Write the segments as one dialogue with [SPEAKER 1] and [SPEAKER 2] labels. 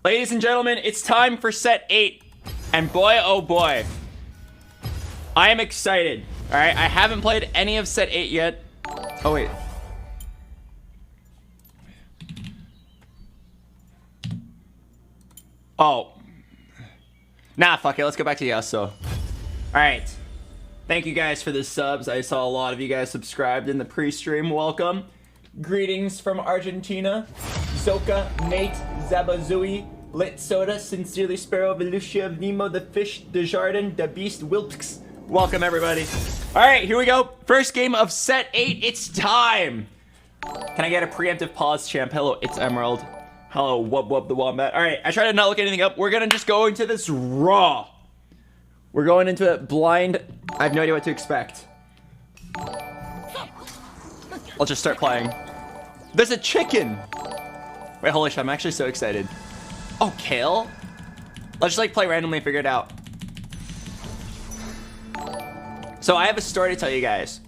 [SPEAKER 1] Ladies and gentlemen, it's time for set 8. And boy, oh boy, I am excited. All right, I haven't played any of set 8 yet. Oh, wait. Oh. Nah, fuck it. Let's go back to Yasuo. All right. Thank you guys for the subs. I saw a lot of you guys subscribed in the pre-stream. Welcome. Greetings from Argentina. Zoka, Nate, Zabazui, Lit Soda, Sincerely Sparrow, Velucia, Nemo, The Fish, Desjardins, The Beast, Wilpx. Welcome, everybody. All right, here we go. First game of set 8. It's time. Can I get a preemptive pause, champ? Hello, it's Emerald. Hello, Wub Wub the Wombat. All right, I try to not look anything up. We're gonna just go into this raw. We're going into it blind. I have no idea what to expect. I'll just start playing. There's a chicken. Wait, holy shit, I'm actually so excited. Oh, Kale? Let's just like play randomly and figure it out. So I have a story to tell you guys.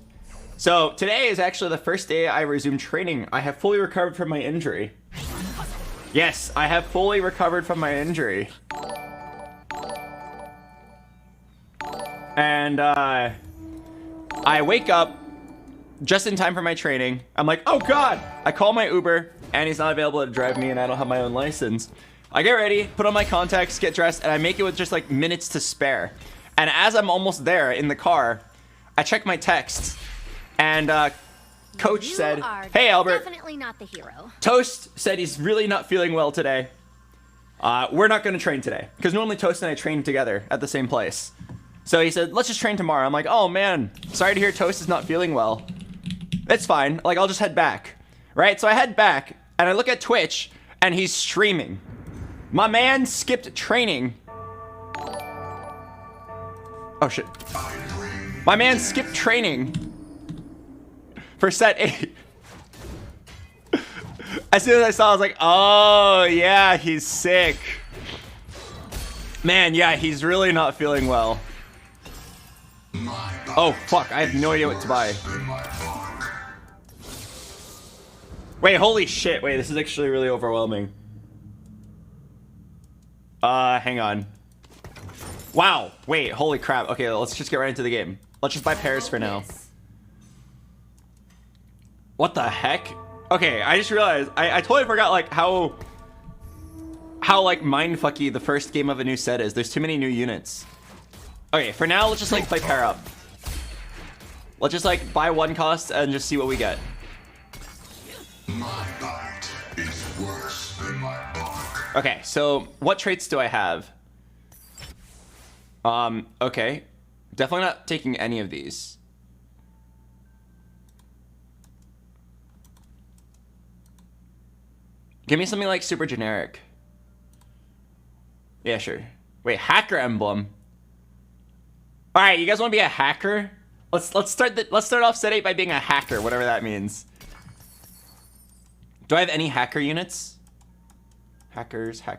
[SPEAKER 1] So today is actually the first day I resumed training. I have fully recovered from my injury. Yes, I have fully recovered from my injury. And I wake up just in time for my training. I'm like, oh God! I call my Uber and he's not available to drive me and I don't have my own license. I get ready, put on my contacts, get dressed, and I make it with just like minutes to spare. And as I'm almost there in the car, I check my texts, and Coach said, "Hey Albert,
[SPEAKER 2] definitely not the hero.
[SPEAKER 1] Toast said he's really not feeling well today. We're not going to train today because normally Toast and I train together at the same place. So he said, let's just train tomorrow." I'm like, oh man, sorry to hear Toast is not feeling well. It's fine. Like, I'll just head back, right? So I head back and I look at Twitch and he's streaming. My man skipped training. Oh shit. My man skipped training for set 8. As soon as I saw, I was like, oh yeah, he's sick. Man, yeah, he's really not feeling well. Oh fuck, I have no idea what to buy. Wait, holy shit, wait, this is actually really overwhelming. Hang on. Wow, wait, holy crap. Okay, let's just get right into the game. Let's just buy pairs for now. What the heck? Okay, I just realized, I totally forgot like how like mindfucky the first game of a new set is. There's too many new units. Okay, for now, let's just like play pair up. Let's just like buy one cost and just see what we get.
[SPEAKER 3] My bite is worse than my bark.
[SPEAKER 1] Okay, so what traits do I have? Okay. Definitely not taking any of these. Give me something like super generic. Yeah, sure. Wait, hacker emblem. All right, you guys want to be a hacker? Let's start off set 8 by being a hacker, whatever that means. Do I have any hacker units? Hackers. I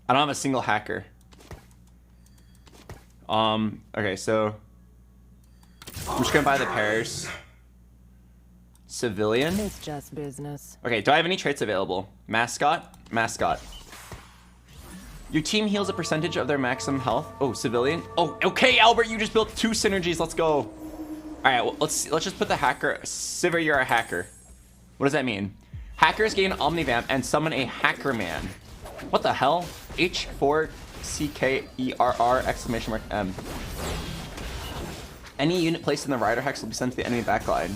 [SPEAKER 1] don't have a single hacker. Okay, so I'm just gonna buy the pairs. Civilian.
[SPEAKER 4] It's just business.
[SPEAKER 1] Okay, do I have any traits available? Mascot. Your team heals a percentage of their maximum health. Oh, civilian. Oh, okay, Albert, you just built 2 synergies. Let's go. All right, well, let's just put the hacker. Sivir, you're a hacker. What does that mean? Hackers gain Omnivamp and summon a Hacker Man. What the hell? H4CKERR exclamation mark M. Any unit placed in the rider hex will be sent to the enemy backline.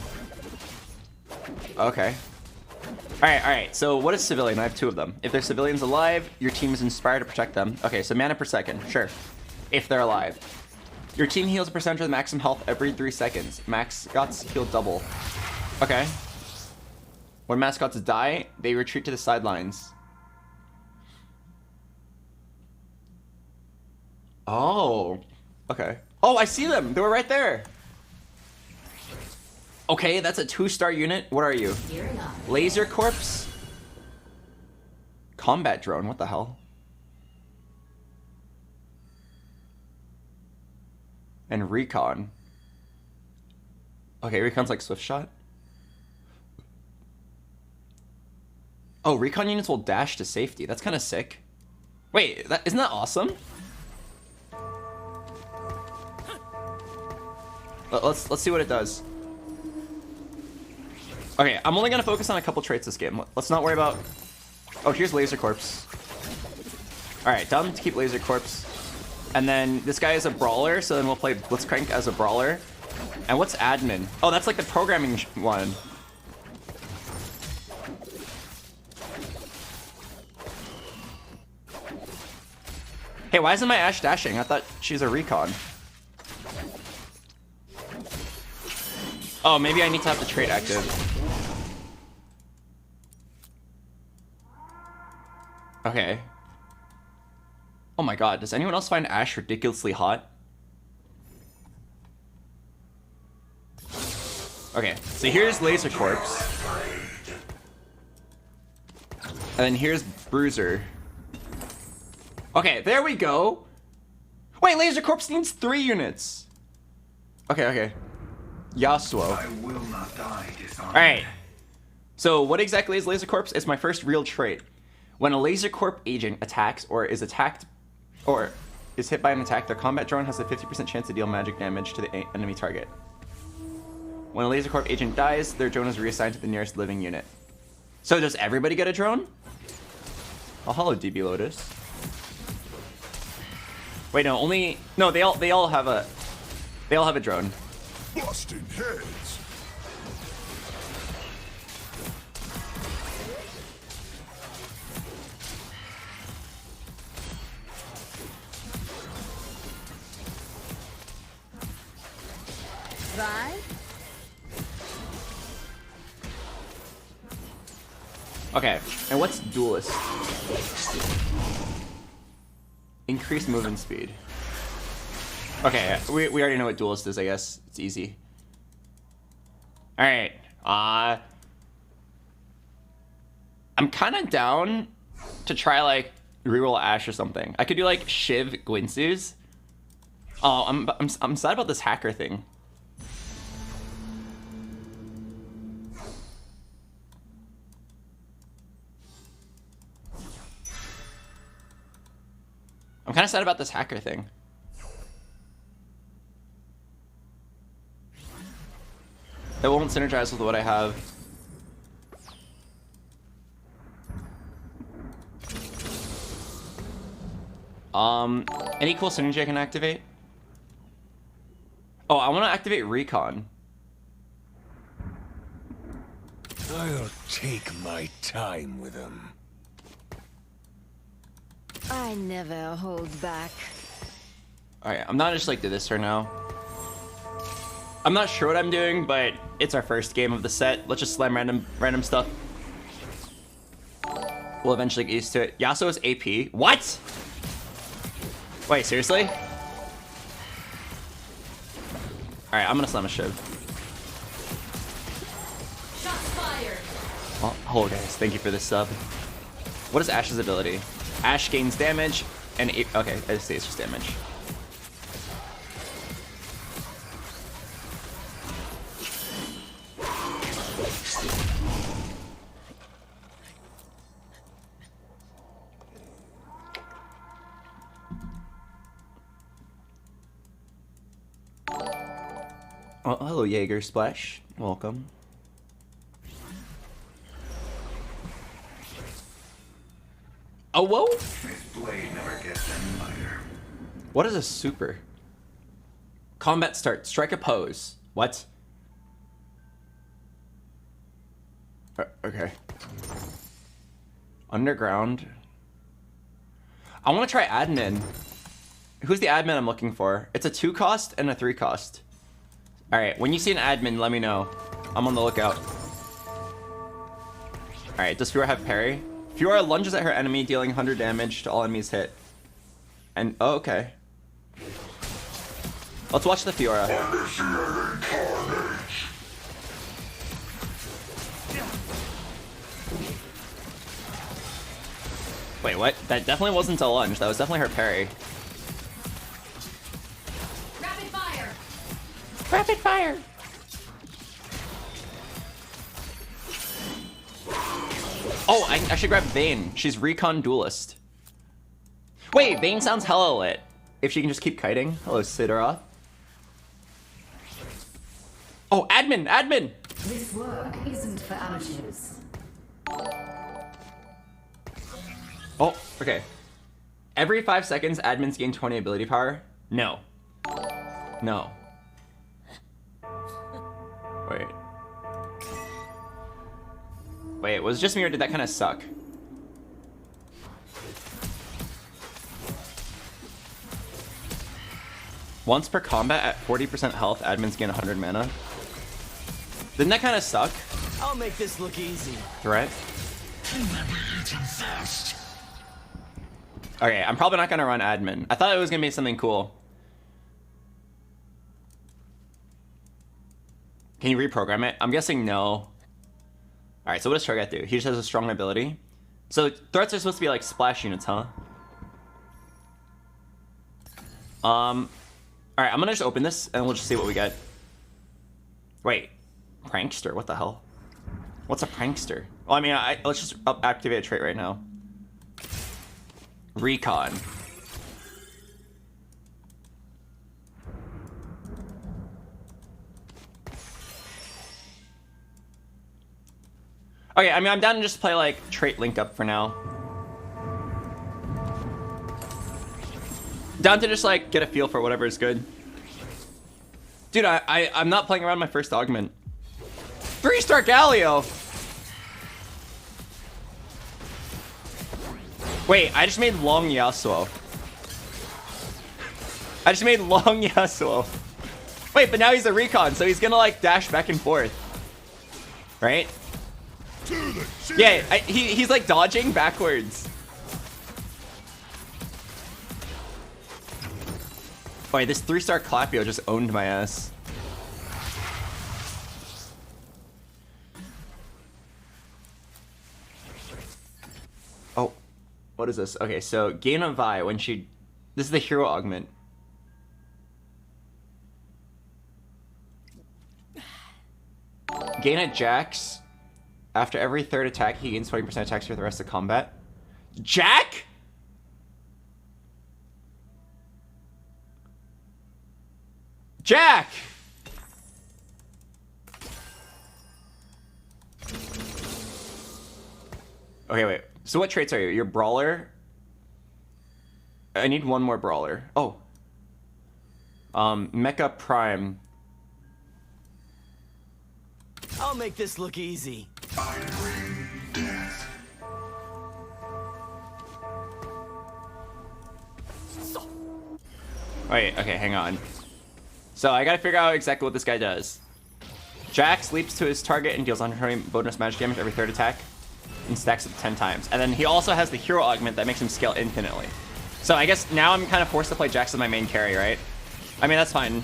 [SPEAKER 1] Okay. Alright, so what is civilian? I have 2 of them. If there's civilians alive, your team is inspired to protect them. Okay, so mana per second, sure. If they're alive. Your team heals a percentage of the maximum health every 3 seconds. Mascots heal double. Okay. When mascots die, they retreat to the sidelines. Oh, okay. Oh, I see them. They were right there. Okay, that's a 2-star unit. What are you? Laser Corpse? Combat drone. What the hell? And recon. Okay, recon's like swift shot. Oh, recon units will dash to safety. That's kind of sick. Wait, isn't that awesome? Let's see what it does. Okay, I'm only gonna focus on a couple traits this game. Let's not worry about... Oh, here's Laser Corpse. Alright, dumb to keep Laser Corpse. And then this guy is a brawler, so then we'll play Blitzcrank as a brawler. And what's admin? Oh, that's like the programming one. Hey, why isn't my Ashe dashing? I thought she's a recon. Oh, maybe I need to have the trait active. Okay. Oh my god, does anyone else find Ashe ridiculously hot? Okay, so here's Laser Corpse. And then here's Bruiser. Okay, there we go. Wait, Laser Corpse needs 3 units. Okay. Yasuo.
[SPEAKER 3] I will not die disarmed.
[SPEAKER 1] Alright. So what exactly is Laser Corpse? It's my first real trait. When a Laser Corp agent attacks or is attacked or is hit by an attack, their combat drone has a 50% chance to deal magic damage to the enemy target. When a Laser Corp agent dies, their drone is reassigned to the nearest living unit. So does everybody get a drone? Oh, hello, DB Lotus. Wait, no, only... No, they all have a drone.
[SPEAKER 3] Busting heads.
[SPEAKER 2] Right?
[SPEAKER 1] Okay, and what's Duelist? Increased movement speed. Okay, we already know what Duelist is, I guess. It's easy. Alright, I'm kind of down to try, like, reroll Ashe or something. I could do, like, Shiv Gwinsus. Oh, I'm sad about this hacker thing. I'm kind of sad about this hacker thing. It won't synergize with what I have. Any cool synergy I can activate? Oh, I want to activate Recon.
[SPEAKER 4] I'll take my time with them.
[SPEAKER 2] I never hold back.
[SPEAKER 1] Alright, I'm not just like to this right now. I'm not sure what I'm doing, but it's our first game of the set. Let's just slam random stuff. We'll eventually get used to it. Yasuo is AP. What? Wait, seriously? Alright, I'm gonna slam a Shiv.
[SPEAKER 2] Shots fired.
[SPEAKER 1] Oh, hello guys, thank you for this sub. What is Ashe's ability? Ashe gains damage and okay, I just say it's just damage. Oh, hello Jaeger Splash, welcome. Oh, whoa!
[SPEAKER 3] This blade never gets any lighter.
[SPEAKER 1] What is a super? Combat start. Strike a pose. What? Okay. Underground. I want to try admin. Who's the admin I'm looking for? It's a 2 cost and a 3 cost. Alright, when you see an admin, let me know. I'm on the lookout. Alright, does Fiora have parry? Fiora lunges at her enemy, dealing 100 damage to all enemies hit. And, oh, okay. Let's watch the Fiora. Wait, what? That definitely wasn't a lunge. That was definitely her parry.
[SPEAKER 2] Rapid fire.
[SPEAKER 1] Rapid fire! Oh, I should grab Vayne. She's recon duelist. Wait, Vayne sounds hella lit. If she can just keep kiting. Hello, Sidora. Oh, admin!
[SPEAKER 2] This work isn't for amateurs.
[SPEAKER 1] Oh, okay. Every 5 seconds, admins gain 20 ability power. No. No. Wait, was it just me or did that kind of suck? Once per combat at 40% health, admins gain 100 mana. Didn't that kind of suck?
[SPEAKER 5] I'll make this look easy.
[SPEAKER 1] Threat? Okay, I'm probably not gonna run admin. I thought it was gonna be something cool. Can you reprogram it? I'm guessing no. Alright, so what does Cho'Gath do? He just has a strong ability. So threats are supposed to be like splash units, huh? Alright, I'm gonna just open this and we'll just see what we get. Wait, prankster, what the hell? What's a prankster? Well, I mean, let's just activate a trait right now. Recon. Okay, I mean, I'm down to just play like trait link up for now. Down to just like get a feel for whatever is good. Dude, I'm not playing around my first augment. 3-star Galio. Wait, I just made long Yasuo. Wait, but now he's a recon, so he's gonna like dash back and forth. Right? Yeah, he's like dodging backwards. Wait, this 3-star Clapio just owned my ass. Oh, what is this? Okay, so gain a Vi when she... This is the hero augment. Gain at Jax. After every third attack, he gains 20% attacks for the rest of combat. Jack? Jack! Okay, wait. So what traits are you? You're Brawler? I need one more Brawler. Oh. Mecha Prime.
[SPEAKER 5] I'll make this look easy.
[SPEAKER 3] Death.
[SPEAKER 1] Wait, okay, hang on. So I gotta figure out exactly what this guy does. Jax leaps to his target and deals 120 bonus magic damage every third attack and stacks it 10 times. And then he also has the hero augment that makes him scale infinitely. So I guess now I'm kind of forced to play Jax as my main carry, right? I mean, that's fine.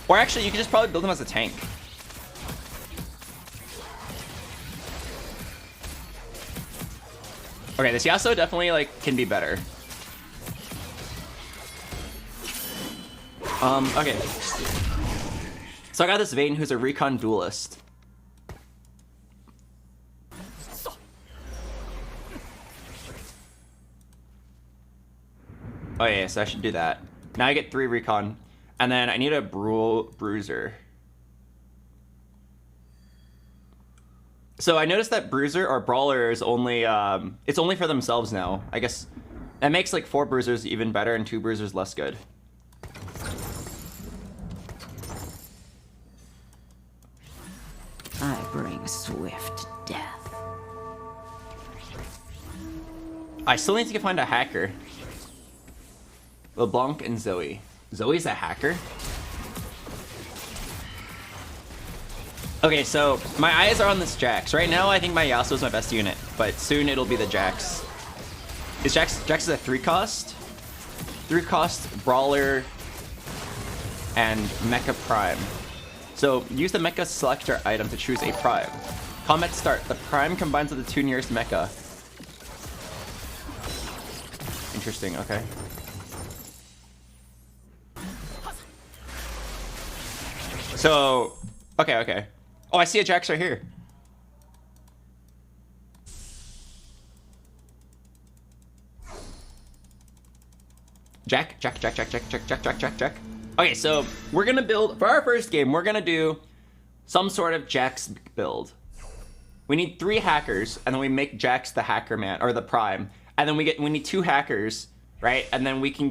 [SPEAKER 1] Or actually, you could just probably build him as a tank. Okay, this Yasuo definitely, like, can be better. Okay. So I got this Vayne who's a recon duelist. Oh yeah, so I should do that. Now I get 3 recon. And then I need a bruiser. So I noticed that bruiser or brawler is only, it's only for themselves now. I guess that makes like 4 bruisers even better and 2 bruisers less good.
[SPEAKER 2] I bring swift death.
[SPEAKER 1] I still need to find a hacker. LeBlanc and Zoe. Zoe's a hacker? Okay, so my eyes are on this Jax. Right now, I think my Yasuo is my best unit, but soon it'll be the Jax. Is Jax is a 3-cost? 3-cost, Brawler, and Mecha Prime. So use the Mecha Selector item to choose a Prime. Combat start. The Prime combines with the 2 nearest Mecha. Interesting, okay. So, okay. Oh, I see a Jax right here. Jack. Okay, so we're gonna build, for our first game, we're gonna do some sort of Jax build. We need 3 hackers, and then we make Jax the hacker man, or the prime. And then we need 2 hackers, right? And then we can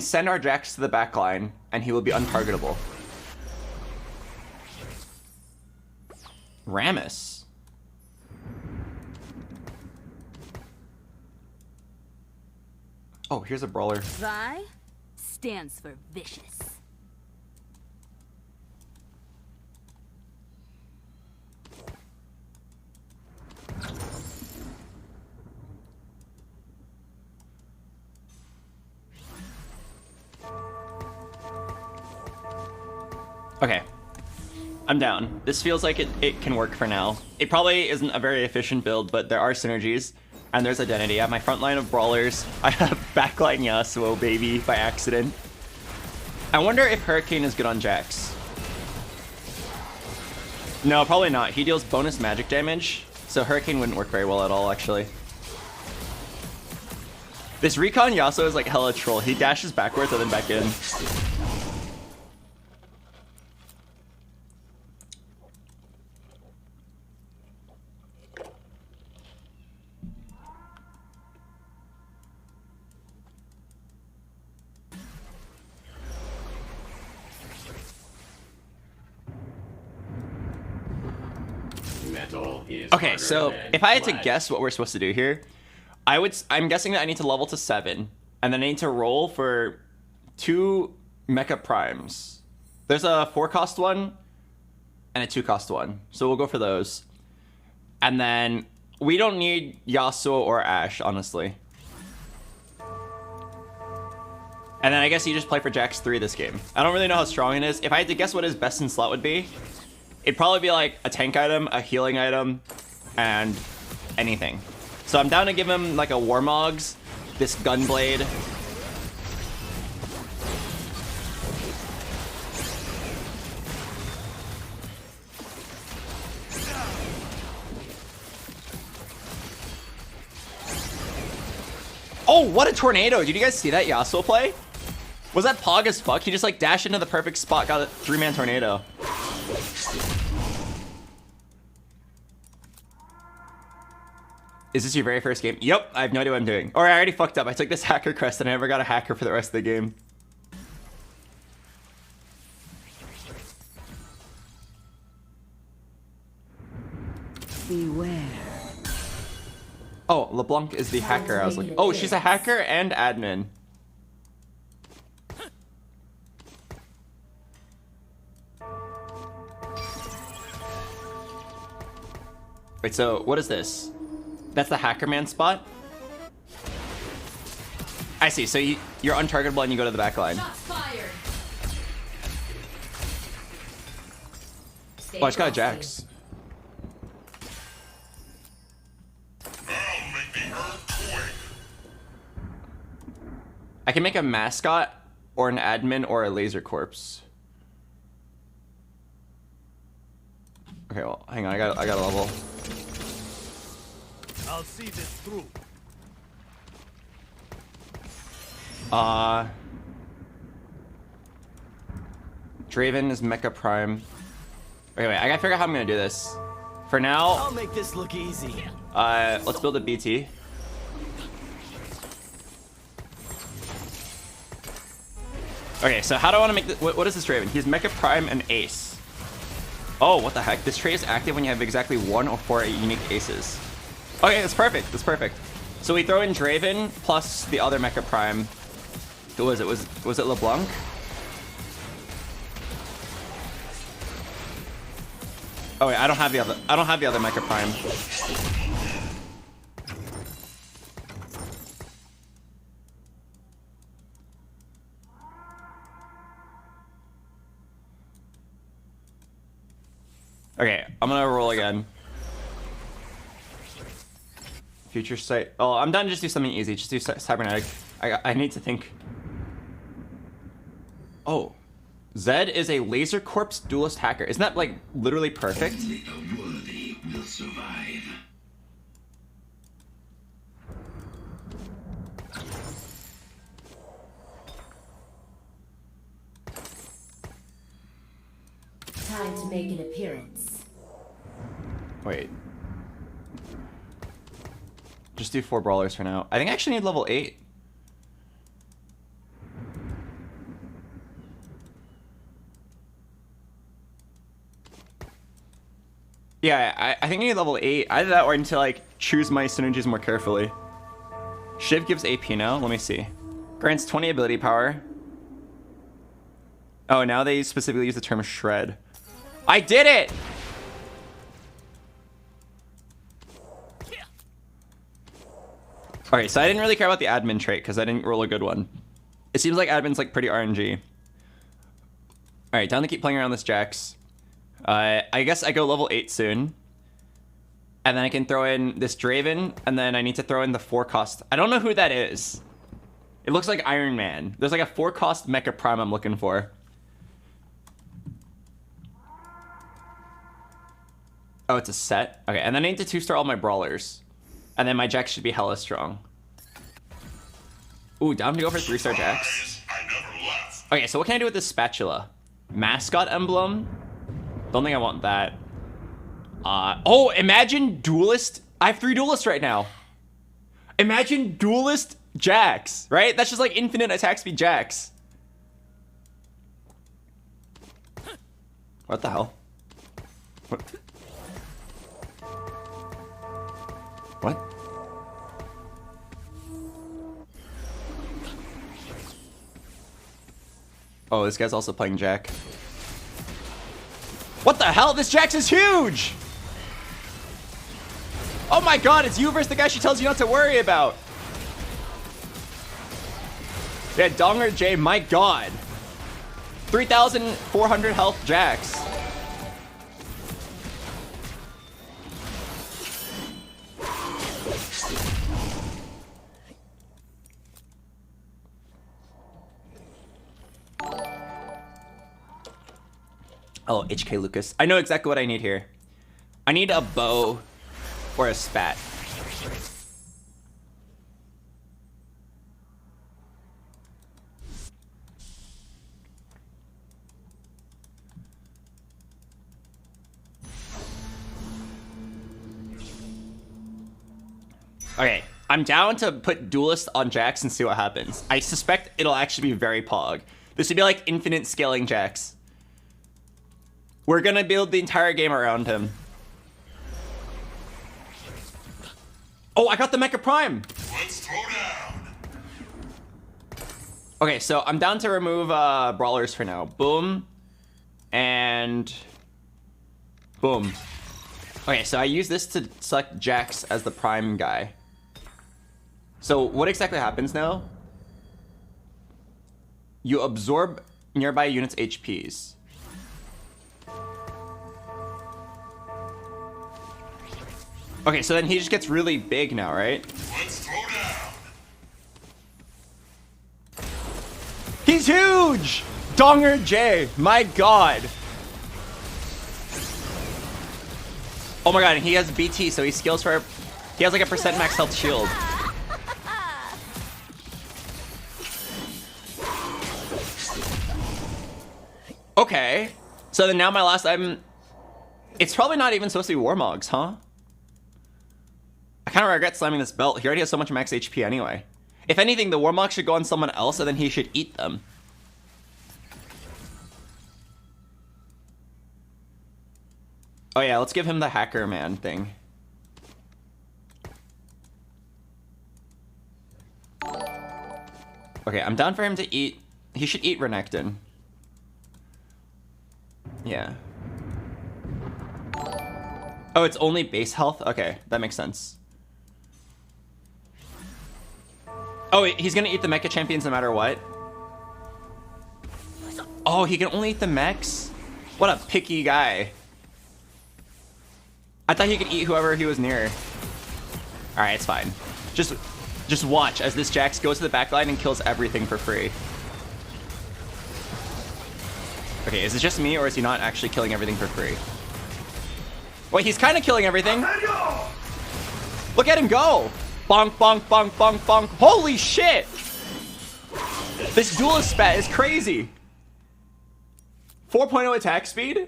[SPEAKER 1] send our Jax to the back line, and he will be untargetable. Rammus. Oh, here's a brawler.
[SPEAKER 6] Vi stands for vicious.
[SPEAKER 1] Okay. I'm down. This feels like it can work for now. It probably isn't a very efficient build, but there are synergies. And there's identity. I have my front line of brawlers. I have backline Yasuo, baby, by accident. I wonder if Hurricane is good on Jax. No, probably not. He deals bonus magic damage, so Hurricane wouldn't work very well at all, actually. This Recon Yasuo is like hella troll. He dashes backwards and then back in. Okay, so if I had to guess what we're supposed to do here, I'm guessing that I need to level to 7, and then I need to roll for 2 mecha primes. There's a 4-cost one and a 2-cost one, so we'll go for those. And then we don't need Yasuo or Ashe, honestly. And then I guess you just play for Jax 3 this game. I don't really know how strong it is. If I had to guess what his best in slot would be, it'd probably be like a tank item, a healing item, and anything. So I'm down to give him like a Warmogs, this Gunblade. Oh, what a tornado. Did you guys see that Yasuo play? Was that pog as fuck? He just like dashed into the perfect spot, got a 3-man tornado. Is this your very first game? Yep, I have no idea what I'm doing. Or I already fucked up. I took this hacker crest and I never got a hacker for the rest of the game.
[SPEAKER 2] Beware.
[SPEAKER 1] Oh, LeBlanc is the hacker I was looking. Oh, she's a hacker and admin. Wait, so what is this? That's the hacker man spot? I see, so you're untargetable and you go to the back line. Oh, I just got a Jax.
[SPEAKER 3] I'll make the earth quake.
[SPEAKER 1] I can make a mascot or an admin or a laser corpse. Okay, well, hang on, I got a level.
[SPEAKER 4] I'll see this through.
[SPEAKER 1] Draven is Mecha Prime. Okay, wait, I gotta figure out how I'm gonna do this. For now,
[SPEAKER 5] I'll make this look easy.
[SPEAKER 1] let's build a BT. Okay, so how do I want to make this? What is this Draven? He's Mecha Prime and Ace. Oh, what the heck? This trait is active when you have exactly 1 or 4 unique aces. Okay, that's perfect. That's perfect. So we throw in Draven plus the other Mecha Prime. Who was it? Was it LeBlanc? Oh wait, I don't have the other Mecha Prime. Okay, I'm gonna roll again. Future sight. Oh, I'm done. Just do something easy. Just do cybernetic. I need to think. Oh, Zed is a laser corpse duelist hacker. Isn't that like literally perfect?
[SPEAKER 3] Only the worthy will survive.
[SPEAKER 2] make an appearance.
[SPEAKER 1] Wait. Just do 4 brawlers for now. I think I actually need level 8. Yeah, I think I need level 8. Either that or I need to like choose my synergies more carefully. Shiv gives AP now. Let me see. Grants 20 ability power. Oh, now they specifically use the term shred. I did it! Okay, so I didn't really care about the admin trait because I didn't roll a good one. It seems like admin's like pretty RNG. Alright, time to keep playing around this Jax. I guess I go level 8 soon. And then I can throw in this Draven, and then I need to throw in the 4-cost. I don't know who that is. It looks like Iron Man. There's like a 4-cost Mecha Prime I'm looking for. Oh, it's a set? Okay, and then I need to 2-star all my brawlers. And then my Jax should be hella strong. Ooh, down to go for 3-star Jax. Okay, so what can I do with this spatula? Mascot emblem? Don't think I want that. Oh, imagine duelist. I have 3 duelists right now. Imagine duelist Jax, right? That's just like infinite attack speed Jax. What the hell? What? What? Oh, this guy's also playing Jack. What the hell? This Jax is huge! Oh my god, it's you versus the guy she tells you not to worry about. Yeah, Donger J, my god. 3,400 health Jax. Oh, HK Lucas. I know exactly what I need here. I need a bow or a spat. Okay, I'm down to put Duelist on Jax and see what happens. I suspect it'll actually be very pog. This would be like infinite scaling Jax. We're gonna build the entire game around him. Oh, I got the Mecha Prime!
[SPEAKER 3] Let's throw down.
[SPEAKER 1] Okay, so I'm down to remove brawlers for now. Boom. And boom. Okay, so I use this to select Jax as the prime guy. So what exactly happens now? You absorb nearby units' HPs. Okay, so then he just gets really big now, right?
[SPEAKER 3] Let's throw down.
[SPEAKER 1] He's huge! Donger J, my god. Oh my god, and he has BT, so he skills for... He has like a % max health shield. Okay. So then now my last item... It's probably not even supposed to be Warmogs, huh? I kind of regret slamming this belt. He already has so much max HP anyway. If anything, the Warmog should go on someone else and then he should eat them. Oh yeah, let's give him the Hacker Man thing. Okay, I'm down for him to eat. He should eat Renekton. Yeah. Oh, it's only base health? Okay, that makes sense. Oh, he's gonna eat the Mecha Champions no matter what? Oh, he can only eat the mechs? What a picky guy. I thought he could eat whoever he was near. Alright, it's fine. Just watch as this Jax goes to the backline and kills everything for free. Okay, is it just me or is he not actually killing everything for free? Wait, he's kind of killing everything. Look at him go! Bonk, bonk, bonk, bonk, bonk. Holy shit! This duelist spat is crazy. 4.0 attack speed?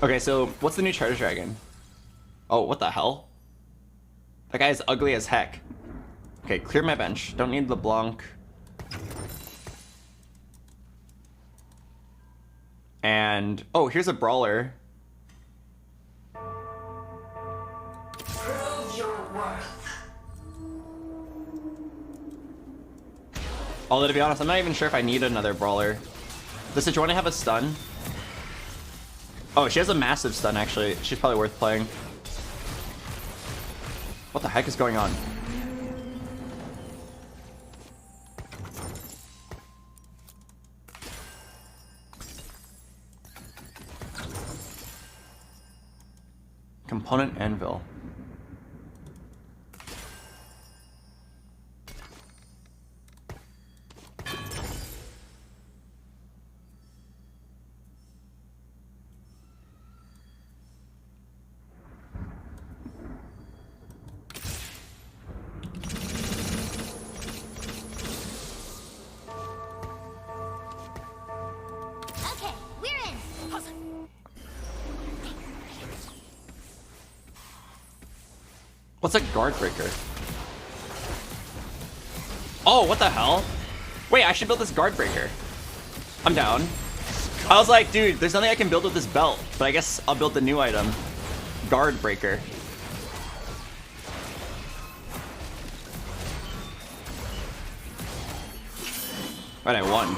[SPEAKER 1] Okay, so what's the new Charter Dragon? Oh, what the hell? That guy is ugly as heck. Okay, clear my bench. Don't need LeBlanc. And oh, here's a brawler.
[SPEAKER 2] Prove your worth.
[SPEAKER 1] Although to be honest, I'm not even sure if I need another brawler. Does Sejuani have a stun? Oh, she has a massive stun actually. She's probably worth playing. What the heck is going on? Component anvil.
[SPEAKER 6] Okay, we're in.
[SPEAKER 1] What's a guard breaker? Oh, what the hell? Wait, I should build this guard breaker. I'm down. I was like, dude, there's nothing I can build with this belt, but I guess I'll build the new item. Guard breaker. Right, I won.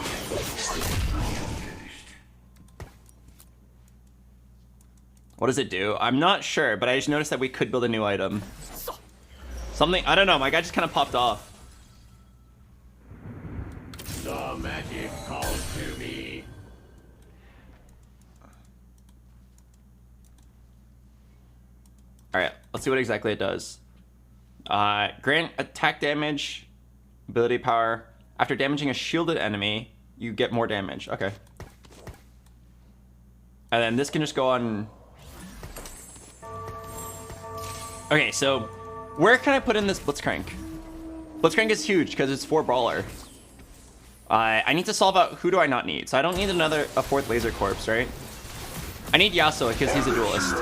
[SPEAKER 1] What does it do? I'm not sure, but I just noticed that we could build a new item. Something, I don't know, my guy just kind of popped off.
[SPEAKER 4] The magic calls to me.
[SPEAKER 1] Alright, let's see what exactly it does. Grant attack damage, ability power. After damaging a shielded enemy, you get more damage. Okay. And then this can just go on... Okay, so where can I put in this Blitzcrank? Blitzcrank is huge because it's 4 brawler. I need to solve out who do I not need. So I don't need a 4th laser corpse, right? I need Yasuo because he's a duelist.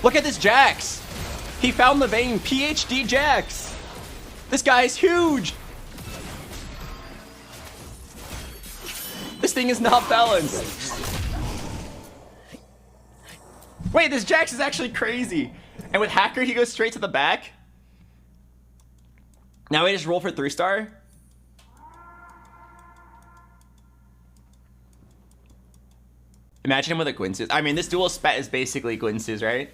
[SPEAKER 1] Look at this Jax! He found the vein, PhD Jax! This guy is huge! This thing is not balanced. Wait, this Jax is actually crazy. And with Hacker, he goes straight to the back. Now we just roll for 3-star. Imagine him with a Gwyn's. I mean, this dual spat is basically Gwyn's, right?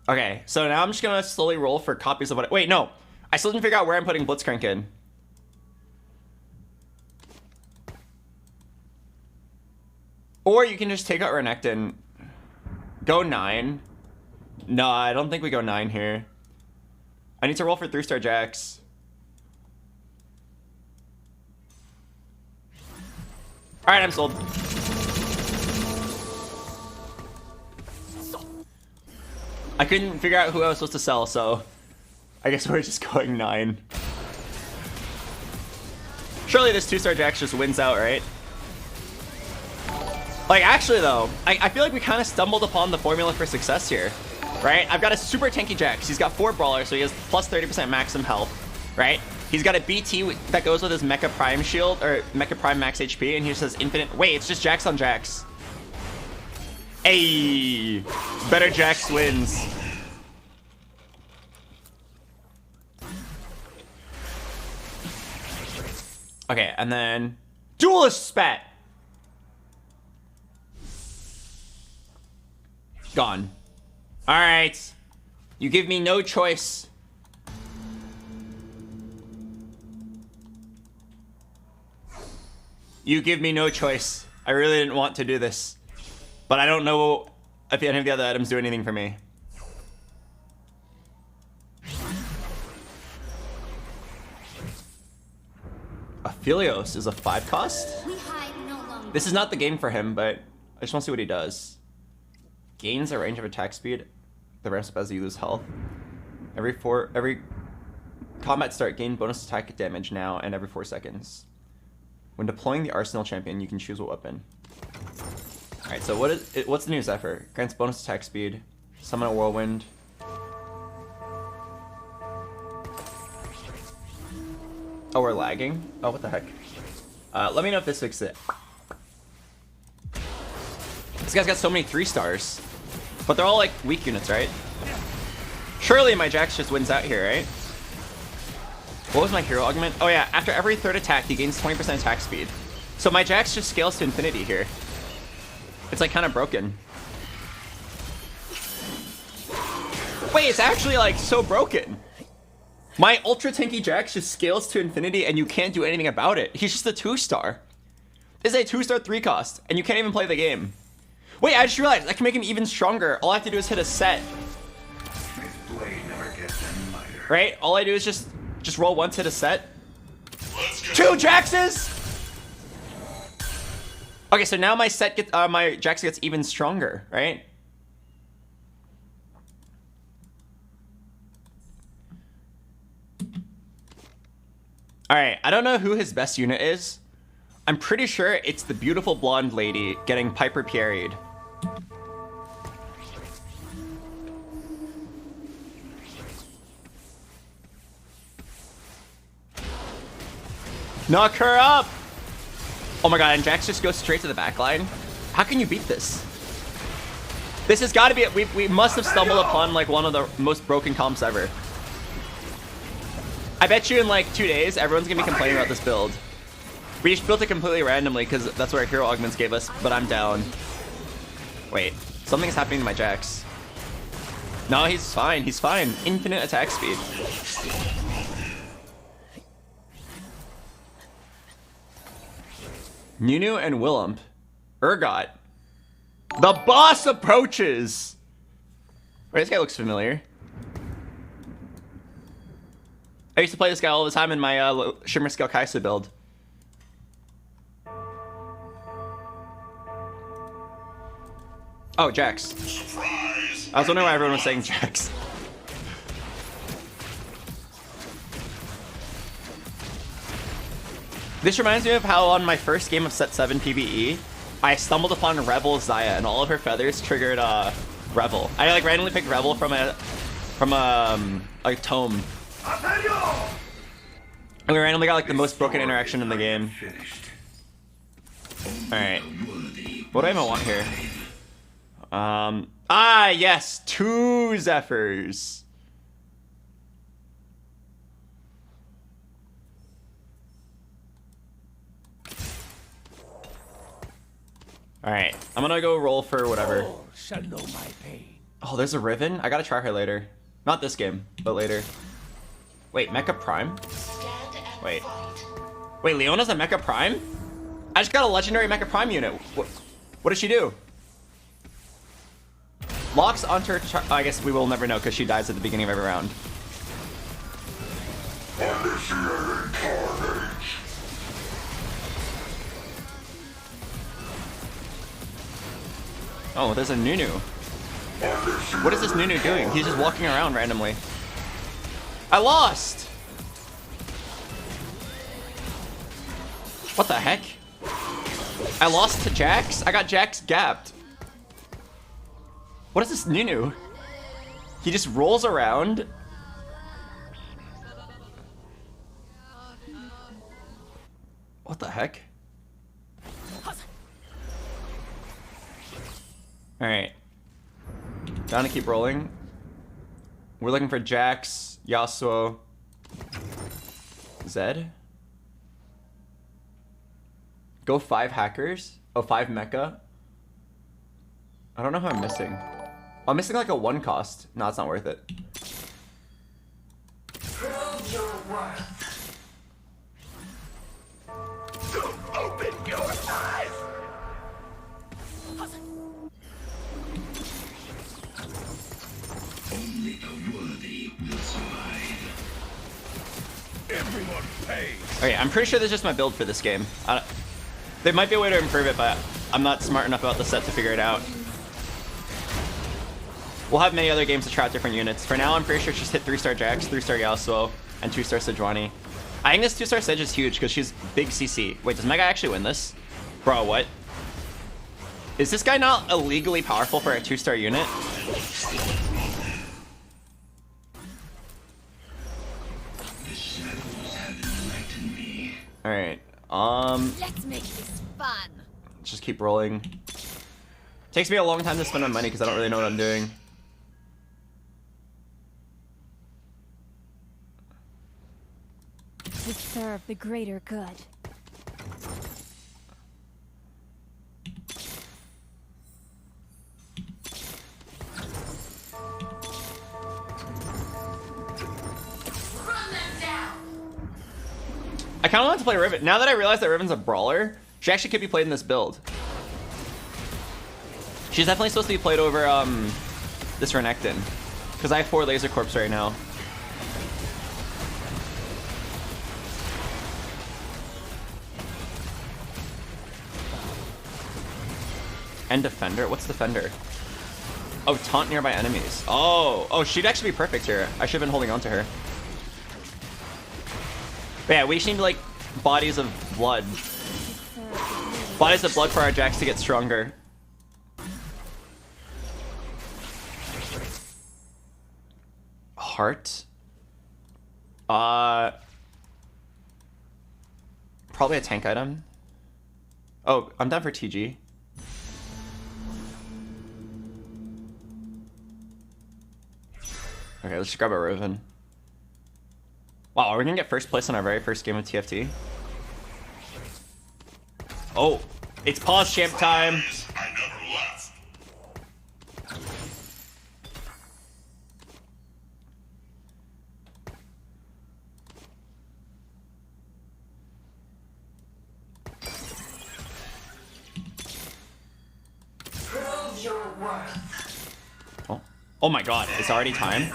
[SPEAKER 1] Okay, so now I'm just gonna slowly roll for copies of what. Wait, no, I still didn't figure out where I'm putting Blitzcrank in. Or you can just take out Renekton. Go 9. No, I don't think we go 9 here. I need to roll for 3-star Jax. Alright, I'm sold. I couldn't figure out who I was supposed to sell, so I guess we're just going 9. Surely this 2-star Jax just wins out, right? Like, actually, though, I feel like we kind of stumbled upon the formula for success here, right? I've got a super tanky Jax. He's got 4 brawlers, so he has plus 30% maximum health, right? He's got a BT that goes with his Mecha Prime shield, or Mecha Prime max HP, and he just has infinite... Wait, it's just Jax on Jax. Ayy! Better Jax wins. Okay, and then... Duelist Spat! Gone. Alright. You give me no choice. You give me no choice. I really didn't want to do this. But I don't know if any of the other items do anything for me. Aphelios is a 5 cost?
[SPEAKER 6] We hide no longer.
[SPEAKER 1] This is not the game for him, but I just want to see what he does. Gains a range of attack speed that ramps up as you lose health. Every combat start, gain bonus attack damage now and every 4 seconds. When deploying the Arsenal champion, you can choose what weapon. Alright, so what's the new Zephyr? Grants bonus attack speed. Summon a whirlwind. Oh, we're lagging? Oh, what the heck? Let me know if this fixes it. This guy's got so many 3 stars. But they're all like weak units, right? Surely my Jax just wins out here, right? What was my hero augment? Oh yeah, after every 3rd attack, he gains 20% attack speed. So my Jax just scales to infinity here. It's like kind of broken. Wait, it's actually like so broken. My ultra tanky Jax just scales to infinity and you can't do anything about it. He's just a 2-star. This is a 2-star 3 cost and you can't even play the game. Wait, I just realized I can make him even stronger. All I have to do is hit a set. Right? All I do is just roll once, hit a set. 2 Jaxes! Okay, so now my set gets my Jax gets even stronger, right? Alright, I don't know who his best unit is. I'm pretty sure it's the beautiful blonde lady getting Piper Pierried. Knock her up! Oh my god, and Jax just goes straight to the back line? How can you beat this? This has got to be it. We must have stumbled upon like one of the most broken comps ever. I bet you in like 2 days, everyone's gonna be complaining about this build. We just built it completely randomly because that's what our hero augments gave us, but I'm down. Wait, something's happening to my Jax. No, he's fine, he's fine. Infinite attack speed. Nunu and Willump. Urgot. The boss approaches! Wait, this guy looks familiar. I used to play this guy all the time in my Shimmer Scale Kai'Sa build. Oh, Jax.
[SPEAKER 3] Surprise!
[SPEAKER 1] I was wondering why everyone was saying Jax. This reminds me of how on my first game of Set 7 PvE, I stumbled upon Rebel Xayah and all of her feathers triggered Revel. I like randomly picked Revel from a tome. And we randomly got like the most broken interaction in the game. Alright. What do I even want here? Yes, 2 Zephyrs. Alright, I'm gonna go roll for whatever.
[SPEAKER 4] Shall know my pain.
[SPEAKER 1] Oh, there's a Riven? I gotta try her later. Not this game, but later. Wait, Mecha Prime? Wait. Wait, Leona's a Mecha Prime? I just got a legendary Mecha Prime unit. What does she do? Locks onto her I guess we will never know because she dies at the beginning of every round. Oh, there's a Nunu. What is this Nunu doing? He's just walking around randomly. I lost! What the heck? I lost to Jax? I got Jax gapped. What is this Nunu? He just rolls around. What the heck? Alright. Down to keep rolling. We're looking for Jax, Yasuo, Zed. Go 5 hackers. Oh, 5 mecha. I don't know who I'm missing. I'm missing like a 1 cost. No, it's not worth it.
[SPEAKER 3] Prove your worth.
[SPEAKER 4] Open your eyes!
[SPEAKER 3] Only the worthy will survive.
[SPEAKER 4] Everyone pays!
[SPEAKER 1] Okay, I'm pretty sure this is just my build for this game. There might be a way to improve it, but I'm not smart enough about the set to figure it out. We'll have many other games to try out different units. For now, I'm pretty sure it's just hit 3-star Jax, 3-star Yasuo, and 2-star Sejuani. I think this 2-star Sedge is huge because she's big CC. Wait, does Mega actually win this? Bro, what? Is this guy not illegally powerful for a 2-star unit? Alright,
[SPEAKER 6] Let's make this fun.
[SPEAKER 1] just keep rolling. Takes me a long time to spend my money because I don't really know what I'm doing.
[SPEAKER 7] To serve the greater good.
[SPEAKER 3] Run them down.
[SPEAKER 1] I kind of want to play Riven. Now that I realize that Riven's a brawler, she actually could be played in this build. She's definitely supposed to be played over this Renekton. Because I have 4 Laser Corps right now. And Defender? What's Defender? Oh, taunt nearby enemies. Oh, she'd actually be perfect here. I should have been holding on to her. But yeah, we just need like bodies of blood. Bodies of blood for our Jax to get stronger. Heart? Probably a tank item. Oh, I'm down for TG. Okay, let's just grab a Riven. Wow, are we gonna get first place on our very first game of TFT? Oh, it's pause champ time.
[SPEAKER 3] I never left. Prove your worth.
[SPEAKER 1] Oh my god, it's already time?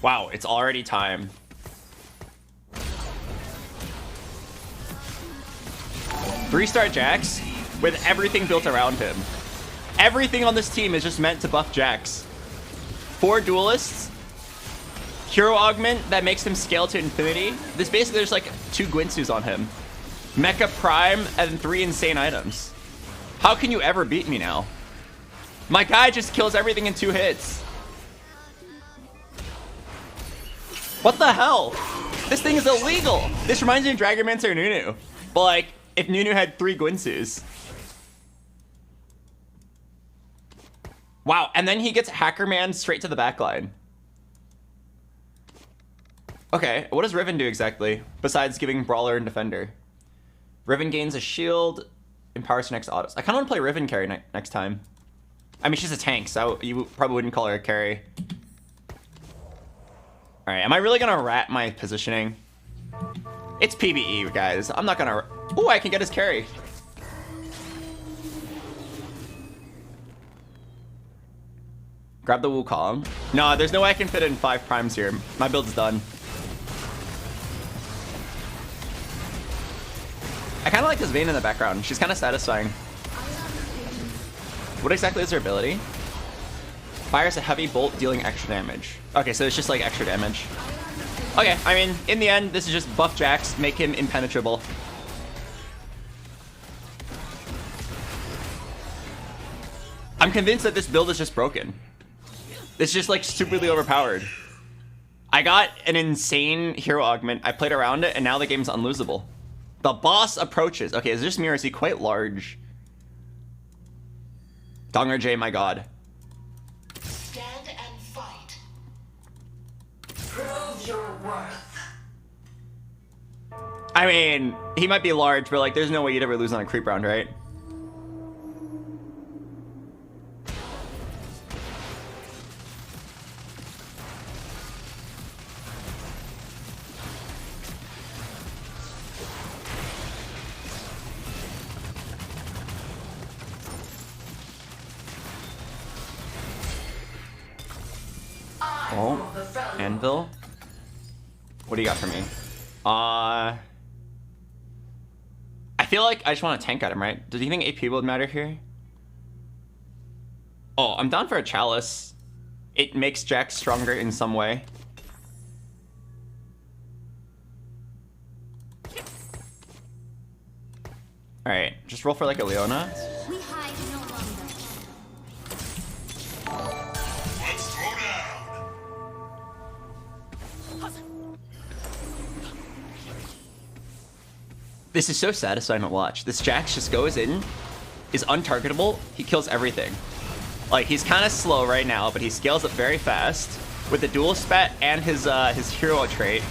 [SPEAKER 1] Wow, it's already time. Three-star Jax with everything built around him. Everything on this team is just meant to buff Jax. 4 duelists. Hero augment that makes him scale to infinity. This basically, there's like 2 Gwinsus on him. Mecha Prime and 3 insane items. How can you ever beat me now? My guy just kills everything in 2 hits. What the hell? This thing is illegal. This reminds me of Dragonmancer or Nunu. But like, if Nunu had 3 Gwinsus. Wow, and then he gets Hacker Man straight to the backline. Okay, what does Riven do exactly, besides giving Brawler and Defender? Riven gains a shield, empowers her next autos. I kind of want to play Riven carry next time. I mean, she's a tank, so you probably wouldn't call her a carry. Alright, am I really gonna rat my positioning? It's PvE, guys. I'm not gonna... Ooh, I can get his carry. Grab the Wukong. No, there's no way I can fit in 5 primes here. My build's done. I kind of like this Vayne in the background. She's kind of satisfying. What exactly is her ability? Fires a heavy bolt dealing extra damage. Okay, so it's just like extra damage. Okay, I mean, in the end, this is just buff Jax, make him impenetrable. I'm convinced that this build is just broken. It's just like stupidly overpowered. I got an insane hero augment, I played around it, and now the game's unlosable. The boss approaches. Okay, is this mirror? Is he quite large? Donger J, my god.
[SPEAKER 3] Stand and fight. Prove your worth.
[SPEAKER 1] I mean, he might be large, but like, there's no way you'd ever lose on a creep round, right? Oh, Anvil? What do you got for me? I feel like I just want to tank at him, right? Do you think AP would matter here? Oh, I'm down for a Chalice. It makes Jax stronger in some way. Alright, just roll for like a Leona.
[SPEAKER 6] We hide no longer.
[SPEAKER 3] Let's throw down.
[SPEAKER 1] This is so satisfying to watch. This Jax just goes in, is untargetable, he kills everything. Like, he's kind of slow right now, but he scales up very fast with the dual spat and his hero trait.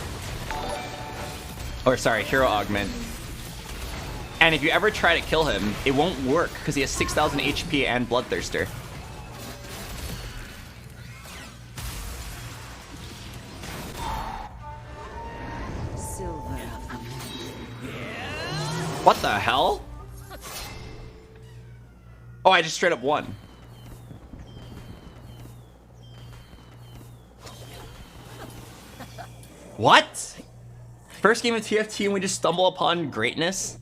[SPEAKER 1] Or sorry, hero augment. And if you ever try to kill him, it won't work because he has 6,000 HP and Bloodthirster.
[SPEAKER 2] Silver of the moon.
[SPEAKER 1] What the hell? Oh, I just straight up won. What? First game of TFT and we just stumble upon greatness?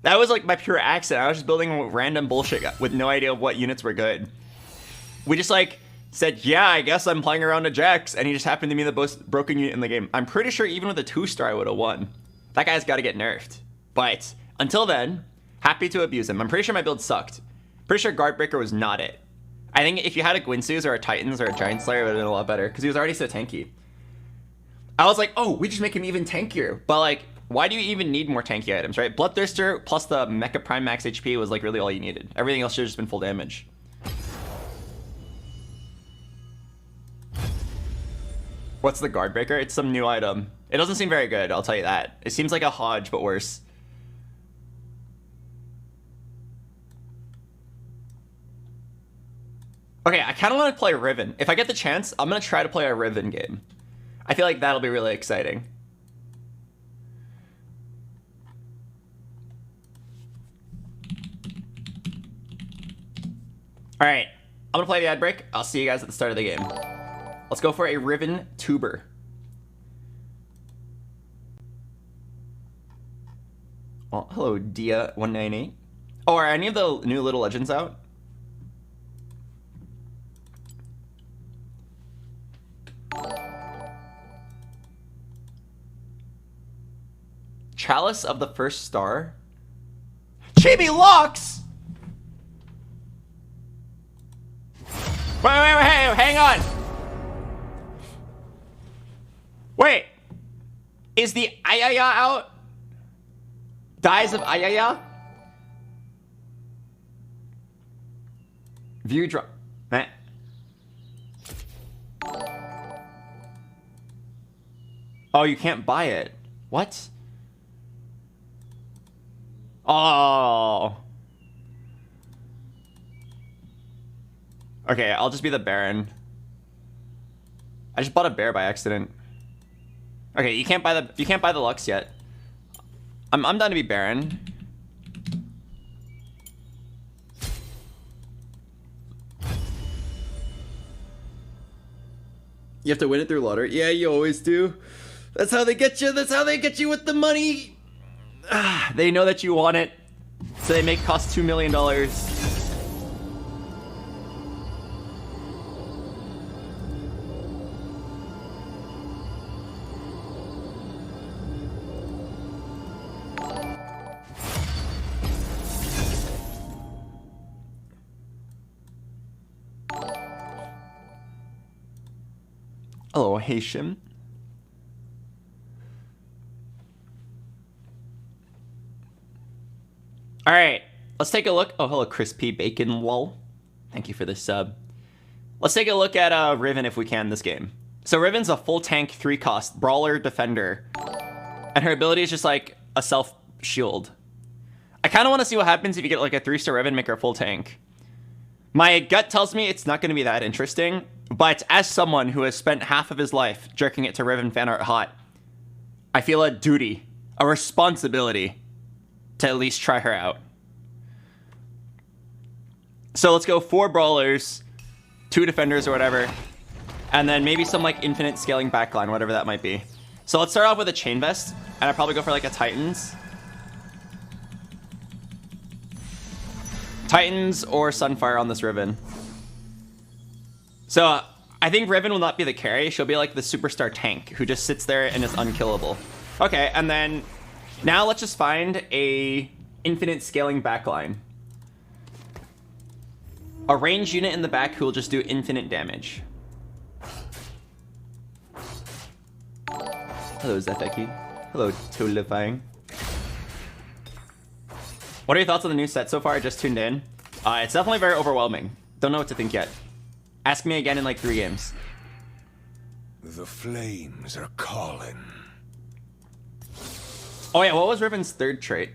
[SPEAKER 1] That was like my pure accident. I was just building random bullshit with no idea what units were good. We just like said, yeah, I guess I'm playing around a Jax, and he just happened to be the most broken unit in the game. I'm pretty sure even with a 2-star I would have won. That guy's got to get nerfed. But until then, happy to abuse him. I'm pretty sure my build sucked. Pretty sure Guardbreaker was not it. I think if you had a Gwynsu's or a Titans or a Giant Slayer, it would have been a lot better because he was already so tanky. I was like, oh, we just make him even tankier. But like, why do you even need more tanky items, right? Bloodthirster plus the Mecha Prime max HP was like really all you needed. Everything else should have just been full damage. What's the Guardbreaker? It's some new item. It doesn't seem very good, I'll tell you that. It seems like a Hodge, but worse. Okay, I kind of want to play Riven. If I get the chance, I'm going to try to play a Riven game. I feel like that'll be really exciting. All right, I'm gonna play the ad break. I'll see you guys at the start of the game. Let's go for a Riven Tuber. Oh, hello, Dia198. Oh, are any of the new Little Legends out? Chalice of the First Star? Chibi Locks! Wait, hang on! Wait! Is the Ayaya out? Dies of Ayaya? View drop. Eh. Oh, you can't buy it. What? Oh. Okay, I'll just be the Baron. I just bought a bear by accident. Okay, you can't buy the Lux yet. I'm done to be Baron. You have to win it through lottery. Yeah, you always do. That's how they get you. That's how they get you with the money. They know that you want it, so they make it cost $2 million. Hello, Haitian. All right, let's take a look. Oh, hello, Crispy Bacon Lol. Thank you for the sub. Let's take a look at Riven if we can this game. So Riven's a full tank 3-cost brawler defender, and her ability is just like a self shield. I kind of want to see what happens if you get like a 3-star Riven, make her full tank. My gut tells me it's not going to be that interesting, but as someone who has spent half of his life jerking it to Riven fan art hot, I feel a duty, a responsibility to at least try her out. So let's go 4 brawlers, 2 defenders or whatever, and then maybe some like infinite scaling backline, whatever that might be. So let's start off with a chain vest, and I'll probably go for like a Titans. Titans or Sunfire on this Riven. So I think Riven will not be the carry. She'll be like the superstar tank who just sits there and is unkillable. Okay, and then now let's just find a infinite scaling backline. A ranged unit in the back who will just do infinite damage. Hello, Zeteki. Hello, Tulifying. What are your thoughts on the new set so far? I just tuned in. It's definitely very overwhelming. Don't know what to think yet. Ask me again in like 3 games.
[SPEAKER 4] The flames are calling.
[SPEAKER 1] Oh yeah, what was Riven's third trait?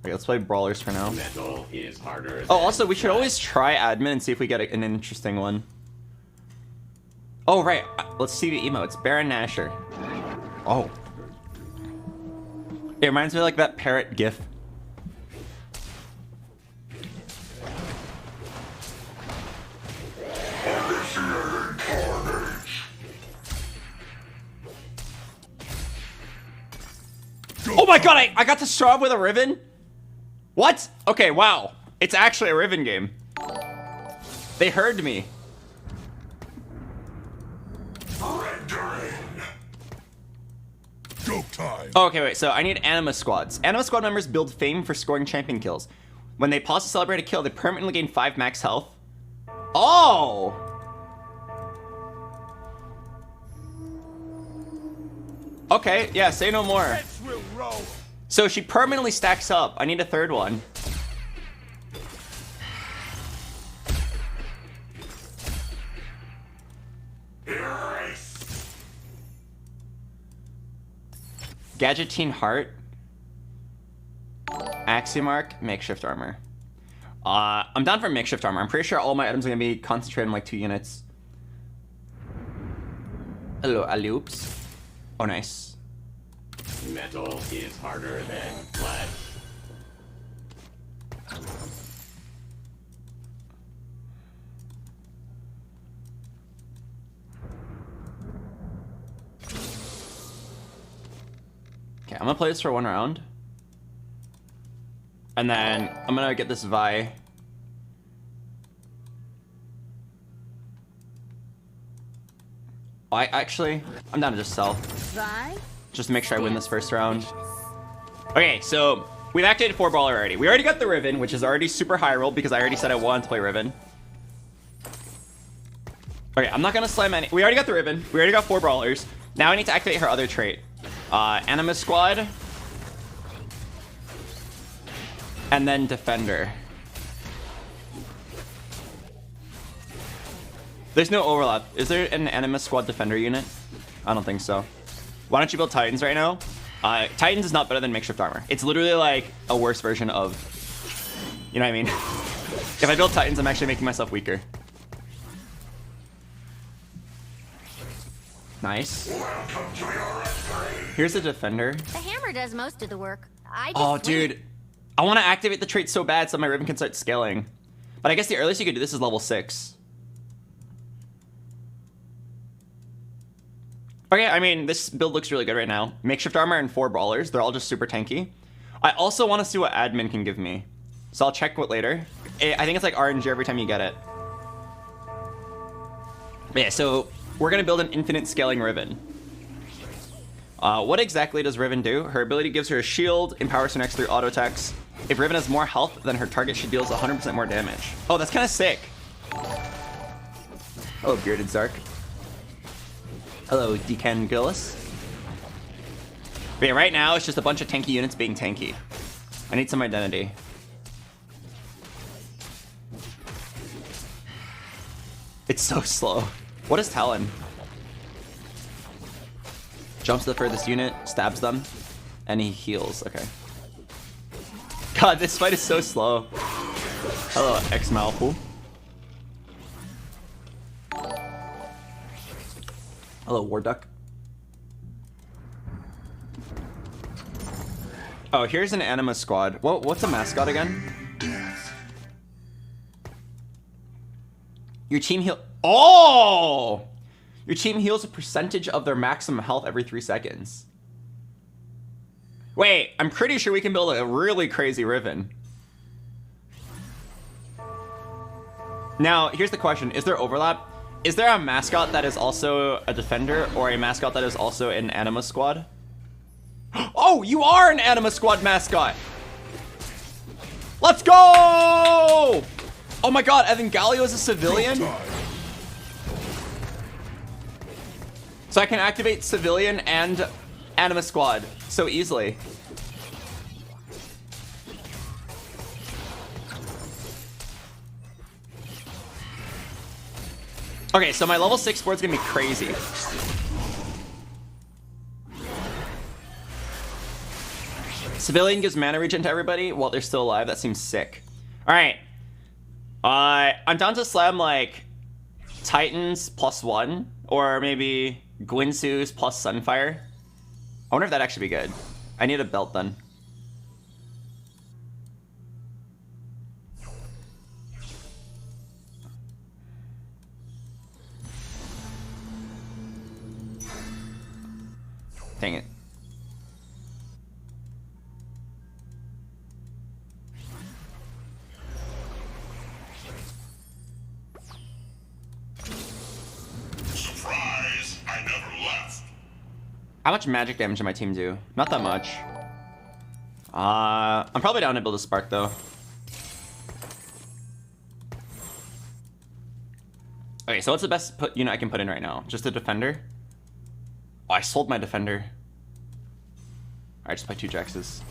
[SPEAKER 1] Okay, let's play brawlers for now.
[SPEAKER 8] Metal is harder.
[SPEAKER 1] Oh, also, we should always try admin and see if we get an interesting one. Oh, right. Let's see the emotes. Baron Nashor. Oh. It reminds me of like that parrot gif. Oh my god, I got to straw with a Riven? What? Okay, wow. It's actually a Riven game. They heard me.
[SPEAKER 3] Rendering. Go time.
[SPEAKER 1] Oh, okay, wait, so I need Anima squads. Anima squad members build fame for scoring champion kills. When they pause to celebrate a kill, they permanently gain 5 max health. Oh! Okay, yeah, say no more. So she permanently stacks up. I need a third one. Gadgetine Heart. Axiomark, Makeshift Armor. I'm down for Makeshift Armor. I'm pretty sure all my items are going to be concentrated in like 2 units. Hello, alley-oops. Oh, nice.
[SPEAKER 8] Metal is harder than lead.
[SPEAKER 1] Okay, I'm gonna play this for 1 round. And then I'm gonna get this Vi. I'm down to just sell.
[SPEAKER 2] Vi?
[SPEAKER 1] Just to make sure I win this first round. Okay, so we've activated 4 brawler already. We already got the Riven, which is already super high roll because I already said I wanted to play Riven. Okay, I'm not gonna slam any. We already got the Riven. We already got 4 brawlers. Now I need to activate her other trait. Anima Squad. And then Defender. There's no overlap. Is there an Anima Squad Defender unit? I don't think so. Why don't you build Titans right now? Titans is not better than Makeshift Armor. It's literally like a worse version of... You know what I mean? If I build Titans, I'm actually making myself weaker. Nice. Here's a Defender.
[SPEAKER 6] The hammer does most of the work. I just
[SPEAKER 1] Oh,
[SPEAKER 6] wait.
[SPEAKER 1] dude. I want to activate the trait so bad so my Riven can start scaling. But I guess the earliest you could do this is level 6. Okay, I mean, this build looks really good right now. Makeshift Armor and 4 brawlers. They're all just super tanky. I also want to see what admin can give me. So I'll check what later. I think it's like RNG every time you get it. But yeah, so we're going to build an infinite scaling Riven. What exactly does Riven do? Her ability gives her a shield, empowers her next 3 auto attacks. If Riven has more health, then her target she deals 100% more damage. Oh, that's kind of sick. Hello, Bearded Zark. Hello, Decan Gillis. But yeah, right now it's just a bunch of tanky units being tanky. I need some identity. It's so slow. What is Talon? Jumps to the furthest unit, stabs them, and he heals. Okay. God, this fight is so slow. Hello, X-Malfu. Hello, War Duck. Oh, here's an Anima squad. What's a mascot again? Your team heal. Oh! Your team heals a percentage of their maximum health every 3 seconds. Wait, I'm pretty sure we can build a really crazy Riven. Now, here's the question. Is there overlap? Is there a mascot that is also a defender or a mascot that is also an Anima Squad? Oh, you are an Anima Squad mascot. Let's go! Oh my god, Evan Galio is a civilian? So I can activate civilian and Anima Squad so easily. Okay, so my level 6 board's gonna be crazy. Civilian gives mana regen to everybody while they're still alive. That seems sick. Alright. I'm down to slam like Titans +1 or maybe Gwinsu's plus Sunfire. I wonder if that'd actually be good. I need a belt then. Dang it.
[SPEAKER 3] Surprise! I never left.
[SPEAKER 1] How much magic damage did my team do? Not that much. I'm probably down to build a spark though. Okay, so what's the best unit I can put in right now? Just a defender? Oh, I sold my defender. Alright, just play 2 Jaxes.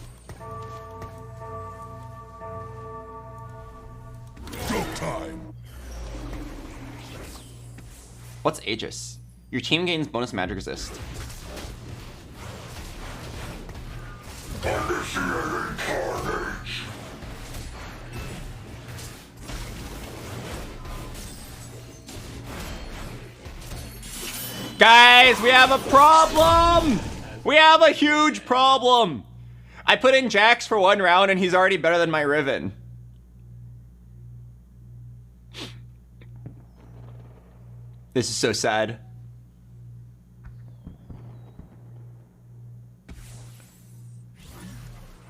[SPEAKER 3] Go time.
[SPEAKER 1] What's Aegis? Your team gains bonus magic resist.
[SPEAKER 3] Initiating carnage.
[SPEAKER 1] Guys, we have a problem! We have a huge problem! I put in Jax for 1 round and he's already better than my Riven. This is so sad.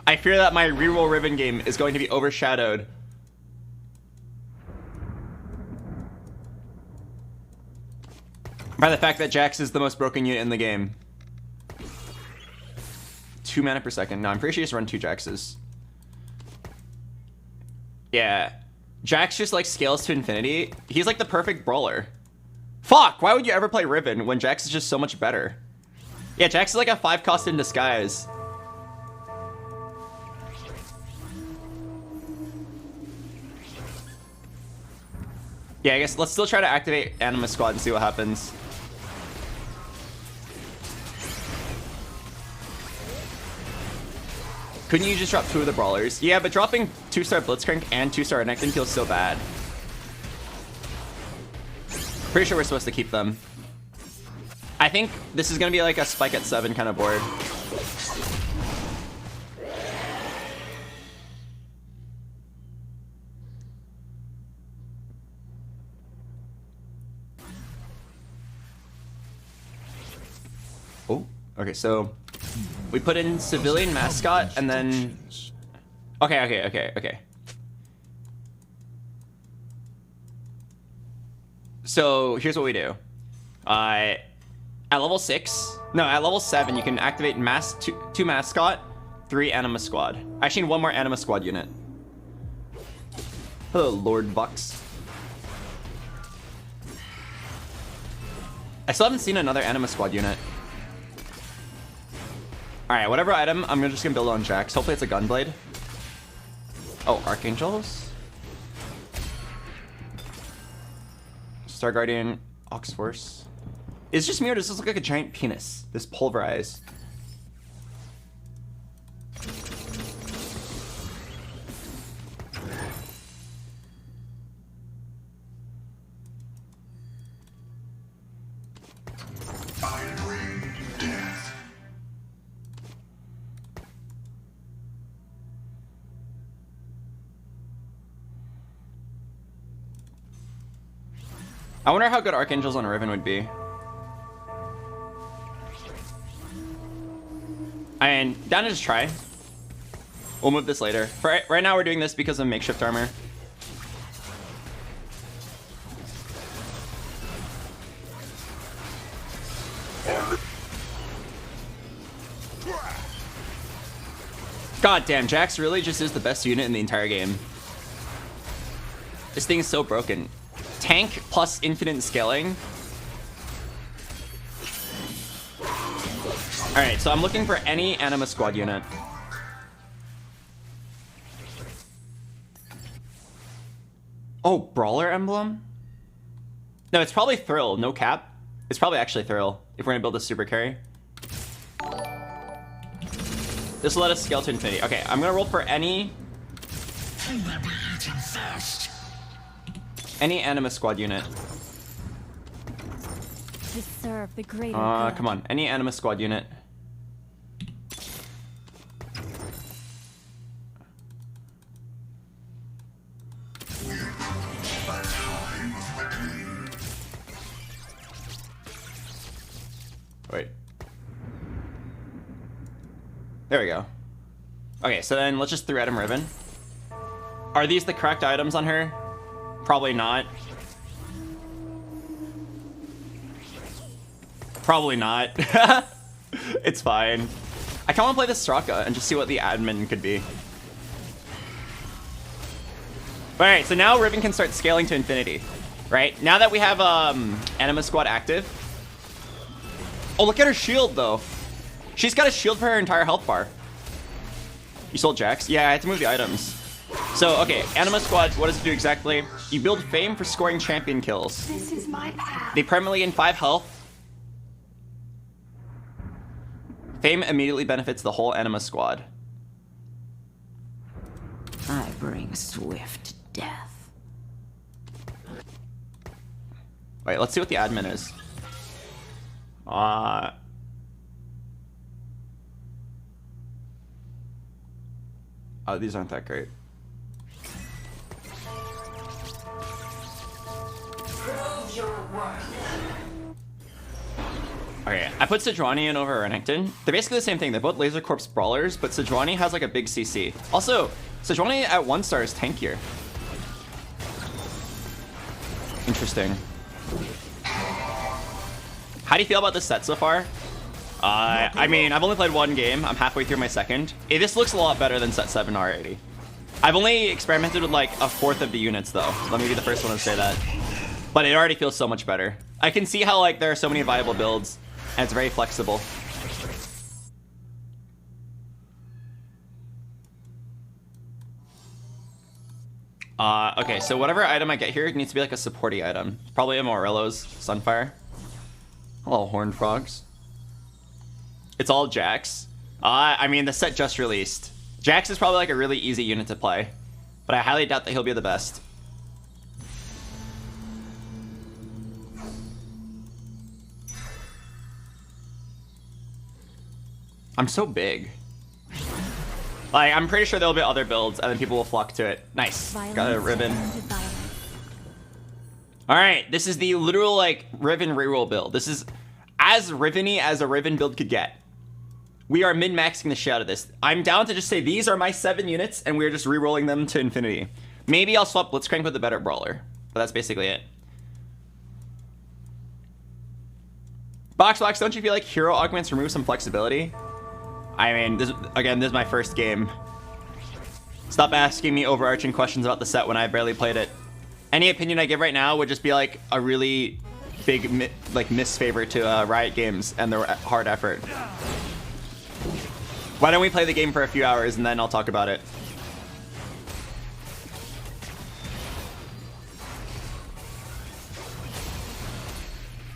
[SPEAKER 1] I fear that my reroll Riven game is going to be overshadowed by the fact that Jax is the most broken unit in the game. 2 mana per second. No, I'm pretty sure you just run 2 Jaxes. Yeah. Jax just like scales to infinity. He's like the perfect brawler. Fuck! Why would you ever play Riven when Jax is just so much better? Yeah, Jax is like a 5 cost in disguise. Yeah, I guess let's still try to activate Anima Squad and see what happens. Couldn't you just drop 2 of the brawlers? Yeah, but dropping 2-star Blitzcrank and 2-star Renekton feels so bad. Pretty sure we're supposed to keep them. I think this is gonna be like a spike at 7 kind of board. Oh, okay, so we put in civilian mascot and then... Okay. So here's what we do. At level 6, no, at level 7, you can activate two mascot, 3 Anima Squad. I actually need 1 more Anima Squad unit. Hello, Lord Vux. I still haven't seen another Anima Squad unit. Alright, whatever item, I'm just gonna build on Jax. Hopefully it's a Gunblade. Oh, Archangels? Star Guardian, Oxforce. It's just me or does this look like a giant penis? This pulverized. I wonder how good Archangels on Riven would be. And down to just try. We'll move this later. For right now, we're doing this because of makeshift armor. God damn, Jax really just is the best unit in the entire game. This thing is so broken. Tank plus infinite scaling. Alright, so I'm looking for any Anima Squad unit. Oh, Brawler emblem? No, it's probably Thrill, no cap. It's probably actually Thrill, if we're gonna build a super carry. This will let us scale to infinity. Okay, I'm gonna roll for any Anima Squad unit.
[SPEAKER 7] To serve the greater good.
[SPEAKER 1] Come on, any Anima Squad unit. Wait. There we go. Okay, so then let's just 3-item Riven. Are these the correct items on her? Probably not. Probably not. It's fine. I kind of want to play this Straka and just see what the admin could be. Alright, so now Riven can start scaling to infinity. Right? Now that we have Anima Squad active. Oh, look at her shield, though. She's got a shield for her entire health bar. You sold Jax? Yeah, I had to move the items. So, okay, Anima Squad, what does it do exactly? You build fame for scoring champion kills.
[SPEAKER 2] This is my path.
[SPEAKER 1] They permanently gain 5 health. Fame immediately benefits the whole Anima Squad.
[SPEAKER 2] I bring swift death.
[SPEAKER 1] Wait, let's see what the admin is. Oh, these aren't that great.
[SPEAKER 2] Prove your worth.
[SPEAKER 1] Okay, I put Sejuani in over Renekton. They're basically the same thing. They're both Laser Corpse brawlers, but Sejuani has like a big CC. Also, Sejuani at 1 star is tankier. Interesting. How do you feel about this set so far? I mean, I've only played 1 game. I'm halfway through my second. This looks a lot better than set 7 already. I've only experimented with like 1/4 of the units though. Let me be the first one to say that. But it already feels so much better. I can see how like there are so many viable builds and it's very flexible. Okay, so whatever item I get here needs to be like a supporty item. Probably a Morello's Sunfire. Hello, Horned Frogs. It's all Jax. I mean, the set just released. Jax is probably like a really easy unit to play, but I highly doubt that he'll be the best. I'm so big. Like, I'm pretty sure there'll be other builds, and then people will flock to it. Nice. Got a Riven. Alright, this is the literal, like, Riven reroll build. This is as Riven-y as a Riven build could get. We are min-maxing the shit out of this. I'm down to just say these are my 7 units, and we're just re-rolling them to infinity. Maybe I'll swap Blitzcrank with a better brawler, but that's basically it. BoxBox, don't you feel like hero augments remove some flexibility? I mean, this is my first game. Stop asking me overarching questions about the set when I barely played it. Any opinion I give right now would just be like a really big misfavor to Riot Games and their hard effort. Why don't we play the game for a few hours and then I'll talk about it.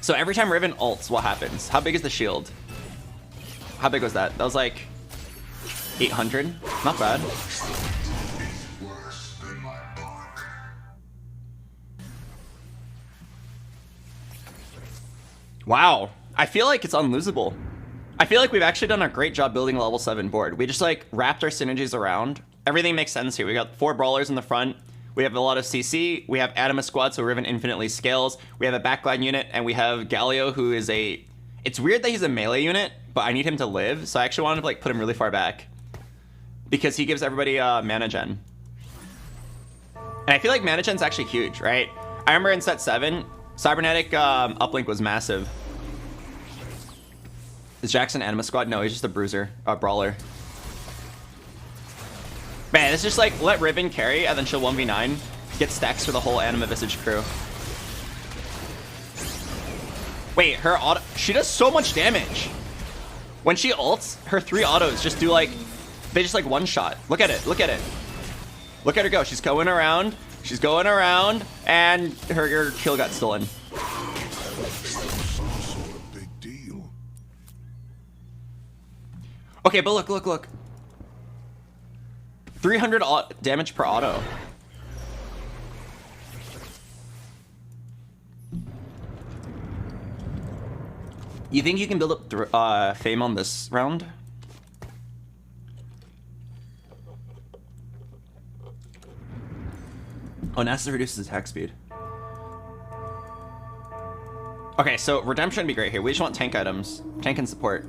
[SPEAKER 1] So every time Riven ults, what happens? How big is the shield? How big was that? That was like 800. Not bad. Wow. I feel like it's unlosable. I feel like we've actually done a great job building a level 7 board. We just like wrapped our synergies around. Everything makes sense here. We got 4 brawlers in the front. We have a lot of CC. We have Anima Squad, so Riven infinitely scales. We have a backline unit, and we have Galio, who is a... It's weird that he's a melee unit, but I need him to live, so I actually wanted to like put him really far back. Because he gives everybody mana gen. And I feel like mana gen's actually huge, right? I remember in set 7, Cybernetic uplink was massive. Is Jackson Anima Squad? No, he's just a bruiser, a brawler. Man, it's just like, let Riven carry, and then she'll 1v9, get stacks for the whole Anima Visage crew. Wait, her auto, she does so much damage. When she ults, her 3 autos just do like, they just like one shot. Look at it, look at it. Look at her go, she's going around, and her kill got stolen.
[SPEAKER 3] Big deal.
[SPEAKER 1] Okay, but look. 300 damage per auto. You think you can build up fame on this round? Oh, Nasus reduces attack speed. Okay, so redemption would be great here. We just want tank items. Tank and support.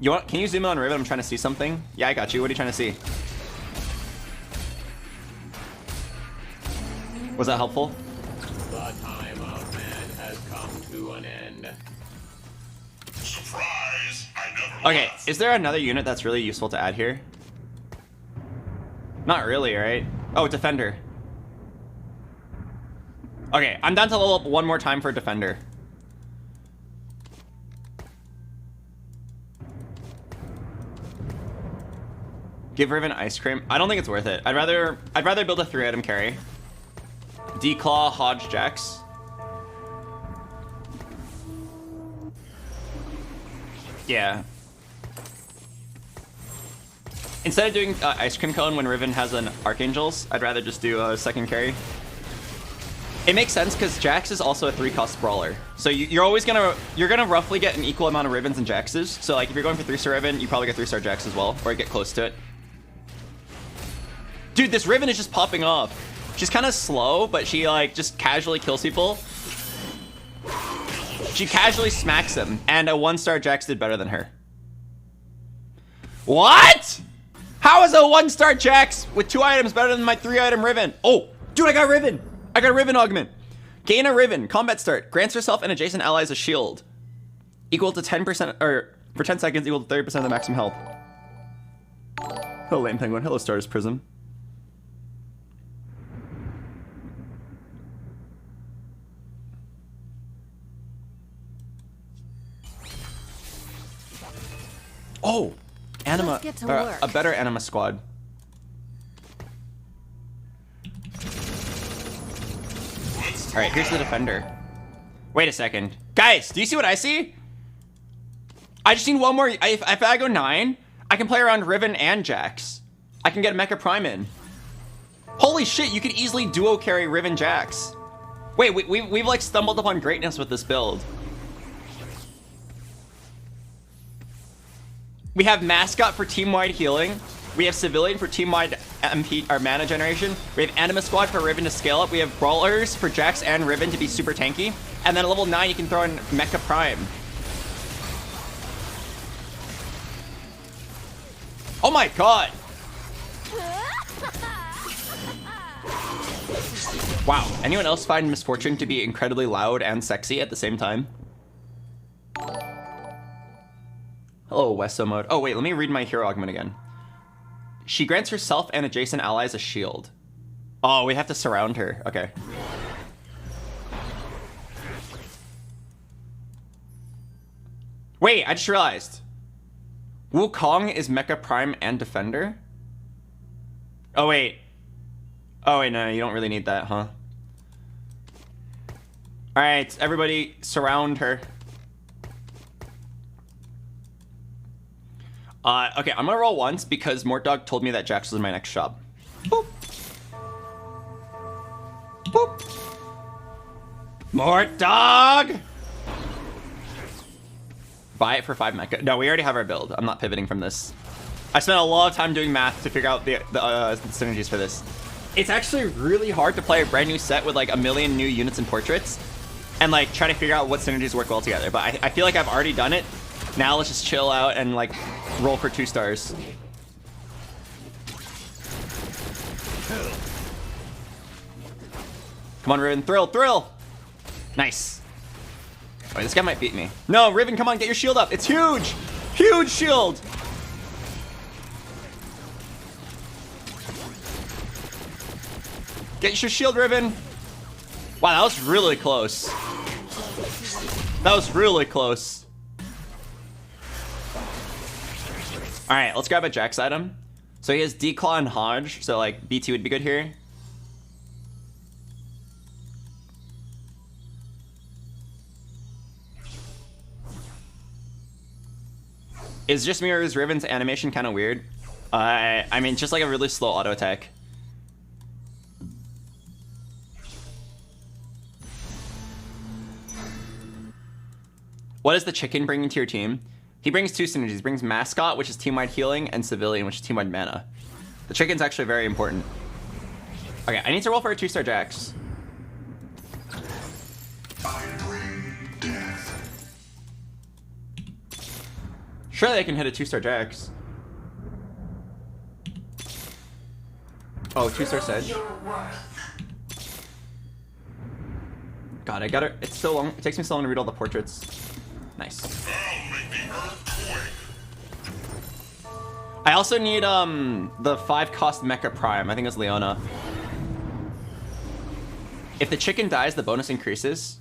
[SPEAKER 1] You want? Can you zoom in on Riven? I'm trying to see something. Yeah, I got you. What are you trying to see? Was that helpful?
[SPEAKER 8] The time of man has come to an end.
[SPEAKER 3] Surprise! I never
[SPEAKER 1] Okay,
[SPEAKER 3] left.
[SPEAKER 1] is there another unit that's really useful to add here? Not really, right? Oh, Defender. Okay, I'm down to level up one more time for Defender. Give Riven ice cream. I don't think it's worth it. I'd rather build a 3-item carry. Declaw, Hodge, Jax. Yeah. Instead of doing ice cream cone when Riven has an Archangels, I'd rather just do a second carry. It makes sense because Jax is also a 3-cost brawler, so you're gonna roughly get an equal amount of Rivens and Jaxes. So like if you're going for 3-star Riven, you probably get 3-star Jax as well, or get close to it. Dude, this Riven is just popping off. She's kind of slow, but she like just casually kills people. She casually smacks them, and a 1-star Jax did better than her. What? How is a 1-star Jax with 2 items better than my 3-item Riven? Oh, dude, I got Riven. I got a Riven augment. Gain a Riven. Combat start. Grants herself and adjacent allies a shield. Equal to 10%, or for 10 seconds, equal to 30% of the maximum health. Hello, Lame Penguin. Hello, Stars Prism. Oh, Anima,
[SPEAKER 6] Let's get to work.
[SPEAKER 1] a better Anima squad. All right, here's the Defender. Wait a second. Guys, do you see what I see? I just need one more. If I go 9, I can play around Riven and Jax. I can get Mecha Prime in. Holy shit, you could easily duo carry Riven Jax. Wait, we've like stumbled upon greatness with this build. We have Mascot for team-wide healing. We have Civilian for team-wide MP, or mana generation. We have Anima Squad for Riven to scale up. We have Brawlers for Jax and Riven to be super tanky. And then at level 9, you can throw in Mecha Prime. Oh my god! Wow, anyone else find Misfortune to be incredibly loud and sexy at the same time? Hello, Westo mode. Oh wait, let me read my hero augment again. She grants herself and adjacent allies a shield. Oh, we have to surround her. Okay. Wait, I just realized. Wukong is Mecha Prime and Defender? Oh wait. Oh wait, no, you don't really need that, huh? Alright, everybody surround her. Okay, I'm gonna roll once because Mortdog told me that Jax was my next shop. Boop. Boop. Mortdog! Buy it for 5 mecha. No, we already have our build. I'm not pivoting from this. I spent a lot of time doing math to figure out the synergies for this. It's actually really hard to play a brand new set with like a million new units and portraits and like try to figure out what synergies work well together. But I feel like I've already done it. Now let's just chill out and like roll for 2 stars. Come on, Riven. Thrill, thrill. Nice. Wait, this guy might beat me. No, Riven, come on, get your shield up. It's huge. Huge shield. Get your shield, Riven. Wow, that was really close. That was really close. All right, let's grab a Jax item. So he has Declaw and Hodge, so like BT would be good here. Is just me or is Riven's animation kind of weird? I mean, just like a really slow auto attack. What is the chicken bringing to your team? He brings two synergies. He brings Mascot, which is team-wide healing, and Civilian, which is team-wide mana. The chicken's actually very important. Okay, I need to roll for a 2-star Jax.
[SPEAKER 3] I bring death.
[SPEAKER 1] Surely I can hit a 2-star Jax. Oh, 2-star Sedge.
[SPEAKER 2] Your worth.
[SPEAKER 1] God, I gotta. It's so long. It takes me so long to read all the portraits. Nice.
[SPEAKER 3] I'll make the earth quake.
[SPEAKER 1] I also need the 5-cost Mecha Prime. I think it's Leona. If the chicken dies, the bonus increases.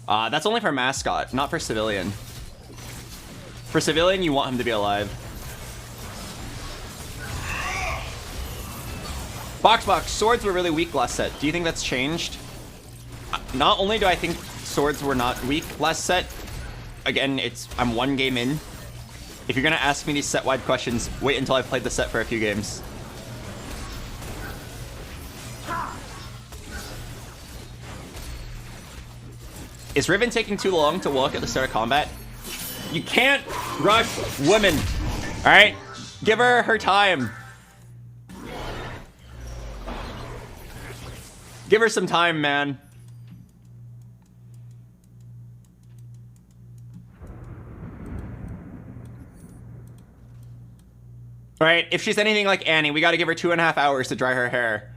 [SPEAKER 1] That's only for Mascot, not for Civilian. For Civilian, you want him to be alive. BoxBox, swords were really weak last set. Do you think that's changed? Not only do I think swords were not weak last set, again, I'm 1 game in. If you're gonna ask me these set-wide questions, wait until I've played the set for a few games. Is Riven taking too long to walk at the start of combat? You can't rush women, all right? Give her her time. Give her some time, man. All right, if she's anything like Annie, we got to give her 2.5 hours to dry her hair.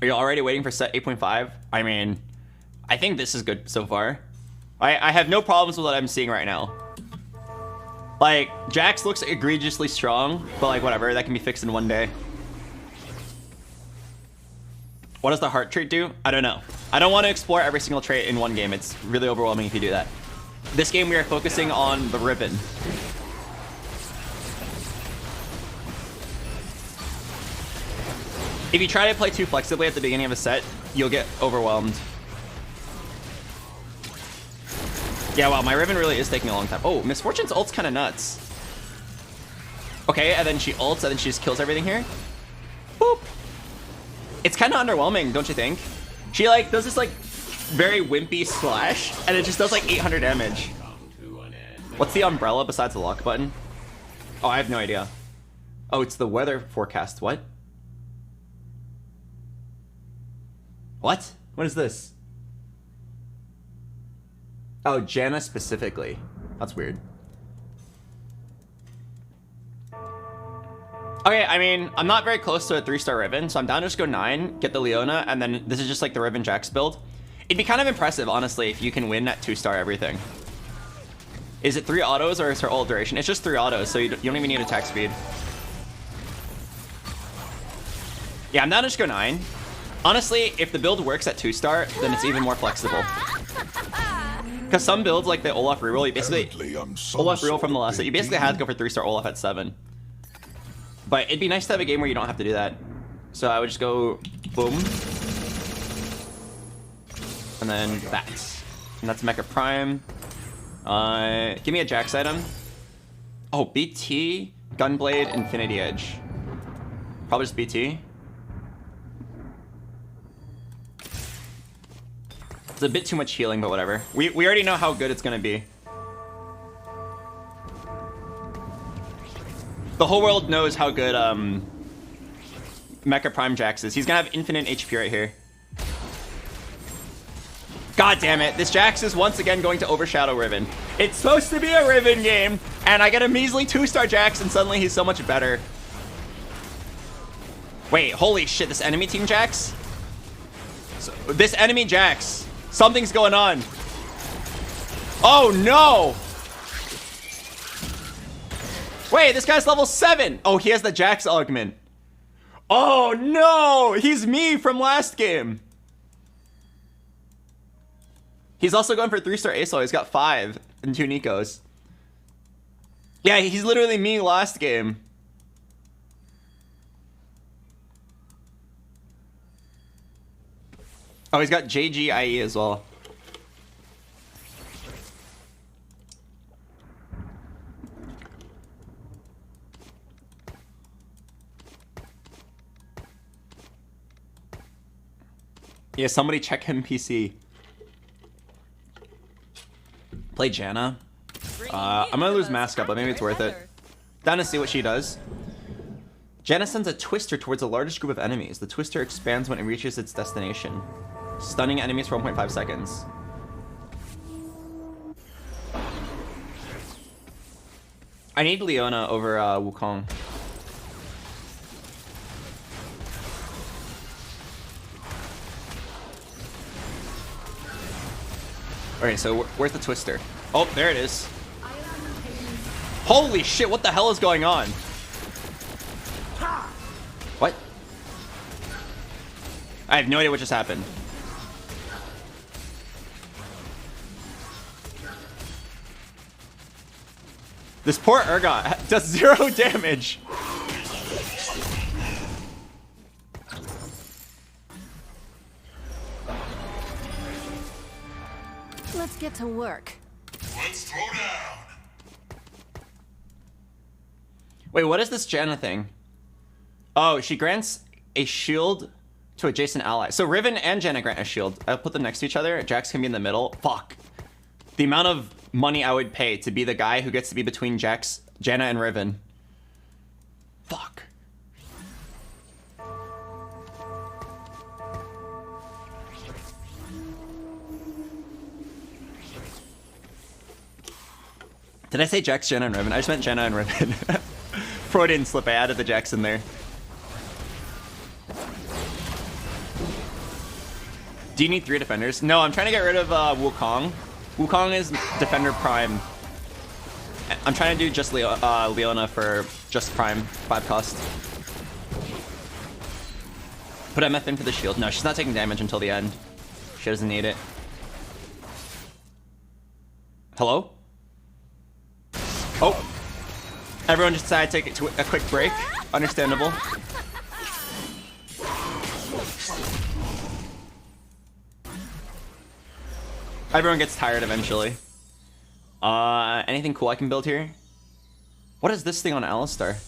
[SPEAKER 1] Are you already waiting for set 8.5? I mean, I think this is good so far. I have no problems with what I'm seeing right now. Like, Jax looks egregiously strong, but like whatever, that can be fixed in 1 day. What does the heart trait do? I don't know. I don't want to explore every single trait in 1 game. It's really overwhelming if you do that. This game we are focusing on the Riven. If you try to play too flexibly at the beginning of a set, you'll get overwhelmed. Yeah, wow, my Riven really is taking a long time. Oh, Misfortune's ult's kind of nuts. Okay, and then she ults, and then she just kills everything here. Boop. It's kind of underwhelming, don't you think? She like does this like very wimpy slash, and it just does like 800 damage. What's the umbrella besides the lock button? Oh, I have no idea. Oh, it's the weather forecast. What? What? What is this? Oh, Janna specifically. That's weird. Okay, I mean, I'm not very close to a 3-star Riven, so I'm down to just go 9, get the Leona, and then this is just like the Riven Jax build. It'd be kind of impressive, honestly, if you can win at 2-star everything. Is it 3 autos or is her ult duration? It's just 3 autos, so you don't even need attack speed. Yeah, I'm down to just go 9. Honestly, if the build works at 2-star, then it's even more flexible. Because some builds, like the Olaf reroll, you basically... Olaf reroll from the last set, you basically had to go for 3-star Olaf at 7. But it'd be nice to have a game where you don't have to do that. So I would just go boom. And then that. And that's Mecha Prime. Give me a Jax item. Oh, BT, Gunblade, Infinity Edge. Probably just BT. It's a bit too much healing, but whatever. We already know how good it's gonna be. The whole world knows how good Mecha Prime Jax is. He's gonna have infinite HP right here. God damn it, this Jax is once again going to overshadow Riven. It's supposed to be a Riven game, and I get a measly 2-star Jax, and suddenly he's so much better. Wait, holy shit, this enemy team Jax? This enemy Jax. Something's going on. Oh, no. Wait, this guy's level 7. Oh, he has the Jax augment. Oh, no. He's me from last game. He's also going for 3-star ASOL. He's got 5 and 2 Nikos. Yeah, he's literally me last game. Oh, he's got JGIE as well. Yeah, somebody check him PC. Play Janna. I'm gonna lose mask up, but maybe it's worth it. Down to see what she does. Janna sends a twister towards the largest group of enemies. The twister expands when it reaches its destination, stunning enemies for 1.5 seconds. I need Leona over Wukong. Okay, so where's the twister? Oh, there it is. Holy shit, what the hell is going on? What? I have no idea what just happened. This poor Urgot does 0 damage.
[SPEAKER 7] Let's get to work.
[SPEAKER 3] Let's throw down.
[SPEAKER 1] Wait, what is this Janna thing? Oh, she grants a shield to adjacent allies. So Riven and Janna grant a shield. I'll put them next to each other. Jax can be in the middle. Fuck. The amount of money I would pay to be the guy who gets to be between Jax, Janna, and Riven. Fuck. Did I say Jax, Janna, and Riven? I just meant Janna and Riven. Freudian slip. I added the Jax in there. Do you need 3 defenders? No, I'm trying to get rid of Wukong. Wukong is defender prime. I'm trying to do just Leona for just prime 5 cost. Put MF in for the shield. No, she's not taking damage until the end. She doesn't need it. Hello? Oh. Everyone just decided to take a quick break. Understandable. Everyone gets tired eventually. Anything cool I can build here? What is this thing on Alistar?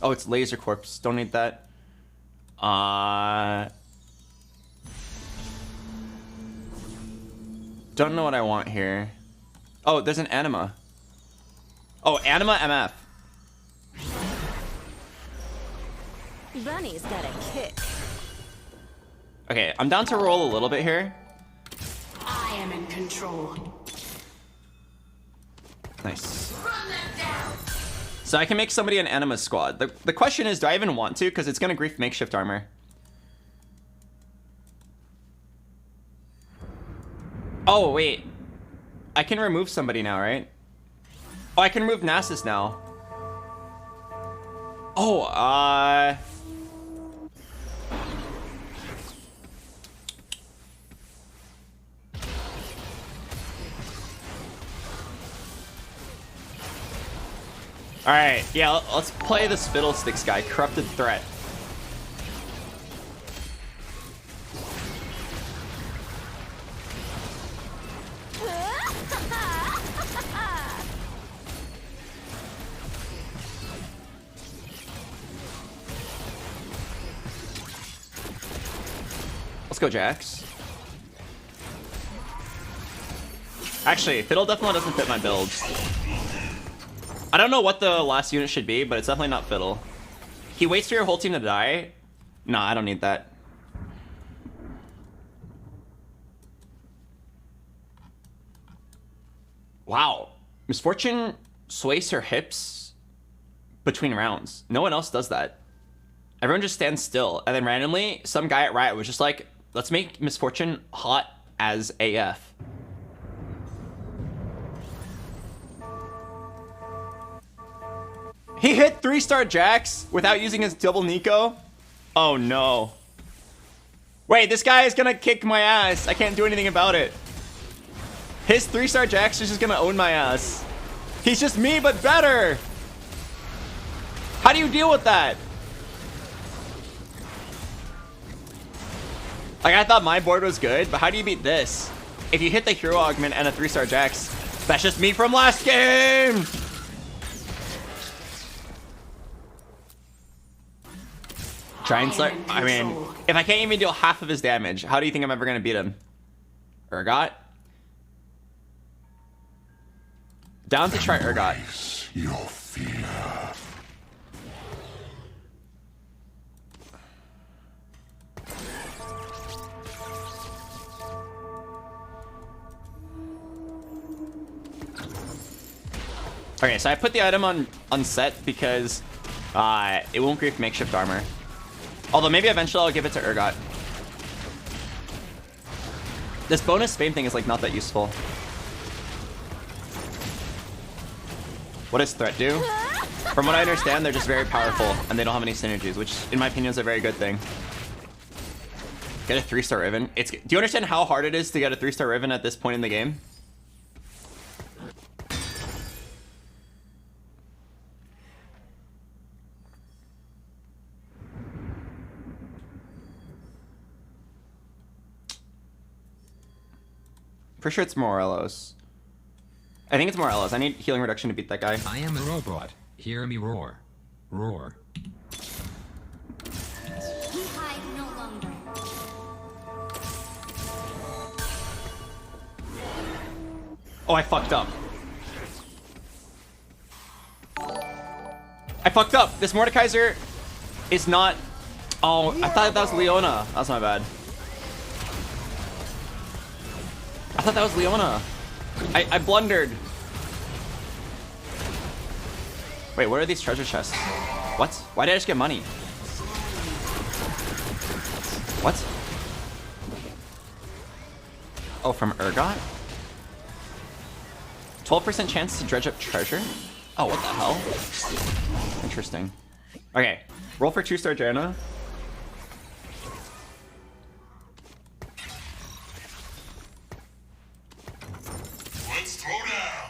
[SPEAKER 1] Oh, it's Laser Corpse. Don't need that. Don't know what I want here. Oh, there's an Anima. Oh, Anima MF.
[SPEAKER 7] Bunny's got a kick.
[SPEAKER 1] Okay, I'm down to roll a little bit here.
[SPEAKER 2] I am in control.
[SPEAKER 1] Nice. So I can make somebody an Anima squad. The question is, do I even want to? Because it's going to grief makeshift armor. Oh, wait. I can remove somebody now, right? Oh, I can remove Nasus now. Oh, Alright, yeah, let's play this Fiddlesticks guy, Corrupted Threat. Let's go, Jax. Actually, Fiddle definitely doesn't fit my build. I don't know what the last unit should be, but it's definitely not Fiddle. He waits for your whole team to die? Nah, I don't need that. Wow. Misfortune sways her hips between rounds. No one else does that. Everyone just stands still, and then randomly, some guy at Riot was just like, Let's make Misfortune hot as AF. He hit 3-star Jax without using his double Nico. Oh no. Wait, this guy is gonna kick my ass. I can't do anything about it. His 3-star Jax is just gonna own my ass. He's just me, but better. How do you deal with that? Like, I thought my board was good, but how do you beat this? If you hit the hero augment and a 3-star Jax, that's just me from last game. Giant Slayer. I mean, if I can't even deal half of his damage, how do you think I'm ever gonna beat him? Urgot? Down to try Urgot.
[SPEAKER 3] Your fear.
[SPEAKER 1] Okay, so I put the item on set because it won't grief makeshift armor. Although maybe eventually I'll give it to Urgot. This bonus fame thing is like not that useful. What does threat do? From what I understand, they're just very powerful and they don't have any synergies, which in my opinion is a very good thing. Get a 3-star Riven. Do you understand how hard it is to get a 3-star Riven at this point in the game? For sure it's Morelos. I think it's Morelos. I need healing reduction to beat that guy.
[SPEAKER 9] I am a robot. Hear me roar. Roar.
[SPEAKER 6] We hide no longer.
[SPEAKER 1] Oh, I fucked up. I fucked up. This Mordekaiser is not... Oh, I thought that was Leona. That's my bad. I thought that was Leona. I blundered. Wait, what are these treasure chests? What? Why did I just get money? What? Oh, from Urgot? 12% chance to dredge up treasure? Oh, what the hell? Interesting. Okay, roll for 2-star Janna.
[SPEAKER 3] Let's throw down.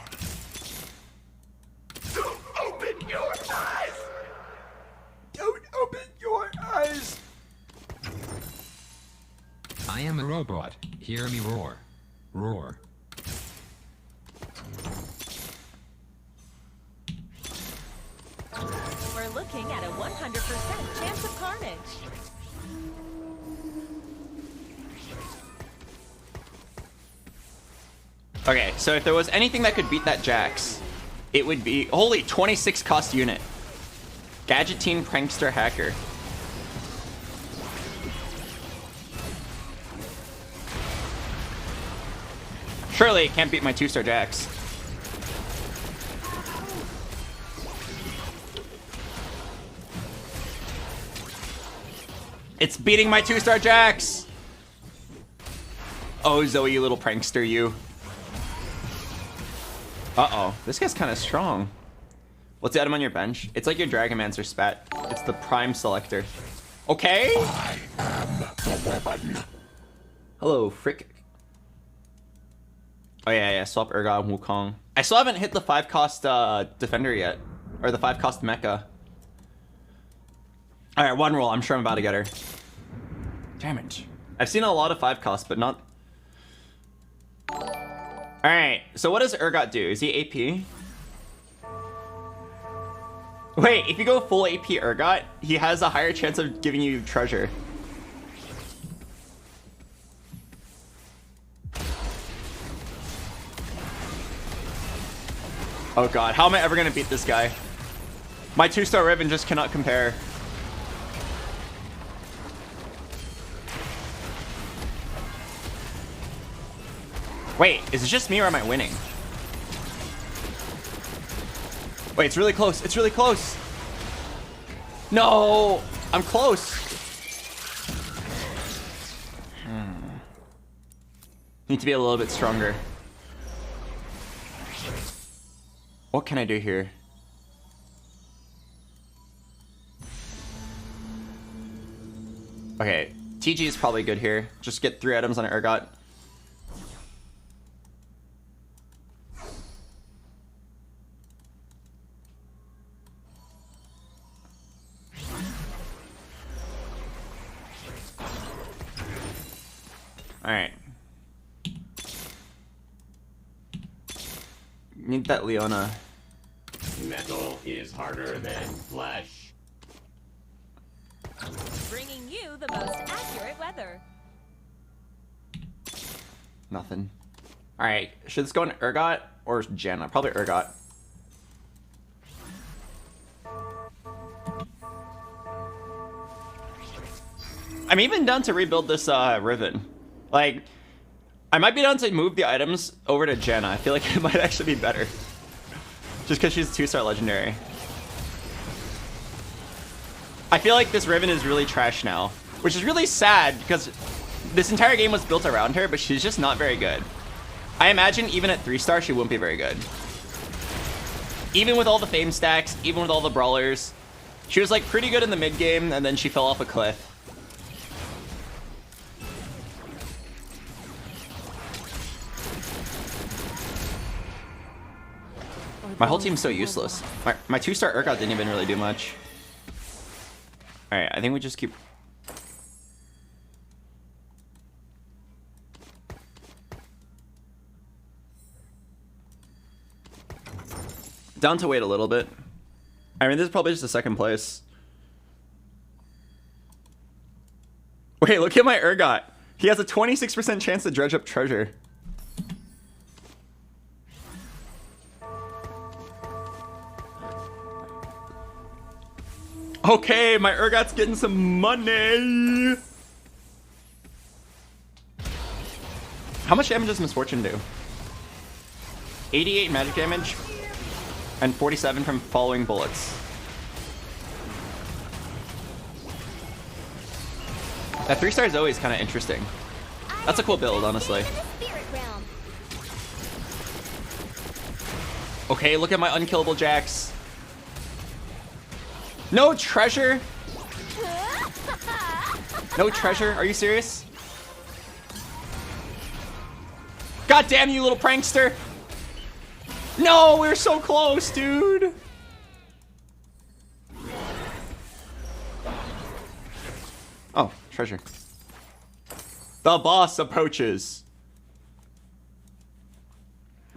[SPEAKER 4] Don't open your eyes! Don't open your eyes!
[SPEAKER 9] I am a robot. Hear me roar. Roar.
[SPEAKER 10] We're looking at a 100% chance of carnage.
[SPEAKER 1] Okay, so if there was anything that could beat that Jax, it would be... Holy, 26 cost unit. Gadgetine Prankster Hacker. Surely it can't beat my 2-star Jax. It's beating my 2-star Jax! Oh, Zoe, you little prankster, you. Uh-oh. This guy's kind of strong. What's the item on your bench? It's like your Dragomancer spat. It's the Prime Selector. Okay?
[SPEAKER 3] I am the weapon.
[SPEAKER 1] Hello, Frick. Oh, yeah. Swap Urgot and Wukong. I still haven't hit the 5-cost Defender yet. Or the 5-cost Mecha. Alright, one roll. I'm sure I'm about to get her. Damn it. I've seen a lot of 5-costs, but not... Alright, so what does Urgot do? Is he AP? Wait, if you go full AP Urgot, he has a higher chance of giving you treasure. Oh god, how am I ever gonna beat this guy? My 2-star Riven just cannot compare. Wait, is it just me or am I winning? Wait, it's really close. It's really close. No, I'm close. Need to be a little bit stronger. What can I do here? Okay, TG is probably good here. Just get 3 items on an Urgot. Alright. Need that Leona.
[SPEAKER 8] Metal is harder than flesh.
[SPEAKER 10] Bringing you the most accurate weather.
[SPEAKER 1] Nothing. Alright, should this go in Urgot or Janna? Probably Urgot. I'm even down to rebuild this Riven. Like, I might be down to move the items over to Janna. I feel like it might actually be better. Just because she's 2-star legendary. I feel like this Riven is really trash now. Which is really sad because this entire game was built around her, but she's just not very good. I imagine even at 3-star she wouldn't be very good. Even with all the fame stacks, even with all the brawlers. She was like pretty good in the mid game and then she fell off a cliff. My whole team's so useless. My 2-star Urgot didn't even really do much. Alright, I think we just keep... Down to wait a little bit. I mean, this is probably just a second place. Wait, look at my Urgot. He has a 26% chance to dredge up treasure. Okay, my Urgot's getting some money. How much damage does Misfortune do? 88 magic damage and 47 from following bullets. That 3-star Zoe is kind of interesting. That's a cool build, honestly. Okay, look at my unkillable Jax. No treasure? No treasure? Are you serious? God damn you, little prankster! No, we were so close, dude! Oh, treasure. The boss approaches.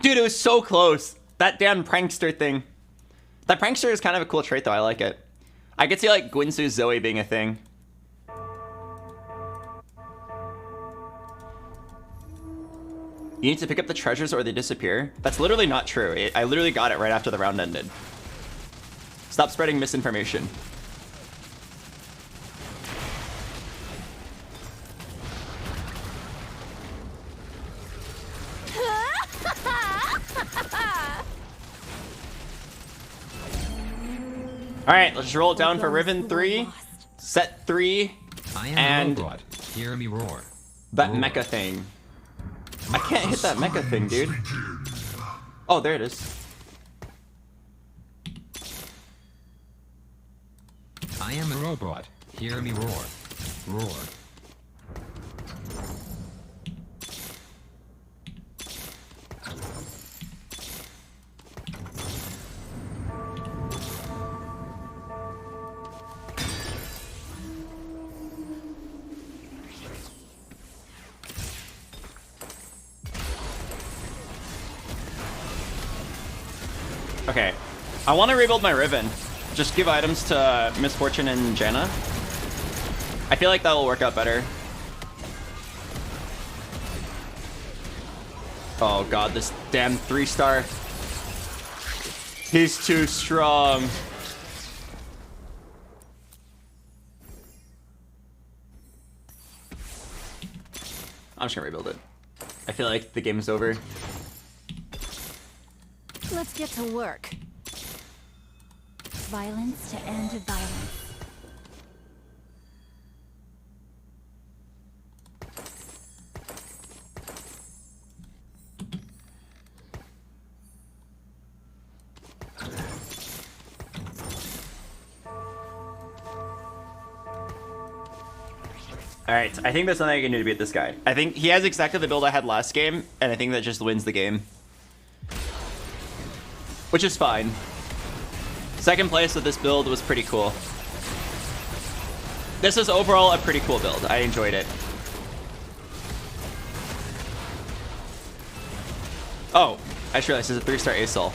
[SPEAKER 1] Dude, it was so close. That damn prankster thing. That prankster is kind of a cool trait, though. I like it. I could see, like, Gwynsu's Zoe being a thing. You need to pick up the treasures or they disappear. That's literally not true. I literally got it right after the round ended. Stop spreading misinformation. Alright, let's roll it down for Riven 3, set 3, and
[SPEAKER 9] robot. Hear me roar.
[SPEAKER 1] that
[SPEAKER 9] Roar.
[SPEAKER 1] mecha thing. I can't hit that mecha thing, dude. Oh, there it is.
[SPEAKER 9] I am a robot. Hear me roar. Roar.
[SPEAKER 1] Okay, I want to rebuild my Riven. Just give items to Misfortune and Janna. I feel like that will work out better. Oh god, this damn 3-star. He's too strong. I'm just gonna rebuild it. I feel like the game's over.
[SPEAKER 7] Let's get to work. Violence to end violence.
[SPEAKER 1] Alright, I think there's something I can do to beat this guy. I think he has exactly the build I had last game, and I think that just wins the game. Which is fine. Second place with this build was pretty cool. This is overall a pretty cool build. I enjoyed it. Oh, I just realized this is a 3-star ASOL.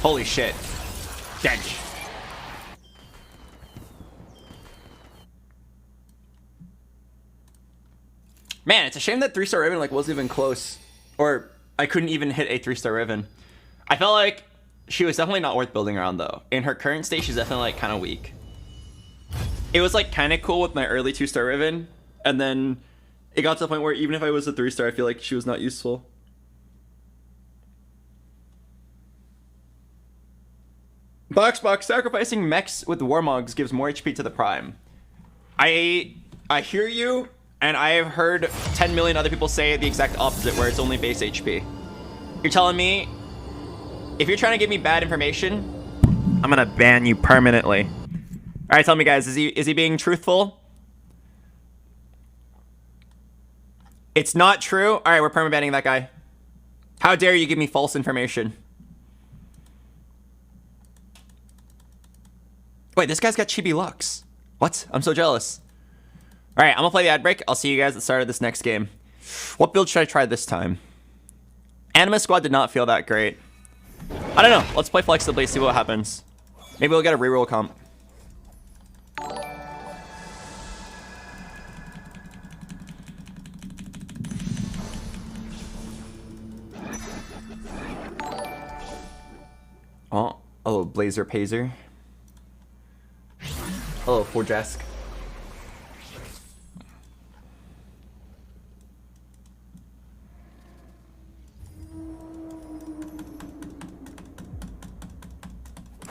[SPEAKER 1] Holy shit. Dench. Man, it's a shame that 3-star Riven like wasn't even close. Or I couldn't even hit a 3-star Riven. I felt like she was definitely not worth building around though. In her current state, she's definitely like kind of weak. It was like kind of cool with my early 2-star Riven. And then it got to the point where even if I was a 3-star, I feel like she was not useful. BoxBox, sacrificing mechs with Warmogs gives more HP to the Prime. I hear you. And I have heard 10 million other people say the exact opposite, where it's only base HP. You're telling me, if you're trying to give me bad information, I'm gonna ban you permanently. All right, tell me, guys, is he being truthful? It's not true. All right, we're permabanning that guy. How dare you give me false information? Wait, this guy's got Chibi Lux. What? I'm so jealous. All right, I'm gonna play the ad break. I'll see you guys at the start of this next game. What build should I try this time? Anima Squad did not feel that great. I don't know. Let's play flexibly, see what happens. Maybe we'll get a reroll comp. Oh, hello, Blazer Pazer. Hello, Forjask.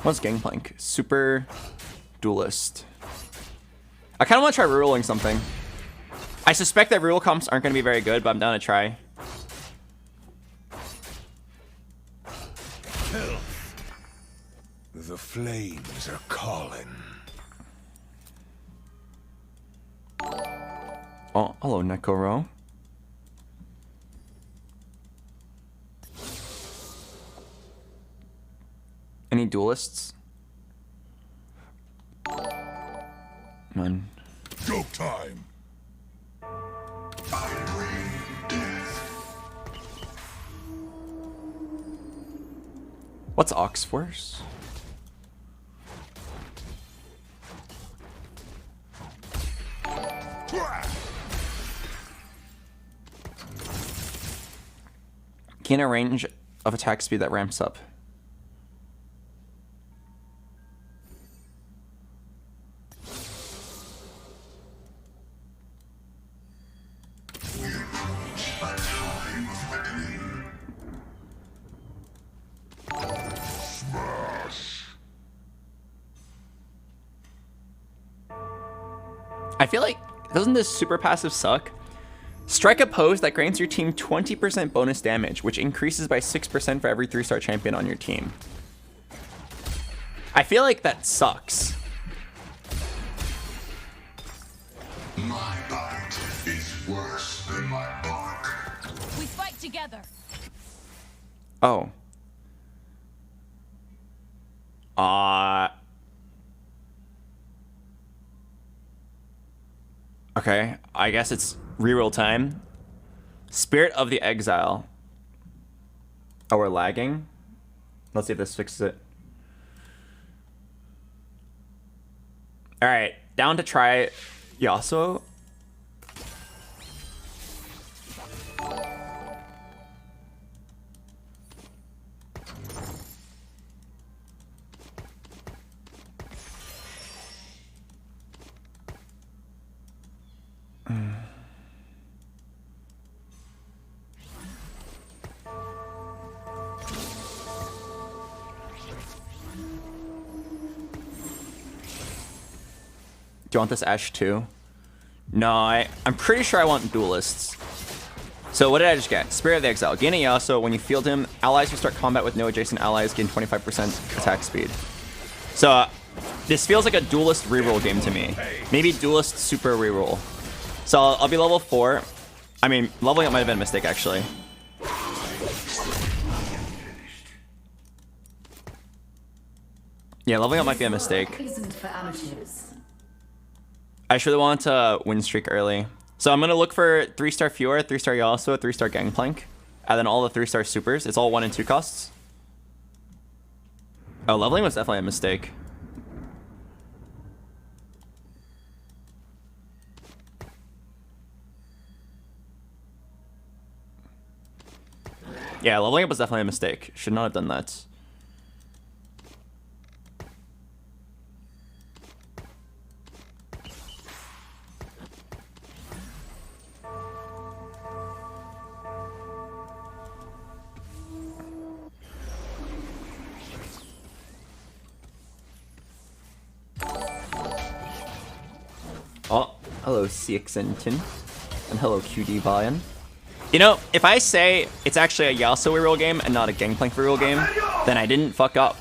[SPEAKER 1] What's Gangplank? Super Duelist. I kind of want to try rerolling something. I suspect that reroll comps aren't going to be very good, but I'm down to try.
[SPEAKER 3] The flames are calling.
[SPEAKER 1] Oh, hello, Nekoro. Any duelists? None.
[SPEAKER 3] Go time. I bring death.
[SPEAKER 1] What's Oxforce? Gain a range of attack speed that ramps up. I feel like, doesn't this super passive suck? Strike a pose that grants your team 20% bonus damage, which increases by 6% for every 3-star champion on your team. I feel like that sucks.
[SPEAKER 3] My bite is worse than my bark.
[SPEAKER 10] We fight together.
[SPEAKER 1] Oh. Okay, I guess it's reroll time. Spirit of the Exile. Oh, we're lagging? Let's see if this fixes it. Alright, down to try Yasuo. Do you want this Ashe too? No, I'm pretty sure I want duelists. So what did I just get? Spirit of the Exile. Gain a Yasuo. When you field him, allies who start combat with no adjacent allies gain 25% attack speed. So this feels like a duelist reroll game to me. Maybe duelist super reroll. So I'll be level 4. I mean, leveling up might have been a mistake, actually. Yeah, leveling up might be a mistake.
[SPEAKER 2] Isn't for amateurs.
[SPEAKER 1] I just really want to win streak early. So I'm going to look for 3-star Fiora, 3-star Yasuo, 3-star Gangplank, and then all the 3-star supers. It's all 1 and 2 costs. Oh, leveling was definitely a mistake. Yeah, leveling up was definitely a mistake. Should not have done that. Oh, hello CXNtin. And hello QD Vian. You know, if I say it's actually a Yasuo reroll game and not a Gangplank reroll game, then I didn't fuck up.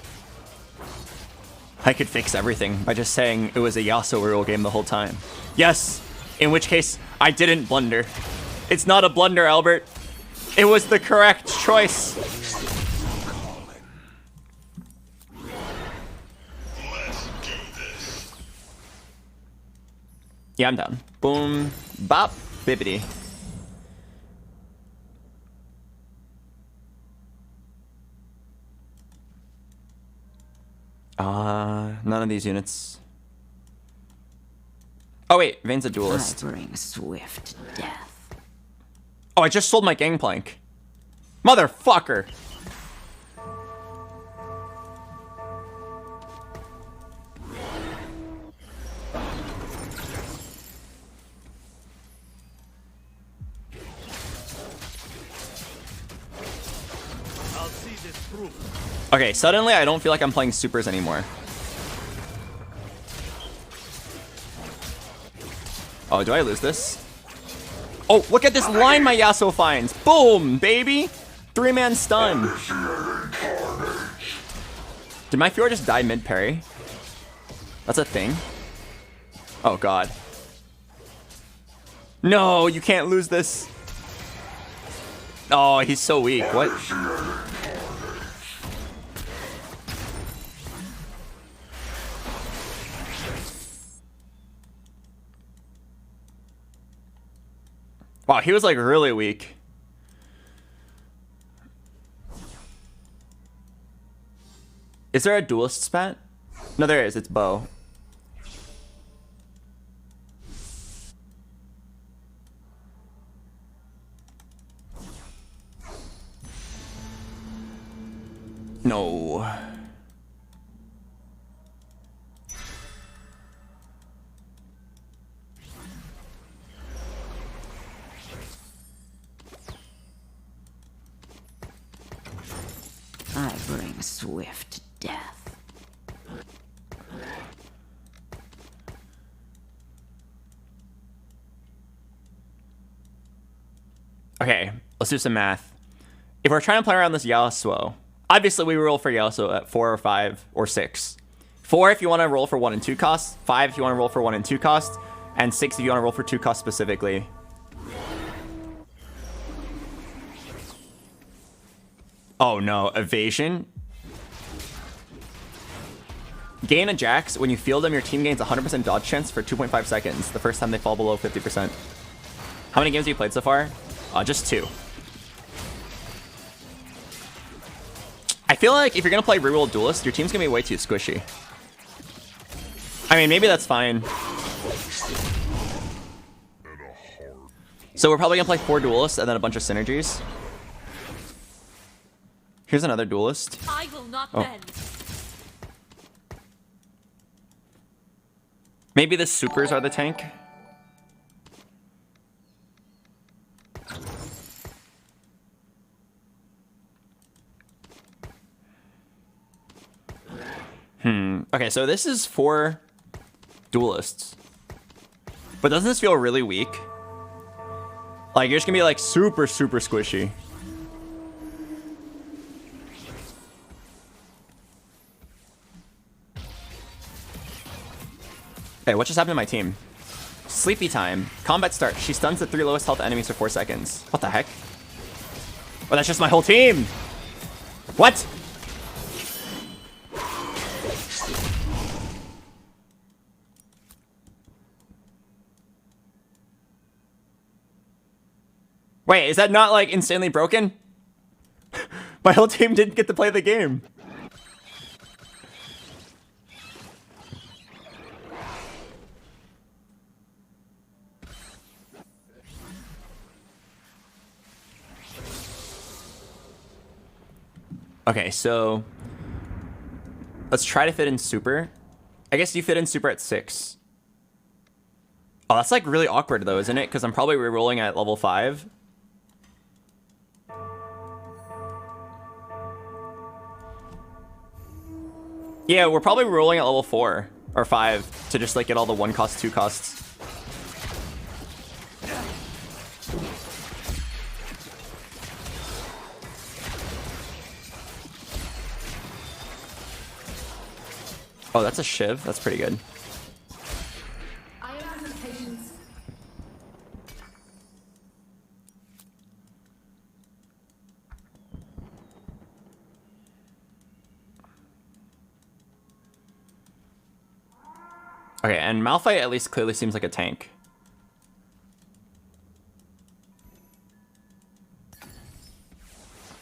[SPEAKER 1] I could fix everything by just saying it was a Yasuo reroll game the whole time. Yes, in which case I didn't blunder. It's not a blunder, Albert. It was the correct choice. Yeah, I'm down. Boom, bop, bibbity. None of these units. Oh wait, Vayne's a duelist.
[SPEAKER 2] I bring swift death.
[SPEAKER 1] Oh, I just sold my Gangplank. Motherfucker. Okay, suddenly I don't feel like I'm playing supers anymore. Oh, do I lose this? Oh, look at this line my Yasuo finds. Boom, baby. 3-man stun. Did my Fiora just die mid-parry? That's a thing? Oh, God. No, you can't lose this. Oh, he's so weak. What? Wow, he was like really weak. Is there a duelist spat? No, there is. It's bow. No.
[SPEAKER 2] I bring swift death.
[SPEAKER 1] Okay, let's do some math. If we're trying to play around this Yasuo, obviously we roll for Yasuo at 4 or 5 or 6. 4 if you want to roll for 1 and 2 costs, 5 if you want to roll for 1 and 2 costs, and 6 if you want to roll for 2 costs specifically. Oh no, evasion. Gain a Jax. When you field them, your team gains 100% dodge chance for 2.5 seconds the first time they fall below 50%. How many games have you played so far? Just 2. I feel like if you're going to play reroll duelist, your team's going to be way too squishy. I mean, maybe that's fine. So we're probably going to play 4 duelists and then a bunch of synergies. Here's another duelist.
[SPEAKER 10] I will not
[SPEAKER 1] Oh.
[SPEAKER 10] bend.
[SPEAKER 1] Maybe the supers are the tank. Okay, so this is 4 duelists. But doesn't this feel really weak? Like, you're just gonna be like super, super squishy. Hey, what just happened to my team? Sleepy time. Combat start. She stuns the 3 lowest health enemies for 4 seconds. What the heck? Oh, that's just my whole team. What? Wait, is that not like insanely broken? My whole team didn't get to play the game. Okay, so let's try to fit in super. I guess you fit in super at 6. Oh, that's like really awkward though, isn't it? Because I'm probably rerolling at level 5. Yeah, we're probably rolling at level 4 or 5 to just like get all the 1 cost, 2 costs. Oh, that's a shiv. That's pretty good. Okay, and Malphite at least clearly seems like a tank.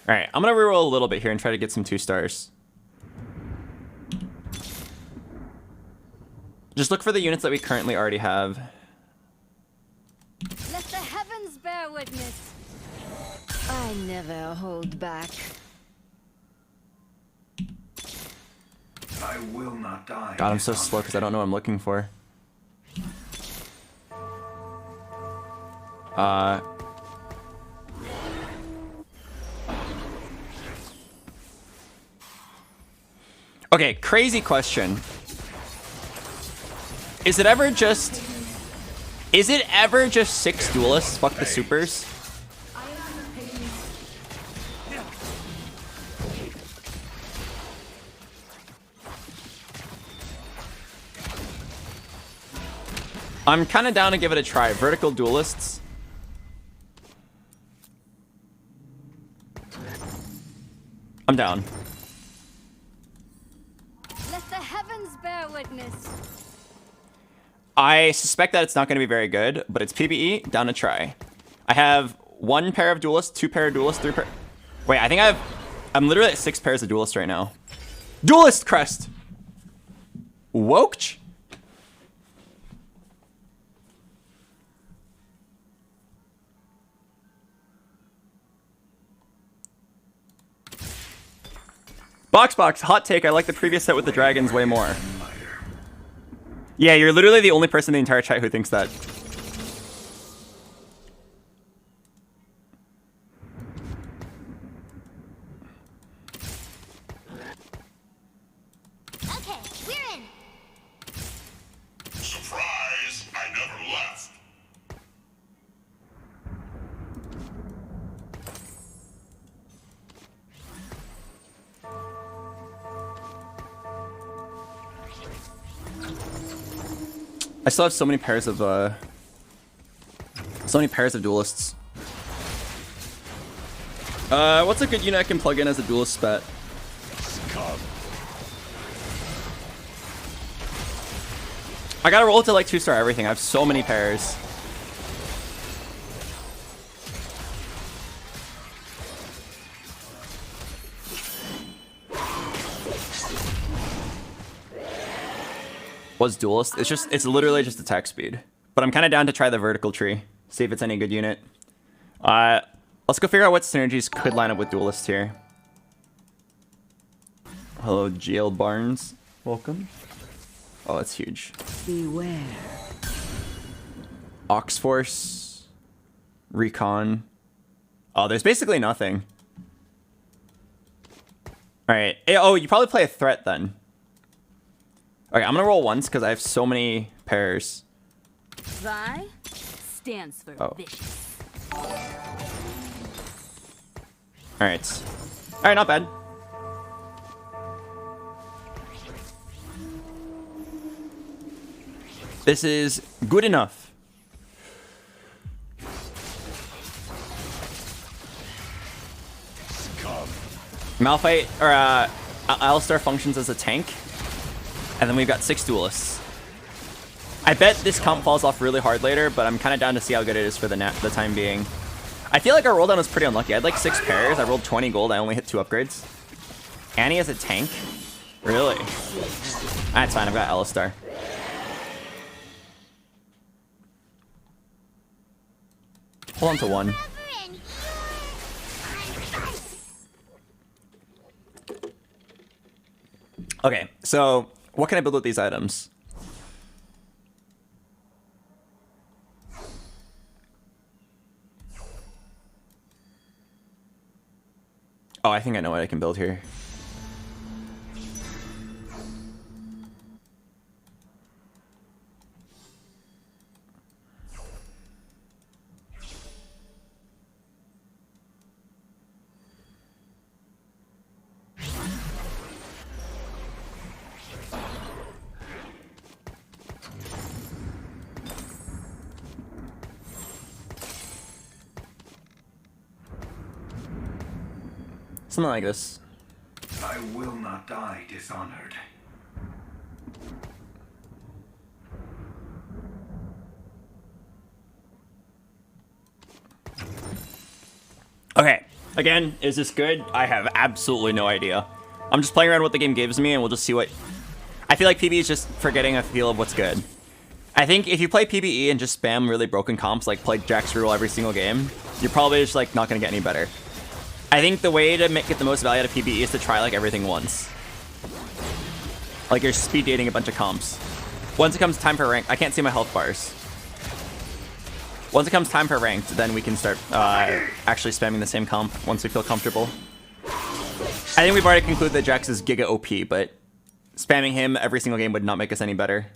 [SPEAKER 1] Alright, I'm gonna reroll a little bit here and try to get some 2 stars. Just look for the units that we currently already have.
[SPEAKER 7] Let the heavens bear witness. I never hold back.
[SPEAKER 3] I will not die.
[SPEAKER 1] God, I'm so slow because I don't know what I'm looking for. Okay, crazy question. Is it ever just 6 duelists? Fuck the supers. I'm kind of down to give it a try. Vertical duelists. I'm down.
[SPEAKER 7] Let the heavens bear witness.
[SPEAKER 1] I suspect that it's not going to be very good, but it's PvE, down to try. I have 1 pair of duelists, 2 pair of duelists, 3 pair... Wait, I think I'm literally at 6 pairs of duelists right now. Duelist crest! Woked? BoxBox, hot take, I like the previous set with the dragons way more. Yeah, you're literally the only person in the entire chat who thinks that.
[SPEAKER 6] Okay, we're in.
[SPEAKER 3] Surprise! I never left.
[SPEAKER 1] I still have so many pairs of duelists. What's a good unit I can plug in as a duelist spat? I gotta roll to like 2-star everything. I have so many pairs. Was duelist? It's literally just attack speed. But I'm kind of down to try the vertical tree. See if it's any good unit. Let's go figure out what synergies could line up with duelist here. Hello, GL Barnes. Welcome. Oh, that's huge.
[SPEAKER 2] Beware.
[SPEAKER 1] Oxforce. Recon. Oh, there's basically nothing. Alright. Oh, you probably play a threat then. Okay, I'm gonna roll once because I have so many pairs.
[SPEAKER 7] Vi stands for vicious.
[SPEAKER 1] Alright. Alright, not bad. This is good enough. Malphite, or Alistar functions as a tank. And then we've got 6 duelists. I bet this comp falls off really hard later, but I'm kind of down to see how good it is for the time being. I feel like our roll down was pretty unlucky. I had like 6 pairs. I rolled 20 gold. I only hit 2 upgrades. Annie as a tank? Really? That's fine. I've got Alistar. Hold on to 1. Okay, so what can I build with these items? Oh, I think I know what I can build here. Something like this.
[SPEAKER 3] I will not die dishonored.
[SPEAKER 1] Okay, again, is this good? I have absolutely no idea. I'm just playing around with what the game gives me, and we'll just see what... I feel like PvE is just for getting a feel of what's good. I think if you play PvE and just spam really broken comps, like play Jax reroll every single game, you're probably just like not going to get any better. I think the way to get the most value out of PvE is to try like everything once. Like you're speed dating a bunch of comps. Once it comes time for rank, I can't see my health bars. Once it comes time for ranked, then we can start actually spamming the same comp once we feel comfortable. I think we've already concluded that Jax is giga OP, but spamming him every single game would not make us any better.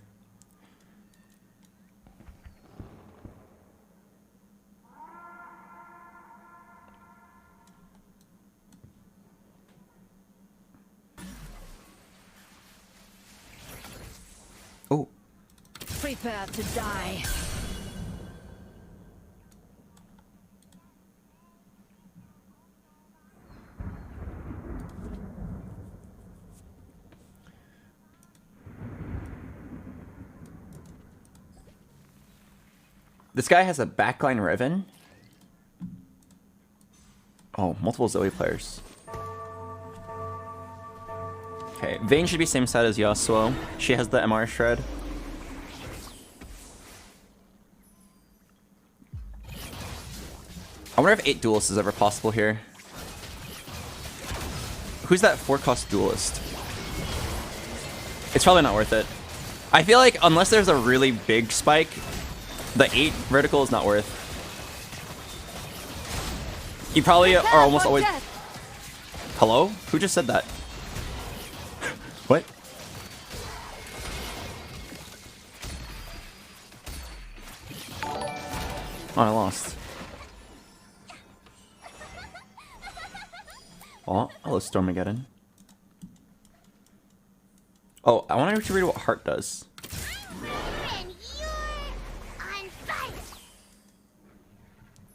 [SPEAKER 1] Oh.
[SPEAKER 7] Prepare to die.
[SPEAKER 1] This guy has a backline Riven. Oh, multiple Zoe players. Okay, Vayne should be same side as Yasuo. She has the MR shred. I wonder if 8 duelists is ever possible here. Who's that 4-cost duelist? It's probably not worth it. I feel like unless there's a really big spike, the 8 vertical is not worth. You probably are almost always... Hello? Who just said that? What? Oh, I lost. Oh, hello, Stormageddon. Oh, I want to read what Heart does.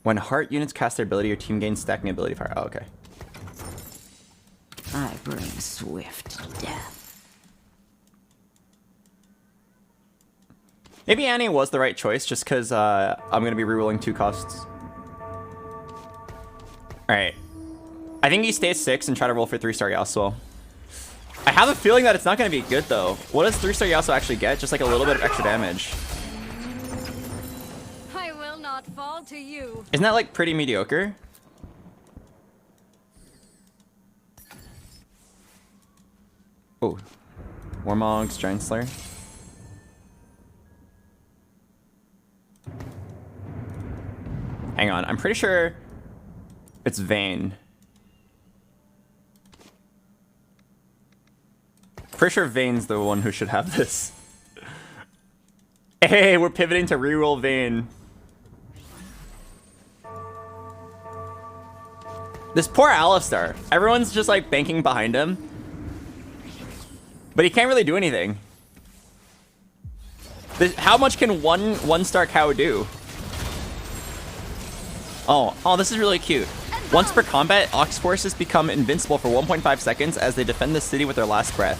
[SPEAKER 1] When Heart units cast their ability, your team gains stacking ability fire. Oh, okay.
[SPEAKER 2] I bring swift death.
[SPEAKER 1] Maybe Annie was the right choice, just because I'm going to be rerolling 2 costs. Alright. I think he stays 6 and try to roll for 3-star Yasuo. I have a feeling that it's not going to be good, though. What does 3-star Yasuo actually get? Just like a little bit of extra damage.
[SPEAKER 7] I will not fall to you.
[SPEAKER 1] Isn't that like pretty mediocre? Oh. Warmogs, Giant Slayer. Hang on, I'm pretty sure it's Vayne. Pretty sure Vayne's the one who should have this. Hey, we're pivoting to reroll Vayne. This poor Alistar. Everyone's just like banking behind him. But he can't really do anything. How much can one star cow do? Oh, this is really cute. Once per combat, Ox forces become invincible for 1.5 seconds as they defend the city with their last breath.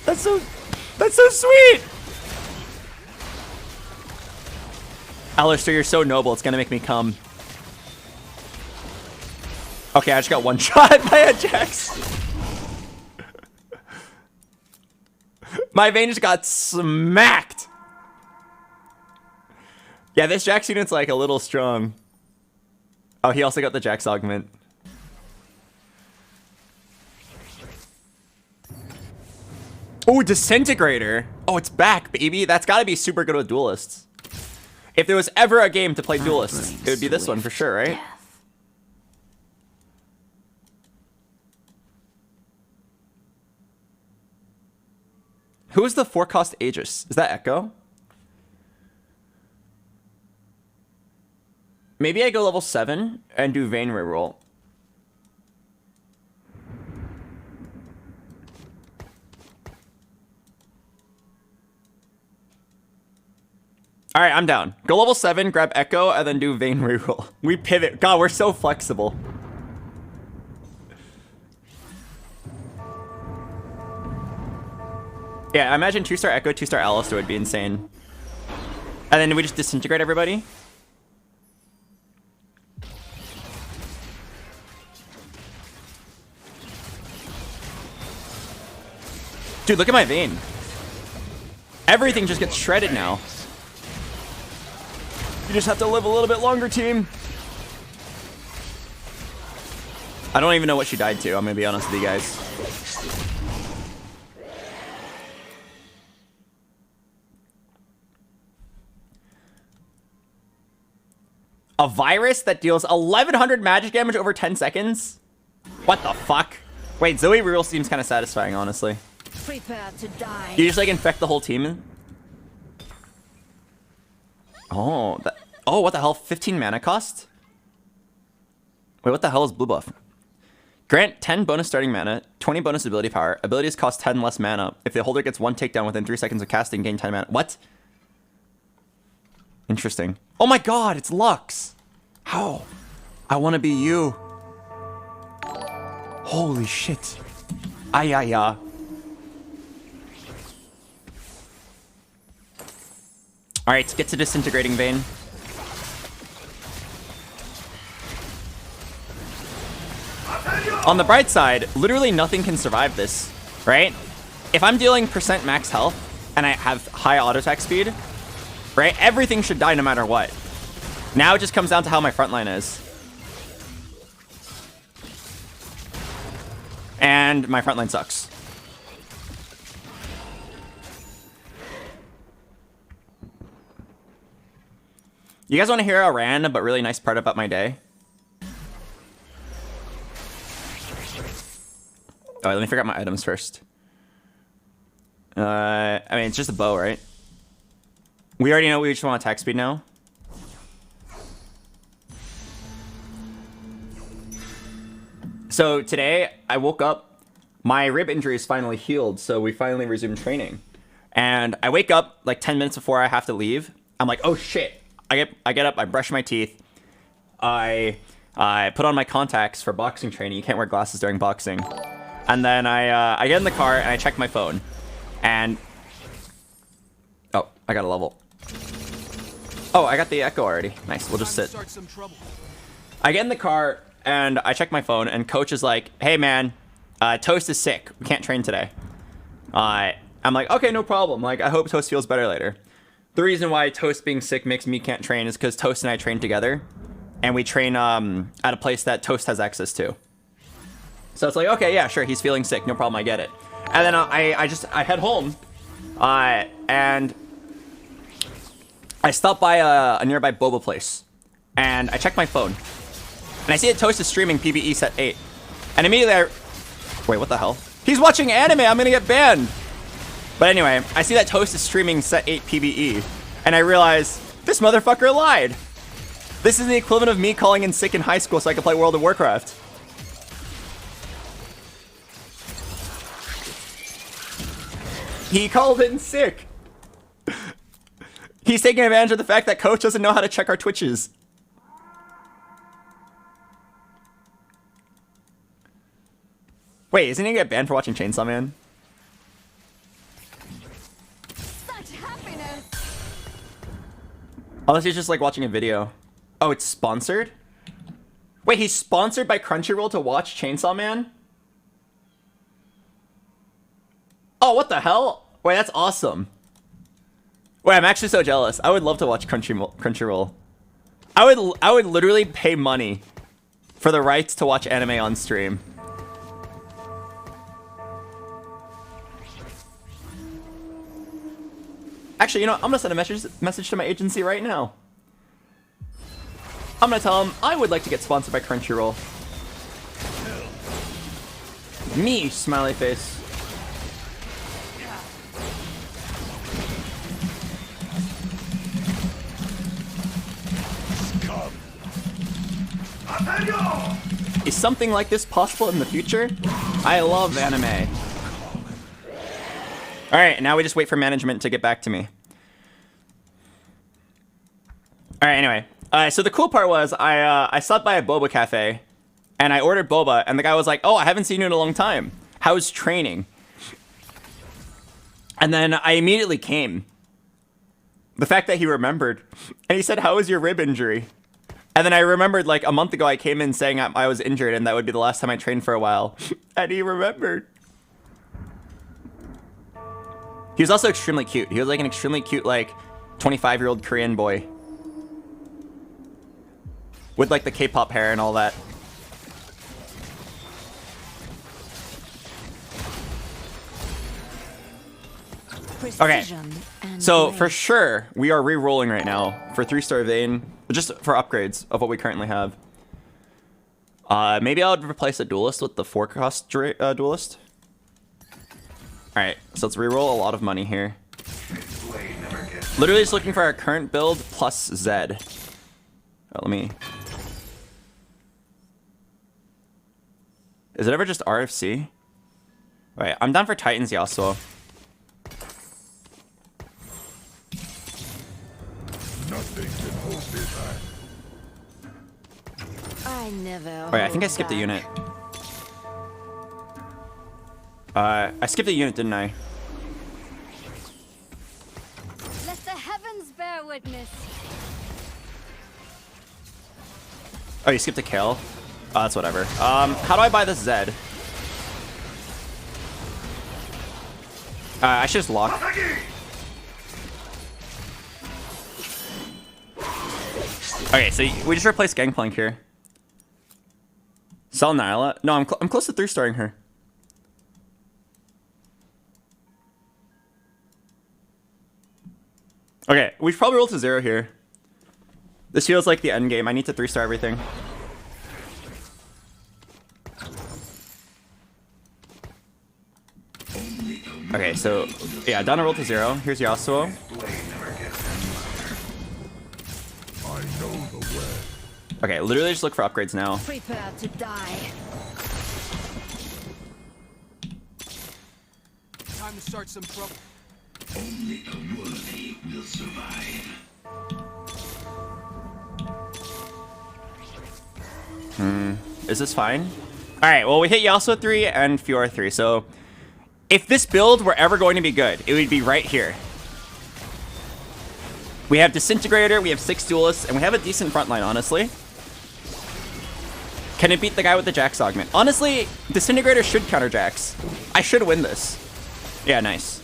[SPEAKER 1] That's so sweet! Alistair, you're so noble, it's gonna make me come. Okay, I just got one shot by a Jax. My Vayne just got smacked. Yeah, this Jax unit's like a little strong. Oh, he also got the Jax augment. Oh, Disintegrator. Oh, it's back, baby. That's gotta be super good with duelists. If there was ever a game to play duelists, it would be this one for sure, right? Who is the 4-cost Aegis? Is that Echo? Maybe I go level 7 and do Vayne reroll. Alright, I'm down. Go level 7, grab Echo, and then do Vayne reroll. We pivot. God, we're so flexible. Yeah, I imagine 2-star Echo, 2-star Alistair would be insane. And then we just disintegrate everybody. Dude, look at my Vayne. Everything just gets shredded now. You just have to live a little bit longer, team. I don't even know what she died to. I'm gonna be honest with you guys. A virus that deals 1100 magic damage over 10 seconds? What the fuck? Wait, Zoe reroll seems kind of satisfying, honestly.
[SPEAKER 7] Prepare to die.
[SPEAKER 1] You just like infect the whole team? Oh, oh, what the hell? 15 mana cost? Wait, what the hell is blue buff? Grant 10 bonus starting mana, 20 bonus ability power. Abilities cost 10 less mana. If the holder gets 1 takedown within 3 seconds of casting, gain 10 mana. What? Interesting. Oh my god, it's Lux. How? I want to be you. Holy shit. Ayaya. Alright, get to disintegrating Vayne. On the bright side, literally nothing can survive this, right? If I'm dealing % max health and I have high auto attack speed, right? Everything should die no matter what. Now it just comes down to how my frontline is. And my frontline sucks. You guys want to hear a random but really nice part about my day? Oh, let me figure out my items first. I mean, it's just a bow, right? We already know we just want attack speed now. So today, I woke up, my rib injury is finally healed, so we finally resumed training. And I wake up like 10 minutes before I have to leave. I'm like, oh shit. I get up, I brush my teeth, I put on my contacts for boxing training. You can't wear glasses during boxing. And then I get in the car and I check my phone. And oh, I got a level. Oh, I got the Echo already. Nice, we'll just sit. I get in the car and I check my phone and coach is like, hey man, Toast is sick. We can't train today. I'm like, okay, no problem. Like, I hope Toast feels better later. The reason why Toast being sick makes me can't train is because Toast and I train together. And we train at a place that Toast has access to. So it's like, okay, yeah, sure, he's feeling sick. No problem, I get it. And then I head home. And I stop by a nearby boba place. And I check my phone. And I see that Toast is streaming PvE set 8. And immediately wait, what the hell? He's watching anime, I'm gonna get banned. But anyway, I see that Toast is streaming set 8 PvE. And I realize, this motherfucker lied. This is the equivalent of me calling in sick in high school so I could play World of Warcraft. He called in sick. He's taking advantage of the fact that Coach doesn't know how to check our Twitches. Wait, isn't he gonna get banned for watching Chainsaw Man?
[SPEAKER 7] Such happiness.
[SPEAKER 1] Unless he's just like watching a video. Oh, it's sponsored? Wait, he's sponsored by Crunchyroll to watch Chainsaw Man? Oh, what the hell? Wait, that's awesome. Wait, I'm actually so jealous. I would love to watch Crunchyroll. I would literally pay money for the rights to watch anime on stream. Actually, you know, I'm gonna send a message to my agency right now. I'm gonna tell them I would like to get sponsored by Crunchyroll. Me, smiley face. Is something like this possible in the future? I love anime. Alright, now we just wait for management to get back to me. Alright, anyway. So the cool part was I stopped by a boba cafe and I ordered boba and the guy was like, oh, I haven't seen you in a long time. How's training? And then I immediately came. The fact that he remembered. And he said, how was your rib injury? And then I remembered like a month ago I came in saying I was injured and that would be the last time I trained for a while. And he remembered. He was also extremely cute. He was like an extremely cute like 25-year-old Korean boy. With like the K-pop hair and all that. Okay, so for sure, we are re-rolling right now for 3-star vein, just for upgrades of what we currently have. Maybe I would replace a duelist with the 4-cost duelist. Alright, so let's re-roll a lot of money here. Literally just looking for our current build plus Zed. Oh, let me... Is it ever just RFC? Wait, I'm down for Titans Yasuo.
[SPEAKER 7] I never.
[SPEAKER 1] Wait, I think I skipped a unit. I skipped a unit, didn't I?
[SPEAKER 7] Let the heavens bear witness.
[SPEAKER 1] Oh, you skipped a kill? Oh, that's whatever. How do I buy this Zed? I should just lock. Okay, so we just replaced Gangplank here. Sell Nyla? No, I'm close to 3-starring her. Okay, we should probably roll to 0 here. This feels like the end game. I need to 3-star everything. Okay, so yeah, down a roll to 0. Here's Yasuo. Okay, literally just look for upgrades now.
[SPEAKER 7] Prepare to die.
[SPEAKER 5] Time to start some trouble.
[SPEAKER 3] Only the worthy will survive.
[SPEAKER 1] Is this fine? Alright, well we hit Yasuo 3 and Fiora 3, so if this build were ever going to be good, it would be right here. We have Disintegrator, we have 6 duelists, and we have a decent frontline, honestly. Can it beat the guy with the Jax augment? Honestly, Disintegrator should counter Jax. I should win this. Yeah, nice.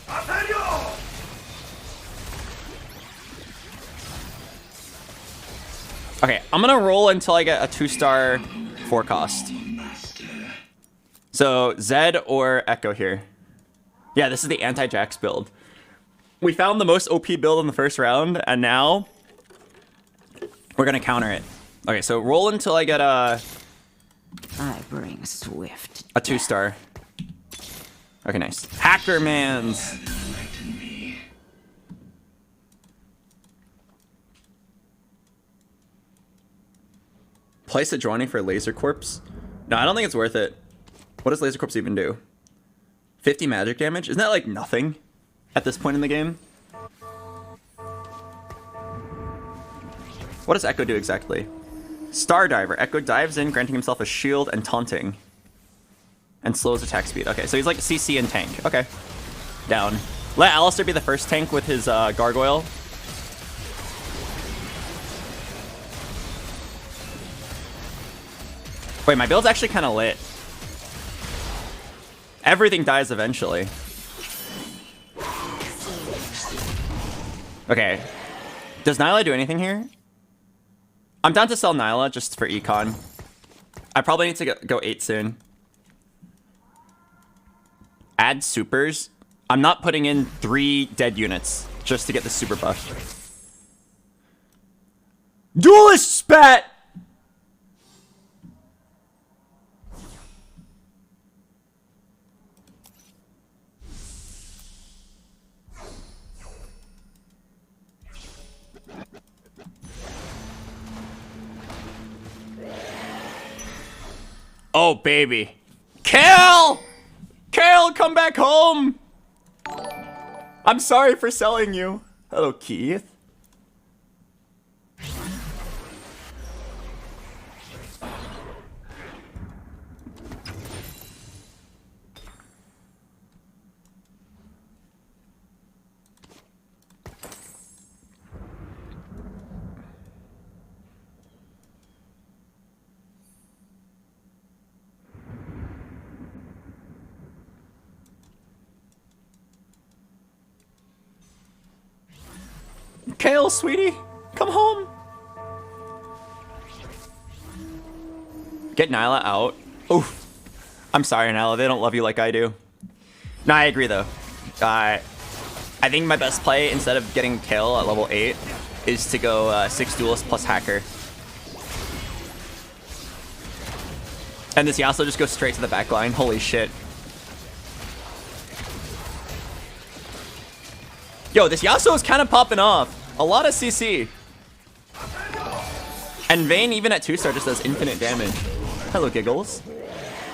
[SPEAKER 1] Okay, I'm gonna roll until I get a 2-star 4-cost. So, Zed or Echo here. Yeah, this is the anti-Jax build. We found the most OP build in the first round, and now we're gonna counter it. Okay, so roll until I get a
[SPEAKER 2] I bring swift.
[SPEAKER 1] 2-star. Okay, nice. Hacker Mans. Place a joining for Laser Corpse? No, I don't think it's worth it. What does Laser Corpse even do? 50 magic damage? Isn't that like nothing at this point in the game? What does Echo do exactly? Star Diver. Echo dives in, granting himself a shield and taunting. And slows attack speed. Okay, so he's like CC and tank. Okay. Down. Let Alistair be the first tank with his gargoyle. Wait, my build's actually kind of lit. Everything dies eventually. Okay. Does Nyla do anything here? I'm down to sell Nyla just for econ. I probably need to go 8 soon. Add supers. I'm not putting in 3 dead units just to get the super buff. Duelist spat! Oh, baby. Kale! Kale, come back home! I'm sorry for selling you. Hello, Keith. Kale, sweetie, come home. Get Nyla out. Oof. I'm sorry, Nyla. They don't love you like I do. No, I agree, though. I think my best play, instead of getting Kale at level 8, is to go 6 Duelist plus Hacker. And this Yasuo just goes straight to the back line. Holy shit. Yo, this Yasuo is kind of popping off. A lot of CC. And Vayne, even at 2-star, just does infinite damage. Hello, Giggles.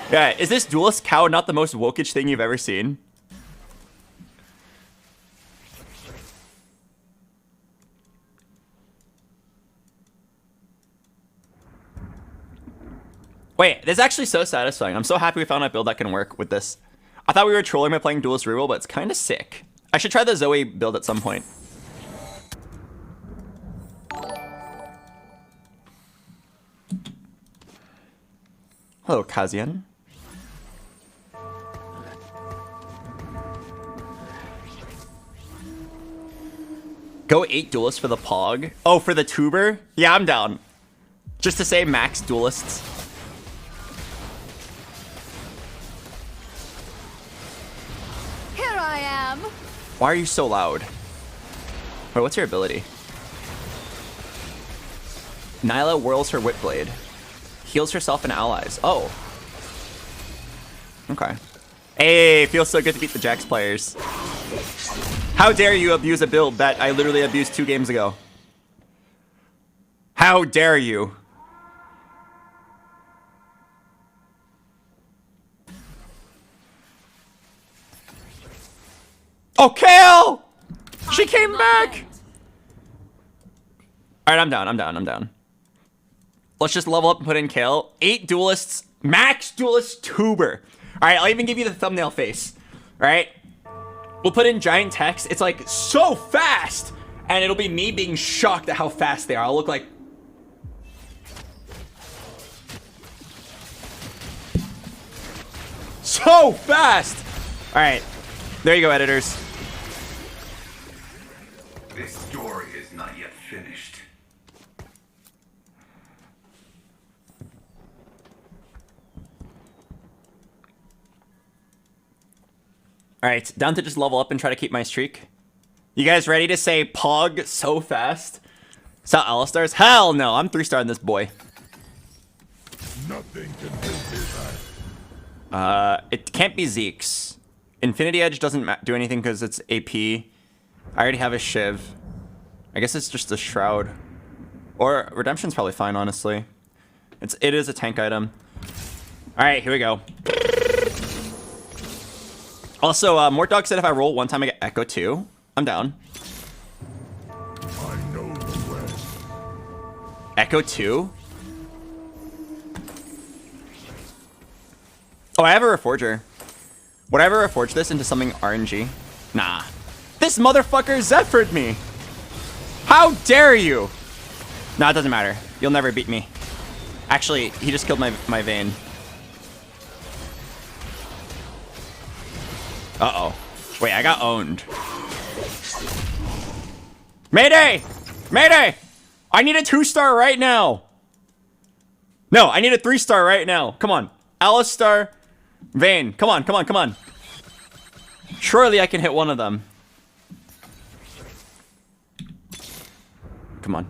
[SPEAKER 1] Yeah, is this Duelist Cow not the most wokish thing you've ever seen? Wait, this is actually so satisfying. I'm so happy we found a build that can work with this. I thought we were trolling by playing Duelist reroll, but it's kind of sick. I should try the Zoe build at some point. Hello, Kazian. Go 8 duelists for the Pog. Oh, for the tuber? Yeah, I'm down. Just to say max duelists.
[SPEAKER 7] Here I am.
[SPEAKER 1] Why are you so loud? Wait, what's your ability? Nyla whirls her whip blade. Heals herself and allies. Oh. Okay. Hey, feels so good to beat the Jax players. How dare you abuse a build that I literally abused 2 games ago? How dare you? Oh, Kale! She came back! Alright, I'm down. Let's just level up and put in Kale. 8 duelists, max duelist tuber. Alright, I'll even give you the thumbnail face. Alright? We'll put in giant text. It's like so fast! And it'll be me being shocked at how fast they are. I'll look like... so fast! Alright. There you go, editors.
[SPEAKER 3] This story is not yet finished.
[SPEAKER 1] Alright, down to just level up and try to keep my streak. You guys ready to say Pog so fast? Is that Alistar's? Hell no, I'm 3-starring this boy.
[SPEAKER 4] Nothing can beat this.
[SPEAKER 1] It can't be Zeke's. Infinity Edge doesn't do anything because it's AP. I already have a Shiv. I guess it's just a Shroud. Or Redemption's probably fine, honestly. It is a tank item. Alright, here we go. Also, Mortdog said if I roll 1 time I get Echo 2. I'm down.
[SPEAKER 4] I know the rest.
[SPEAKER 1] Echo 2? Oh, I have a reforger. Would I ever reforge this into something RNG? Nah. This motherfucker Zephyr'd me. How dare you? Nah, it doesn't matter. You'll never beat me. Actually, he just killed my Vayne. Uh-oh. Wait, I got owned. Mayday! Mayday! I need a 2-star right now. No, I need a 3-star right now. Come on. Alistar, Vayne. Come on, come on, come on. Surely I can hit one of them. Come on.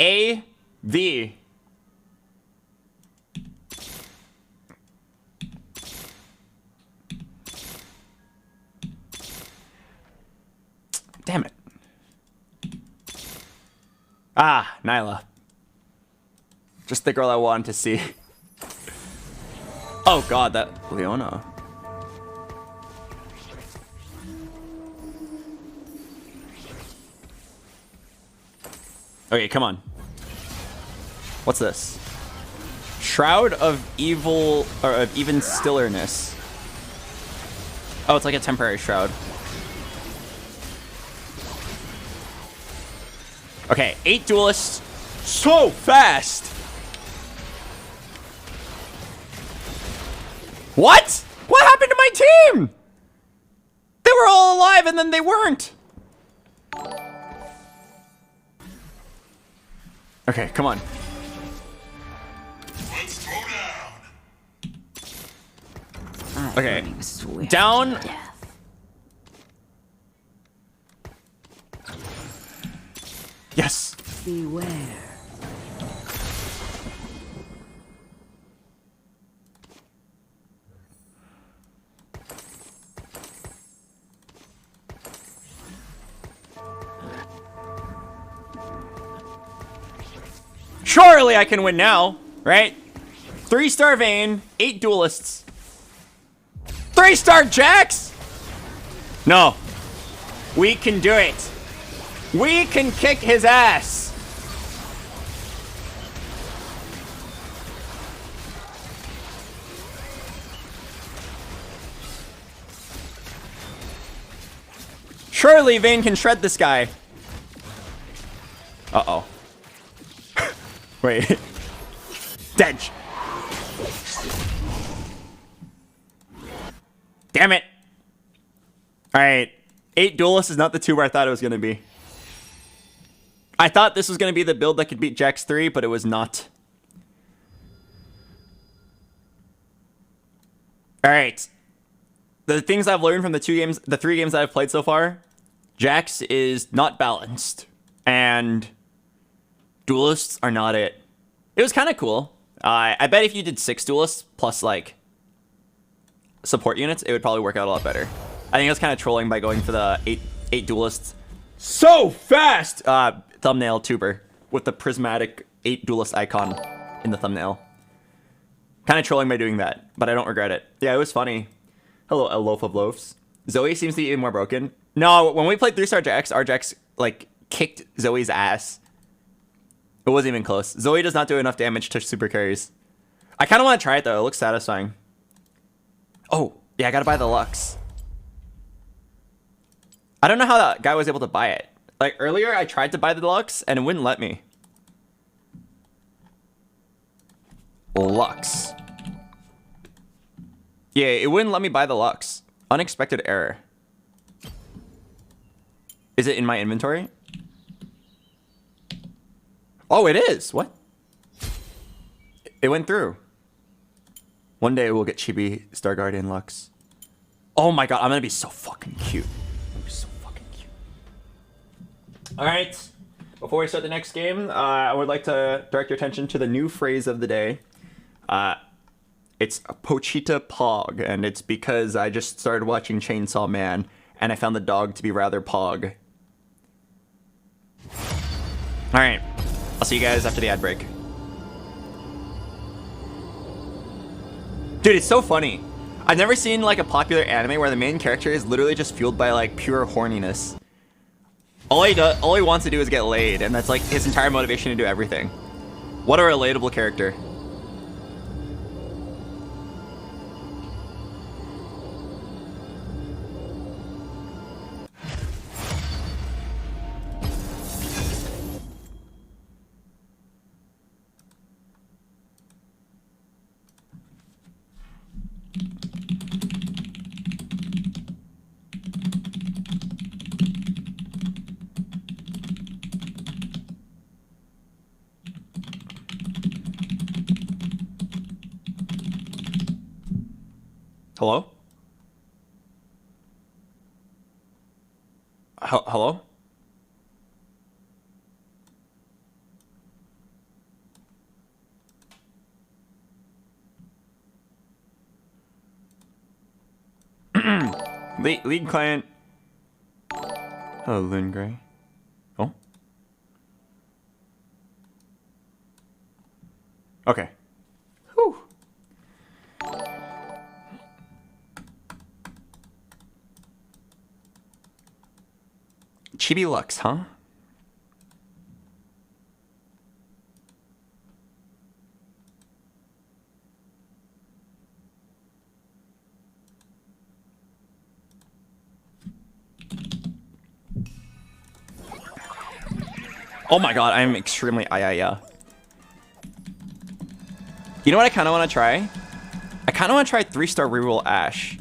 [SPEAKER 1] A, V. Damn it. Ah, Nyla. Just the girl I wanted to see. Oh god, that Leona. Okay, come on. What's this? Shroud of Evil, or of Even Stillerness. Oh, it's like a temporary shroud. Okay, 8 duelists. So fast! What? What happened to my team? They were all alive and then they weren't. Okay, come on.
[SPEAKER 3] Let's throw down.
[SPEAKER 2] I
[SPEAKER 1] Okay,
[SPEAKER 2] bring swift
[SPEAKER 1] down.
[SPEAKER 2] death.
[SPEAKER 1] Yes.
[SPEAKER 2] Beware.
[SPEAKER 1] Surely I can win now, right? 3-star Vayne, 8 duelists. 3-star Jax? No. We can do it. We can kick his ass. Surely Vayne can shred this guy. Uh-oh. Wait. Dead. Damn it. Alright. 8 duelists is not the tuber I thought it was going to be. I thought this was going to be the build that could beat Jax 3, but it was not. Alright. The things I've learned from the 3 games that I've played so far, Jax is not balanced. And duelists are not it. It was kind of cool. I bet if you did 6 duelists plus like support units, it would probably work out a lot better. I think I was kind of trolling by going for the 8 duelists so fast thumbnail tuber with the prismatic 8 duelist icon in the thumbnail. Kind of trolling by doing that, but I don't regret it. Yeah, it was funny. Hello, a loaf of loaves. Zoe seems to be even more broken. No, when we played 3-star Jax, our Jax like kicked Zoe's ass. It wasn't even close. Zoe does not do enough damage to super carries. I kind of want to try it though. It looks satisfying. Oh, yeah, I gotta buy the Lux. I don't know how that guy was able to buy it. Like earlier, I tried to buy the Lux and it wouldn't let me. Lux. Yeah, it wouldn't let me buy the Lux. Unexpected error. Is it in my inventory? Oh, it is. What? It went through. One day we'll get Chibi Star Guardian Lux. Oh my god, I'm gonna be so fucking cute. I'm gonna be so fucking cute. Alright. Before we start the next game, I would like to direct your attention to the new phrase of the day. It's Pochita Pog, and it's because I just started watching Chainsaw Man, and I found the dog to be rather pog. Alright. I'll see you guys after the ad break. Dude, it's so funny. I've never seen like a popular anime where the main character is literally just fueled by like pure horniness. All he wants to do is get laid, and that's like his entire motivation to do everything. What a relatable character. Hello? Hello? Lead client. Hello, Lynn Gray. Oh. Okay. Whew. Chibi Lux, huh? Oh my god, I'm extremely yeah. You know what I kind of want to try? I kind of want to try 3-star reroll Ash.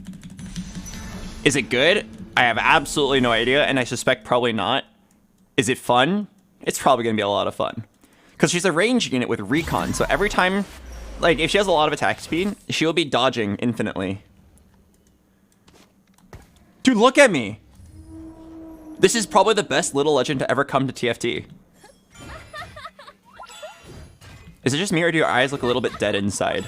[SPEAKER 1] Is it good? I have absolutely no idea, and I suspect probably not. Is it fun? It's probably going to be a lot of fun. Because she's a ranged unit with recon, so every time, like, if she has a lot of attack speed, she'll be dodging infinitely. Dude, look at me! This is probably the best little legend to ever come to TFT. Is it just me, or do your eyes look a little bit dead inside?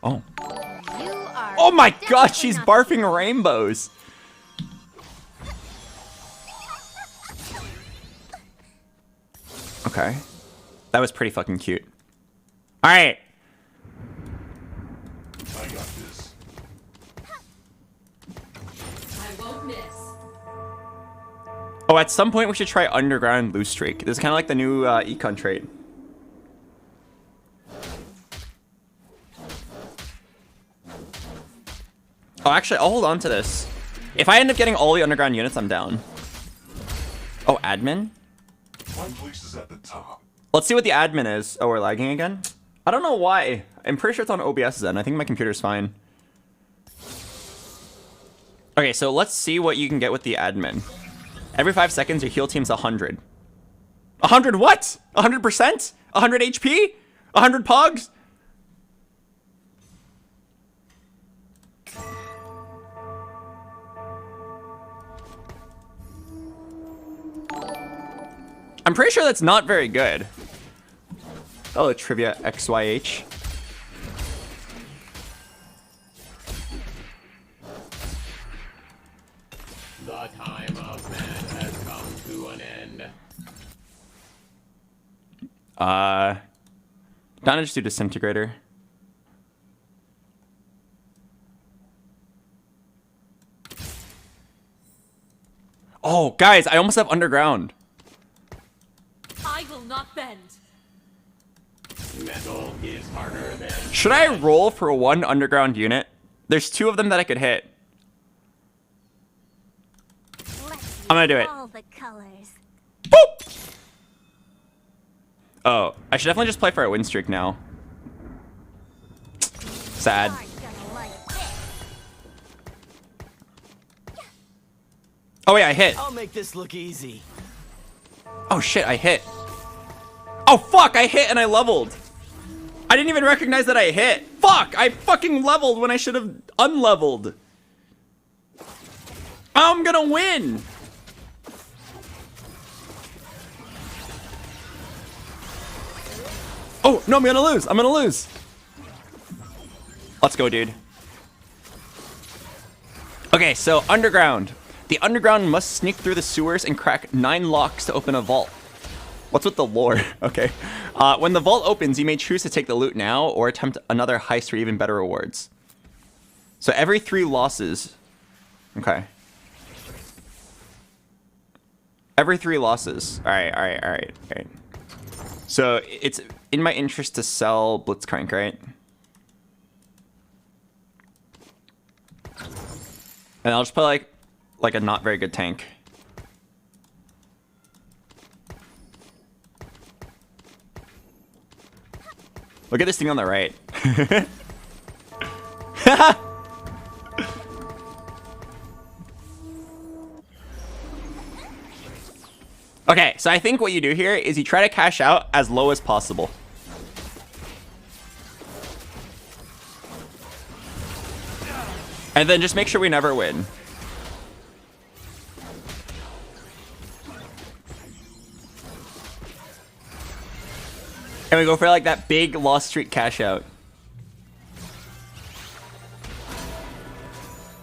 [SPEAKER 1] Oh. Oh my god, she's barfing rainbows! Okay. That was pretty fucking cute. Alright.
[SPEAKER 3] I got this.
[SPEAKER 10] I won't miss.
[SPEAKER 1] Oh, at some point we should try Underground Loose Streak. This is kind of like the new econ trait. Oh, actually, I'll hold on to this. If I end up getting all the underground units, I'm down. Oh, admin?
[SPEAKER 3] My place is at the top.
[SPEAKER 1] Let's see what the admin is. Oh, we're lagging again? I don't know why. I'm pretty sure it's on OBS then. I think my computer's fine. Okay, so let's see what you can get with the admin. Every 5 seconds, your heal team's 100. 100 what? 100%? 100 HP? 100 pogs? I'm pretty sure that's not very good. Oh, trivia XYH.
[SPEAKER 8] The time of man has come to an end.
[SPEAKER 1] Don't I just do Disintegrator? Oh, guys, I almost have Underground.
[SPEAKER 10] I will not bend.
[SPEAKER 8] Metal is harder than...
[SPEAKER 1] Should I roll for 1 Underground unit? There's 2 of them that I could hit. I'm gonna do it.
[SPEAKER 6] All the colors.
[SPEAKER 1] Boop! Oh, I should definitely just play for a win streak now. Sad. Oh wait, I hit.
[SPEAKER 4] I'll make this look easy.
[SPEAKER 1] Oh shit, I hit. Oh fuck, I hit and I leveled. I didn't even recognize that I hit. Fuck, I fucking leveled when I should have unleveled. I'm gonna win. Oh, no, I'm gonna lose. I'm gonna lose. Let's go, dude. Okay, so Underground. The Underground must sneak through the sewers and crack 9 locks to open a vault. What's with the lore? Okay. When the vault opens, you may choose to take the loot now or attempt another heist for even better rewards. So every 3 losses. Okay. Every 3 losses. Alright. So it's in my interest to sell Blitzcrank, right? And I'll just play like a not very good tank. Look at this thing on the right. Okay, so I think what you do here is you try to cash out as low as possible. And then just make sure we never win. And we go for like that big lost streak cash out.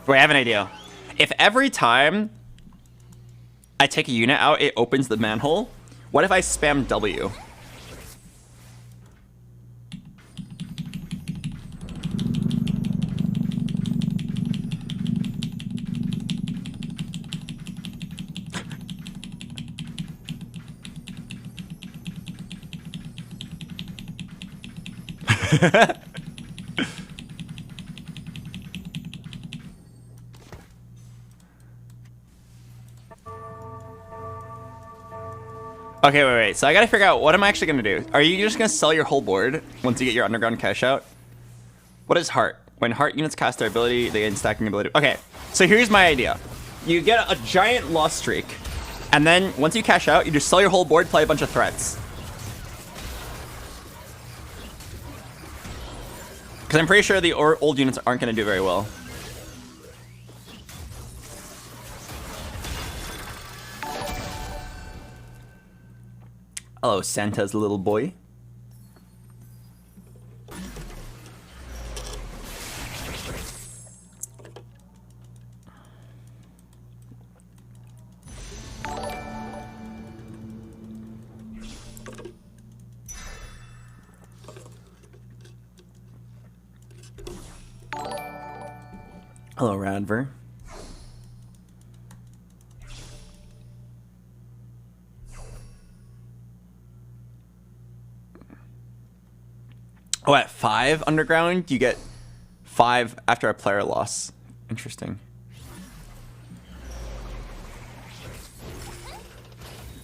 [SPEAKER 1] Wait, I have an idea. If every time I take a unit out, it opens the manhole, what if I spam W? Okay, wait. So I gotta figure out what am I actually gonna do. Are you just gonna sell your whole board once you get your underground cash out? What is heart? When heart units cast their ability, they gain stacking ability. Okay, so here's my idea. You get a giant loss streak, and then once you cash out, you just sell your whole board, play a bunch of threats. Because I'm pretty sure the old units aren't gonna do very well. Hello, Santa's little boy. Hello, Radver. Oh, at 5 underground, you get 5 after a player loss. Interesting.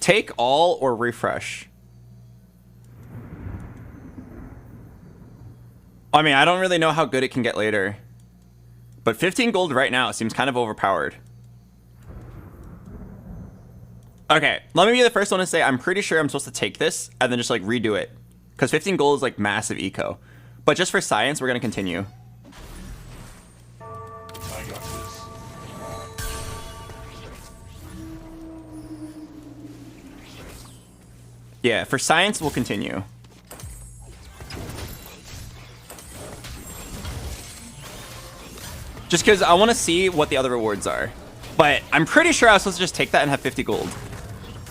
[SPEAKER 1] Take all or refresh? I mean, I don't really know how good it can get later. But 15 gold right now seems kind of overpowered. Okay, let me be the first one to say I'm pretty sure I'm supposed to take this and then just like redo it. Because 15 gold is like massive eco. But just for science, we're going to continue.
[SPEAKER 3] I got this.
[SPEAKER 1] Yeah, for science, we'll continue. Just because I want to see what the other rewards are. But I'm pretty sure I was supposed to just take that and have 50 gold.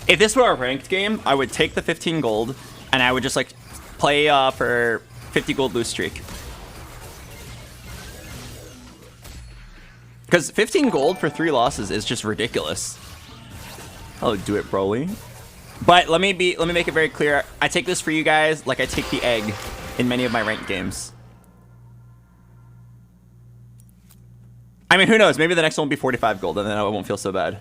[SPEAKER 1] If this were a ranked game, I would take the 15 gold and I would just like play for 50 gold lose streak. Because 15 gold for 3 losses is just ridiculous. Oh, do it, Broly. But let me make it very clear. I take this for you guys like I take the egg in many of my ranked games. I mean, who knows? Maybe the next one will be 45 gold and then I won't feel so bad.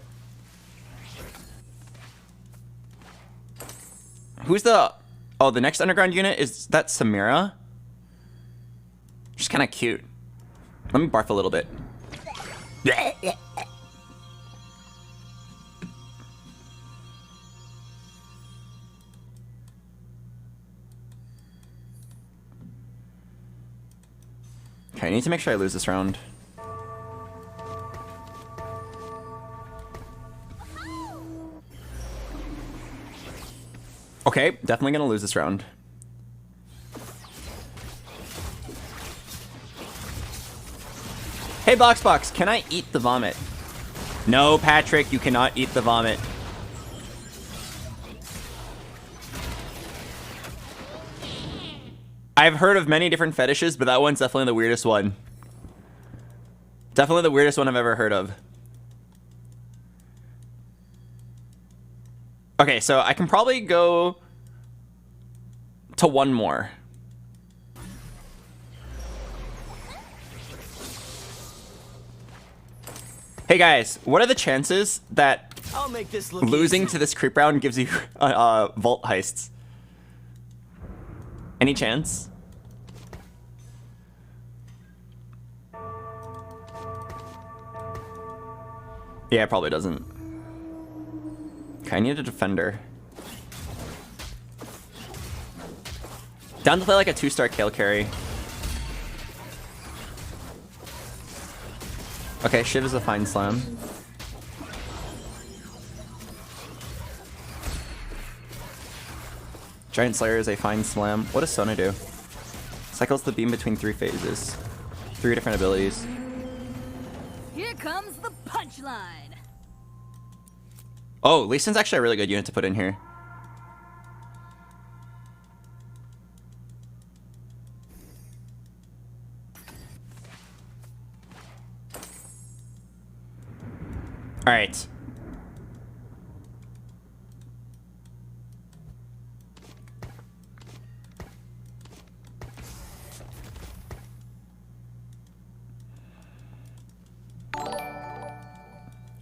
[SPEAKER 1] Who's the... Oh, the next underground unit? Is that Samira? She's kind of cute. Let me barf a little bit. Okay, I need to make sure I lose this round. Okay, definitely gonna lose this round. Hey, BoxBox, can I eat the vomit? No, Patrick, you cannot eat the vomit. I've heard of many different fetishes, but that one's definitely the weirdest one. Definitely the weirdest one I've ever heard of. Okay, so I can probably go to one more. Hey guys, what are the chances that
[SPEAKER 4] I'll make this look
[SPEAKER 1] losing
[SPEAKER 4] easy.
[SPEAKER 1] to this creep round gives you vault heists? Any chance? Yeah, it probably doesn't. Okay, I need a defender. Down to play like a 2-star Kale carry. Okay, Shiv is a fine slam. Giant Slayer is a fine slam. What does Sona do? Cycles the beam between 3 phases. 3 different abilities.
[SPEAKER 7] Here comes the punchline.
[SPEAKER 1] Oh, Lee Sin's actually a really good unit to put in here. All right.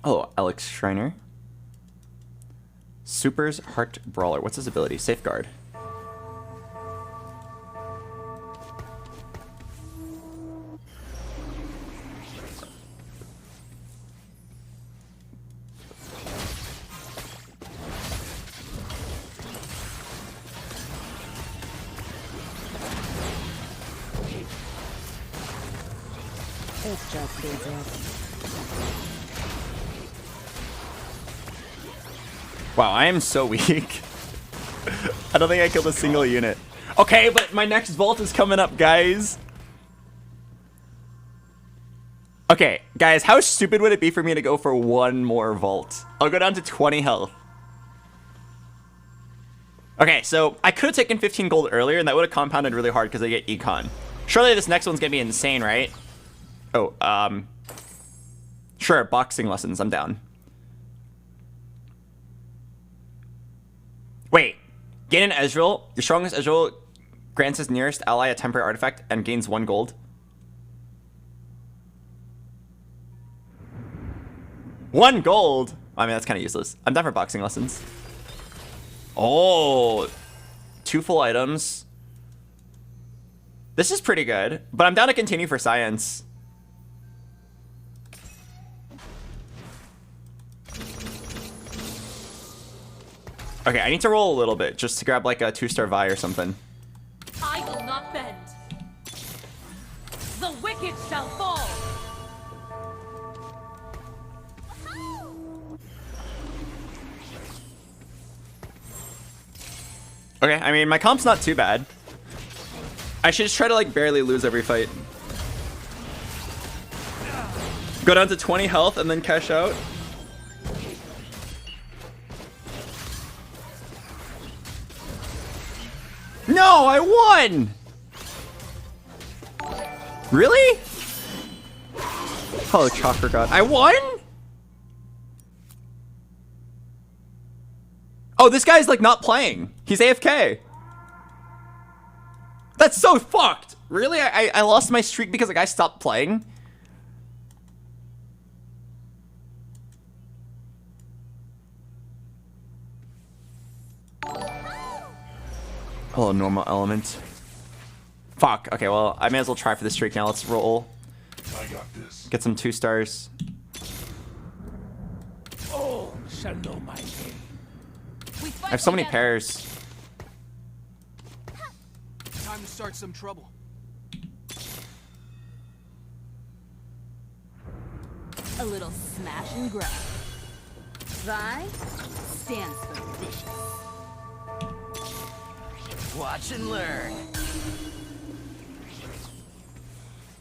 [SPEAKER 1] Oh, Alex Schreiner. Super's Heart Brawler. What's his ability? Safeguard.
[SPEAKER 2] It's just business.
[SPEAKER 1] Wow, I am so weak. I don't think I killed a single unit. Okay, but my next vault is coming up, guys. Okay, guys, how stupid would it be for me to go for one more vault? I'll go down to 20 health. Okay, so I could have taken 15 gold earlier, and that would have compounded really hard because I get econ. Surely this next one's gonna be insane, right? Oh, sure, boxing lessons, I'm down. Wait, gain an Ezreal. Your strongest Ezreal grants his nearest ally a temporary artifact and gains 1 gold. 1 gold? I mean, that's kind of useless. I'm down for boxing lessons. Oh, 2 full items. This is pretty good, but I'm down to continue for science. Okay, I need to roll a little bit just to grab like a 2-star Vi or something.
[SPEAKER 10] I will not bend. The wicked shall fall.
[SPEAKER 1] Okay, I mean, my comp's not too bad. I should just try to like barely lose every fight. Go down to 20 health and then cash out. No, I won! Really? Oh, Chakra God. I won? Oh, this guy's like not playing. He's AFK. That's so fucked. Really? I lost my streak because the guy stopped playing? Oh, normal element. Fuck. Okay, well, I may as well try for this streak now. Let's roll.
[SPEAKER 3] I got this.
[SPEAKER 1] Get some 2-stars.
[SPEAKER 5] All shall know my name.
[SPEAKER 1] I have so many pairs.
[SPEAKER 5] Time to start some trouble.
[SPEAKER 7] A little smash and grab. Vi stands for vicious.
[SPEAKER 4] Watch and learn.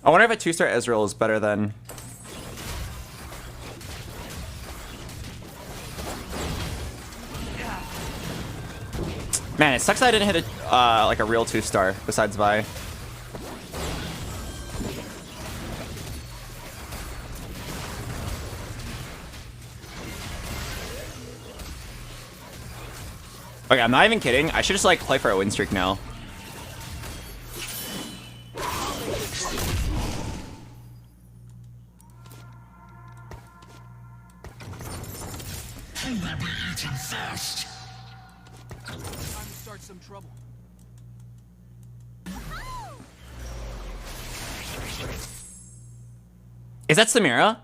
[SPEAKER 1] I wonder if a 2-star Ezreal is better than... Man, it sucks I didn't hit a, like a real 2-star besides Vi. Okay, I'm not even kidding. I should just like play for a win streak now.
[SPEAKER 5] Time to start some trouble.
[SPEAKER 1] Is that Samira?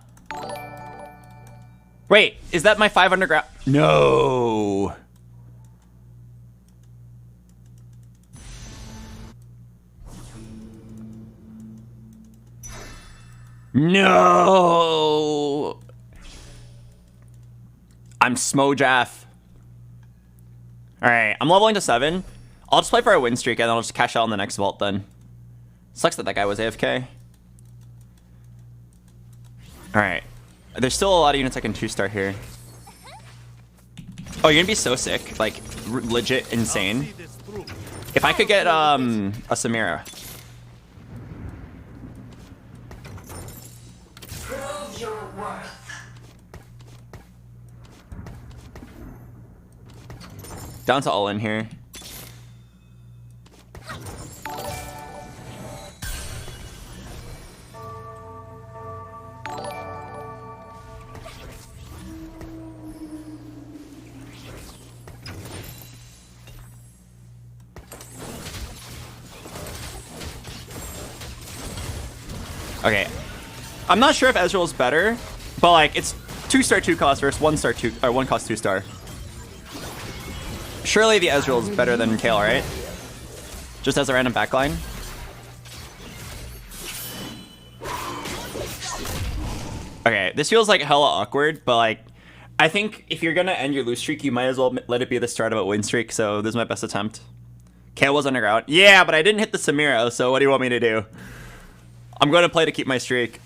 [SPEAKER 1] Wait, is that my 5 underground? No. No. I'm Smojaff. Alright, I'm leveling to 7. I'll just play for a win streak and I'll just cash out on the next vault then. Sucks that that guy was AFK. Alright. There's still a lot of units I can 2-star here. Oh, you're gonna be so sick. Like, legit insane. If I could get, a Samira.
[SPEAKER 4] Prove your worth.
[SPEAKER 1] Down to all in here. Okay, I'm not sure if Ezreal's better, but like it's 2-star 2 cost versus 1-star 2 or 1 cost 2-star. Surely the Ezreal is better than Kayle, right? Just as a random backline. Okay, this feels like hella awkward, but like I think if you're gonna end your lose streak, you might as well let it be the start of a win streak. So this is my best attempt. Kayle was underground. Yeah, but I didn't hit the Samira, so what do you want me to do? I'm going to play to keep my streak.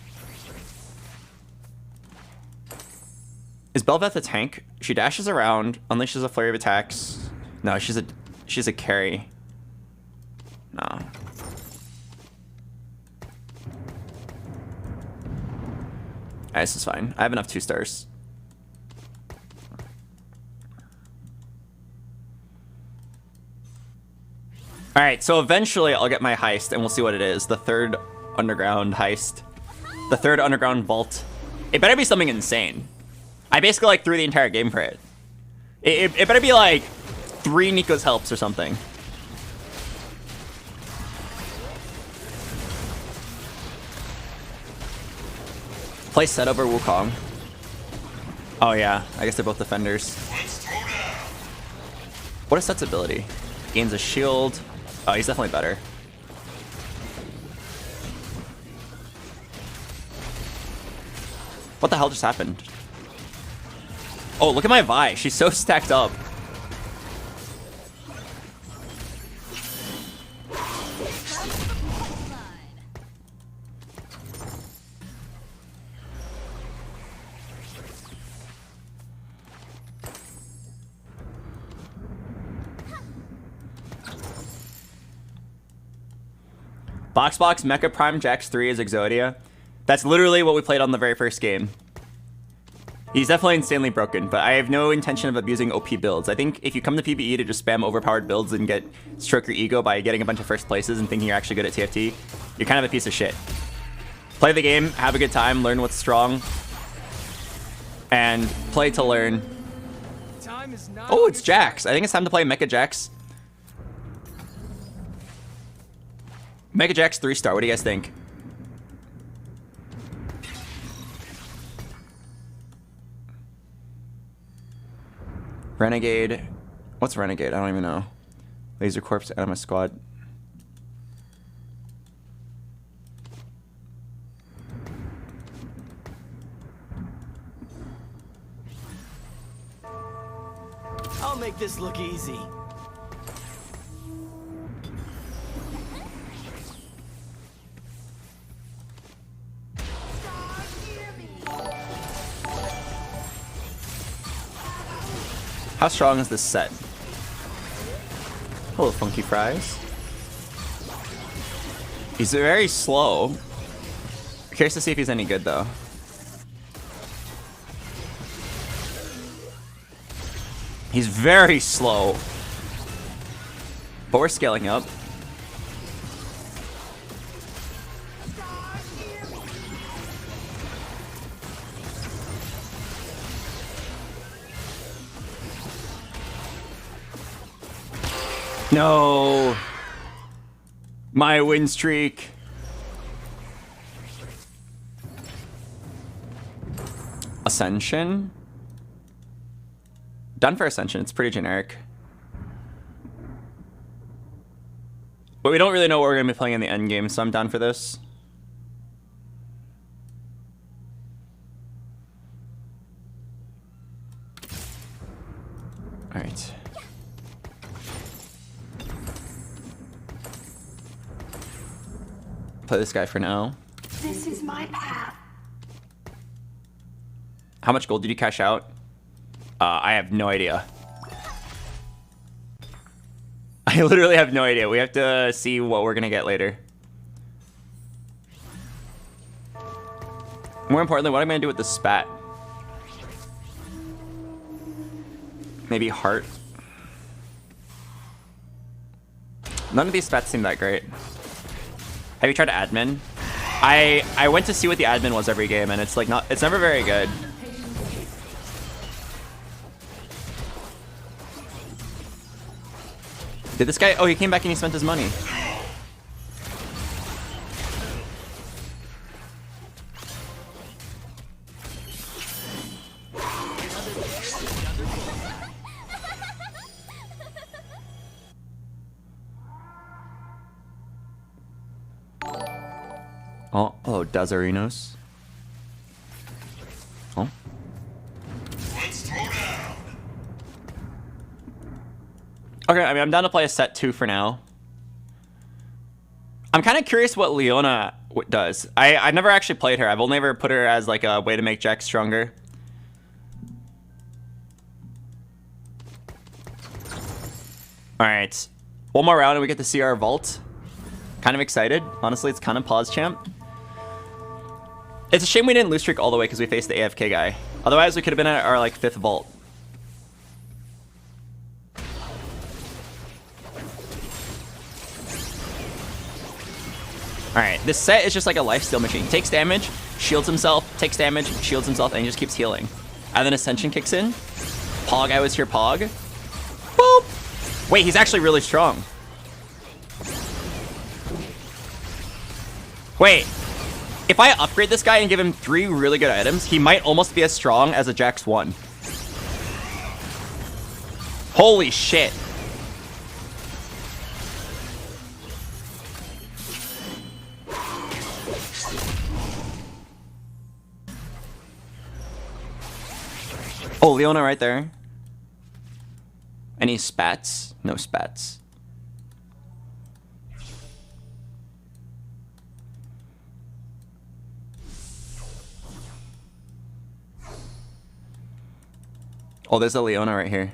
[SPEAKER 1] Is Bel'Veth a tank? She dashes around, unleashes a flurry of attacks. No, she's a carry. No. Alright, this is fine. I have enough 2-stars. Alright, so eventually I'll get my heist and we'll see what it is. The 3rd underground heist. The 3rd underground vault. It better be something insane. I basically like threw the entire game for it. It better be like 3 Nico's helps or something. Play Set over Wukong. Oh yeah, I guess they're both defenders. What is Set's ability? Gains a shield. Oh, he's definitely better. What the hell just happened? Oh, look at my Vi. She's so stacked up. BoxBox Mecha Prime Jax 3 is Exodia. That's literally what we played on the very first game. He's definitely insanely broken, but I have no intention of abusing OP builds. I think if you come to PvE to just spam overpowered builds and get stroke your ego by getting a bunch of first places and thinking you're actually good at TFT, you're kind of a piece of shit. Play the game, have a good time, learn what's strong, and play to learn. Oh, it's Jax. I think it's time to play Mecha Jax. Mecha Jax 3-star. What do you guys think? Renegade. What's Renegade? I don't even know. Laser Corpse, Anima Squad.
[SPEAKER 5] I'll make this look easy.
[SPEAKER 1] How strong is this set? Hello, Funky Fries. He's very slow. Curious to see if he's any good, though. He's very slow. But we're scaling up. No. My win streak. Ascension? Done for Ascension. It's pretty generic. But we don't really know what we're going to be playing in the end game, so I'm down for this. Alright. Play this guy for now.
[SPEAKER 6] This is my path.
[SPEAKER 1] How much gold did you cash out? I have no idea. I literally have no idea. We have to see what we're gonna get later. More importantly, what am I gonna do with the spat? Maybe heart. None of these spats seem that great. Have you tried admin? I went to see what the admin was every game, and it's like it's never very good. Did this guy? Oh, he came back and he spent his money. Oh, Dazarinos. Oh.
[SPEAKER 3] Let's throw down.
[SPEAKER 1] Okay, I mean, I'm down to play a set 2 for now. I'm kind of curious what Leona does. I've never actually played her. I've only ever put her as like a way to make Jack stronger. All right, one more round and we get to see our vault. Kind of excited. Honestly, it's kind of pause champ. It's a shame we didn't lose streak all the way because we faced the AFK guy. Otherwise, we could have been at our like 5th vault. Alright, this set is just like a lifesteal machine. Takes damage, shields himself, takes damage, shields himself, and he just keeps healing. And then Ascension kicks in. Pog, I was here, Pog. Boop! Wait, he's actually really strong. Wait, if I upgrade this guy and give him 3 really good items, he might almost be as strong as a Jax 1. Holy shit. Oh, Leona right there. Any spats? No spats. Oh, there's a Leona right here.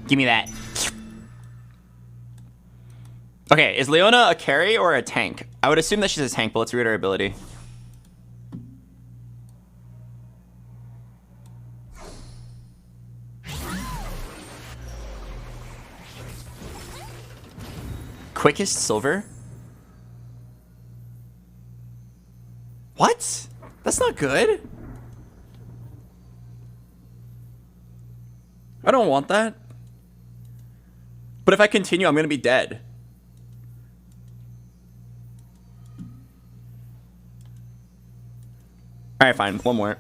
[SPEAKER 1] Give me that. Okay, is Leona a carry or a tank? I would assume that she's a tank, but let's read her ability. Quickest silver? What? That's not good. I don't want that. But if I continue, I'm gonna be dead. Alright, fine. One more.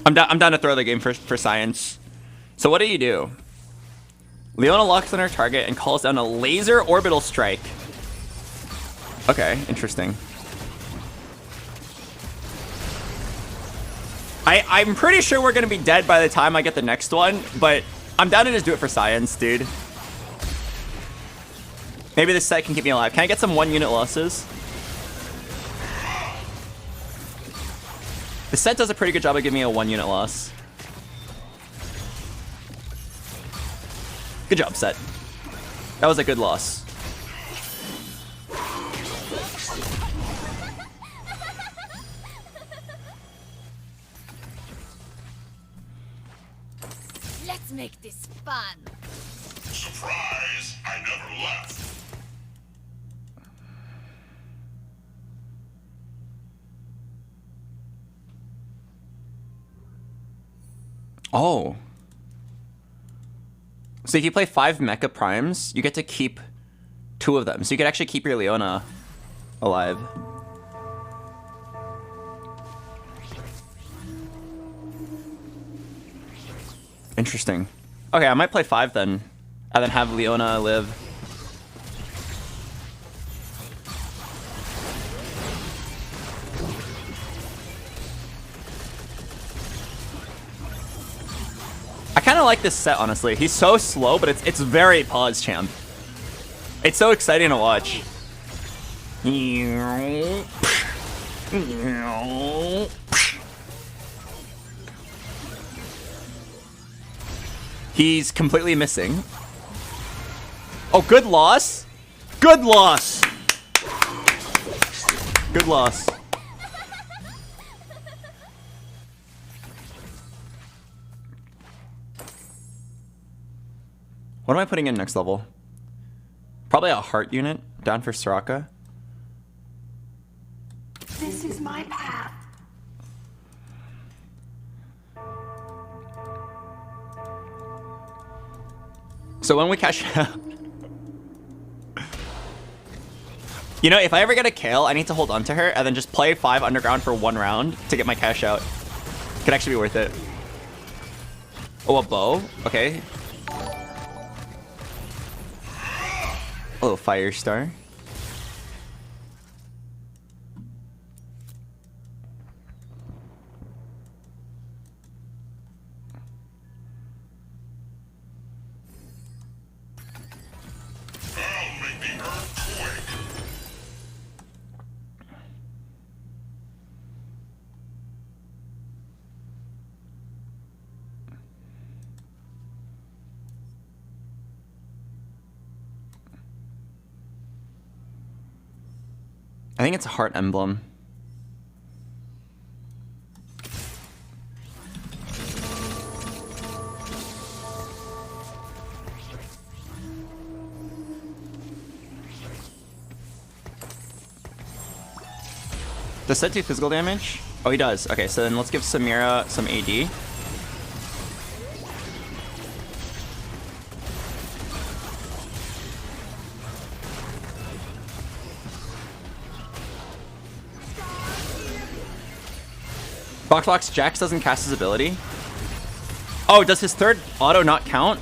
[SPEAKER 1] I'm down to throw the game for science. So what do? Leona locks on her target and calls down a laser orbital strike. Okay, interesting. I'm pretty sure we're gonna be dead by the time I get the next one, but I'm down to just do it for science, dude. Maybe this set can keep me alive. Can I get some 1-unit losses? The set does a pretty good job of giving me a 1-unit loss. Good job, set. That was a good loss.
[SPEAKER 7] Let's make this fun.
[SPEAKER 3] Surprise! I never left.
[SPEAKER 1] Oh. So if you play 5 Mecha Primes, you get to keep 2 of them. So you could actually keep your Leona alive. Interesting. Okay, I might play 5 then. And then have Leona live. I kind of like this set, honestly. He's so slow, but it's very pause champ. It's so exciting to watch. He's completely missing. Oh, good loss. Good loss. Good loss. What am I putting in next level? Probably a heart unit down for Soraka.
[SPEAKER 6] This is my path.
[SPEAKER 1] So when we cash out... You know, if I ever get a kill, I need to hold on to her and then just play 5 underground for 1 round to get my cash out. Could actually be worth it. Oh, a bow? Okay. Oh, fire star.
[SPEAKER 3] I'll make the earth quake.
[SPEAKER 1] I think it's a heart emblem. Does Set do physical damage? Oh, he does. Okay, so then let's give Samira some AD. BoxBox Jax doesn't cast his ability. Oh, does his third auto not count?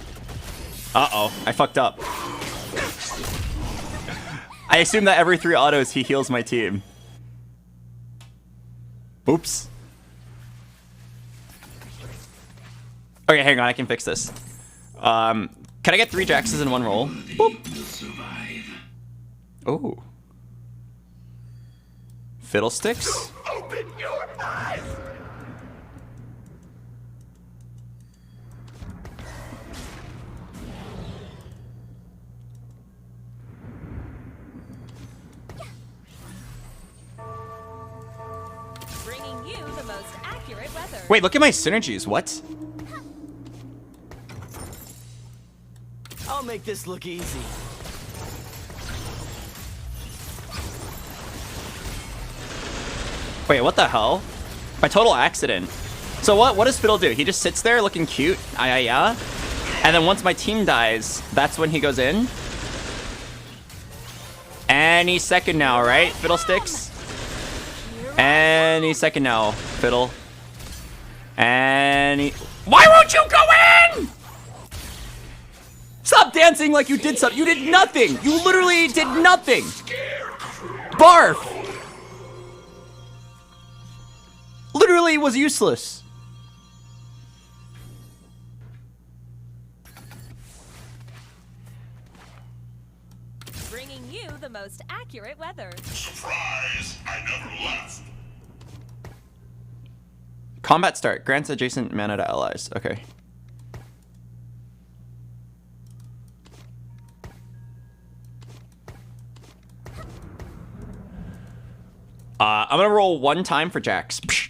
[SPEAKER 1] Uh-oh, I fucked up. I assume that every 3 autos he heals my team. Oops. Okay, hang on, I can fix this. Can I get 3 Jaxes in 1 roll? Boop. Oh. Fiddlesticks?
[SPEAKER 4] Open your eyes.
[SPEAKER 10] Bringing you the most accurate weather.
[SPEAKER 1] Wait, look at my synergies. What?
[SPEAKER 5] I'll make this look easy.
[SPEAKER 1] Wait, what the hell? By total accident. So what does Fiddle do? He just sits there looking cute. Yeah. And then once my team dies, that's when he goes in. Any second now, right? Fiddlesticks? Any second now, Fiddle. Why won't you go in? Stop dancing like you did something. You did nothing. You literally did nothing. Barf. Literally was useless.
[SPEAKER 10] Bringing you the most accurate weather.
[SPEAKER 3] Surprise! I never left.
[SPEAKER 1] Combat start. Grants adjacent mana to allies. Okay. I'm gonna roll 1 time for Jax. Psh.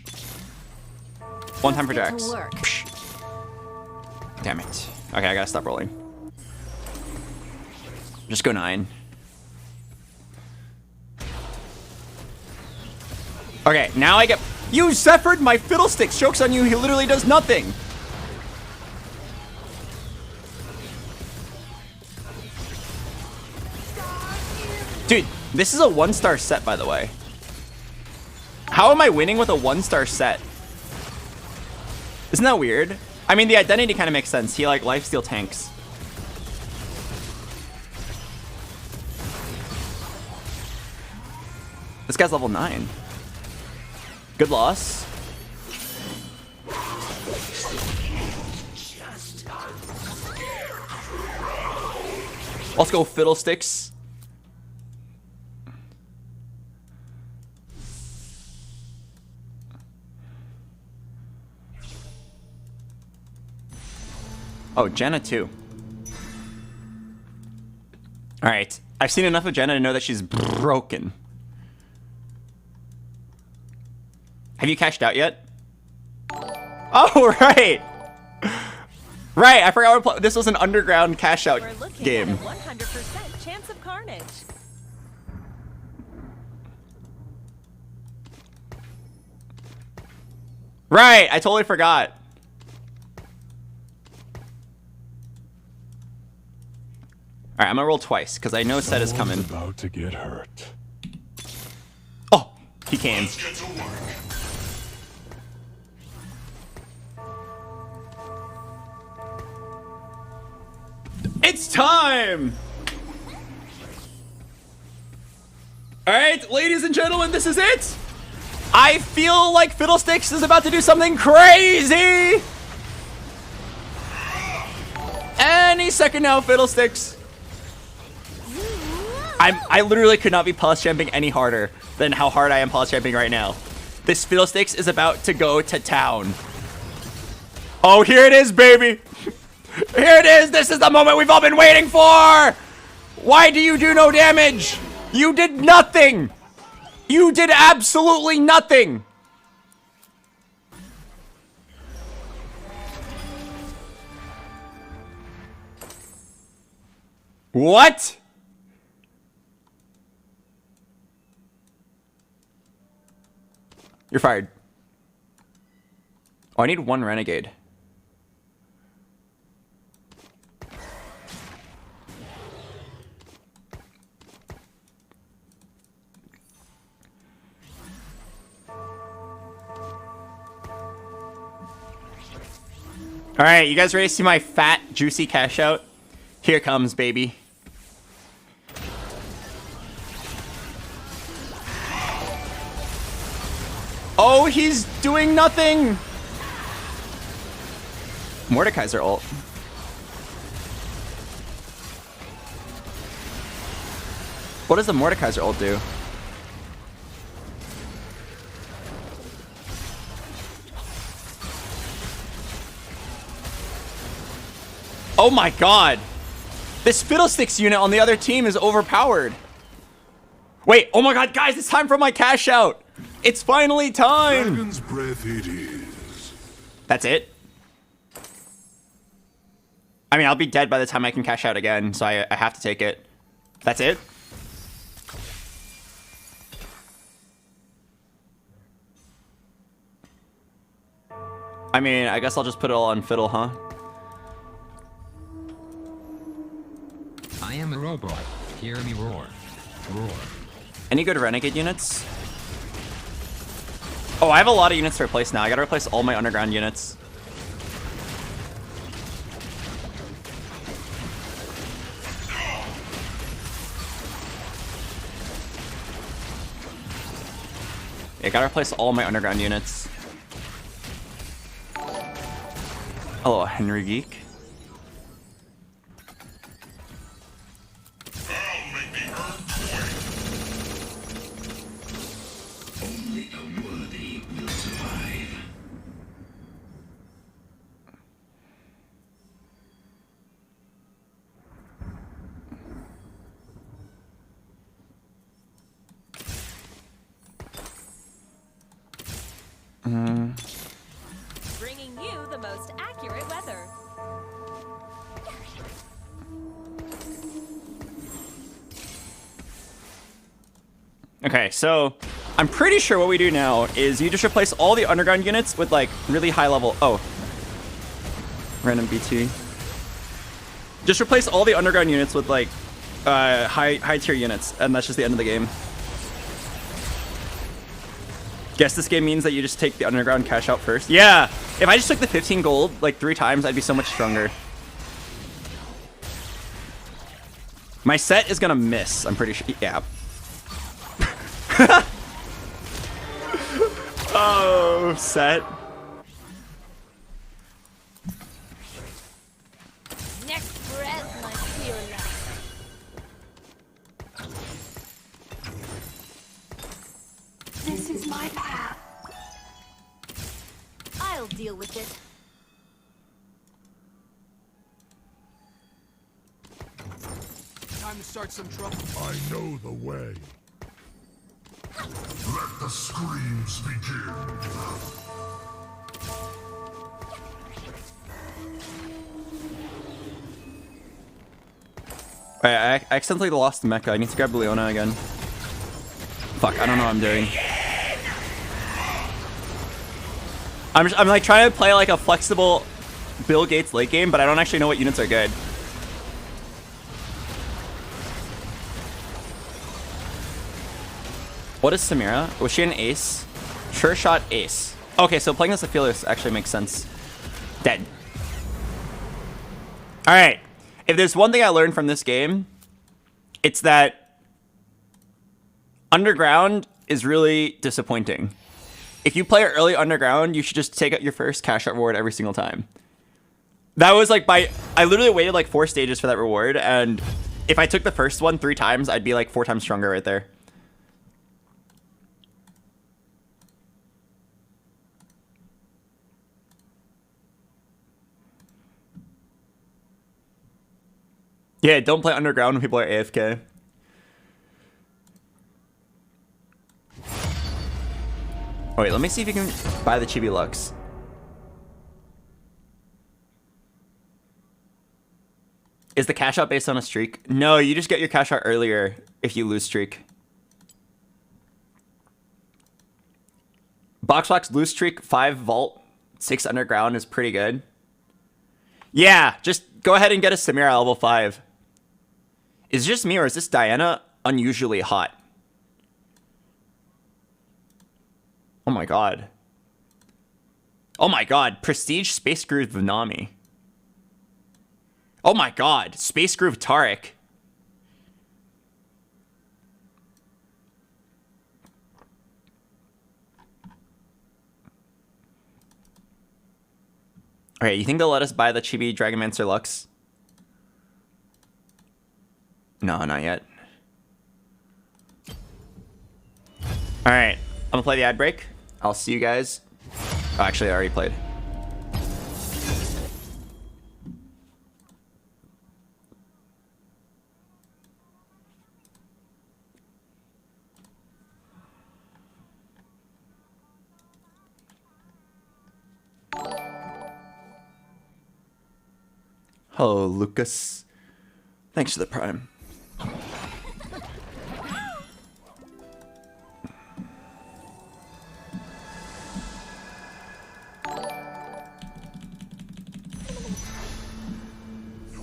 [SPEAKER 1] 1 time for Jax. Psh. Damn it. Okay, I gotta stop rolling. Just go 9. Okay, now I get... You Zephyr'd my Fiddlesticks! Joke's on you, he literally does nothing! Dude, this is a 1-star set, by the way. How am I winning with a 1-star set? Isn't that weird? I mean, the identity kind of makes sense. He like lifesteal tanks. This guy's level 9. Good loss. Let's go, Fiddlesticks. Oh, Jenna too. All right. I've seen enough of Jenna to know that she's broken. Have you cashed out yet? Oh, right. Right, I forgot what this was an underground cash out game.
[SPEAKER 10] At a 100% chance of carnage.
[SPEAKER 1] Right, I totally forgot. All right, I'm gonna roll twice because I know Set is coming.
[SPEAKER 3] About to get hurt.
[SPEAKER 1] Oh, he came.
[SPEAKER 3] Let's get to work.
[SPEAKER 1] It's time! Alright, ladies and gentlemen, this is it! I feel like Fiddlesticks is about to do something crazy! Any second now, Fiddlesticks. I literally could not be pulse champing any harder than how hard I am pulse champing right now. This Fiddlesticks is about to go to town. Oh, here it is, baby! Here it is! This is the moment we've all been waiting for! Why do you do no damage? You did nothing! You did absolutely nothing! What? You're fired. Oh, I need one renegade. All right, you guys ready to see my fat, juicy cash out? Here it comes, baby. Oh, he's doing nothing. Mordekaiser ult. What does the Mordekaiser ult do? Oh my god! This Fiddlesticks unit on the other team is overpowered. Wait, oh my god, guys, it's time for my cash out! It's finally time!
[SPEAKER 3] Dragon's breath it is.
[SPEAKER 1] That's it? I mean, I'll be dead by the time I can cash out again, so I have to take it. That's it? I mean, I guess I'll just put it all on Fiddle, huh?
[SPEAKER 9] I am a robot. Hear me roar. Roar.
[SPEAKER 1] Any good Renegade units? Oh, I have a lot of units to replace now. I gotta replace all my underground units. Yeah, I gotta replace all my underground units. Hello, Henry Geek.
[SPEAKER 3] I'll make the earth quake. Only the worthy will survive.
[SPEAKER 10] Bringing you the most accurate weather.
[SPEAKER 1] Okay, so I'm pretty sure what we do now is you just replace all the underground units with like really high level. Oh, random BT. Just replace all the underground units with like high tier units, and that's just the end of the game. Guess this game means that you just take the underground cash out first. Yeah, if I just took the 15 gold like 3 times, I'd be so much stronger. My set is gonna miss, I'm pretty sure. Yeah. Oh, set.
[SPEAKER 7] Next breath, my fearless.
[SPEAKER 6] This is my path.
[SPEAKER 7] I'll deal with it.
[SPEAKER 5] Time to start some trouble.
[SPEAKER 3] I know the way. Let the screams begin.
[SPEAKER 1] Alright, I accidentally lost the mecha. I need to grab Leona again. Fuck, I don't know what I'm doing. I'm like trying to play like a flexible Bill Gates late game, but I don't actually know what units are good. What is Samira? Was she an ace? Sure shot ace. Okay, so playing this Aphelios actually makes sense. Dead. Alright. If there's one thing I learned from this game, it's that Underground is really disappointing. If you play early Underground, you should just take out your first cash out reward every single time. That was like I literally waited like 4 stages for that reward, and if I took the first one 3 times, I'd be like 4 times stronger right there. Yeah, don't play Underground when people are AFK. Oh, wait, let me see if you can buy the Chibi Lux. Is the cash out based on a streak? No, you just get your cash out earlier if you lose streak. BoxBox lose streak, 5 vault, 6 underground is pretty good. Yeah, just go ahead and get a Samira level 5. Is it just me or is this Diana unusually hot? Oh my god. Oh my god, Prestige Space Groove Vanami. Oh my god, Space Groove Taric. Alright, you think they'll let us buy the Chibi Dragonmancer Lux? No, not yet. Alright, I'm gonna play the ad break. I'll see you guys. Oh, actually, I already played. Hello, Lucas. Thanks for the prime.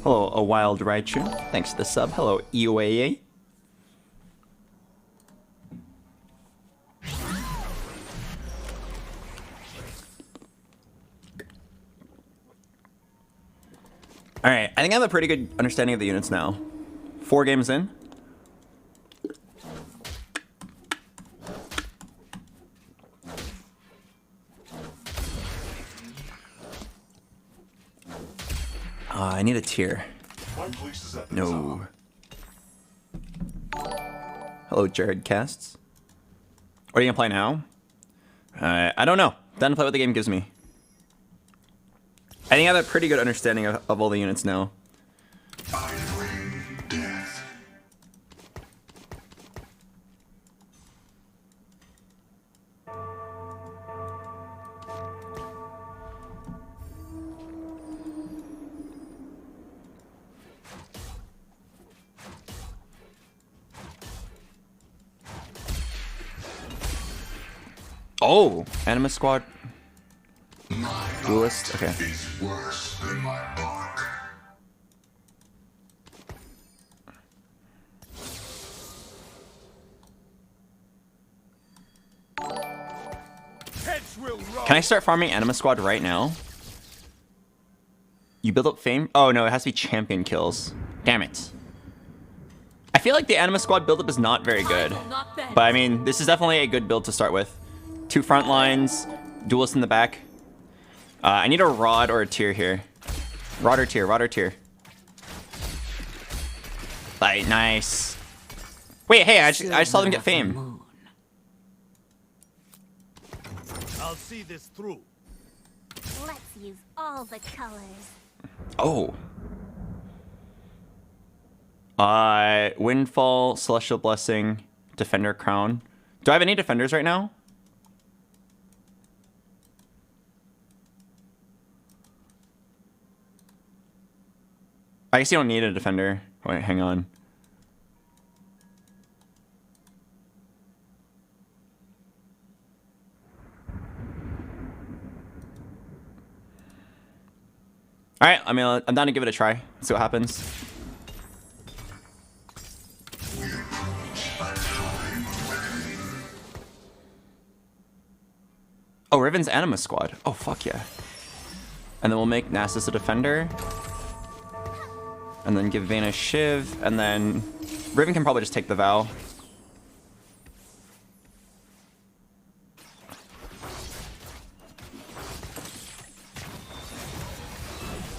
[SPEAKER 1] Hello, A Wild Raichu. Thanks for the sub. Hello, EOAA. Alright, I think I have a pretty good understanding of the units now. 4 games in. I need a tier. No. Hello, Jared Casts. What are you gonna play now? I don't know. Done to play what the game gives me. I think I have a pretty good understanding of all the units now.
[SPEAKER 3] I bring death.
[SPEAKER 1] Oh, Anima Squad. Duelist. Okay.
[SPEAKER 3] Is worse than my bark.
[SPEAKER 1] Can I start farming Anima Squad right now? You build up fame? Oh no, it has to be champion kills. Damn it. I feel like the Anima Squad buildup is not very good. But I mean, this is definitely a good build to start with. 2 front lines, duelists in the back. I need a rod or a tier here. Rod or tier, rod or tier. Like, nice. Wait, hey, I just saw them get fame.
[SPEAKER 4] I'll see this through.
[SPEAKER 6] Let's use all the colors.
[SPEAKER 1] Oh. Windfall, Celestial Blessing, Defender Crown. Do I have any defenders right now? I guess you don't need a defender. Wait, hang on. All right, I mean, I'm down to give it a try. See what happens. Oh, Riven's Anima Squad. Oh, fuck yeah. And then we'll make Nasus a defender. And then give Vayne a Shiv. And then Riven can probably just take the Vow.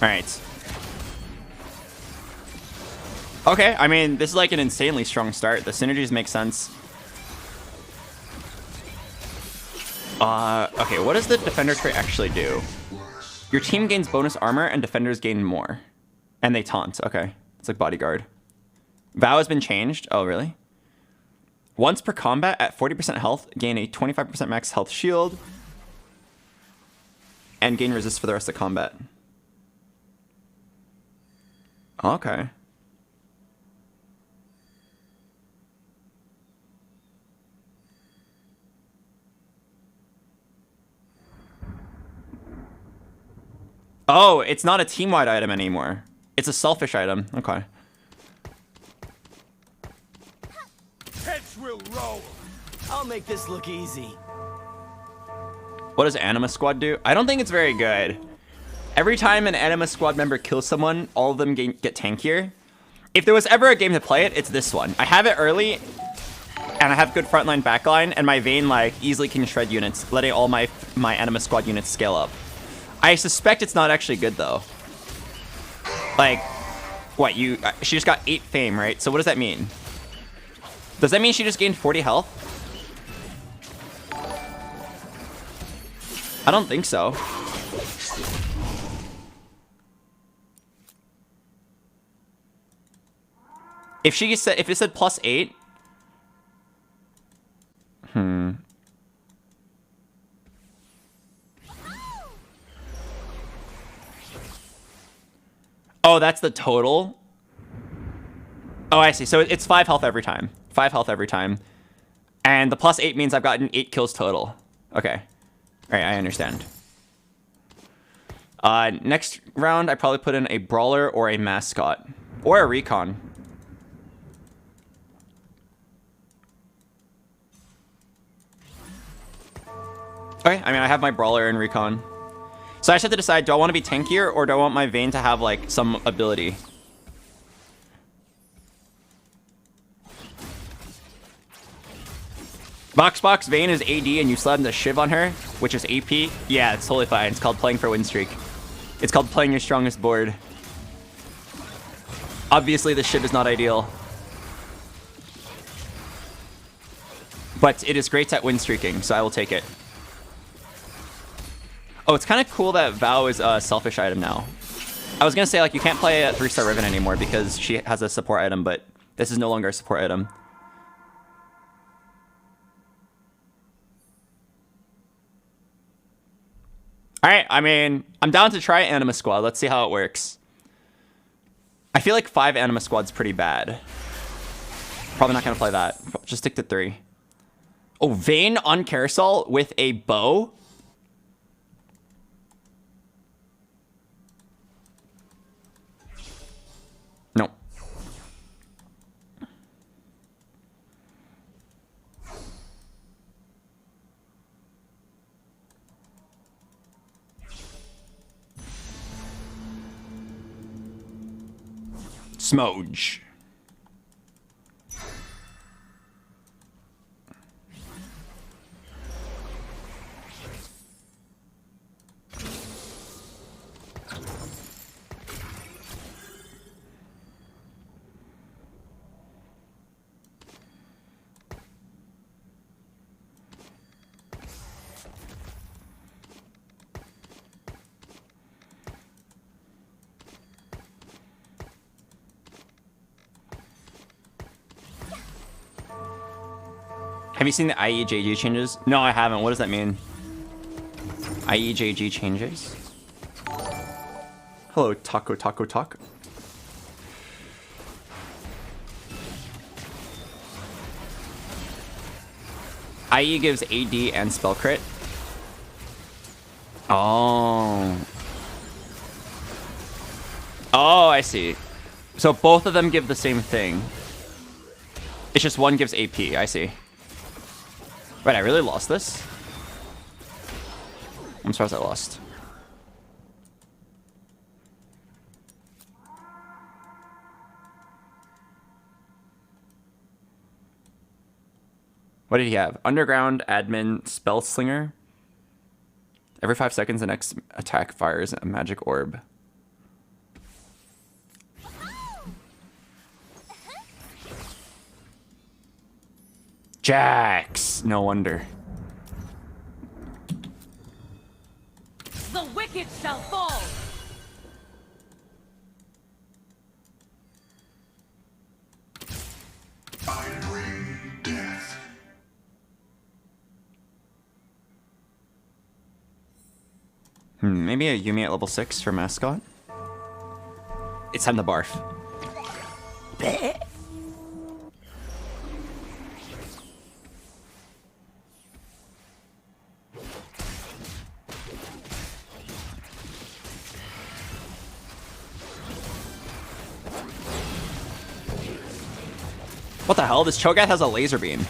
[SPEAKER 1] Alright. Okay, I mean, this is like an insanely strong start. The synergies make sense. Okay, what does the defender trait actually do? Your team gains bonus armor and defenders gain more. And they taunt. Okay, it's like bodyguard. Vow has been changed. Oh, really? Once per combat at 40% health, gain a 25% max health shield. And gain resist for the rest of combat. Okay. Oh, it's not a team-wide item anymore. It's a selfish item. Okay.
[SPEAKER 4] Heads will roll. I'll make this look easy.
[SPEAKER 1] What does Anima Squad do? I don't think it's very good. Every time an Anima Squad member kills someone, all of them get tankier. If there was ever a game to play it, it's this one. I have it early, and I have good frontline, backline, and my Vayne like easily can shred units, letting all my Anima Squad units scale up. I suspect it's not actually good though. Like, what, she just got 8 fame, right? So what does that mean? Does that mean she just gained 40 health? I don't think so. If it said +8. Oh, that's the total? Oh, I see. So it's 5 health every time. 5 health every time. And the +8 means I've gotten 8 kills total. Okay. All right, I understand. Next round, I probably put in a brawler or a mascot. Or a recon. Okay, I mean, I have my brawler and recon. So I just have to decide, do I want to be tankier or do I want my Vayne to have, like, some ability? BoxBox Vayne is AD and you slammed the Shiv on her, which is AP. Yeah, it's totally fine. It's called playing for win streak. It's called playing your strongest board. Obviously, the Shiv is not ideal. But it is great at win streaking, so I will take it. Oh, it's kind of cool that Vow is a selfish item now. I was going to say, like, you can't play a 3-star Riven anymore because she has a support item, but this is no longer a support item. Alright, I mean, I'm down to try Anima Squad. Let's see how it works. I feel like 5 Anima Squad's pretty bad. Probably not going to play that. Just stick to 3. Oh, Vayne on Carousel with a bow? No. Smoge. Have you seen the IEJG changes? No, I haven't. What does that mean? IEJG changes? Hello, Taco Taco Taco. IE gives AD and spell crit. Oh. Oh, I see. So both of them give the same thing. It's just one gives AP. I see. Right, I really lost this. I'm surprised I lost. What did he have? Underground, admin, spell slinger. Every 5 seconds, the next attack fires a magic orb. Jax! No wonder.
[SPEAKER 10] The wicked shall fall.
[SPEAKER 3] I bring death.
[SPEAKER 1] Maybe a Yumi at level 6 for mascot. It's time to barf. What the hell? This Cho'Gath has a laser beam.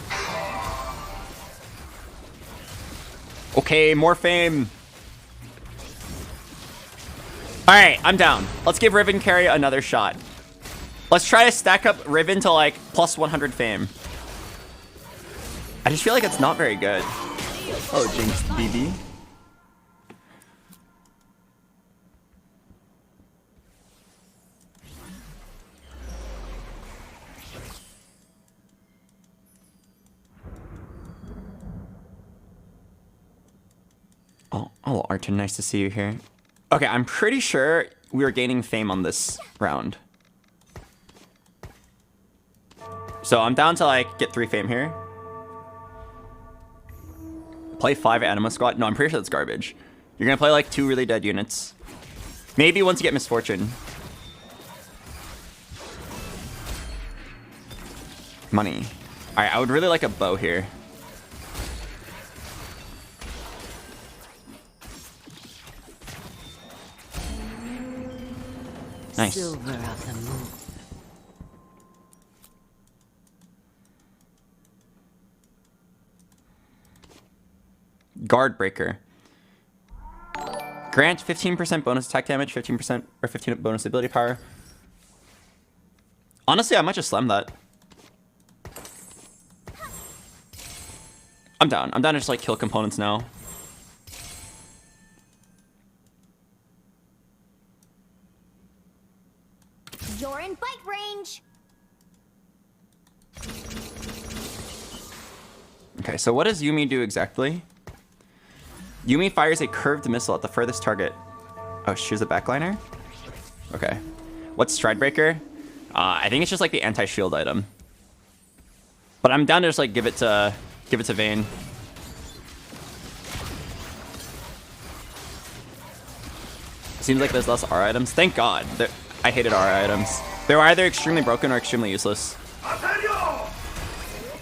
[SPEAKER 1] Okay, more fame. Alright, I'm down. Let's give Riven Carry another shot. Let's try to stack up Riven to like plus 100 fame. I just feel like it's not very good. Oh, Jinx BB. Oh, Arton, nice to see you here. Okay, I'm pretty sure we were gaining fame on this round. So I'm down to like get 3 fame here. Play 5 Anima Squad. No, I'm pretty sure that's garbage. You're gonna play like 2 really dead units. Maybe once you get Misfortune. Money. Alright, I would really like a bow here. Nice.
[SPEAKER 2] Silver of the moon.
[SPEAKER 1] Guard Breaker. Grant 15% bonus attack damage, 15% or 15 bonus ability power. Honestly, I might just slam that. I'm down. I'm down to just like kill components now.
[SPEAKER 6] You're in bite range.
[SPEAKER 1] Okay, so what does Yumi do exactly? Yumi fires a curved missile at the furthest target. Oh, she's a backliner? Okay. What's Stridebreaker? I think it's just like the anti-shield item. But I'm down to just like give it to Vayne. Seems like there's less R items. Thank God. I hated R items. They were either extremely broken or extremely useless.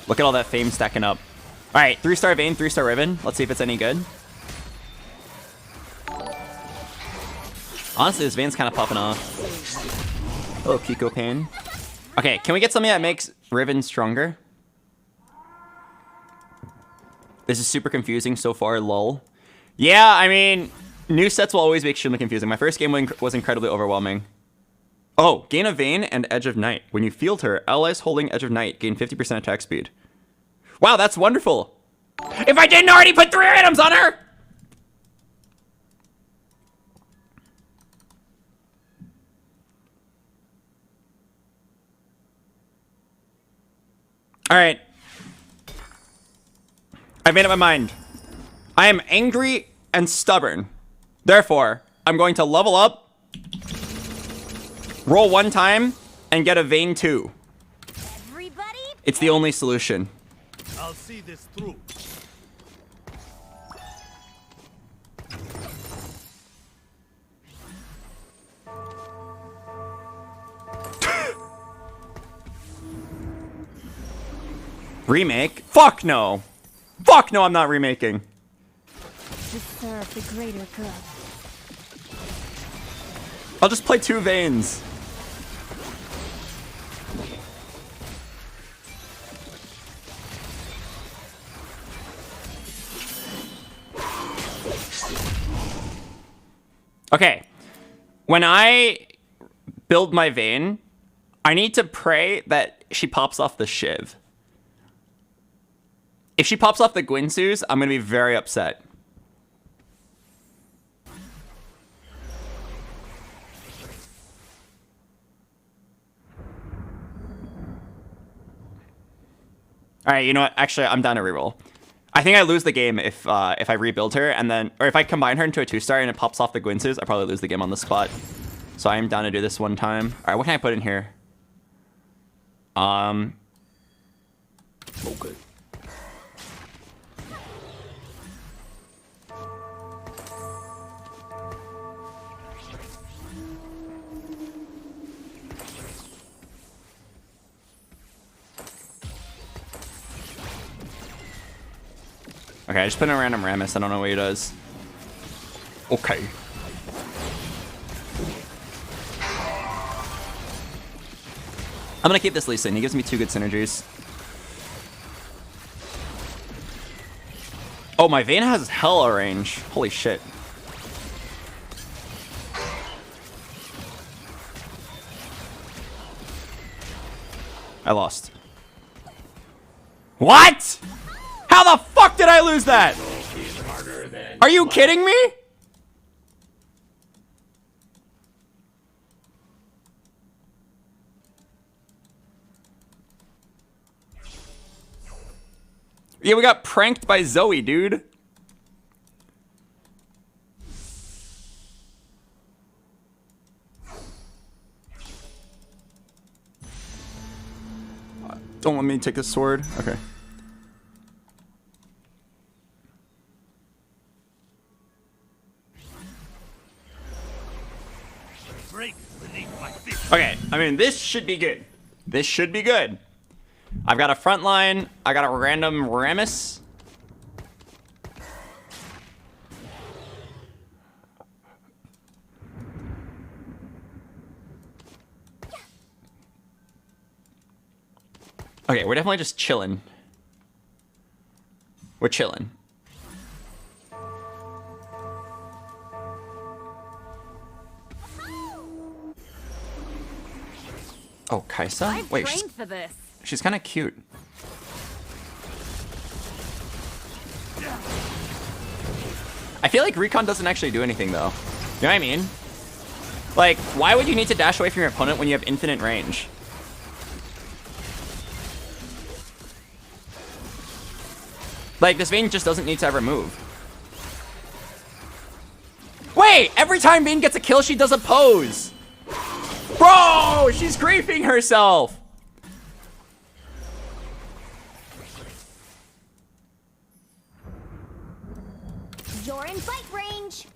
[SPEAKER 1] Look at all that fame stacking up. Alright, 3-star Vayne, 3-star Riven. Let's see if it's any good. Honestly, this Vayne's kind of popping off. Oh, Kiko Pain. Okay, can we get something that makes Riven stronger? This is super confusing so far, lol. Yeah, I mean, new sets will always be extremely confusing. My first game was incredibly overwhelming. Oh, gain a vein and Edge of Night. When you field her, allies holding Edge of Night gain 50% attack speed. Wow, that's wonderful. If I didn't already put 3 items on her! Alright. I've made up my mind. I am angry and stubborn. Therefore, I'm going to level up, roll 1 time, and get a vein 2.
[SPEAKER 6] Everybody,
[SPEAKER 1] It's the only solution.
[SPEAKER 5] I'll see this through.
[SPEAKER 1] Remake? Fuck no. Fuck no, I'm not remaking.
[SPEAKER 2] To serve the greater good.
[SPEAKER 1] I'll just play 2 veins. Okay. When I build my vein, I need to pray that she pops off the Shiv. If she pops off the Gwynsus, I'm going to be very upset. All right, you know what? Actually, I'm down to reroll. I think I lose the game if I rebuild her and then, or if I combine her into a 2-star and it pops off the Gwynsus, I probably lose the game on the spot. So I am down to do this 1 time. All right, what can I put in here? Okay. Okay, I just put in a random Rammus. I don't know what he does. Okay. I'm gonna keep this Lee Sin. He gives me 2 good synergies. Oh, my Vayne has hella range. Holy shit. I lost. What? How the fuck did I lose that? Are you kidding me? Yeah, we got pranked by Zoe, dude. Don't let me take the sword. Okay. Okay, I mean, this should be good. This should be good. I've got a front line. I got a random Rammus. Okay, we're definitely just chilling. We're chilling. Oh, Kaisa? Wait,
[SPEAKER 7] for this.
[SPEAKER 1] she's kind of cute. I feel like Recon doesn't actually do anything, though. You know what I mean? Like, why would you need to dash away from your opponent when you have infinite range? Like, this Vayne just doesn't need to ever move. Wait! Every time Vayne gets a kill, she does a pose! Bro! She's griefing herself!
[SPEAKER 6] you're in bite range.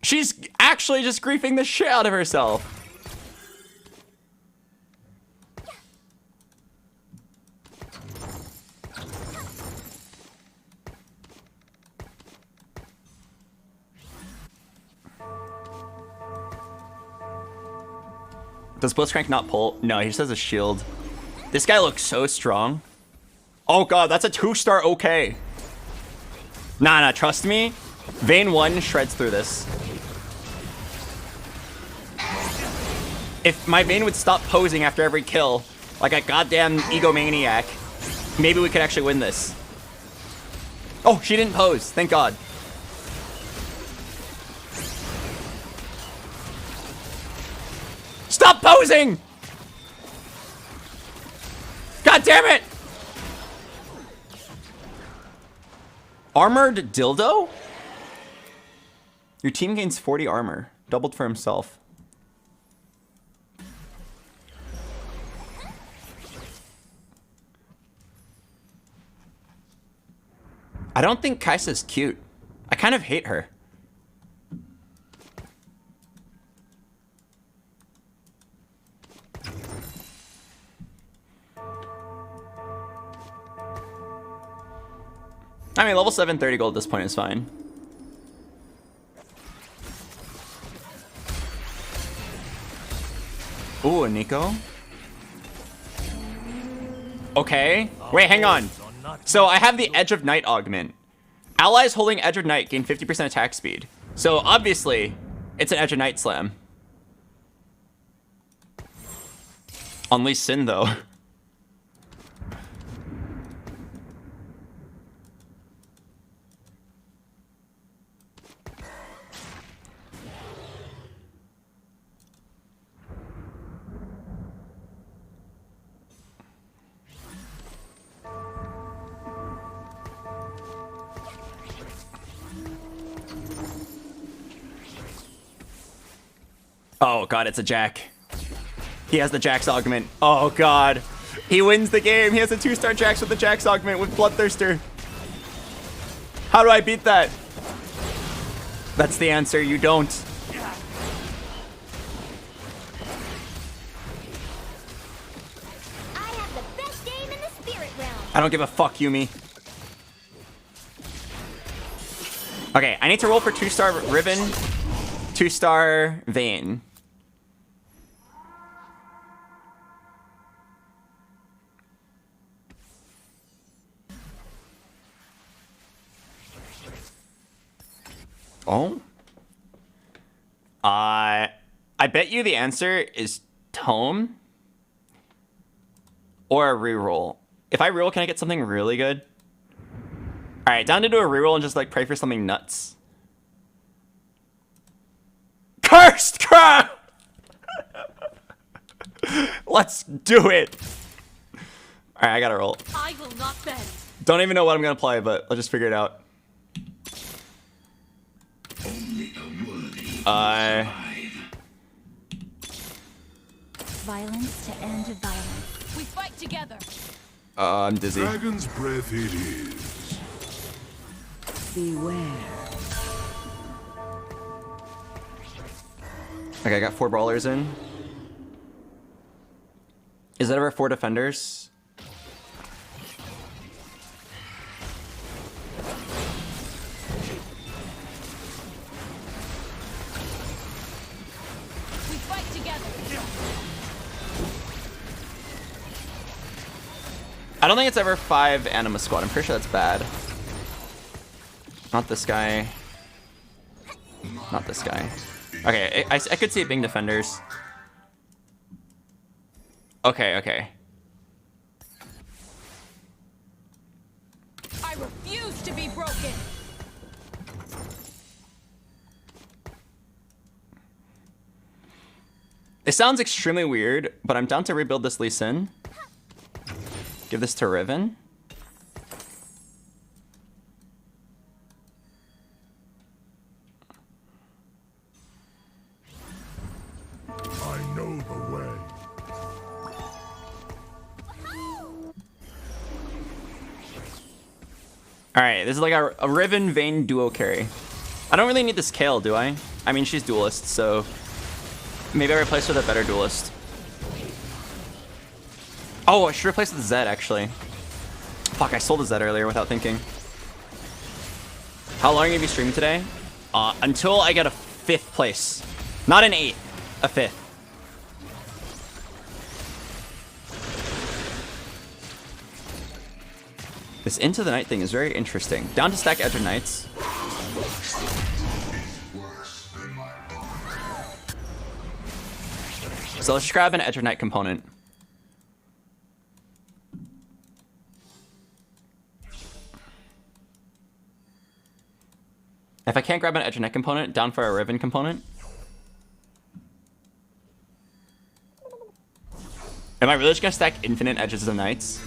[SPEAKER 1] She's actually just griefing the shit out of herself. Does Blitzcrank not pull? No, he just has a shield. This guy looks so strong. Oh god, that's a 2-star okay. Nah, trust me. Vayne 1 shreds through this. If my Vayne would stop posing after every kill, like a goddamn egomaniac, maybe we could actually win this. Oh, she didn't pose. Thank God. Stop posing! God damn it! Armored dildo? Your team gains 40 armor. Doubled for himself. I don't think Kai'Sa's cute. I kind of hate her. I mean, level 7, 30 gold at this point is fine. Ooh, a Nico. Okay. Wait, hang on. So I have the Edge of Night augment. Allies holding Edge of Night gain 50% attack speed. So obviously, it's an Edge of Night slam. Unleash Sin, though. Oh God, it's a Jack. He has the Jax augment. Oh God. He wins the game. He has a 2-star Jax with the Jax augment with Bloodthirster. How do I beat that? That's the answer. You don't.
[SPEAKER 6] I have the best aim in the spirit realm.
[SPEAKER 1] I don't give a fuck, Yumi. Okay, I need to roll for 2-star Riven, 2-star Vayne. Oh? I bet you the answer is Tome or a reroll. If I reroll, can I get something really good? All right, down to do a reroll and just like pray for something nuts. Cursed Crown! Let's do it. All right, I gotta roll.
[SPEAKER 7] I will not bend.
[SPEAKER 1] Don't even know what I'm gonna play, but I'll just figure it out.
[SPEAKER 3] Only a worthy will
[SPEAKER 1] I
[SPEAKER 3] survive.
[SPEAKER 2] Violence to end violence.
[SPEAKER 7] We fight together.
[SPEAKER 1] I'm dizzy.
[SPEAKER 5] Dragon's breath it is.
[SPEAKER 7] Beware.
[SPEAKER 1] Okay, I got 4 brawlers in. Is that ever 4 defenders?
[SPEAKER 7] We fight together.
[SPEAKER 1] I don't think it's ever 5 Anima Squad. I'm pretty sure that's bad. Not this guy. Not this guy. Okay, I could see it being defenders. Okay, okay.
[SPEAKER 7] I refuse to be broken.
[SPEAKER 1] It sounds extremely weird, but I'm down to rebuild this Lee Sin. Give this to Riven.
[SPEAKER 5] I know the way.
[SPEAKER 1] Alright, this is like a Riven Vayne duo carry. I don't really need this Kale, do I? I mean, she's duelist, so maybe I replace her with a better duelist. Oh, I should replace with Zed, actually. Fuck, I sold a Zed earlier without thinking. How long have you streamed today? Until I get a 5th place. Not an 8th, a 5th. This Into the Night thing is very interesting. Down to stack Edge of Knights. So let's just grab an Ethernet component. If I can't grab an Ethernet component, down for a ribbon component. Am I really just gonna stack infinite edges of knights?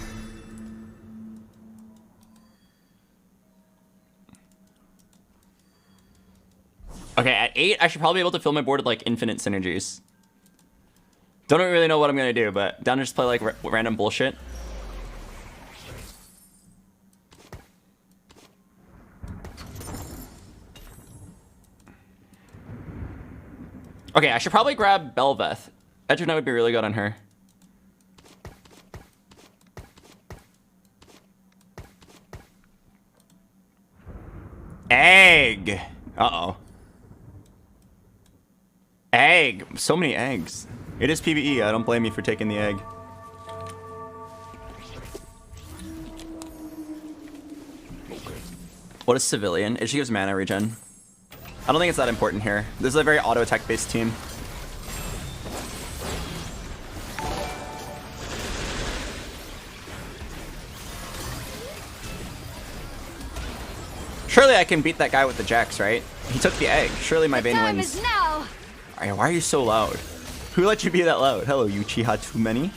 [SPEAKER 1] Okay, at 8, I should probably be able to fill my board with like infinite synergies. Don't really know what I'm gonna do, but down to just play like random bullshit. Okay, I should probably grab Belveth. Edgerknight would be really good on her. Egg! Uh-oh. Egg! So many eggs. It is PvE, I don't blame you for taking the egg. What is Civilian? It just gives mana regen. I don't think it's that important here. This is a very auto attack based team. Surely I can beat that guy with the jacks, right? He took the egg. Surely my Vayne
[SPEAKER 6] Time
[SPEAKER 1] wins.
[SPEAKER 6] is now.
[SPEAKER 1] Alright, why are you so loud? Who let you be that loud? Hello, Uchiha too many.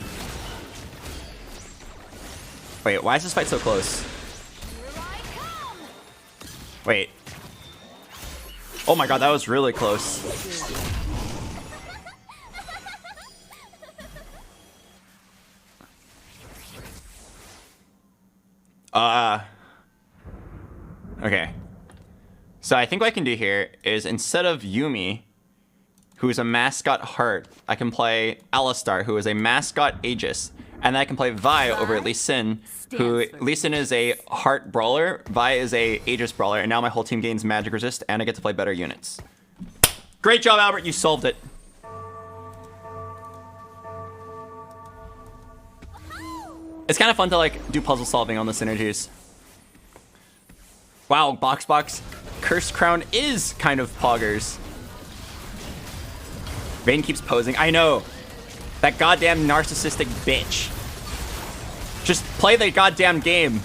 [SPEAKER 1] Wait, why is this fight so close? Wait. Oh my god, that was really close. Okay. So I think what I can do here is instead of Yuumi, who is a mascot heart, I can play Alistar, who is a mascot Aegis. And then I can play Vi over Lee Sin, who Lee Sin is a heart brawler, Vi is a Aegis brawler, and now my whole team gains magic resist, and I get to play better units. Great job, Albert, you solved it. It's kind of fun to like do puzzle solving on the synergies. Wow, BoxBox Cursed Crown is kind of poggers. Vayne keeps posing. I know. That goddamn narcissistic bitch. Just play the goddamn game.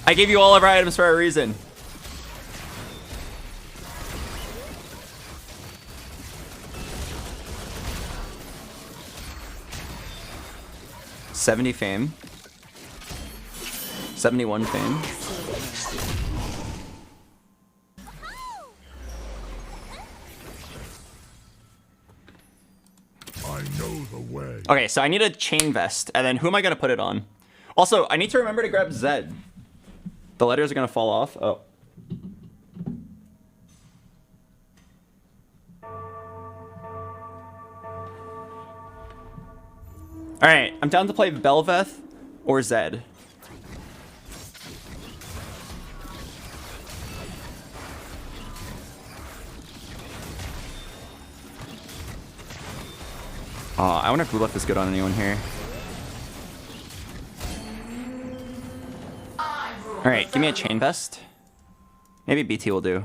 [SPEAKER 1] I gave you all of our items for a reason. $70 fame. 71 fame.
[SPEAKER 5] I know the way.
[SPEAKER 1] Okay, so I need a chain vest, and then who am I gonna put it on? Also, I need to remember to grab Zed. The letters are gonna fall off. Oh. Alright, I'm down to play Belveth or Zed. I wonder if Blue Buff is good on anyone here. Alright, give me a chain vest. Maybe BT will do.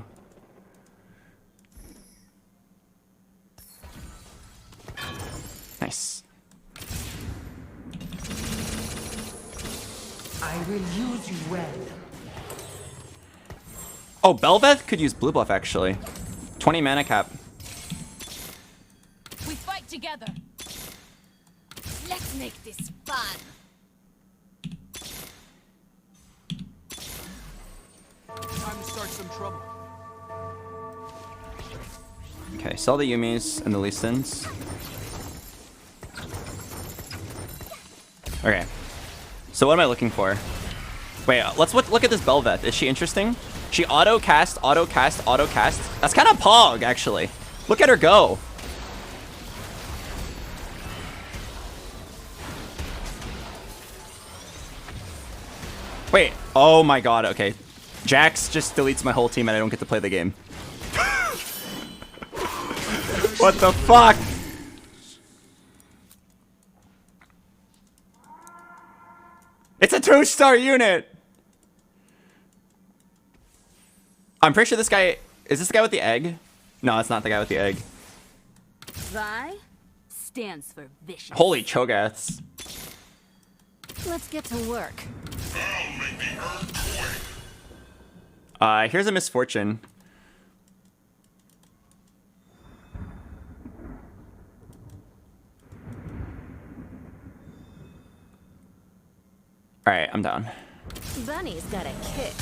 [SPEAKER 1] Nice.
[SPEAKER 11] I will use you well.
[SPEAKER 1] Oh, Belveth could use Blue Buff actually. 20 mana cap.
[SPEAKER 7] We fight together.
[SPEAKER 6] Let's make this fun.
[SPEAKER 4] Time to start some trouble.
[SPEAKER 1] Okay, sell the Yumis and the Lee Sins. Okay. So what am I looking for? Wait, let's look at this Belveth. Is she interesting? She auto cast, auto cast, auto cast. That's kind of pog, actually. Look at her go. Wait, oh my god, okay. Jax just deletes my whole team and I don't get to play the game. What the fuck? It's a 2-star unit! I'm pretty sure this guy... Is this the guy with the egg? No, it's not the guy with the egg.
[SPEAKER 7] Vi, stands for vicious.
[SPEAKER 1] Holy Cho'Gaths.
[SPEAKER 2] Let's get to work.
[SPEAKER 5] I'll make the earthquake.
[SPEAKER 1] Here's a misfortune. All right, I'm down.
[SPEAKER 2] Bunny's got a kick.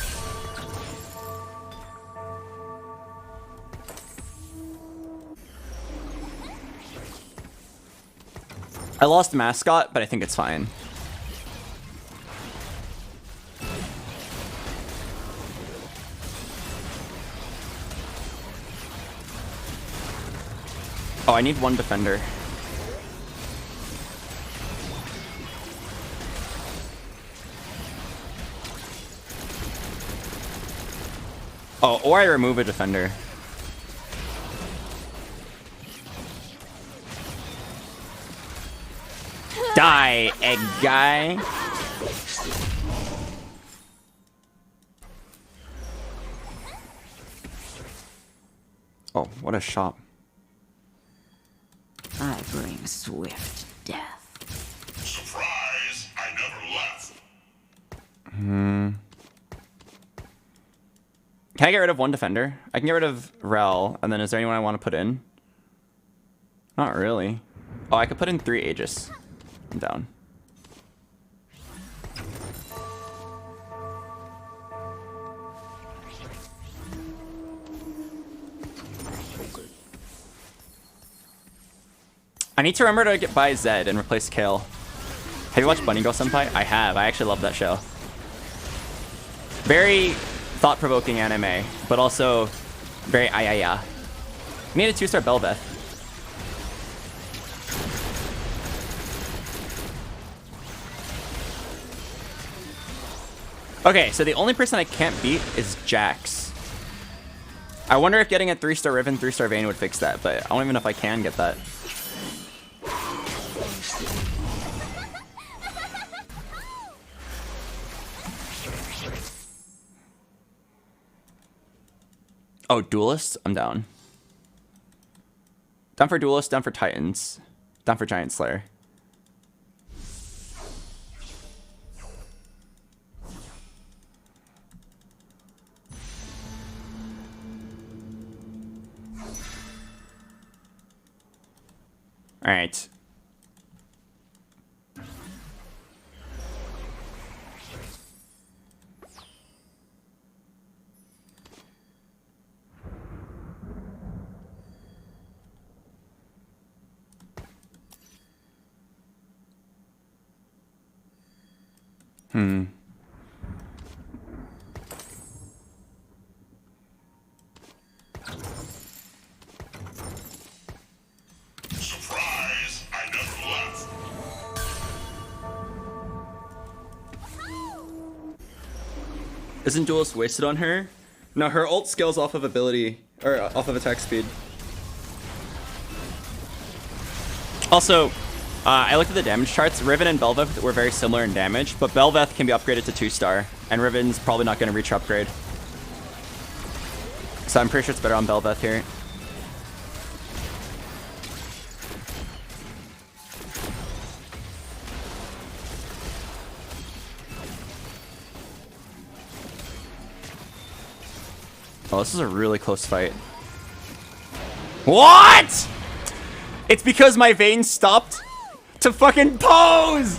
[SPEAKER 1] I lost mascot, but I think it's fine. Oh, I need one defender. Oh, or I remove a defender. Die, egg guy. Oh, what a shot.
[SPEAKER 2] I bring swift death.
[SPEAKER 5] Surprise! I never left.
[SPEAKER 1] Can I get rid of one defender? I can get rid of Rel, and then is there anyone I want to put in? Not really. Oh, I could put in 3 Aegis. I'm down. I need to remember to buy Zed and replace Kale. Have you watched Bunny Girl Senpai? I have. I actually love that show. Very thought-provoking anime, but also very ayaya. I need a 2-star Belveth. Okay, so the only person I can't beat is Jax. I wonder if getting a 3-star Riven, 3-star Vayne would fix that, but I don't even know if I can get that. Oh, Duelist? I'm down. Down for Duelist, down for Titans. Down for Giant Slayer. All right.
[SPEAKER 5] Surprise! I never left.
[SPEAKER 1] Isn't Duelist wasted on her? No, her ult scales off of ability, or off of attack speed. Also, I looked at the damage charts. Riven and Belveth were very similar in damage, but Belveth can be upgraded to 2-star, and Riven's probably not going to reach her upgrade. So I'm pretty sure it's better on Belveth here. Oh, this is a really close fight. What? It's because my Vayne stopped to fucking pose!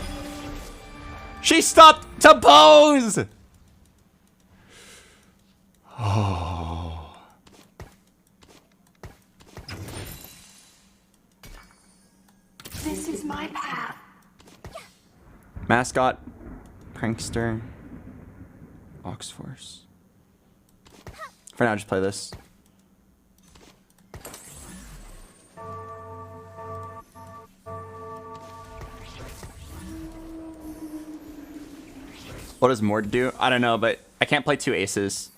[SPEAKER 1] She stopped to pose! Oh.
[SPEAKER 6] This is my path.
[SPEAKER 1] Mascot, Prankster, Oxforce. For now, just play this. What does Mord do? I don't know, but I can't play 2 aces.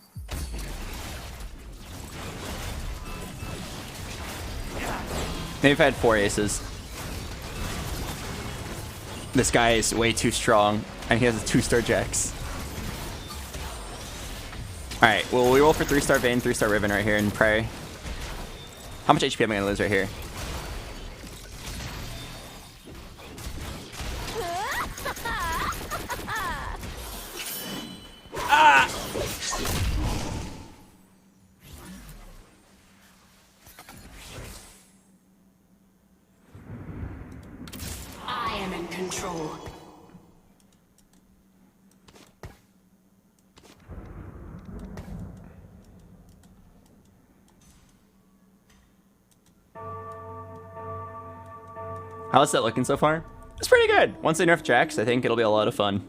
[SPEAKER 1] Maybe if I had 4 aces. This guy is way too strong, and he has a 2-star Jax. Alright, well, we roll for 3-star Vayne, 3-star Riven right here and pray. How much HP am I going to lose right here? How's that looking so far? It's pretty good. Once they nerf Jax, I think it'll be a lot of fun.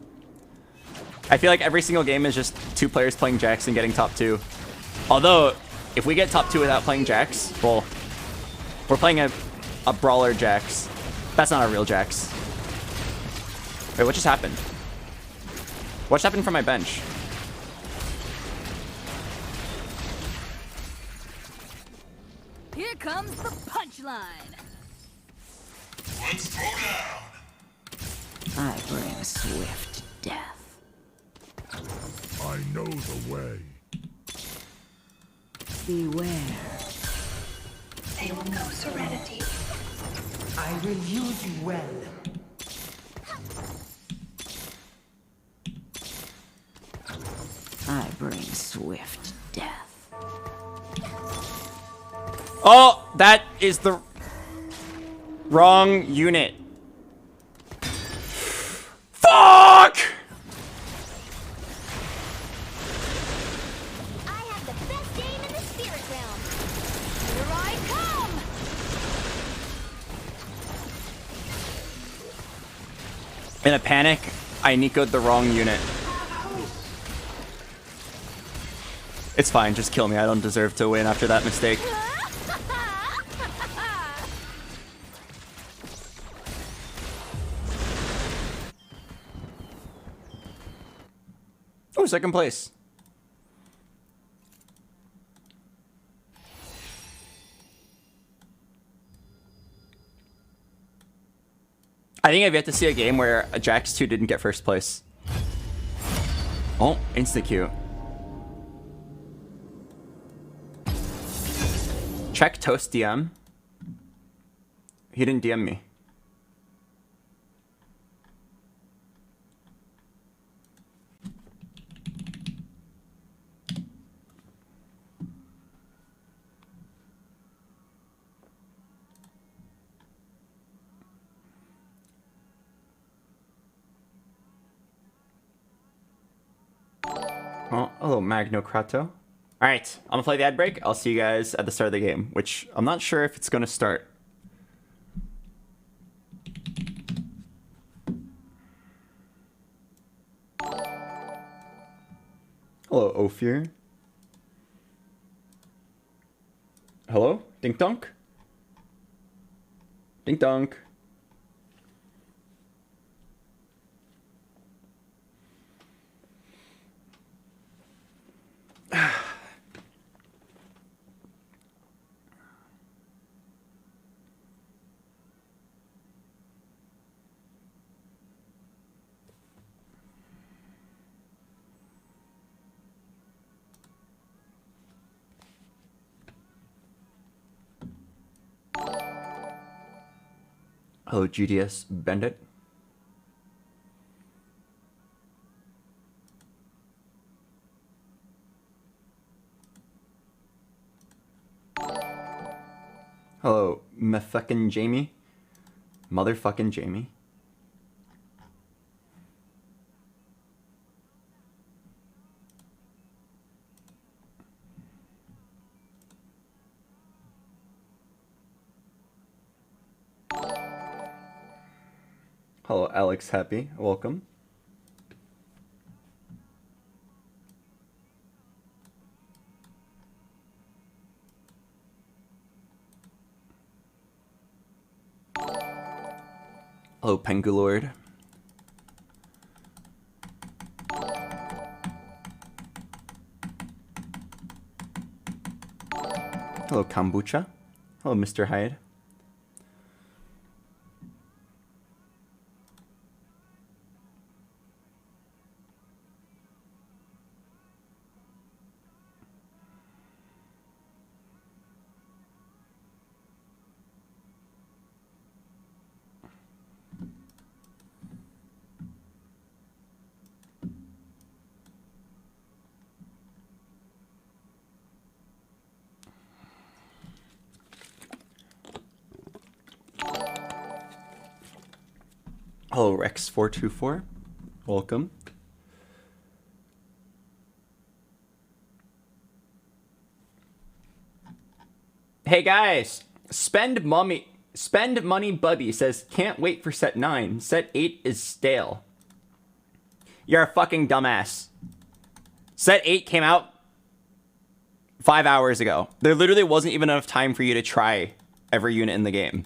[SPEAKER 1] I feel like every single game is just 2 players playing Jax and getting top 2. Although, if we get top 2 without playing Jax, well, we're playing a brawler Jax. That's not a real Jax. Wait, what just happened? What just happened from my bench?
[SPEAKER 7] Here comes the punchline.
[SPEAKER 5] Let's throw down.
[SPEAKER 2] I bring swift death.
[SPEAKER 3] I know the way.
[SPEAKER 2] Beware.
[SPEAKER 6] They will know serenity.
[SPEAKER 11] I will use you well.
[SPEAKER 2] I bring swift death.
[SPEAKER 1] Oh, that is the wrong unit. Fuck!
[SPEAKER 7] I have the best game in the spirit realm. Here I come.
[SPEAKER 1] In a panic, I Nico'd the wrong unit. It's fine, just kill me. I don't deserve to win after that mistake. Oh, second place. I think I've yet to see a game where a Jax 2 didn't get first place. Oh, insta-Q. Check Toast DM. He didn't DM me. Oh, hello, Magno Krato. Alright, I'm gonna play the ad break. I'll see you guys at the start of the game, which I'm not sure if it's gonna start. Hello, Ophir. Hello? Dink Donk? Dink Donk. Hello, GDS Bandit. Hello, motherfucking Jamie. Motherfucking Jamie. Hello, Alex Happy. Welcome. Hello, Pengulord. Hello, Kombucha. Hello, Mr. Hyde. Hello, Rex424. Welcome. Hey guys, spend mommy. Spend Money Bubby says, can't wait for set 9. Set 8 is stale. You're a fucking dumbass. Set 8 came out 5 hours ago. There literally wasn't even enough time for you to try every unit in the game.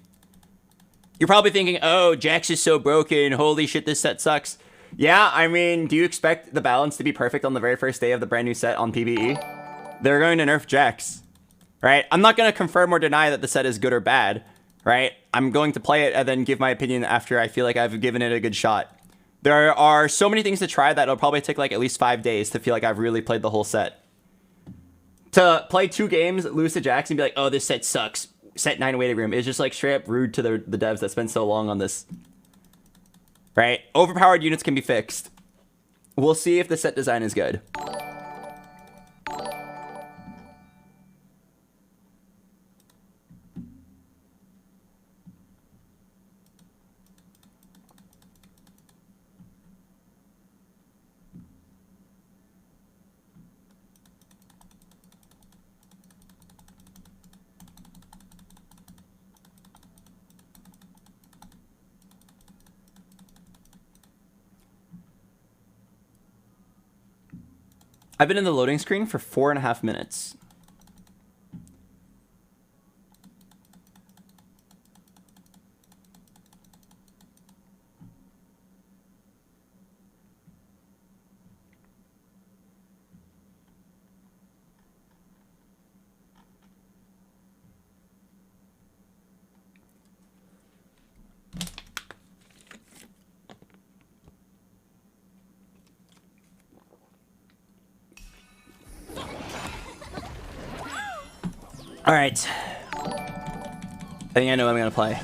[SPEAKER 1] You're probably thinking, oh, Jax is so broken. Holy shit, this set sucks. Yeah, I mean, do you expect the balance to be perfect on the very first day of the brand new set on PvE? They're going to nerf Jax, right? I'm not going to confirm or deny that the set is good or bad, right? I'm going to play it and then give my opinion after I feel like I've given it a good shot. There are so many things to try that it'll probably take like at least 5 days to feel like I've really played the whole set. To play 2 games, lose to Jax, and be like, oh, this set sucks. Set 9 waiting room is just like straight up rude to the devs that spend so long on this. Right? Overpowered units can be fixed. We'll see if the set design is good. I've been in the loading screen for 4.5 minutes. All right. I think I know what I'm gonna play.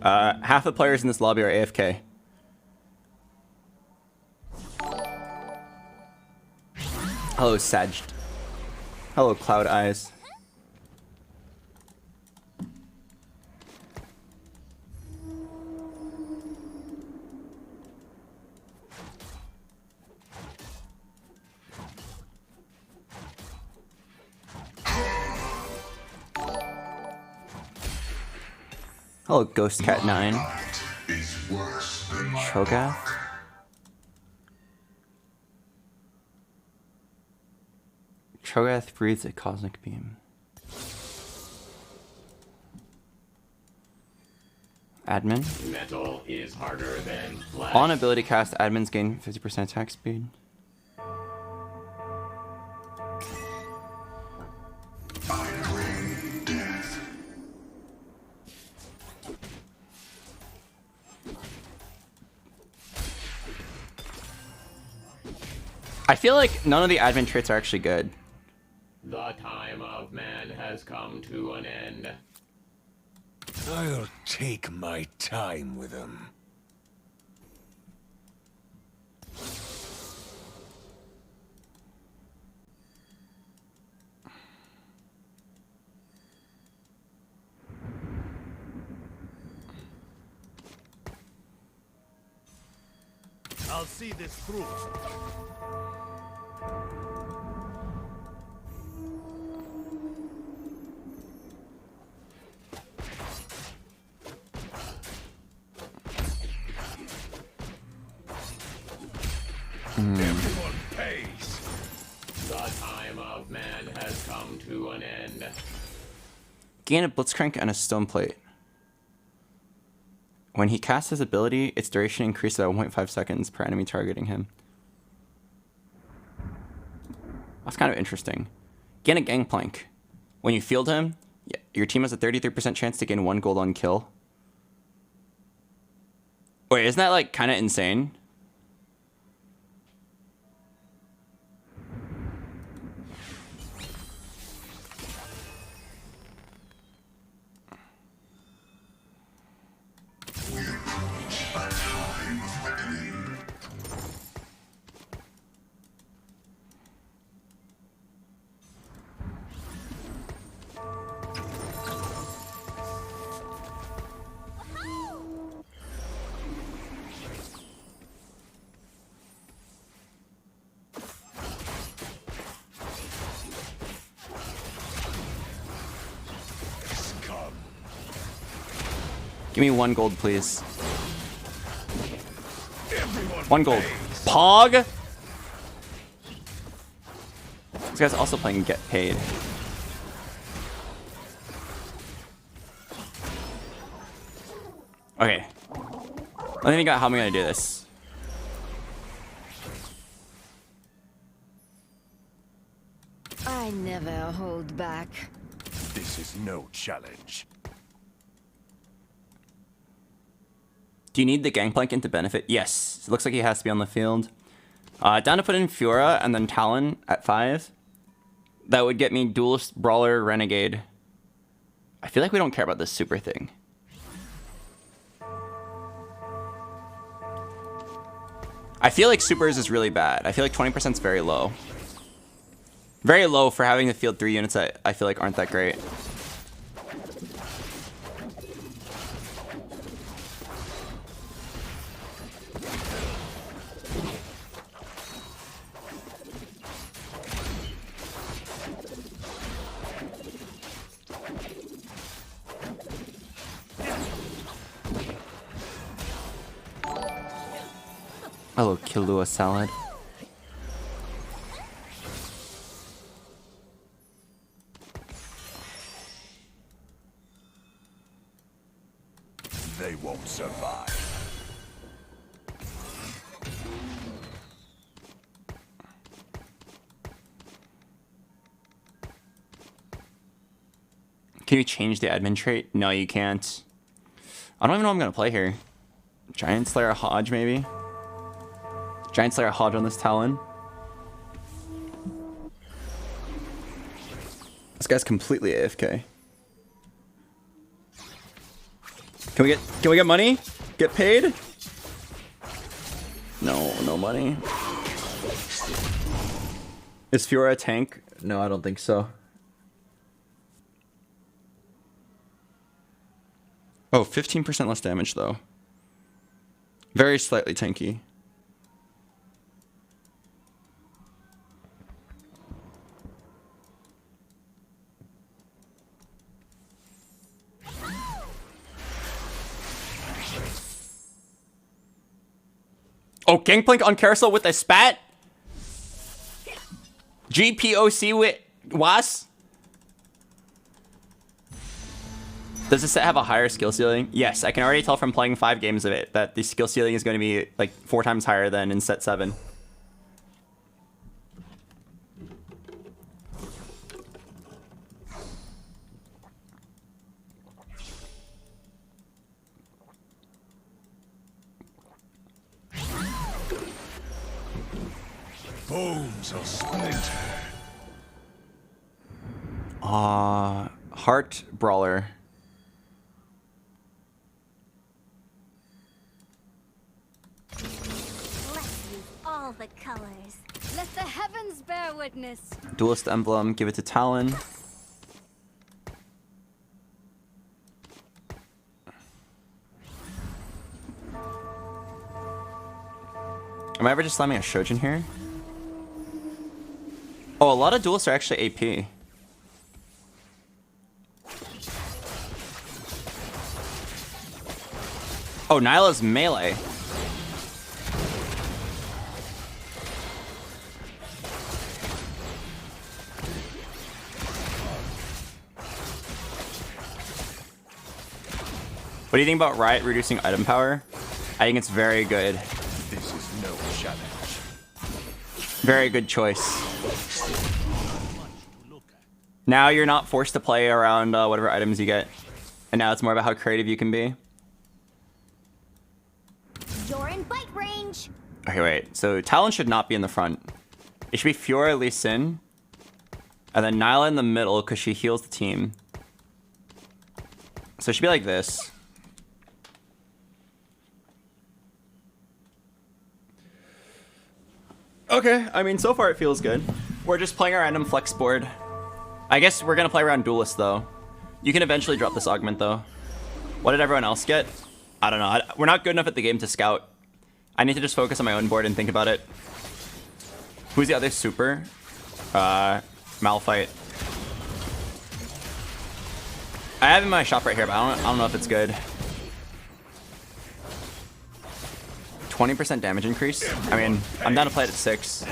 [SPEAKER 1] Half the players in this lobby are AFK. Hello, Sag. Hello, Cloud Eyes. Hello, Ghost Cat 9. Cho'Gath. Cho'Gath breathes a cosmic beam. Admin.
[SPEAKER 8] Metal is harder than flesh.
[SPEAKER 1] On ability cast, admins gain 50% attack speed. I feel like none of the admin traits are actually good.
[SPEAKER 8] The time of man has come to an end.
[SPEAKER 4] I'll take my time with him. I'll see this through. Everyone pays.
[SPEAKER 8] The time of man has come to an end.
[SPEAKER 1] Gain a Blitzcrank and a Stone Plate. When he casts his ability, its duration increases by 1.5 seconds per enemy targeting him. That's kind of interesting. Gain a Gangplank. When you field him, your team has a 33% chance to gain 1 gold on kill. Wait, isn't that like kind of insane? Give me 1 gold, please. 1 gold. Pog! This guy's also playing Get Paid. Okay. Let me think about how I'm gonna do this.
[SPEAKER 2] I never hold back.
[SPEAKER 4] This is no challenge.
[SPEAKER 1] Do you need the Gangplank to benefit? Yes. It looks like he has to be on the field. Down to put in Fiora and then Talon at 5. That would get me Duelist, Brawler, Renegade. I feel like we don't care about this super thing. I feel like supers is really bad. I feel like 20% is very low. Very low for having to field 3 units that I feel like aren't that great. Hello, Killua salad.
[SPEAKER 4] They won't survive.
[SPEAKER 1] Can you change the admin trait? No, you can't. I don't even know what I'm gonna play here. Giant Slayer Hodge, maybe? Giant Slayer Hodge on this Talon. This guy's completely AFK. Can we get money? Get paid? No, no money. Is Fiora a tank? No, I don't think so. Oh, 15% less damage though. Very slightly tanky. Oh, Gangplank on Carousel with a spat? GPOC with Was? Does this set have a higher skill ceiling? Yes, I can already tell from playing 5 games of it that the skill ceiling is going to be like 4 times higher than in set 7.
[SPEAKER 4] Bones will splinter.
[SPEAKER 1] Heart Brawler.
[SPEAKER 7] Let's use all the colors. Let the heavens bear witness.
[SPEAKER 1] Duelist Emblem, give it to Talon. Am I ever just slamming a Shojin here? Oh, a lot of duelists are actually AP. Oh, Nyla's melee. What do you think about Riot reducing item power? I think it's very good.
[SPEAKER 4] This is no challenge.
[SPEAKER 1] Very good choice. Now you're not forced to play around whatever items you get. And now it's more about how creative you can be.
[SPEAKER 7] You're in bite range.
[SPEAKER 1] Okay, wait. So Talon should not be in the front. It should be Fiora, Lee Sin. And then Nyla in the middle because she heals the team. So it should be like this. Okay, I mean, so far it feels good. We're just playing a random flex board. I guess we're gonna play around Duelist, though. You can eventually drop this augment, though. What did everyone else get? I don't know. We're not good enough at the game to scout. I need to just focus on my own board and think about it. Who's the other super? Malphite. I have him in my shop right here, but I don't know if it's good. 20% damage increase? I mean, I'm down to play it at 6.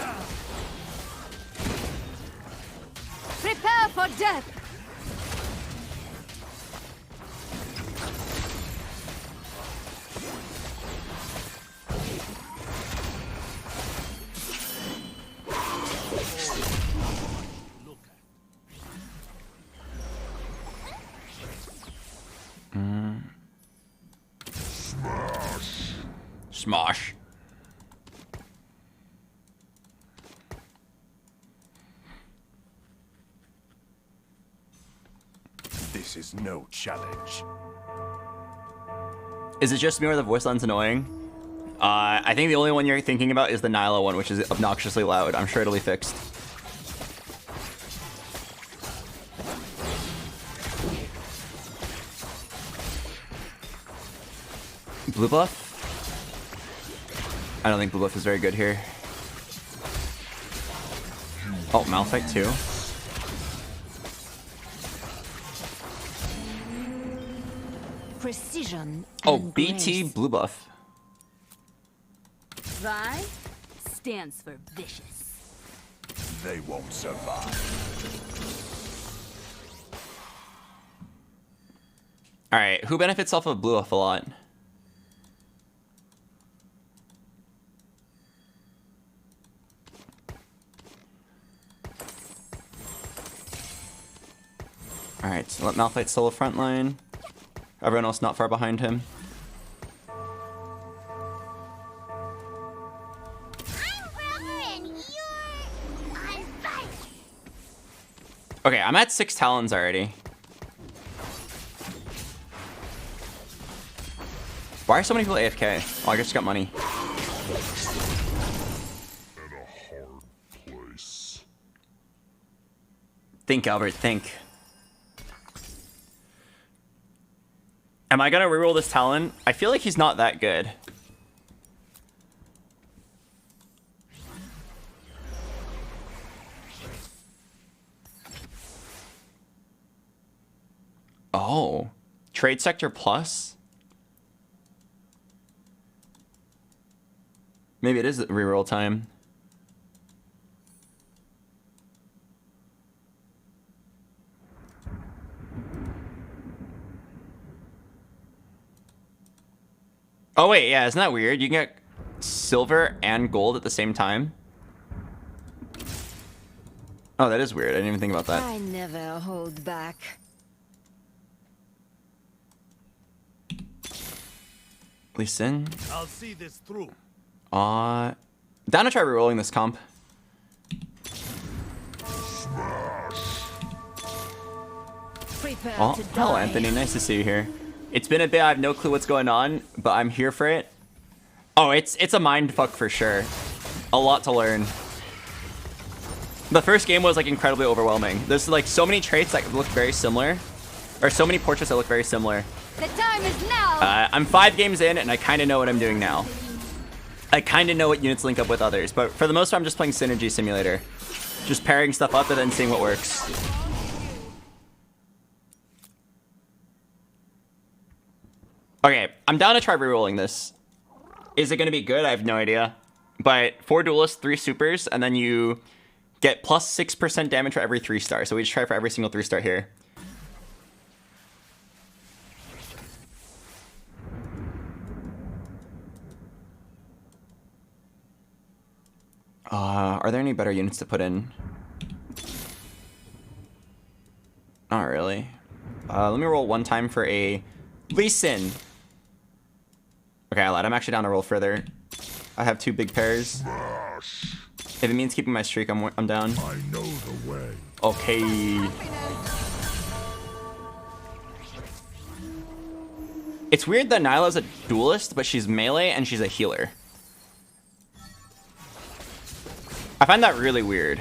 [SPEAKER 7] Prepare for death.
[SPEAKER 1] Smosh.
[SPEAKER 4] This is no challenge.
[SPEAKER 1] Is it just me or the voice line's annoying? I think the only one you're thinking about is the Nyla one, which is obnoxiously loud. I'm sure it'll be fixed. Blue buff? I don't think blue buff is very good here. Oh, Malphite too.
[SPEAKER 2] Precision.
[SPEAKER 1] Oh,
[SPEAKER 2] and
[SPEAKER 1] BT
[SPEAKER 2] grace.
[SPEAKER 1] blue buff.
[SPEAKER 7] Vi stands for vicious.
[SPEAKER 4] They won't survive.
[SPEAKER 1] Alright, who benefits off of blue buff a lot? Alright, so let Malphite solo front line. Everyone else not far behind him. Okay, I'm at 6 Talons already. Why are so many people AFK? Oh, I just got money.
[SPEAKER 5] In a hard place.
[SPEAKER 1] Think, Albert, think. Am I gonna reroll this Talon? I feel like he's not that good. Oh. Trade Sector Plus? Maybe it is reroll time. Oh wait, yeah, isn't that weird? You can get silver and gold at the same time? Oh, that is weird. I didn't even think about that.
[SPEAKER 2] I never hold back.
[SPEAKER 1] Listen.
[SPEAKER 4] I'll see this through.
[SPEAKER 1] Down to try rerolling this comp.
[SPEAKER 2] Prepare
[SPEAKER 1] Oh,
[SPEAKER 2] to
[SPEAKER 1] hello,
[SPEAKER 2] die.
[SPEAKER 1] Anthony. Nice to see you here. It's been a bit. I have no clue what's going on, but I'm here for it. Oh, it's a mind fuck for sure. A lot to learn. The first game was like incredibly overwhelming. There's like so many traits that look very similar, or so many portraits that look very similar.
[SPEAKER 7] The time is now.
[SPEAKER 1] I'm 5 games in, and I kind of know what I'm doing now. I kind of know what units link up with others, but for the most part, I'm just playing Synergy Simulator. Just pairing stuff up and then seeing what works. Okay, I'm down to try rerolling this. Is it going to be good? I have no idea. But 4 duelists, 3 supers, and then you get plus 6% damage for every 3-star. So we just try for every single 3-star here. Are there any better units to put in? Not really. Let me roll one time for a Lee Sin. Okay, I lied. I'm actually down to roll further. I have 2 big pairs. If it means keeping my streak, I'm down.
[SPEAKER 5] I know the way.
[SPEAKER 1] Okay. It's weird that Nyla's a duelist, but she's melee and she's a healer. I find that really weird.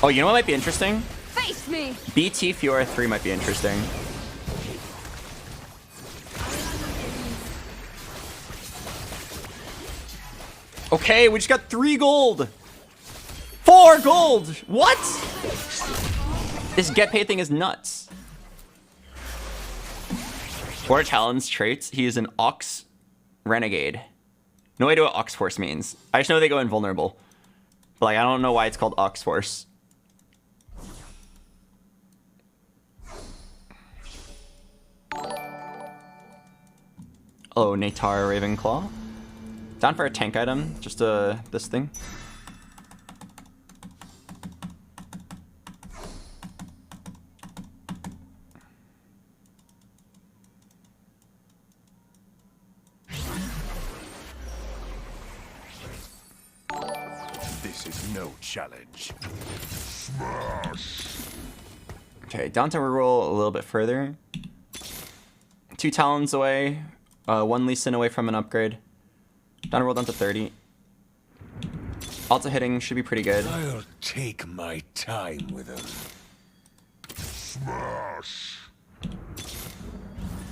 [SPEAKER 1] Oh, you know what might be interesting?
[SPEAKER 7] Face me.
[SPEAKER 1] BT Fiora 3 might be interesting. Okay, we just got 3 gold. 4 gold. What? This get pay thing is nuts. What are Talon's traits? He is an Ox Renegade. No idea what Ox Force means. I just know they go invulnerable. But like, I don't know why it's called Ox Force. Oh, Natar Ravenclaw. Down for a tank item, just this thing.
[SPEAKER 4] This is no challenge.
[SPEAKER 1] Okay, down to reroll a little bit further. 2 Talons away, 1 Lee Sin away from an upgrade. Down to roll down to 30. Alta hitting should be pretty good.
[SPEAKER 4] I'll take my time with them.
[SPEAKER 5] Smash!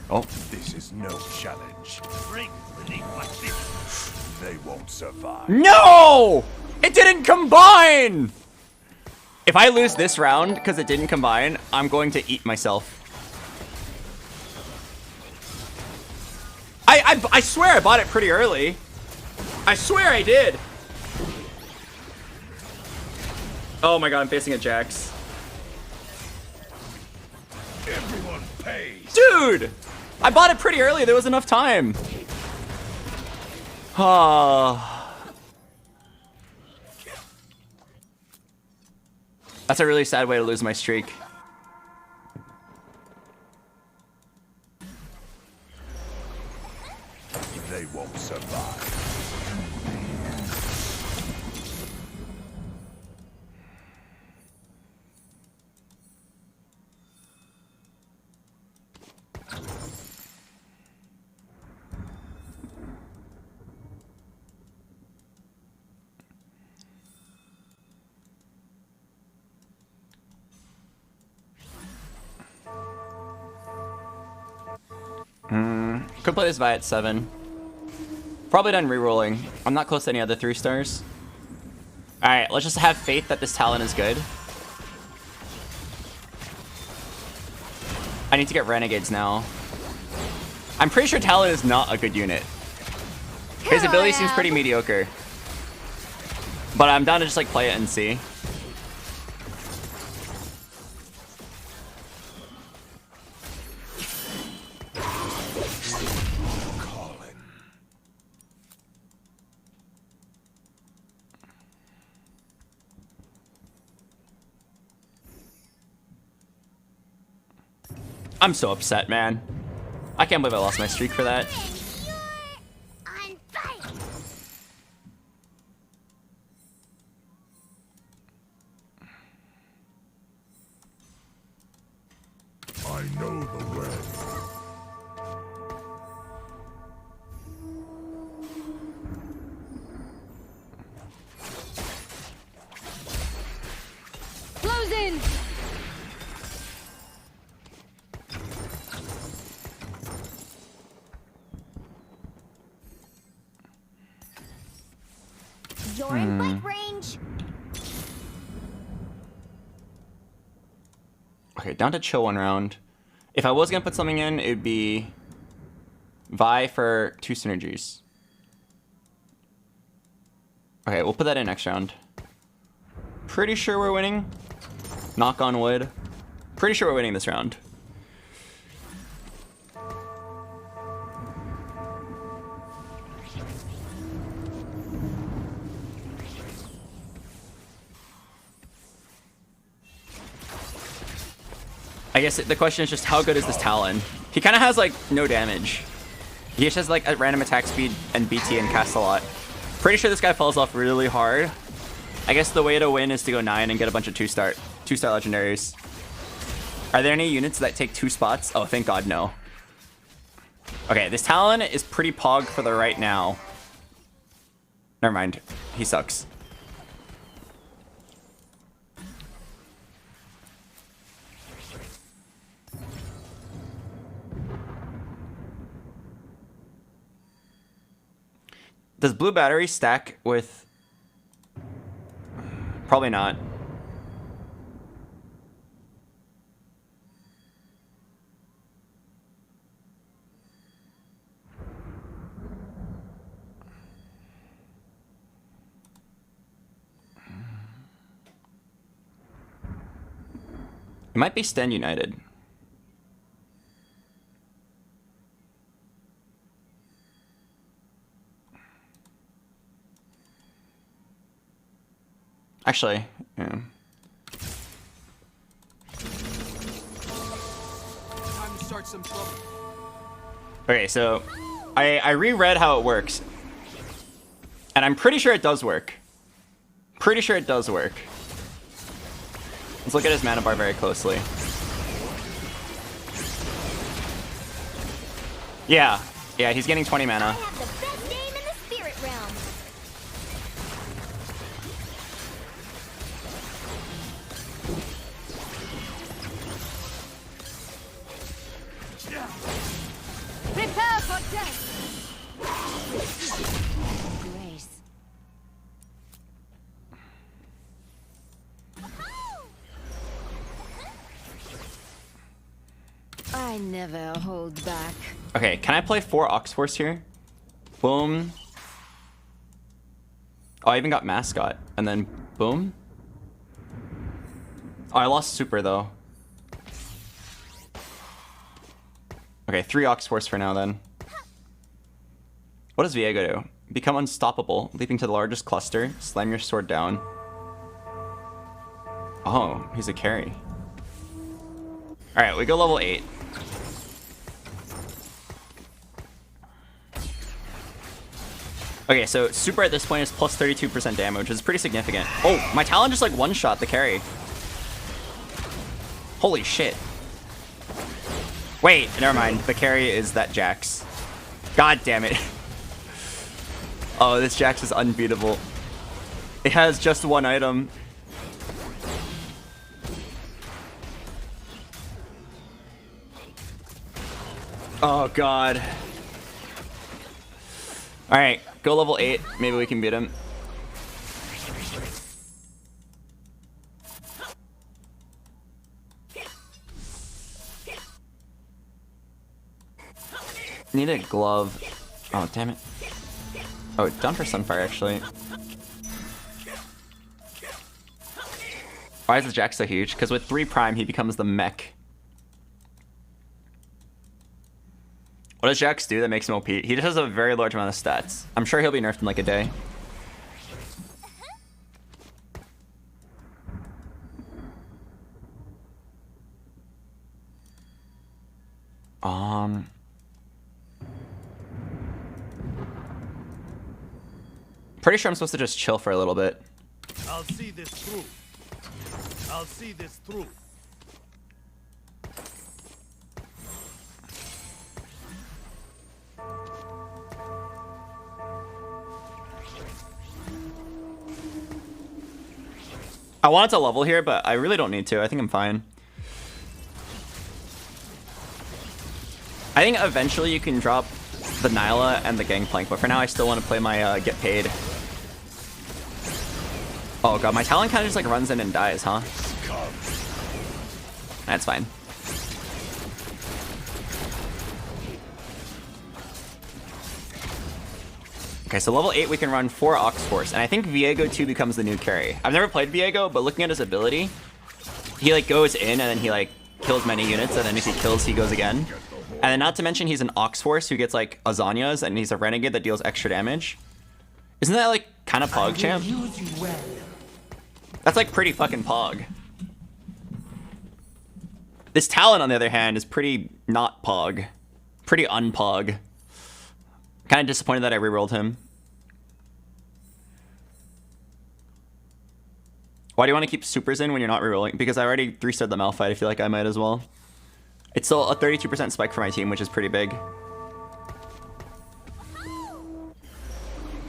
[SPEAKER 1] Oh.
[SPEAKER 4] This is no challenge. They won't survive.
[SPEAKER 1] No! It didn't combine! If I lose this round because it didn't combine, I'm going to eat myself. I swear I bought it pretty early. I swear I did. Oh my god, I'm facing a Jax.
[SPEAKER 4] Everyone pays.
[SPEAKER 1] Dude! I bought it pretty early. There was enough time. That's a really sad way to lose my streak.
[SPEAKER 4] They won't survive.
[SPEAKER 1] Could play this Vi at 7. Probably done rerolling. I'm not close to any other 3 stars. Alright, let's just have faith that this Talon is good. I need to get Renegades now. I'm pretty sure Talon is not a good unit. His ability seems pretty mediocre. But I'm down to just like play it and see. I'm so upset, man. I can't believe I lost my streak for that.
[SPEAKER 5] I know the way.
[SPEAKER 7] Close in.
[SPEAKER 6] You're in bite range.
[SPEAKER 1] Okay, down to chill 1 round. If I was gonna put something in, it'd be Vi for 2 synergies. Okay, we'll put that in next round. Pretty sure we're winning. Knock on wood. Pretty sure we're winning this round. I guess the question is just how good is this Talon? He kind of has like no damage. He just has like a random attack speed and BT and cast a lot. Pretty sure this guy falls off really hard. I guess the way to win is to go 9 and get a bunch of 2-star legendaries. Are there any units that take 2 spots? Oh, thank God, no. Okay, this Talon is pretty pog for the right now. Never mind, he sucks. Does blue battery stack with... Probably not. It might be Stand United. Actually, yeah.
[SPEAKER 4] Time to start some trouble.
[SPEAKER 1] Okay, so I reread how it works. And I'm pretty sure it does work. Pretty sure it does work. Let's look at his mana bar very closely. Yeah, he's getting 20 mana.
[SPEAKER 6] I have the best game in the spirit realm.
[SPEAKER 2] Prepare for death.
[SPEAKER 6] Grace.
[SPEAKER 2] I never hold back.
[SPEAKER 1] Okay, can I play 4 Oxforce here? Boom. Oh, I even got Mascot. And then boom. Oh, I lost Super though. Okay, 3 Oxforce for now then. What does Viego do? Become unstoppable, leaping to the largest cluster, slam your sword down. Oh, he's a carry. Alright, we go level 8. Okay, so Super at this point is plus 32% damage, which is pretty significant. Oh, my Talon just like one-shot the carry. Holy shit. Wait, never mind. The carry is that Jax. God damn it. Oh, this Jax is unbeatable. It has just 1 item. Oh god. Alright, go level 8. Maybe we can beat him. Need a glove. Oh, damn it. Oh, down for Sunfire, actually. Why is the Jack so huge? Because with 3 Prime, he becomes the mech. What does Jax do that makes him OP? He just has a very large amount of stats. I'm sure he'll be nerfed in like a day. Pretty sure I'm supposed to just chill for a little bit.
[SPEAKER 5] I'll see this through. I'll see this through.
[SPEAKER 1] I wanted to level here, but I really don't need to. I think I'm fine. I think eventually you can drop the Nyla and the Gangplank, but for now I still want to play my get paid. Oh god, my Talon kind of just like runs in and dies, huh? That's fine. Okay, so level 8 we can run 4 Oxforce, and I think Viego 2 becomes the new carry. I've never played Viego, but looking at his ability, he like goes in and then he like kills many units, and then if he kills, he goes again. And then not to mention he's an Oxforce who gets like Azanias, and he's a Renegade that deals extra damage. Isn't that like kind of Pog, champ? That's like pretty fucking Pog. This Talon, on the other hand, is pretty not Pog. Pretty un-Pog. Kind of disappointed that I rerolled him. Why do you want to keep supers in when you're not rerolling? Because I already 3-starred the Malphite. I feel like I might as well. It's still a 32% spike for my team, which is pretty big.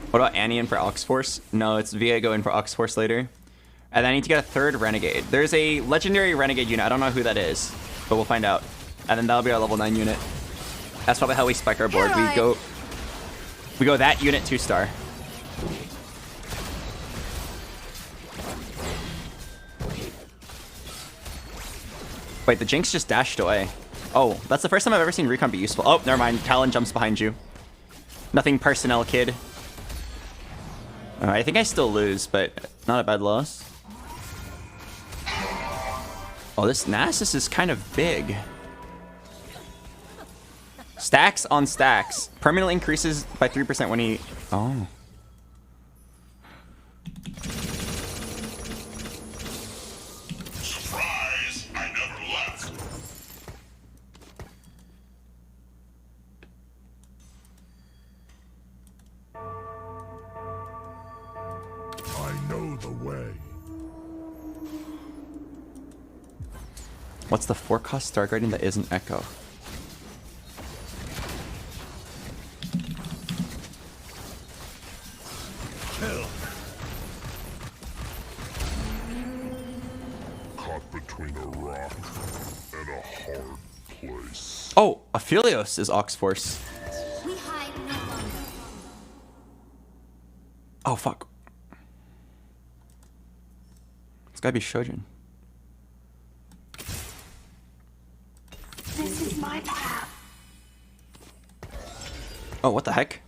[SPEAKER 1] What about Annie in for Oxforce? No, it's Viego in for Oxforce later. And I need to get a 3rd Renegade. There's a legendary Renegade unit. I don't know who that is, but we'll find out. And then that'll be our level 9 unit. That's probably how we spike our board. We go that unit 2-star. Wait, the Jinx just dashed away. Oh, that's the first time I've ever seen Recon be useful. Oh, never mind. Talon jumps behind you. Nothing personnel, kid. I think I still lose, but not a bad loss. Oh, this Nasus is kind of big. Stacks on stacks. Permanently increases by 3% when he... Oh.
[SPEAKER 3] Surprise! I never left.
[SPEAKER 5] I know the way.
[SPEAKER 1] What's the 4-cost star guardian that isn't Echo?
[SPEAKER 5] Kill.
[SPEAKER 3] Caught between a rock and a hard place.
[SPEAKER 1] Oh, Aphelios is Oxforce.
[SPEAKER 6] We hide no longer.
[SPEAKER 1] Oh, fuck. It's gotta be Shojin.
[SPEAKER 11] This is my path.
[SPEAKER 1] Oh, what the heck?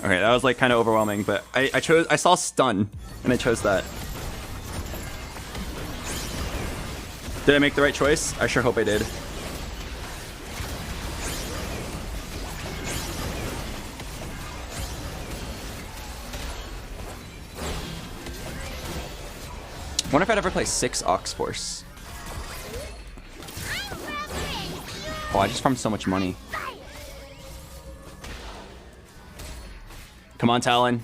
[SPEAKER 1] Okay, that was like kind of overwhelming, but I saw stun, and I chose that. Did I make the right choice? I sure hope I did. I wonder if I'd ever play 6 Oxforce. Oh, I just farmed so much money. Come on, Talon.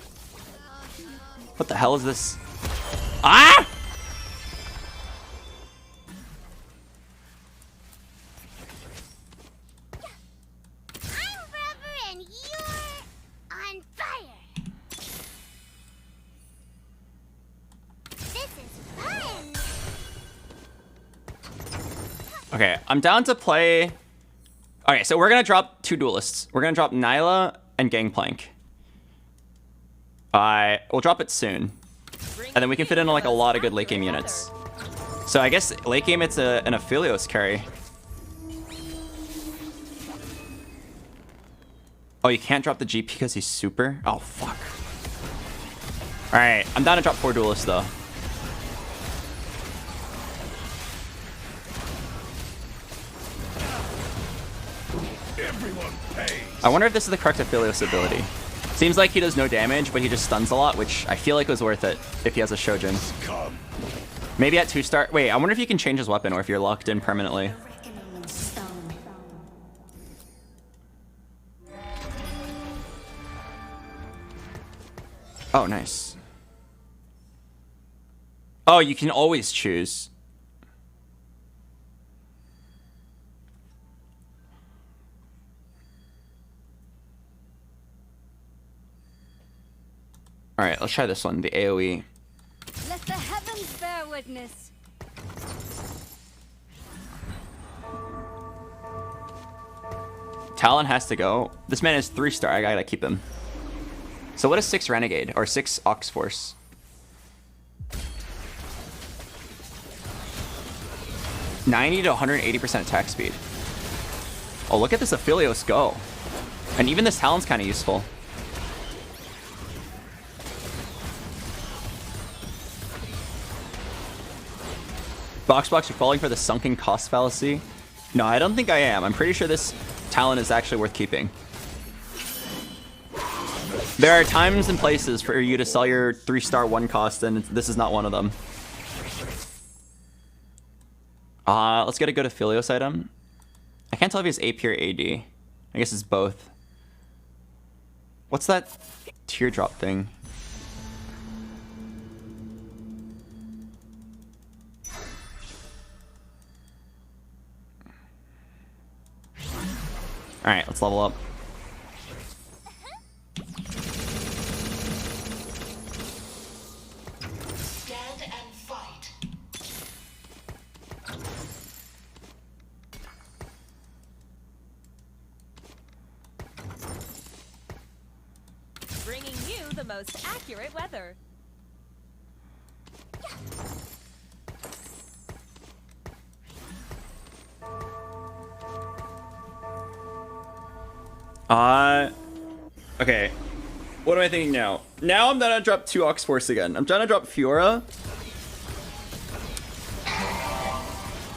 [SPEAKER 1] What the hell is this? Ah!
[SPEAKER 6] I'm rubber and you're on fire. This is fun.
[SPEAKER 1] Okay, I'm down to play... Okay, so we're gonna drop 2 duelists. We're gonna drop Nyla and Gangplank. We'll drop it soon. And then we can fit in like a lot of good late game units. So I guess late game it's an Aphelios carry. Oh, you can't drop the GP because he's super? Oh, fuck. Alright, I'm down to drop 4 duelists though.
[SPEAKER 5] Everyone pays.
[SPEAKER 1] I wonder if this is the correct Aphelios ability. Seems like he does no damage, but he just stuns a lot, which I feel like was worth it if he has a Shojin.
[SPEAKER 5] Come.
[SPEAKER 1] Maybe at 2-star... Wait, I wonder if you can change his weapon or if you're locked in permanently. Oh, nice. Oh, you can always choose. All right, let's try this one, the AoE.
[SPEAKER 2] Let the heavens bear witness.
[SPEAKER 1] Talon has to go. This man is 3-star. I gotta keep him. So what is 6 Renegade or 6 Oxforce? $90 to 180% attack speed. Oh, look at this Aphelios go. And even this Talon's kind of useful. BoxBox, you're falling for the sunken cost fallacy? No, I don't think I am. I'm pretty sure this Talon is actually worth keeping. There are times and places for you to sell your 3-star 1 cost, and this is not one of them. Let's get a good Aphelios item. I can't tell if he's AP or AD. I guess it's both. What's that teardrop thing? Alright, let's level up.
[SPEAKER 11] Stand and fight.
[SPEAKER 10] Bringing you the most accurate weather.
[SPEAKER 1] Okay. What am I thinking now? Now I'm gonna drop 2 Ox Force again. I'm trying to drop Fiora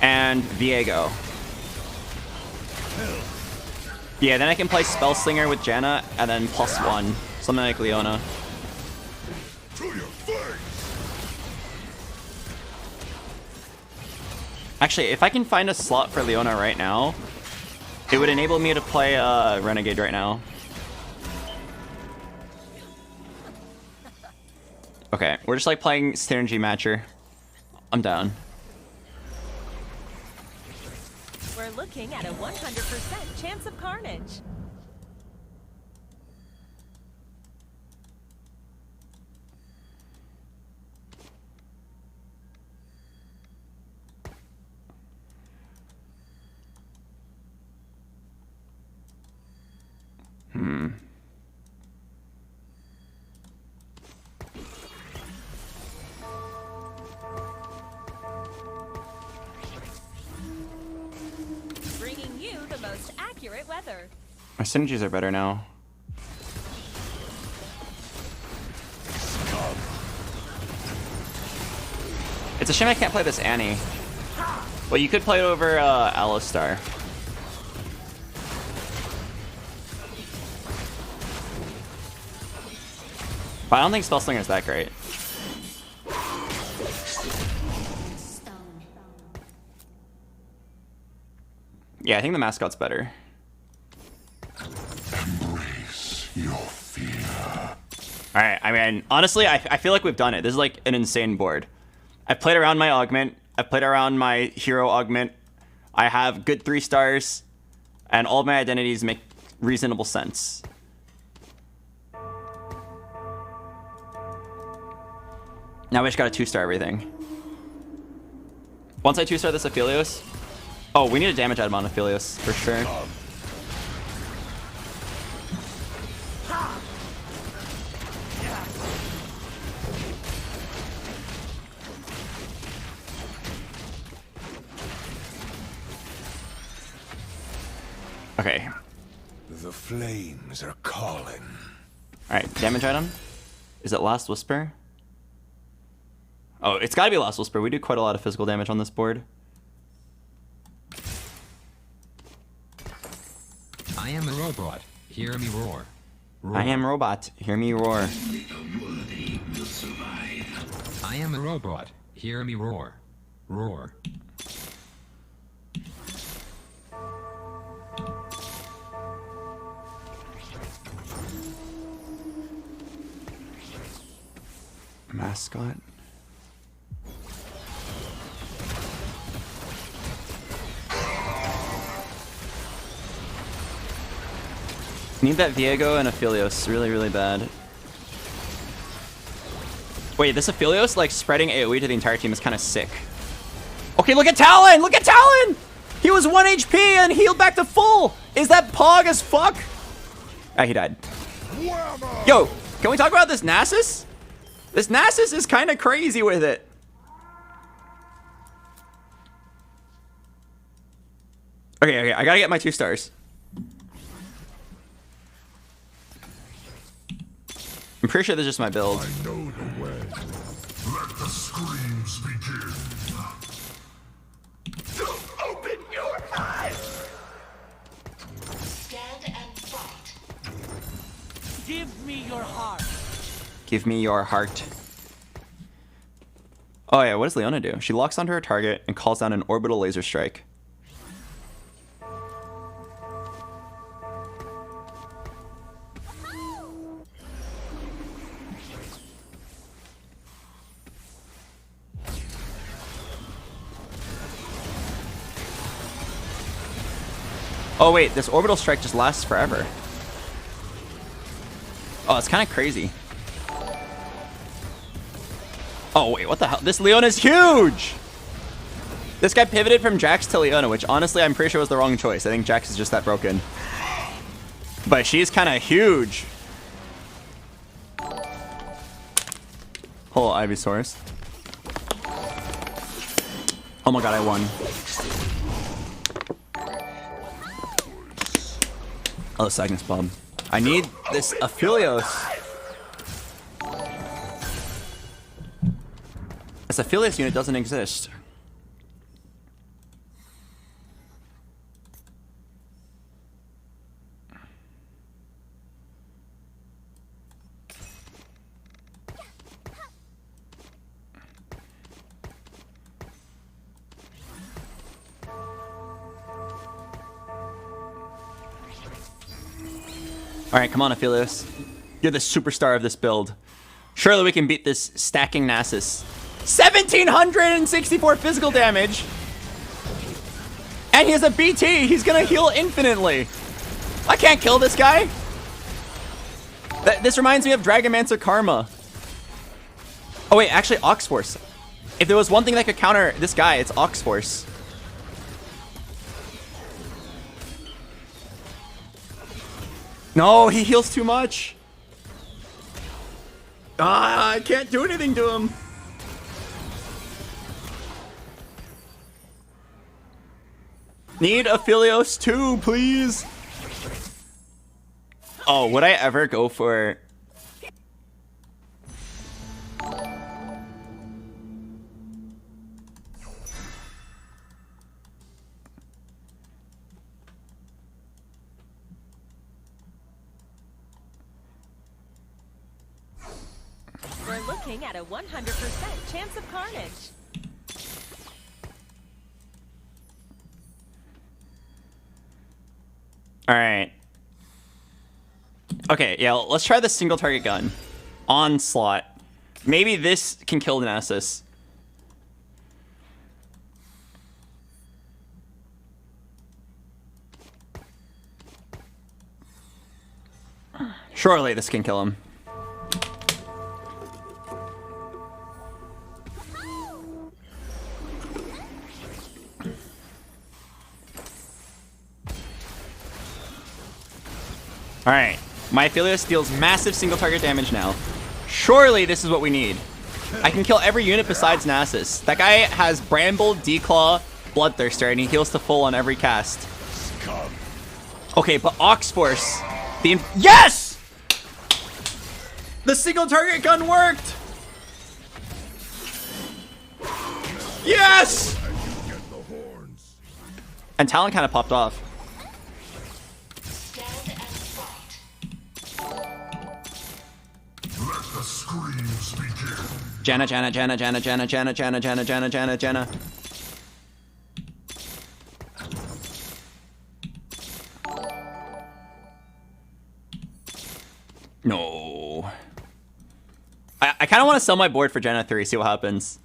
[SPEAKER 1] and Viego. Yeah, then I can play Spell Slinger with Janna and then +1. Something like Leona. Actually, if I can find a slot for Leona right now, it would enable me to play Renegade right now. Okay, we're just like playing Synergy Matcher. I'm down.
[SPEAKER 10] We're looking at a 100% chance of carnage. Bringing you the most accurate weather.
[SPEAKER 1] My synergies are better now. It's a shame I can't play this Annie. Well, you could play it over Alistar. But I don't think Spellslinger is that great. Yeah, I think the mascot's better.
[SPEAKER 3] Embrace your fear.
[SPEAKER 1] Alright, I mean, honestly, I feel like we've done it. This is like an insane board. I've played around my augment. I've played around my hero augment. I have good 3 stars. And all my identities make reasonable sense. Now we just got a 2-star everything. Once I 2-star this Aphelios... Oh, we need a damage item on Aphelios, for sure. Okay.
[SPEAKER 4] The flames are calling.
[SPEAKER 1] Alright, damage item. Is it Last Whisper? Oh, it's gotta be Last Whisper. We do quite a lot of physical damage on this board.
[SPEAKER 9] I am a robot. Hear me roar. Roar.
[SPEAKER 1] I am robot. Hear me roar.
[SPEAKER 9] I am a robot. Hear me roar. Roar.
[SPEAKER 1] Mascot. Need that Viego and Aphelios really, really bad. Wait, this Aphelios, like, spreading AoE to the entire team is kind of sick. Okay, look at Talon! Look at Talon! He was 1 HP and healed back to full! Is that pog as fuck? Ah, he died. Yo, can we talk about this Nasus? This Nasus is kind of crazy with it. Okay, I gotta get my 2 stars. I'm pretty sure this is just my build.
[SPEAKER 3] I know the way. Let the screams begin.
[SPEAKER 4] Open your eyes!
[SPEAKER 11] Stand and fight.
[SPEAKER 5] Give me your heart.
[SPEAKER 1] Give me your heart. Oh yeah, what does Leona do? She locks onto her target and calls down an orbital laser strike. Oh wait, this orbital strike just lasts forever. Oh, it's kind of crazy. Oh wait, what the hell? This Leona's huge! This guy pivoted from Jax to Leona, which honestly I'm pretty sure was the wrong choice. I think Jax is just that broken. But she's kind of huge. Hello, Ivysaurus. Oh my god, I won. Oh, Cygnus Bomb. I need this Aphelios. This Aphelios unit doesn't exist. Alright, come on, Aphelios. You're the superstar of this build. Surely we can beat this stacking Nasus. 1,764 physical damage! And he has a BT! He's gonna heal infinitely! I can't kill this guy! This reminds me of Dragomancer Karma. Oh wait, actually Ox Force. If there was one thing that could counter this guy, it's Ox Force. No, he heals too much. Ah, I can't do anything to him. Need Aphelios too, please. Oh, would I ever go for...
[SPEAKER 10] We're looking at a 100% chance of carnage.
[SPEAKER 1] Alright. Okay, yeah, let's try the single target gun. Onslaught. Maybe this can kill the Nasus. Surely this can kill him. Alright, my Aphelios deals massive single target damage now. Surely this is what we need. I can kill every unit besides Nasus. That guy has Bramble, Declaw, Bloodthirster, and he heals to full on every cast. Okay, but Ox Force. Yes! The single target gun worked! Yes! And Talon kind of popped off. Janna. No. I kind of want to sell my board for Janna 3, see what happens.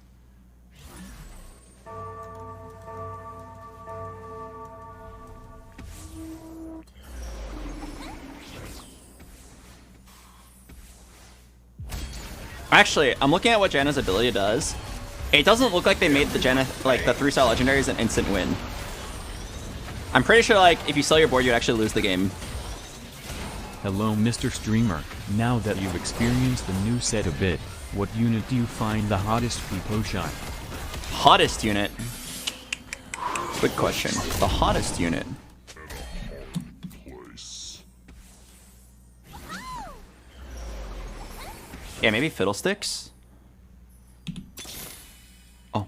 [SPEAKER 1] Actually, I'm looking at what Janna's ability does. It doesn't look like they made the Janna, like the 3-star legendaries, an instant win. I'm pretty sure, like, if you sell your board, you'd actually lose the game.
[SPEAKER 12] Hello, Mr. Streamer. Now that you've experienced the new set a bit, what unit do you find the hottest people shine?
[SPEAKER 1] Hottest unit? Good question. The hottest unit. Yeah, maybe Fiddlesticks? Oh.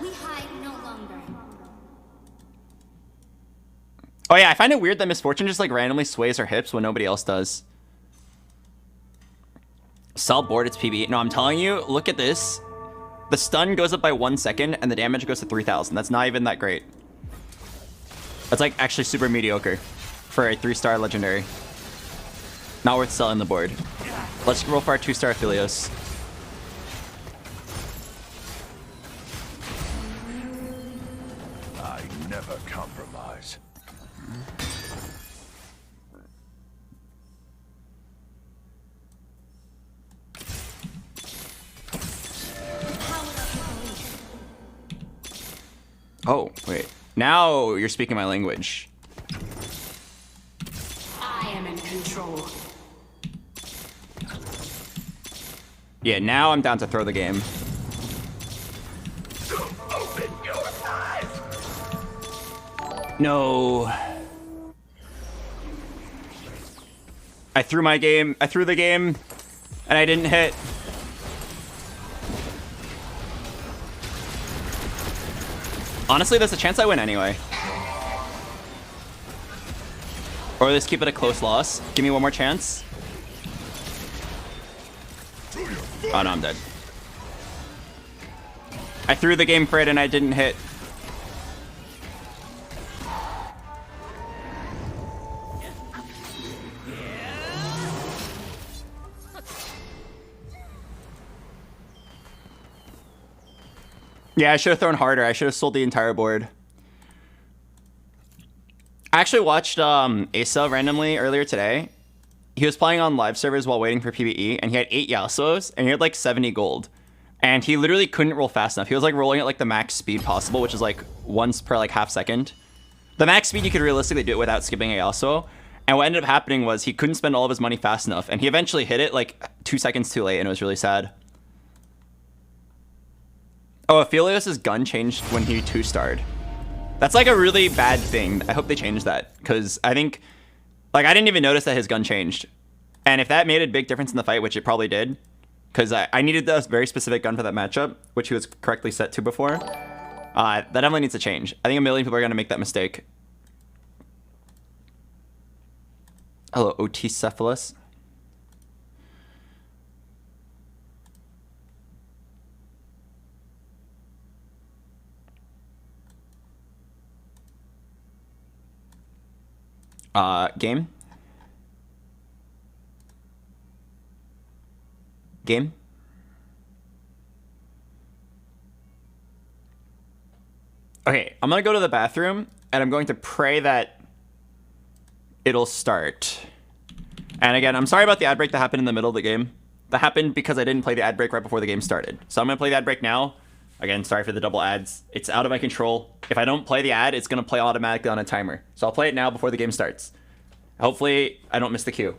[SPEAKER 6] We hide no longer.
[SPEAKER 1] Oh yeah, I find it weird that Misfortune just like randomly sways her hips when nobody else does. Sell board, it's PB. No, I'm telling you, look at this. The stun goes up by 1 second and the damage goes to 3,000. That's not even that great. That's like actually super mediocre for a 3-star legendary. Not worth selling the board. Let's roll for our 2-star Aphelios.
[SPEAKER 4] I never compromise.
[SPEAKER 1] Oh, wait. Now you're speaking my language.
[SPEAKER 11] I am in control.
[SPEAKER 1] Yeah, now I'm down to throw the game.
[SPEAKER 4] Open your eyes.
[SPEAKER 1] No. I threw the game, and I didn't hit. Honestly, there's a chance I win anyway. Or let's keep it a close loss. Give me one more chance. Oh no, I'm dead. I threw the game for it and I didn't hit. Yeah, I should have thrown harder. I should have sold the entire board. I actually watched Asa randomly earlier today. He was playing on live servers while waiting for PvE, and he had 8 Yasuos, and he had like 70 gold. And he literally couldn't roll fast enough. He was like rolling at like the max speed possible, which is like once per like half second. The max speed you could realistically do it without skipping a Yasuo. And what ended up happening was he couldn't spend all of his money fast enough, and he eventually hit it like 2 seconds too late, and it was really sad. Oh, Aphelios' gun changed when he 2-starred. That's like a really bad thing. I hope they change that, because I think, like, I didn't even notice that his gun changed. And if that made a big difference in the fight, which it probably did, because I needed a very specific gun for that matchup, which he was correctly set to before, that definitely needs to change. I think a million people are going to make that mistake. Hello, OT Cephalus. Game? Game? Okay, I'm gonna go to the bathroom, and I'm going to pray that it'll start. And again, I'm sorry about the ad break that happened in the middle of the game. That happened because I didn't play the ad break right before the game started. So I'm gonna play the ad break now. Again, sorry for the double ads. It's out of my control. If I don't play the ad, it's going to play automatically on a timer. So I'll play it now before the game starts. Hopefully, I don't miss the cue.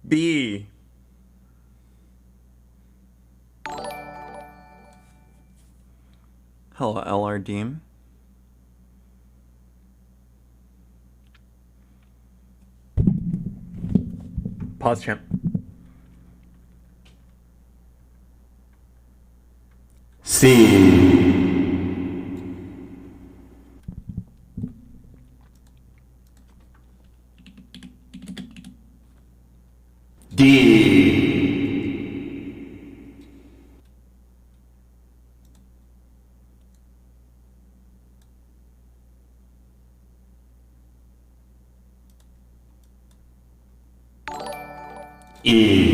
[SPEAKER 1] B. Hello, LR Deem. Pause, champ. C. D. E.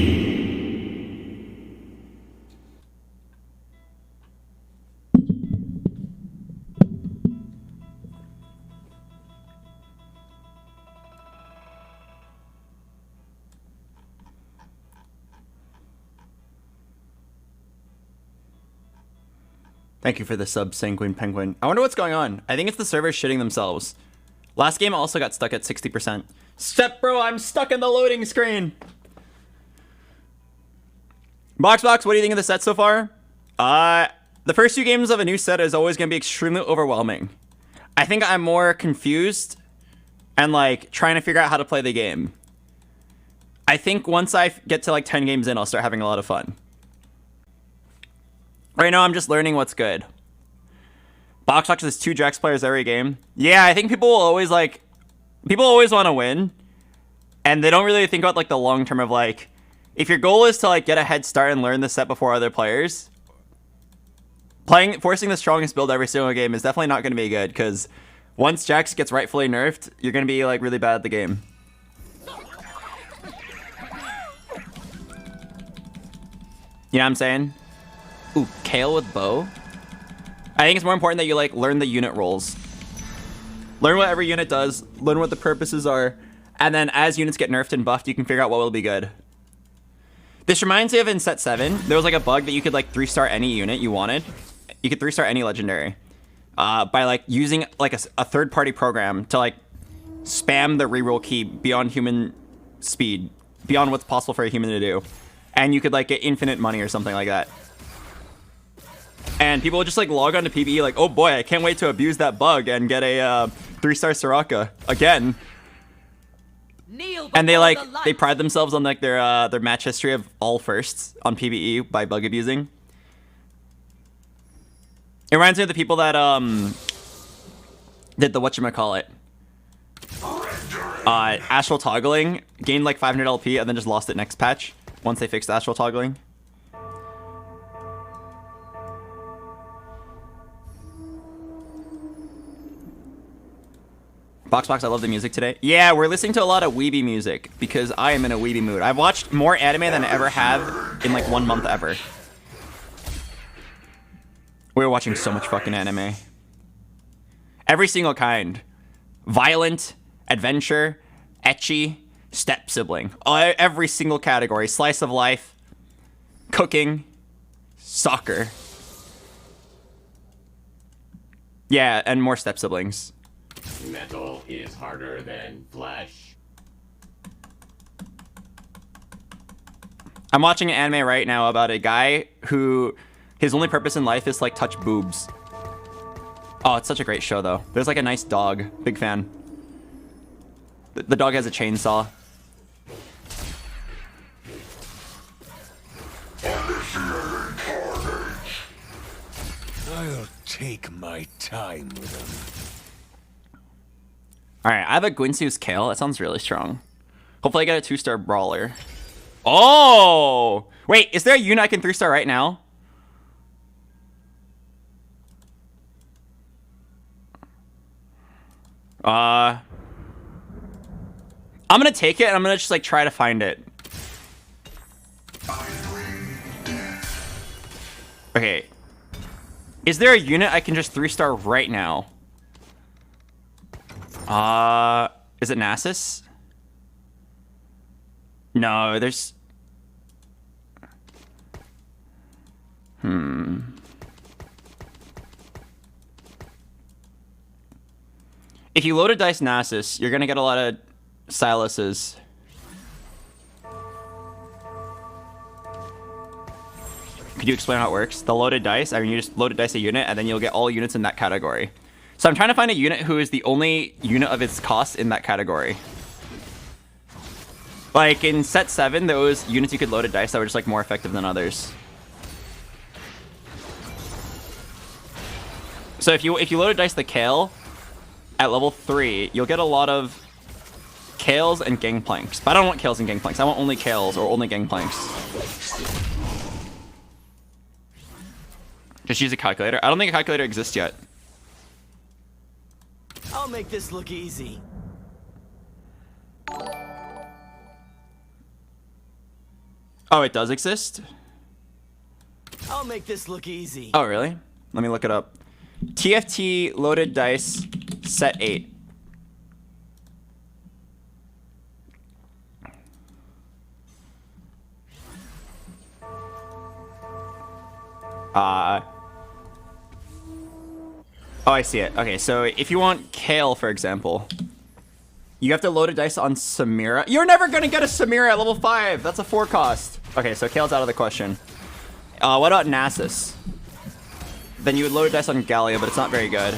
[SPEAKER 1] Thank you for the sub, Sanguine Penguin. I wonder what's going on. I think it's the servers shitting themselves. Last game also got stuck at 60%. Step bro, I'm stuck in the loading screen. BoxBox, what do you think of the set so far? The first few games of a new set is always going to be extremely overwhelming. I think I'm more confused and like trying to figure out how to play the game. I think once I get to like 10 games in, I'll start having a lot of fun. Right now, I'm just learning what's good. BoxBox has 2 Jax players every game. Yeah, I think people will always like... People always want to win. And they don't really think about like the long term of like... If your goal is to like get a head start and learn the set before other players... Forcing the strongest build every single game is definitely not going to be good. Because once Jax gets rightfully nerfed, you're going to be like really bad at the game. You know what I'm saying? Ooh, Kale with bow. I think it's more important that you like learn the unit roles. Learn what every unit does, learn what the purposes are, and then as units get nerfed and buffed, you can figure out what will be good. This reminds me of in set 7, there was like a bug that you could like 3-star any unit you wanted. You could 3-star any legendary by like using like a third-party program to like spam the reroll key beyond human speed, beyond what's possible for a human to do. And you could like get infinite money or something like that. And people would just like log on to PvE like, oh boy, I can't wait to abuse that bug and get a 3-star Soraka again. And they pride themselves on like their match history of all firsts on PvE by bug abusing. It reminds me of the people that did the whatchamacallit. Astral toggling, gained like 500 LP and then just lost it next patch once they fixed astral toggling. BoxBox, I love the music today. Yeah, we're listening to a lot of weeby music because I am in a weeby mood. I've watched more anime than I ever have in like 1 month ever. We were watching so much fucking anime. Every single kind. Violent, adventure, ecchi, step sibling. Every single category. Slice of life, cooking, soccer. Yeah, and more step siblings.
[SPEAKER 8] Metal is harder than flesh.
[SPEAKER 1] I'm watching an anime right now about a guy who his only purpose in life is to like touch boobs. Oh, it's such a great show though. There's like a nice dog. Big fan. The dog has a chainsaw.
[SPEAKER 5] I'll take my time with him.
[SPEAKER 1] Alright, I have a Gwynsu's Kale. That sounds really strong. Hopefully I get a 2-star brawler. Oh! Wait, is there a unit I can 3-star right now? I'm gonna take it and I'm gonna just like try to find it. Okay. Is there a unit I can just 3-star right now? Is it Nasus? No, there's... If you load a dice Nasus, you're gonna get a lot of Silas's. Could you explain how it works? The loaded dice, I mean, you just loaded dice a unit, and then you'll get all units in that category. So I'm trying to find a unit who is the only unit of its cost in that category. Like, in set 7, those units you could load a dice that were just, like, more effective than others. So if you load a dice the Kale at level 3, you'll get a lot of Kales and Gangplanks. But I don't want Kales and Gangplanks. I want only Kales or only Gangplanks. Just use a calculator. I don't think a calculator exists yet.
[SPEAKER 4] I'll make this look easy.
[SPEAKER 1] Oh, it does exist?
[SPEAKER 4] I'll make this look easy.
[SPEAKER 1] Oh, really? Let me look it up. TFT loaded dice set 8. Oh, I see it. Okay, so if you want Kale, for example, you have to load a dice on Samira. You're never gonna get a Samira at level 5. That's a 4 cost. Okay, so Kale's out of the question. What about Nasus? Then you would load a dice on Gallia, but it's not very good.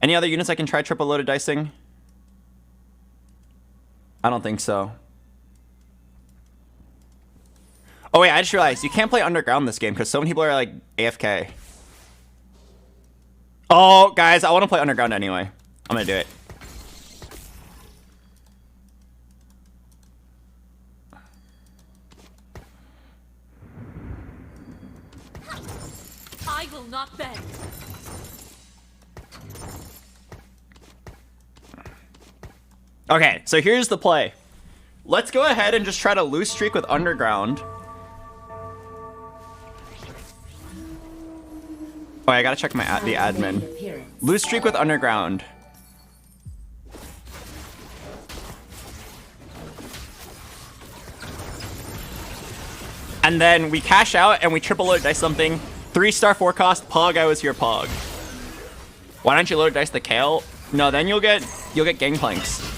[SPEAKER 1] Any other units I can try triple loaded dicing? I don't think so. Oh wait, I just realized you can't play underground this game because so many people are like AFK. Oh, guys, I want to play underground anyway. I'm gonna do it.
[SPEAKER 7] I will not bend.
[SPEAKER 1] Okay, so here's the play. Let's go ahead and just try to loose streak with underground. Oh, I gotta check my the admin. Loose streak with underground. And then we cash out and we triple load dice something. 3-star 4 cost. Pog, I was here, Pog. Why don't you load dice the Kale? No, then you'll get Gangplanks.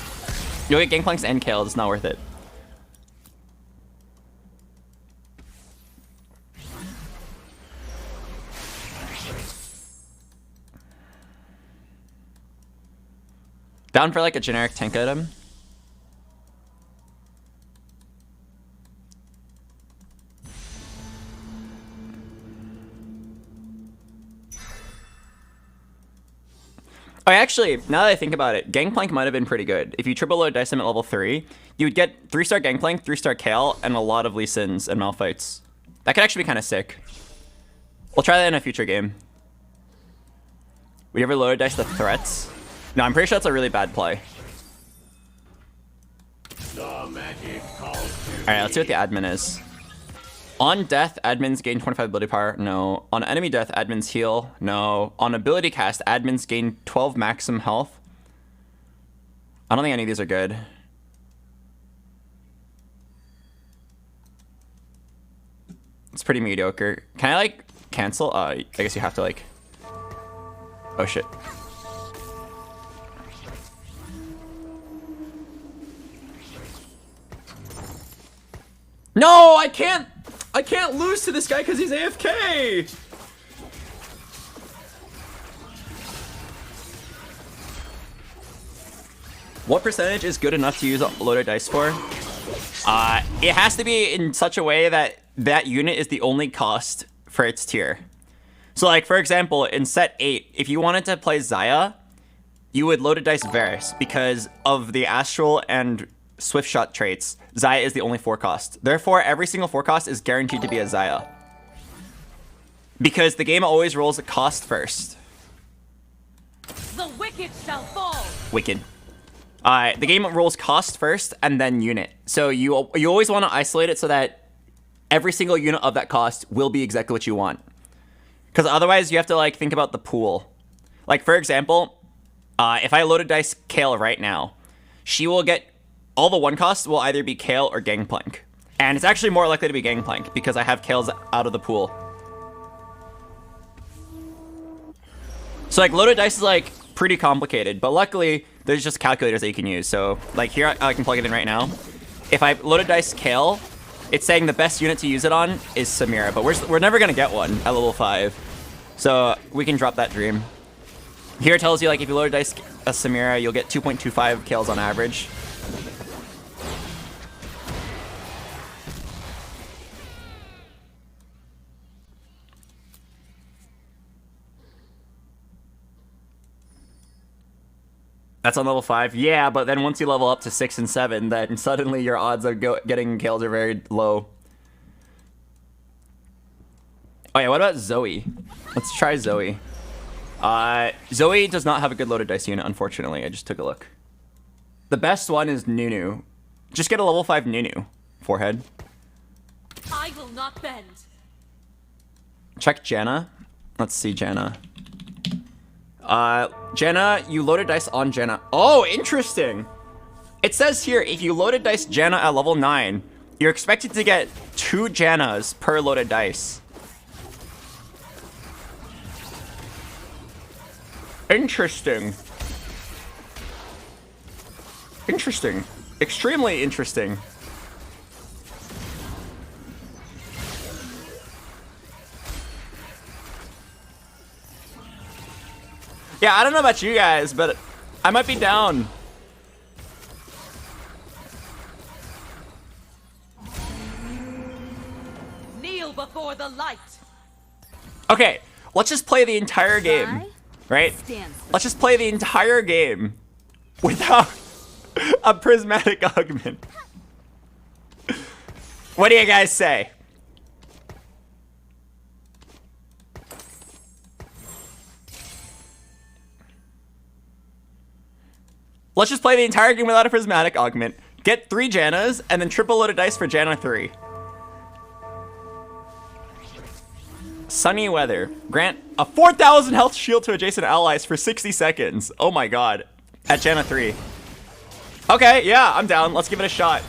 [SPEAKER 1] You'll get Gangplanks and Kale. It's not worth it. Down for like a generic tank item. Oh, actually, now that I think about it, Gangplank might have been pretty good. If you triple load dice him at level 3, you would get 3-star Gangplank, 3-star Kale, and a lot of Lee Sins and Malphites. That could actually be kind of sick. We'll try that in a future game. We ever loaded dice the threats? No, I'm pretty sure that's a really bad play. Alright, let's see what the admin is. On death, admins gain 25 ability power. No. On enemy death, admins heal. No. On ability cast, admins gain 12 maximum health. I don't think any of these are good. It's pretty mediocre. Can I, like, cancel? I guess you have to, like... Oh, shit. No, I can't lose to this guy because he's AFK. What percentage is good enough to use a loaded dice for? It has to be in such a way that that unit is the only cost for its tier. So like, for example, in set 8, if you wanted to play Xayah, you would load a dice Varus because of the Astral and Swift Shot traits. Xayah is the only 4 cost. Therefore, every single 4 cost is guaranteed to be a Xayah. Because the game always rolls a cost first.
[SPEAKER 7] The wicked shall fall.
[SPEAKER 1] Wicked. The game rolls cost first and then unit. So you always want to isolate it so that every single unit of that cost will be exactly what you want. Because otherwise you have to like think about the pool. Like for example, if I load a dice Kale right now, she will get all the 1 costs will either be Kale or Gangplank. And it's actually more likely to be Gangplank because I have Kales out of the pool. So like loaded dice is like pretty complicated, but luckily there's just calculators that you can use. So like here, I can plug it in right now. If I loaded dice Kale, it's saying the best unit to use it on is Samira, but we're never gonna get one at level 5. So we can drop that dream. Here it tells you like if you load dice a Samira, you'll get 2.25 kills on average. That's on level 5. Yeah, but then once you level up to 6 and 7, then suddenly your odds of getting kills are very low. Oh yeah, what about Zoe? Let's try Zoe. Zoe does not have a good loaded dice unit, unfortunately. I just took a look. The best one is Nunu. Just get a level 5 Nunu. Forehead.
[SPEAKER 10] I will not bend.
[SPEAKER 1] Check Janna. Let's see Janna. Janna, you loaded dice on Janna. Oh, interesting. It says here, if you loaded dice Janna at level 9, you're expected to get 2 Jannas per loaded dice. Interesting. Interesting. Extremely interesting. Yeah, I don't know about you guys, but I might be down.
[SPEAKER 10] Kneel before the light.
[SPEAKER 1] Okay, let's just play the entire game, right? Let's just play the entire game without a prismatic augment. What do you guys say? Let's just play the entire game without a prismatic augment. Get 3 Jannas, and then triple loaded dice for Janna 3. Sunny weather. Grant a 4,000 health shield to adjacent allies for 60 seconds. Oh my god. At Janna 3. Okay, yeah, I'm down. Let's give it a shot.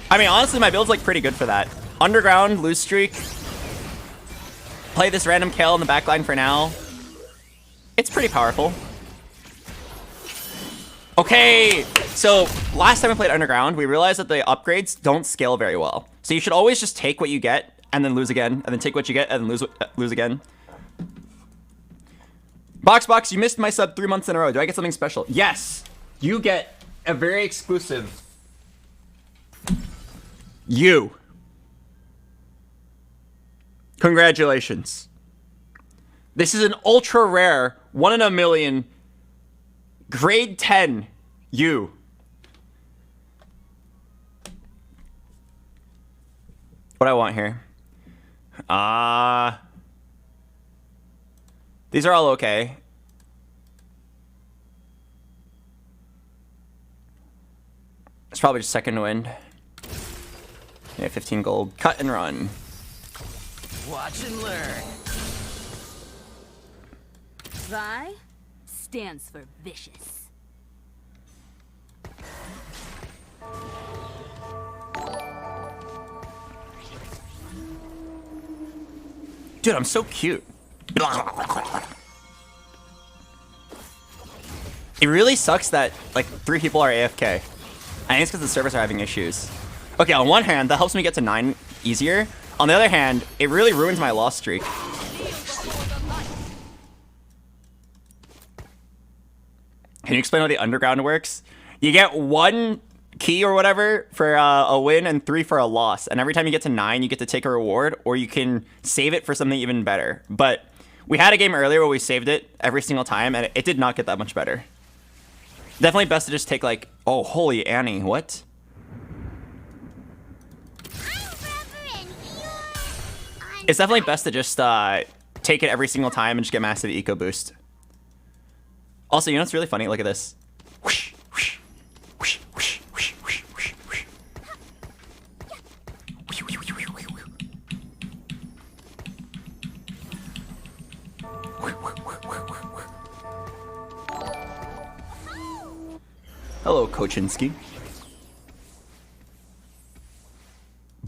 [SPEAKER 1] I mean, honestly, my build's like pretty good for that. Underground, lose streak. Play this random kill in the backline for now. It's pretty powerful. Okay, so last time we played Underground, we realized that the upgrades don't scale very well. So you should always just take what you get and then lose again, and then take what you get and then lose again. BoxBox, you missed my sub 3 months in a row. Do I get something special? Yes, you get a very exclusive. Congratulations. This is an ultra rare, 1 in a million, grade 10 you. What I want here? These are all okay. It's probably just second wind. Yeah, 15 gold. Cut and run.
[SPEAKER 10] Watch and learn.
[SPEAKER 7] Vi stands for vicious.
[SPEAKER 1] Dude, I'm so cute. It really sucks that like 3 people are AFK. I think it's because the servers are having issues. Okay, on one hand, that helps me get to 9 easier. On the other hand, it really ruins my loss streak. Can you explain how the underground works? You get 1 key or whatever for a win and 3 for a loss. And every time you get to 9, you get to take a reward, or you can save it for something even better. But we had a game earlier where we saved it every single time, and it did not get that much better. Definitely best to just take like, oh, holy Annie, what? It's definitely best to just take it every single time and just get massive eco boost. Also, you know what's really funny? Look at this. Whoosh, whoosh, whoosh, whoosh, whoosh, whoosh, whoosh, whoosh. Hello, Kochinski.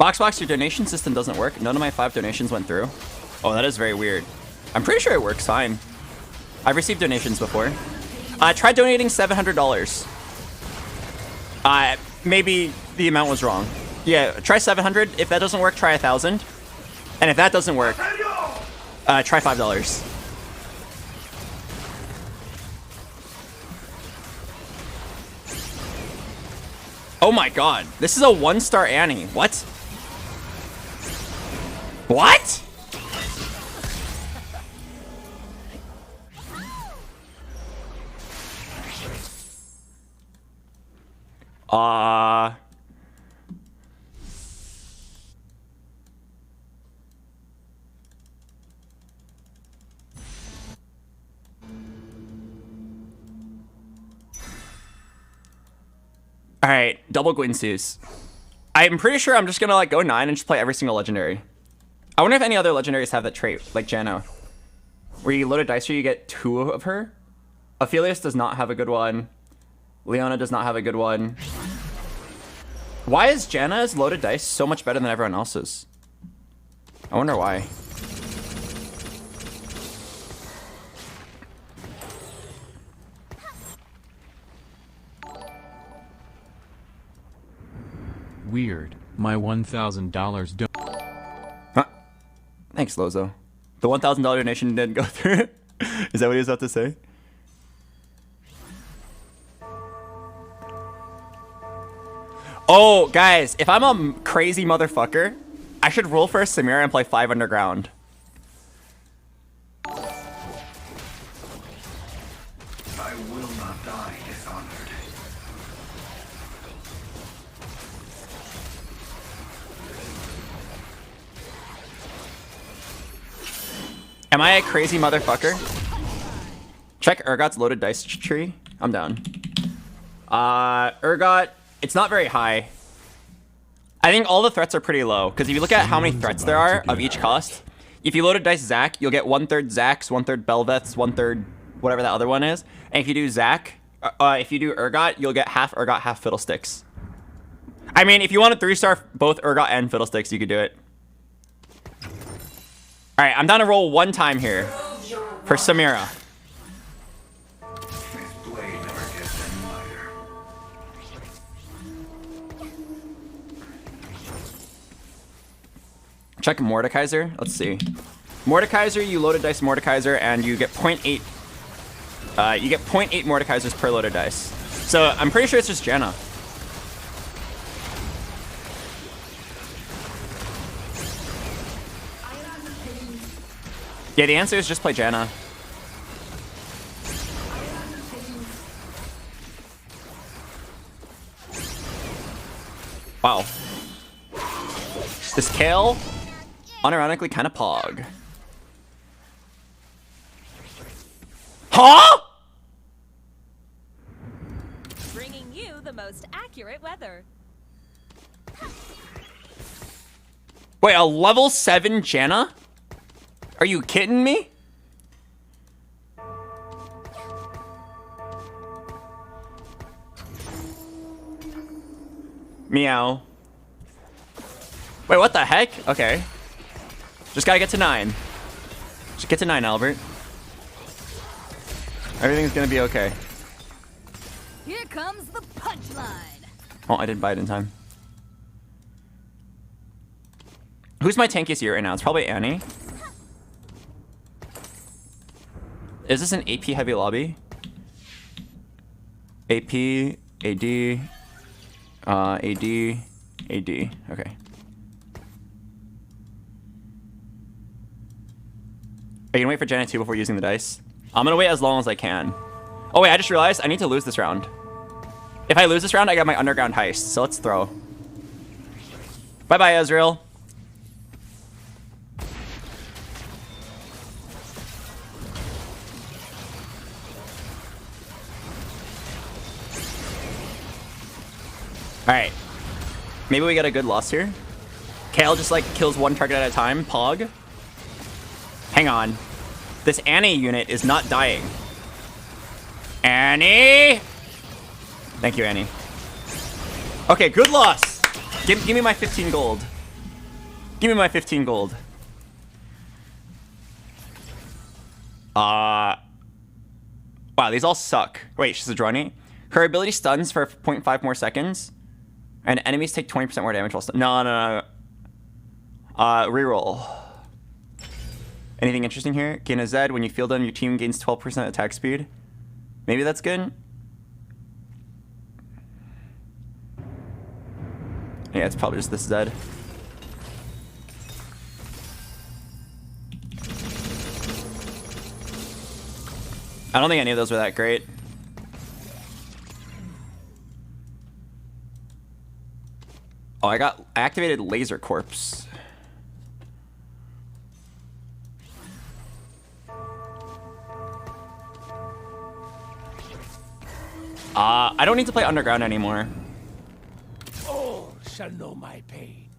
[SPEAKER 1] BoxBox, your donation system doesn't work. None of my 5 donations went through. Oh, that is very weird. I'm pretty sure it works fine. I've received donations before. Try donating $700. Maybe the amount was wrong. Yeah, try 700. If that doesn't work, try 1,000. And if that doesn't work, try $5. Oh my god, this is a 1-star Annie. What? What? Alright, double Gwynsu's. I'm pretty sure I'm just gonna like go 9 and just play every single legendary. I wonder if any other legendaries have that trait, like Jano. Where you load a dice or you get 2 of her. Aphelios does not have a good one. Leona does not have a good one. Why is Janna's loaded dice so much better than everyone else's? I wonder why.
[SPEAKER 12] Weird. My $1,000 don't.
[SPEAKER 1] Huh? Thanks, Lozo. The $1,000 donation didn't go through. Is that what he was about to say? Oh, guys, if I'm a crazy motherfucker, I should roll for a Samira and play 5 underground.
[SPEAKER 4] I will not die dishonored.
[SPEAKER 1] Am I a crazy motherfucker? Check Urgot's loaded dice tree. I'm down. Urgot, it's not very high. I think all the threats are pretty low, because if you look at how many threats there are of each cost, if you load a dice Zac, you'll get 1/3 Zacs, 1/3 Belveths, 1/3 whatever that other one is. And if you do Zac, if you do Urgot, you'll get half Urgot, half Fiddlesticks. I mean, if you want to 3-star both Urgot and Fiddlesticks, you could do it. Alright, I'm down to roll 1 time here for Samira. Check Mordekaiser. Let's see. Mordekaiser, you load a dice Mordekaiser and you get 0.8. You get 0.8 Mordekaisers per loaded dice. So I'm pretty sure it's just Janna. Yeah, the answer is just play Janna. Wow. This Kale, unironically kind of pog. Huh?
[SPEAKER 10] Bringing you the most accurate weather.
[SPEAKER 1] Wait, a level 7 Janna? Are you kidding me? Meow. Wait, what the heck? Okay. Just gotta get to 9. Just get to 9, Albert. Everything's gonna be okay.
[SPEAKER 2] Here comes the punchline.
[SPEAKER 1] Oh, I didn't buy it in time. Who's my tankiest here right now? It's probably Annie. Is this an AP heavy lobby? AP, AD, AD, AD. Okay. Are you gonna wait for Janet 2 before using the dice? I'm gonna wait as long as I can. Oh wait, I just realized I need to lose this round. If I lose this round, I got my underground heist, so let's throw. Bye-bye, Ezreal. Alright. Maybe we get a good loss here. Kale just like kills 1 target at a time. Pog. Hang on. This Annie unit is not dying. Annie! Thank you, Annie. Okay, good loss. Give me my 15 gold. Give me my 15 gold. Wow, these all suck. Wait, she's a Droni? Her ability stuns for 0.5 more seconds. And enemies take 20% more damage while stunned. No. Reroll. Anything interesting here? Gain a Z. When you feel done, your team gains 12% attack speed. Maybe that's good. Yeah, it's probably just this Z. I don't think any of those were that great. Oh, I activated Laser Corpse. I don't need to play Underground anymore.
[SPEAKER 5] All shall know my pain.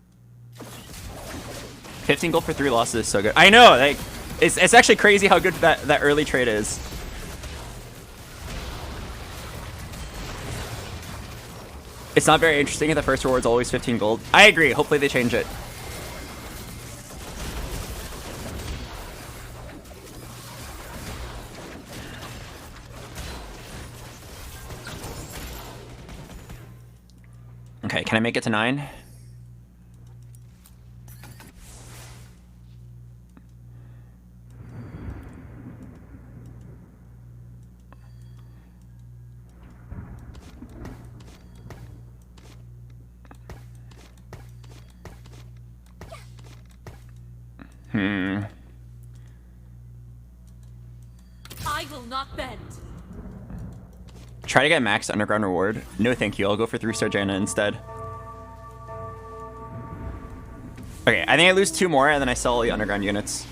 [SPEAKER 1] 15 gold for 3 losses is so good. I know, like, it's actually crazy how good that early trade is. It's not very interesting if the first reward's always 15 gold. I agree. Hopefully they change it. Okay, can I make it to 9?
[SPEAKER 10] I will not bend.
[SPEAKER 1] Try to get max Underground reward. No thank you, I'll go for 3-star Janna instead. Okay, I think I lose 2 more and then I sell all the Underground units.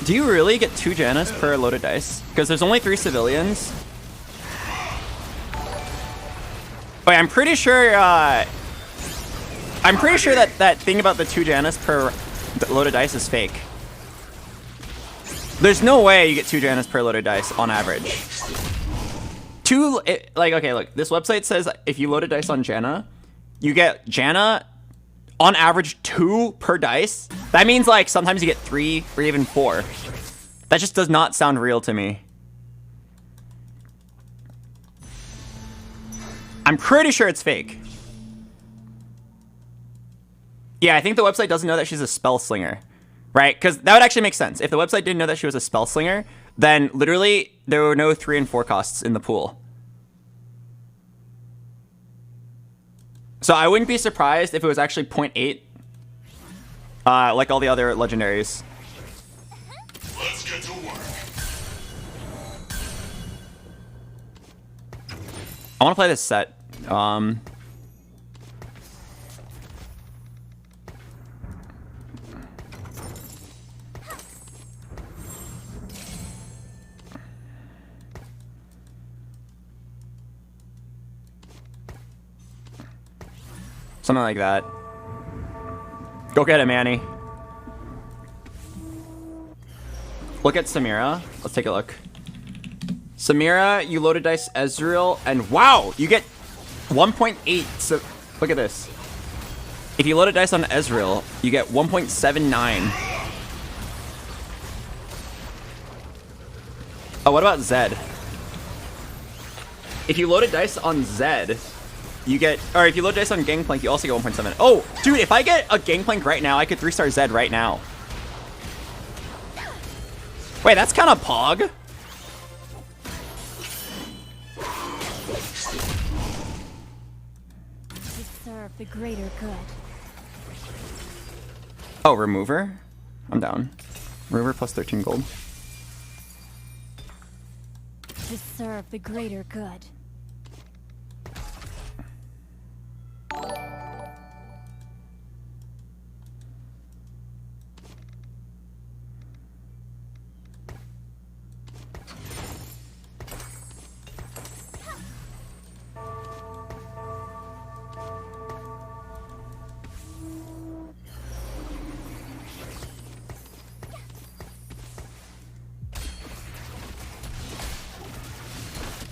[SPEAKER 1] Do you really get 2 Jannas per loaded dice? Because there's only 3 civilians. Wait, I'm pretty sure that thing about the 2 Jannas per loaded dice is fake. There's no way you get 2 Jannas per loaded dice on average. Okay, look, this website says if you load a dice on Janna, you get Janna on average 2 per dice. That means like sometimes you get 3 or even 4. That just does not sound real to me. I'm pretty sure it's fake. Yeah, I think the website doesn't know that she's a spell slinger, right? Because that would actually make sense. If the website didn't know that she was a spell slinger, then literally there were no 3 and 4 costs in the pool. So I wouldn't be surprised if it was actually 0.8, like all the other legendaries.
[SPEAKER 3] Let's get to work.
[SPEAKER 1] I want to play this set. Something like that. Go get it, Manny. Look at Samira. Let's take a look. Samira, you loaded dice Ezreal, and wow, you get 1.8. So look at this. If you loaded dice on Ezreal, you get 1.79. Oh, what about Zed? If you loaded dice on Zed, you get, or if you load dice on Gangplank, you also get 1.7. Oh, dude, if I get a Gangplank right now, I could 3-star Zed right now. Wait, that's kind of pog.
[SPEAKER 2] To serve the greater good.
[SPEAKER 1] Oh, remover? I'm down. Remover plus 13 gold.
[SPEAKER 2] To serve the greater good.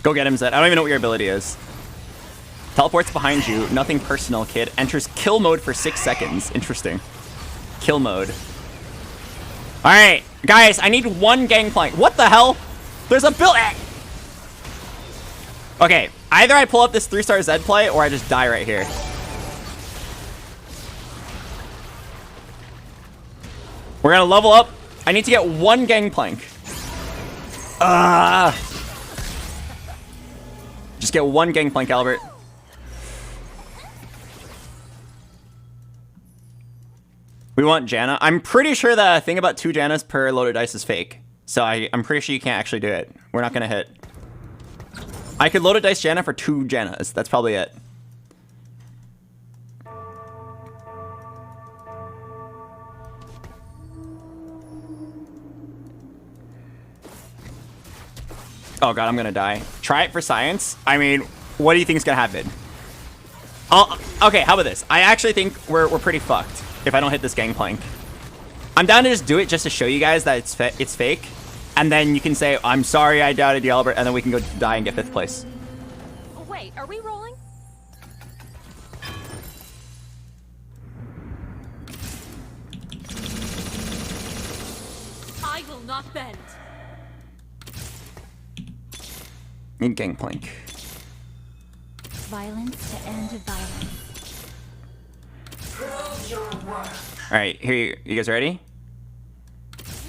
[SPEAKER 1] Go get him, Zed. I don't even know what your ability is. Teleports behind you. Nothing personal, kid. Enters kill mode for 6 seconds. Interesting. Kill mode. Alright, guys, I need one gangplank. What the hell? There's a build. Okay, either I pull up this 3-star Zed play or I just die right here. We're gonna level up. I need to get one gangplank. Just get one gangplank, Albert. We want Janna. I'm pretty sure the thing about 2 Jannas per loaded dice is fake. So I'm pretty sure you can't actually do it. We're not gonna hit. I could load a dice Janna for 2 Jannas. That's probably it. Oh god, I'm gonna die. Try it for science. I mean, what do you think is gonna happen? Okay, how about this? I actually think we're pretty fucked if I don't hit this gangplank. I'm down to just do it just to show you guys that it's fake. And then you can say, I'm sorry I doubted you, Albert, and then we can go die and get 5th place.
[SPEAKER 10] Wait, are we rolling? I will not bend.
[SPEAKER 1] Need gangplank.
[SPEAKER 2] Violence to end violence.
[SPEAKER 1] Alright, here you guys ready?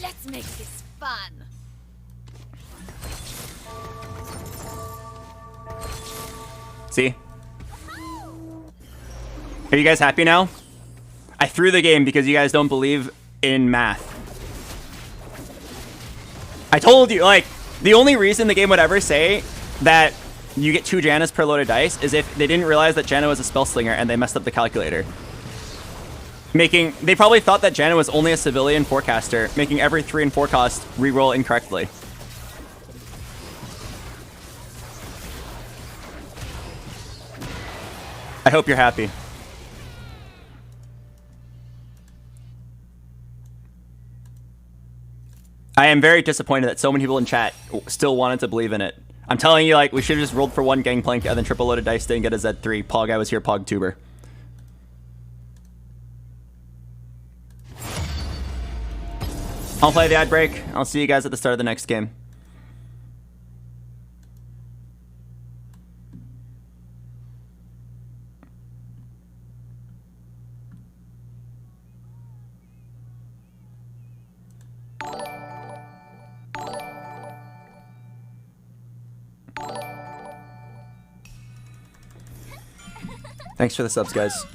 [SPEAKER 7] Let's make this fun.
[SPEAKER 1] See? Are you guys happy now? I threw the game because you guys don't believe in math. I told you, like, the only reason the game would ever say that you get 2 Jannas per loaded dice is if they didn't realize that Janna was a spell slinger and they messed up the calculator. They probably thought that Janna was only a civilian forecaster, making every 3 and 4 cost reroll incorrectly. I hope you're happy. I am very disappointed that so many people in chat still wanted to believe in it. I'm telling you, like, we should have just rolled for 1 gangplank and then triple loaded dice didn't get a Z3. Pog, I was here, Pog Tuber. I'll play the ad break. I'll see you guys at the start of the next game. Thanks for the subs, guys.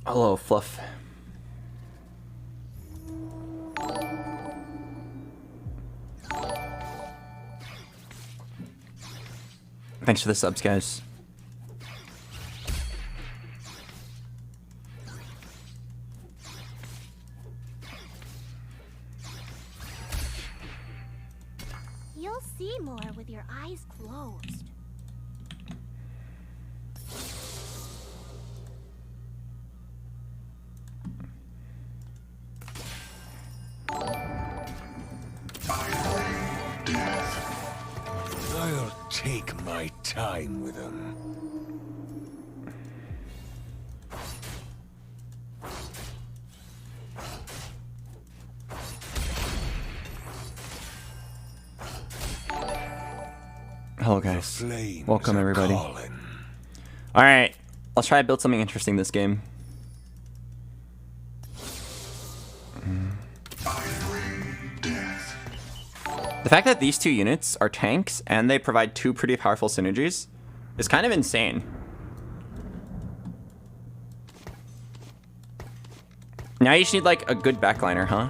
[SPEAKER 1] Hello, Fluff. Thanks for the subs, guys.
[SPEAKER 6] You'll see more with your eyes closed.
[SPEAKER 4] I'll take my time with them.
[SPEAKER 1] Hello, guys. Welcome, everybody. Alright, let's try to build something interesting this game. The fact that these 2 units are tanks and they provide 2 pretty powerful synergies is kind of insane. Now you just need like a good backliner, huh?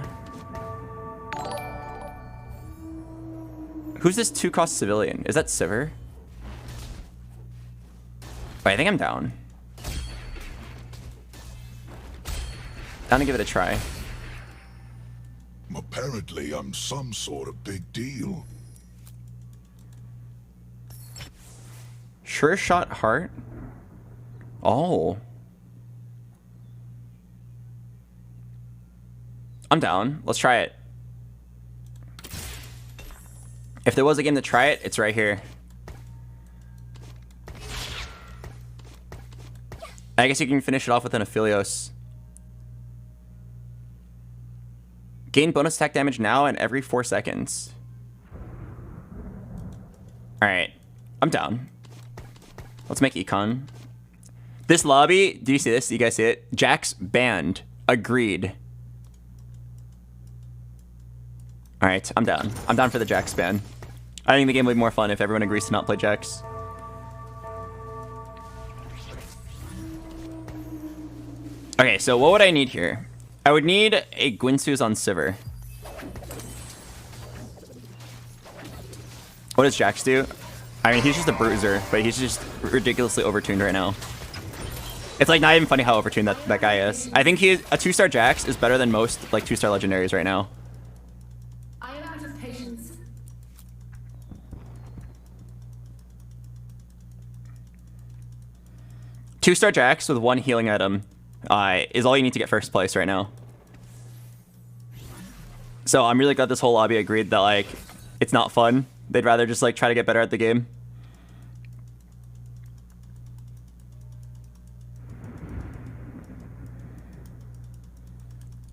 [SPEAKER 1] Who's this 2-cost civilian? Is that Sivir? Wait, I think I'm down. Down to give it a try.
[SPEAKER 3] Apparently, I'm some sort of big deal.
[SPEAKER 1] Sure shot heart. Oh. I'm down. Let's try it. If there was a game to try it, it's right here. I guess you can finish it off with an Aphelios. Gain bonus attack damage now and every 4 seconds. Alright. I'm down. Let's make Econ. This lobby, do you see this? Do you guys see it? Jax banned. Agreed. Alright, I'm down. I'm down for the Jax ban. I think the game would be more fun if everyone agrees to not play Jax. Okay, so what would I need here? I would need a Gwynsu's on Sivir. What does Jax do? I mean, he's just a bruiser, but he's just ridiculously overtuned right now. It's like not even funny how overtuned that guy is. I think a 2-star Jax is better than most like 2-star legendaries right now.
[SPEAKER 11] I am out of patience.
[SPEAKER 1] 2-star Jax with 1 healing item is all you need to get first place right now. So I'm really glad this whole lobby agreed that like it's not fun. They'd rather just like try to get better at the game.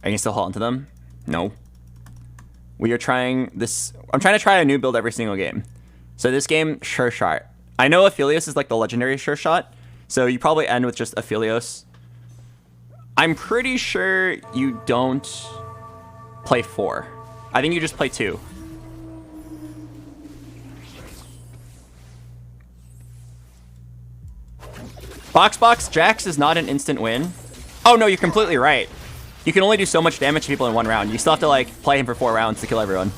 [SPEAKER 1] I can still hold on to them? No. We are trying this. I'm trying to try a new build every single game. So this game, Sure Shot. I know Aphelios is like the legendary Sure Shot. So you probably end with just Aphelios. I'm pretty sure you don't play 4. I think you just play 2. BoxBox Jax is not an instant win. Oh no, you're completely right. You can only do so much damage to people in 1 round. You still have to like play him for 4 rounds to kill everyone.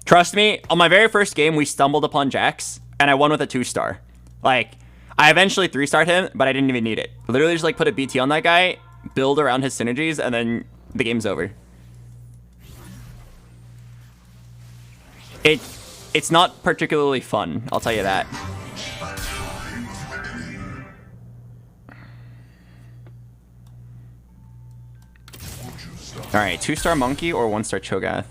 [SPEAKER 1] Trust me, on my very first game, we stumbled upon Jax, and I won with a 2-star. Like, I eventually 3-starred him, but I didn't even need it. Literally just like put a BT on that guy, build around his synergies, and then the game's over. It's not particularly fun, I'll tell you that. Alright, 2-star Monkey or 1-star Cho'Gath?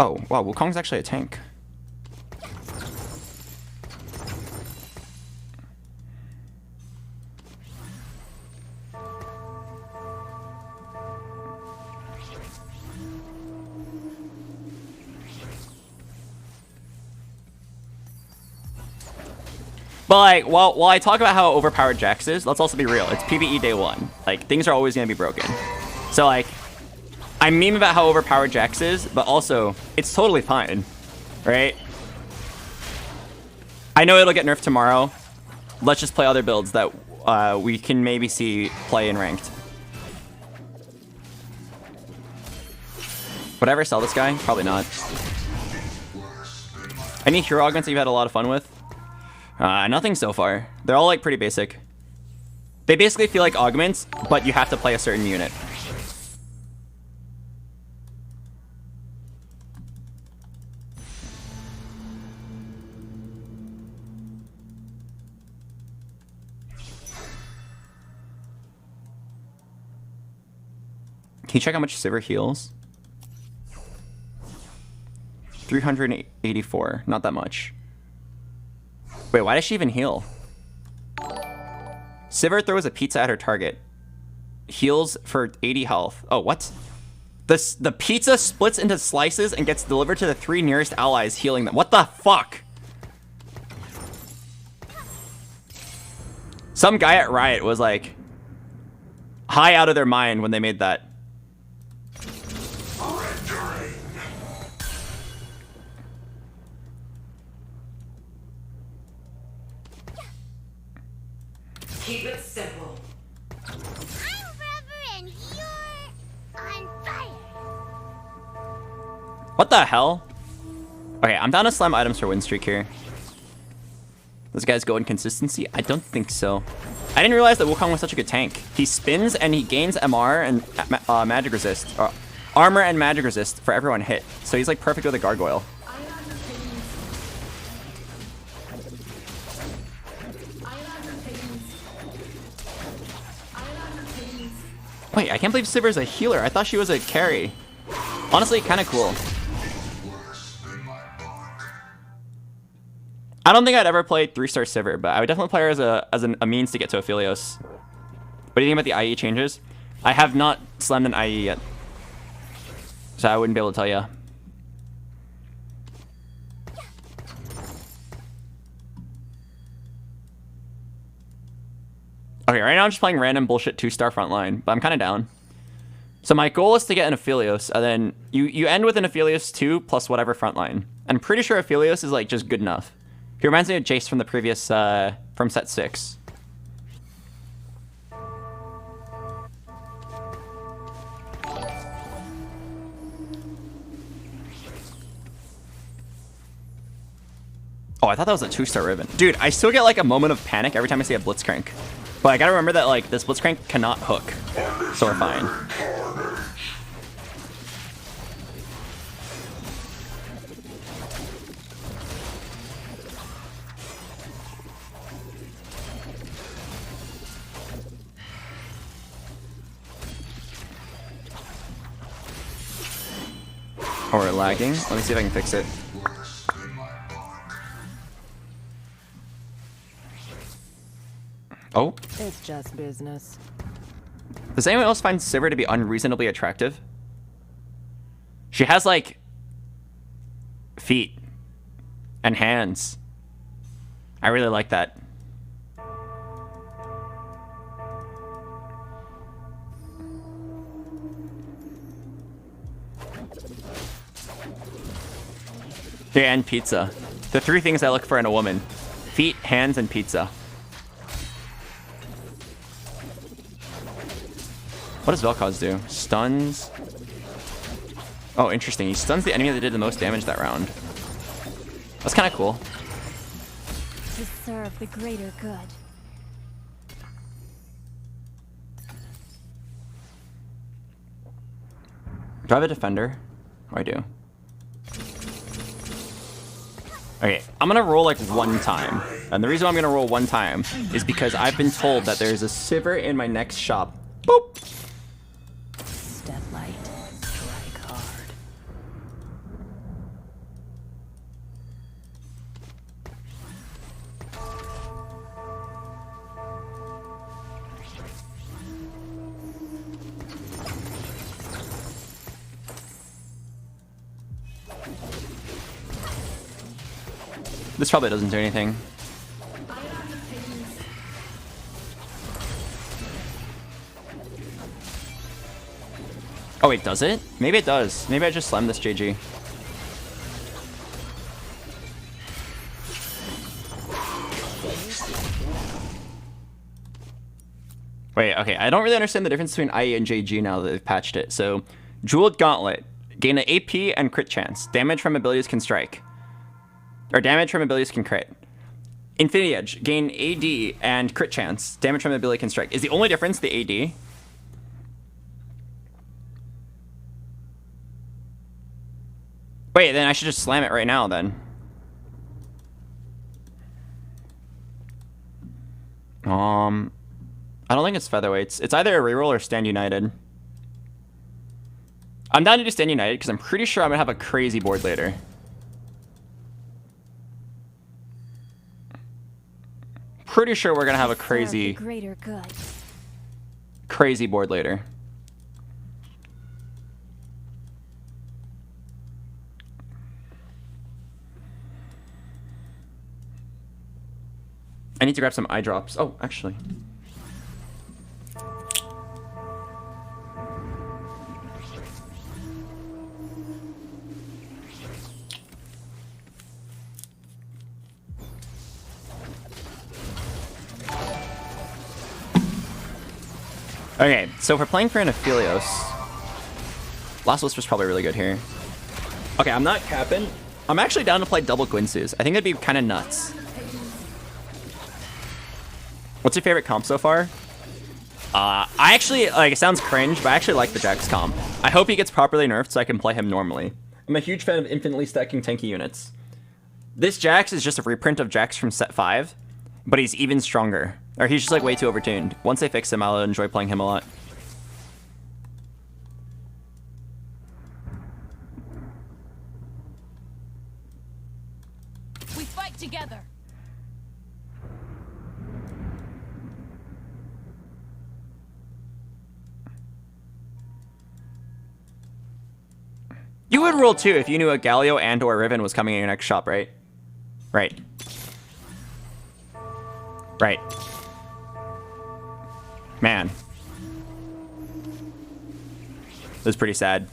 [SPEAKER 1] Oh, wow, Wukong's actually a tank. But like, while I talk about how overpowered Jax is, let's also be real. It's PvE day 1. Like, things are always gonna be broken. So like, I meme about how overpowered Jax is, but also, it's totally fine, right? I know it'll get nerfed tomorrow. Let's just play other builds that we can maybe see play in ranked. Would I ever sell this guy? Probably not. Any hero augments that you've had a lot of fun with? Nothing so far. They're all like pretty basic. They basically feel like augments, but you have to play a certain unit. Can you check how much Sivir heals? 384. Not that much. Wait, why does she even heal? Sivir throws a pizza at her target. Heals for 80 health. Oh, what? The pizza splits into slices and gets delivered to the 3 nearest allies, healing them. What the fuck? Some guy at Riot was like high out of their mind when they made that.
[SPEAKER 11] Keep it simple.
[SPEAKER 6] I'm rubber and you're on fire.
[SPEAKER 1] What the hell? Okay, I'm down to slam items for win streak here. Those guys go in consistency? I don't think so. I didn't realize that Wukong was such a good tank. He spins and he gains MR and magic resist. Armor and magic resist for everyone hit. So he's like perfect with a gargoyle. Wait, I can't believe Sivir's a healer. I thought she was a carry. Honestly, kind of cool. I don't think I'd ever play 3-star Sivir, but I would definitely play her as a means to get to Aphelios. What do you think about the IE changes? I have not slammed an IE yet, so I wouldn't be able to tell you. Okay, right now I'm just playing random bullshit 2-star frontline, but I'm kind of down. So my goal is to get an Aphelios, and then you end with an Aphelios 2 plus whatever frontline. I'm pretty sure Aphelios is like just good enough. He reminds me of Jace from the previous, from set 6. Oh, I thought that was a 2-star Riven. Dude, I still get like a moment of panic every time I see a Blitzcrank. But I gotta remember that like this Blitzcrank cannot hook. So we're fine. Oh, we're lagging. Let me see if I can fix it. Oh.
[SPEAKER 10] It's just business.
[SPEAKER 1] Does anyone else find Sivir to be unreasonably attractive? She has like feet and hands. I really like that. Yeah, and pizza. The 3 things I look for in a woman: feet, hands, and pizza. What does Vel'Koz do? Stuns. Oh, interesting. He stuns the enemy that did the most damage that round. That's kind of cool.
[SPEAKER 2] To serve the greater good.
[SPEAKER 1] Do I have a defender? Oh, I do. Okay, I'm gonna roll like 1 time. And the reason I'm gonna roll 1 time is because I've been told that there's a Sivir in my next shop. Boop!
[SPEAKER 10] Step light, strike hard.
[SPEAKER 1] This probably doesn't do anything. Oh wait, does it? Maybe it does. Maybe I just slammed this JG. Wait, okay, I don't really understand the difference between IE and JG now that they've patched it. So, Jeweled Gauntlet. Gain an AP and crit chance. Damage from abilities can strike. Or damage from abilities can crit. Infinity Edge. Gain AD and crit chance. Damage from ability can strike. Is the only difference the AD? Wait, then I should just slam it right now then. I don't think it's featherweights. It's either a reroll or Stand United. I'm down to do Stand United because I'm pretty sure I'm gonna have a crazy board later. Pretty sure we're gonna have a crazy board later. I need to grab some eye drops. Oh, actually. Okay, so if we're playing for an Aphelios, Last Whisper's probably really good here. Okay, I'm not capping. I'm actually down to play double Guinsus. I think that'd be kind of nuts. What's your favorite comp so far? I actually, like, it sounds cringe, but I actually like the Jax comp. I hope he gets properly nerfed so I can play him normally. I'm a huge fan of infinitely stacking tanky units. This Jax is just a reprint of Jax from set 5, but he's even stronger. Or he's just like way too overtuned. Once they fix him, I'll enjoy playing him a lot.
[SPEAKER 7] We fight together.
[SPEAKER 1] You would roll too if you knew a Galio and or Riven was coming in your next shop, right? Right. Right. Man. This is pretty sad.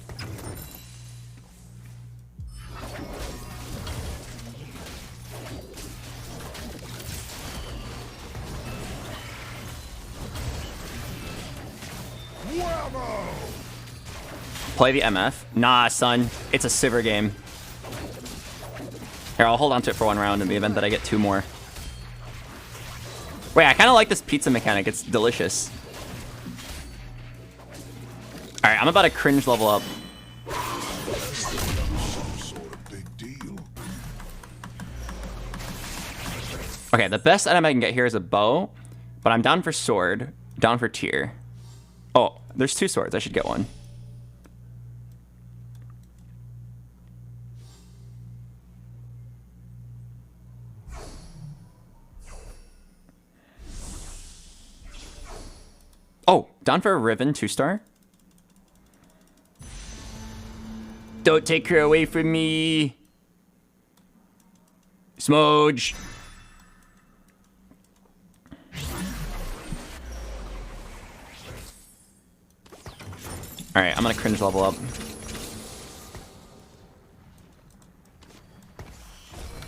[SPEAKER 1] Play the MF? Nah, son. It's a Sivir game. Here, I'll hold on to it for one round in the event that I get 2 more. Wait, I kind of like this pizza mechanic. It's delicious. Alright, I'm about to cringe level up. Okay, the best item I can get here is a bow, but I'm down for sword, down for tier. Oh, there's 2 swords. I should get one. Oh, down for a Riven 2-star. Don't take her away from me. Smooge. Alright, I'm gonna cringe level up.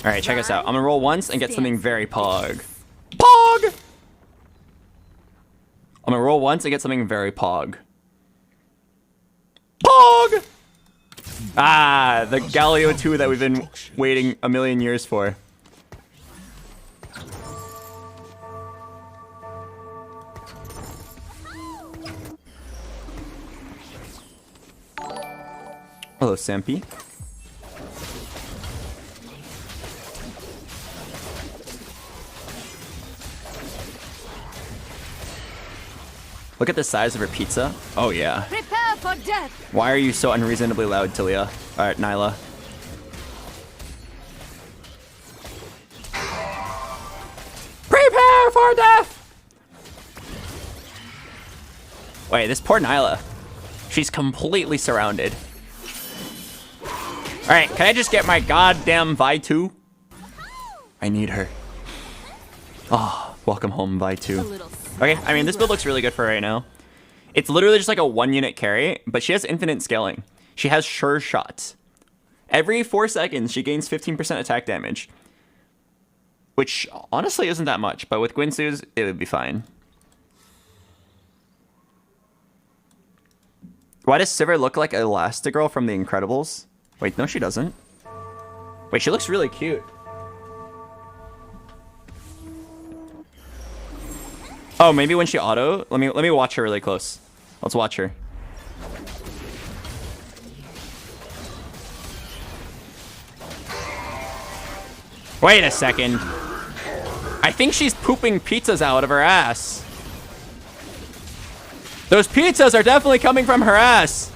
[SPEAKER 1] Alright, check us out. I'm gonna roll once and get something very pog. Pog! I'm gonna roll once and get something very pog. Pog! Ah, the Galio 2 that we've been waiting a million years for. Hello, Sampy. Look at the size of her pizza. Oh, yeah.
[SPEAKER 7] Prepare for death.
[SPEAKER 1] Why are you so unreasonably loud, Tilia? Alright, Nyla. Prepare for death! Wait, this poor Nyla. She's completely surrounded. Alright, can I just get my goddamn Vi 2? I need her. Oh, welcome home, Vi 2. Okay, I mean, this build looks really good for her right now. It's literally just like a 1-unit carry, but she has infinite scaling. She has sure shots. Every 4 seconds, she gains 15% attack damage. Which, honestly, isn't that much, but with Guinsus, it would be fine. Why does Sivir look like Elastigirl from The Incredibles? Wait, no, she doesn't. Wait, she looks really cute. Oh, maybe when she auto. Let me watch her really close. Let's watch her. Wait a second. I think she's pooping pizzas out of her ass. Those pizzas are definitely coming from her ass.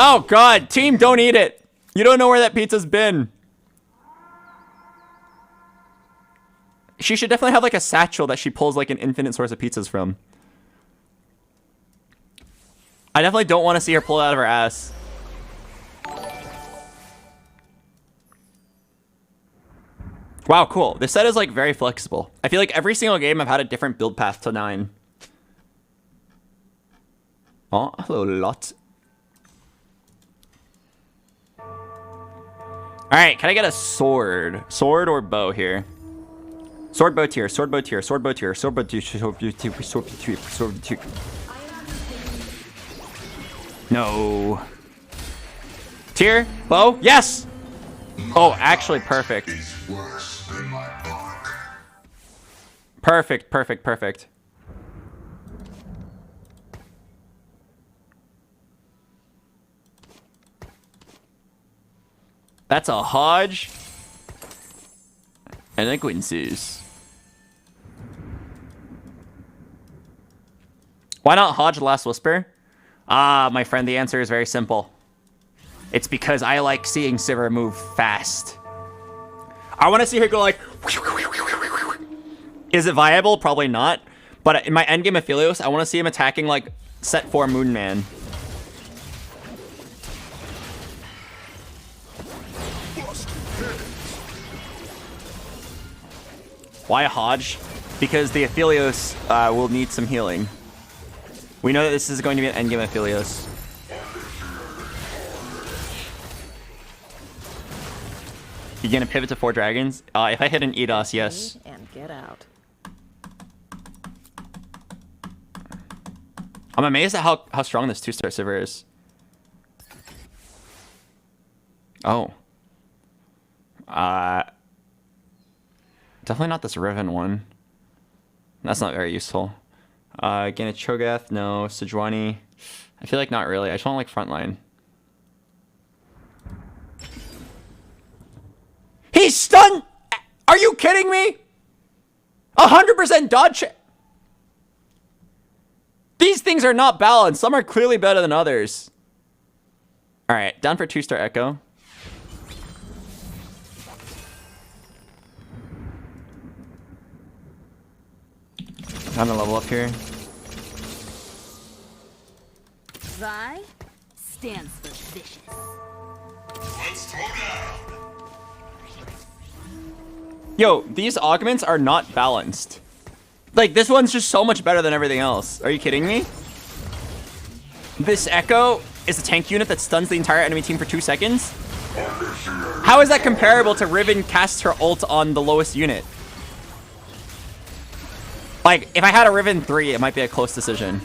[SPEAKER 1] Oh god, team, don't eat it. You don't know where that pizza's been. She should definitely have like a satchel that she pulls like an infinite source of pizzas from. I definitely don't want to see her pull it out of her ass. Wow, cool. This set is like very flexible. I feel like every single game I've had a different build path to 9. Oh, hello, lot. Alright, can I get a sword? Sword or bow here? Sword bow tier, sword bow tier, sword bow tier, sword bow tier, sword bow tier, sword bow tier, sword bow tier. No. Tier, bow, yes! Oh, actually perfect. Perfect, perfect, perfect. That's a Hodge. And acquaintances. Why not Hodge Last Whisper? Ah, my friend, the answer is very simple. It's because I like seeing Sivir move fast. I want to see her go like... Is it viable? Probably not. But in my endgame Aphelios, I want to see him attacking like set 4 Moonman. Why Hodge? Because the Aphelios will need some healing. We know that this is going to be an endgame Aphelios. You gonna pivot to 4 dragons? If I hit an EDOS, yes.
[SPEAKER 10] And get out.
[SPEAKER 1] I'm amazed at how strong this 2-star Sivir is. Oh. Definitely not this Riven one. That's not very useful. Again, a Cho'Gath, no. Sejuani, I feel like not really. I just want like frontline. He's stunned! Are you kidding me? 100% dodge. These things are not balanced. Some are clearly better than others. All right, down for 2-star Echo. Time to level up here.
[SPEAKER 7] Vi stands for vicious.
[SPEAKER 3] Let's throw down.
[SPEAKER 1] Yo, these augments are not balanced. Like, this one's just so much better than everything else. Are you kidding me? This Echo is a tank unit that stuns the entire enemy team for 2 seconds? How is that comparable to Riven casts her ult on the lowest unit? Like, if I had a Riven 3, it might be a close decision.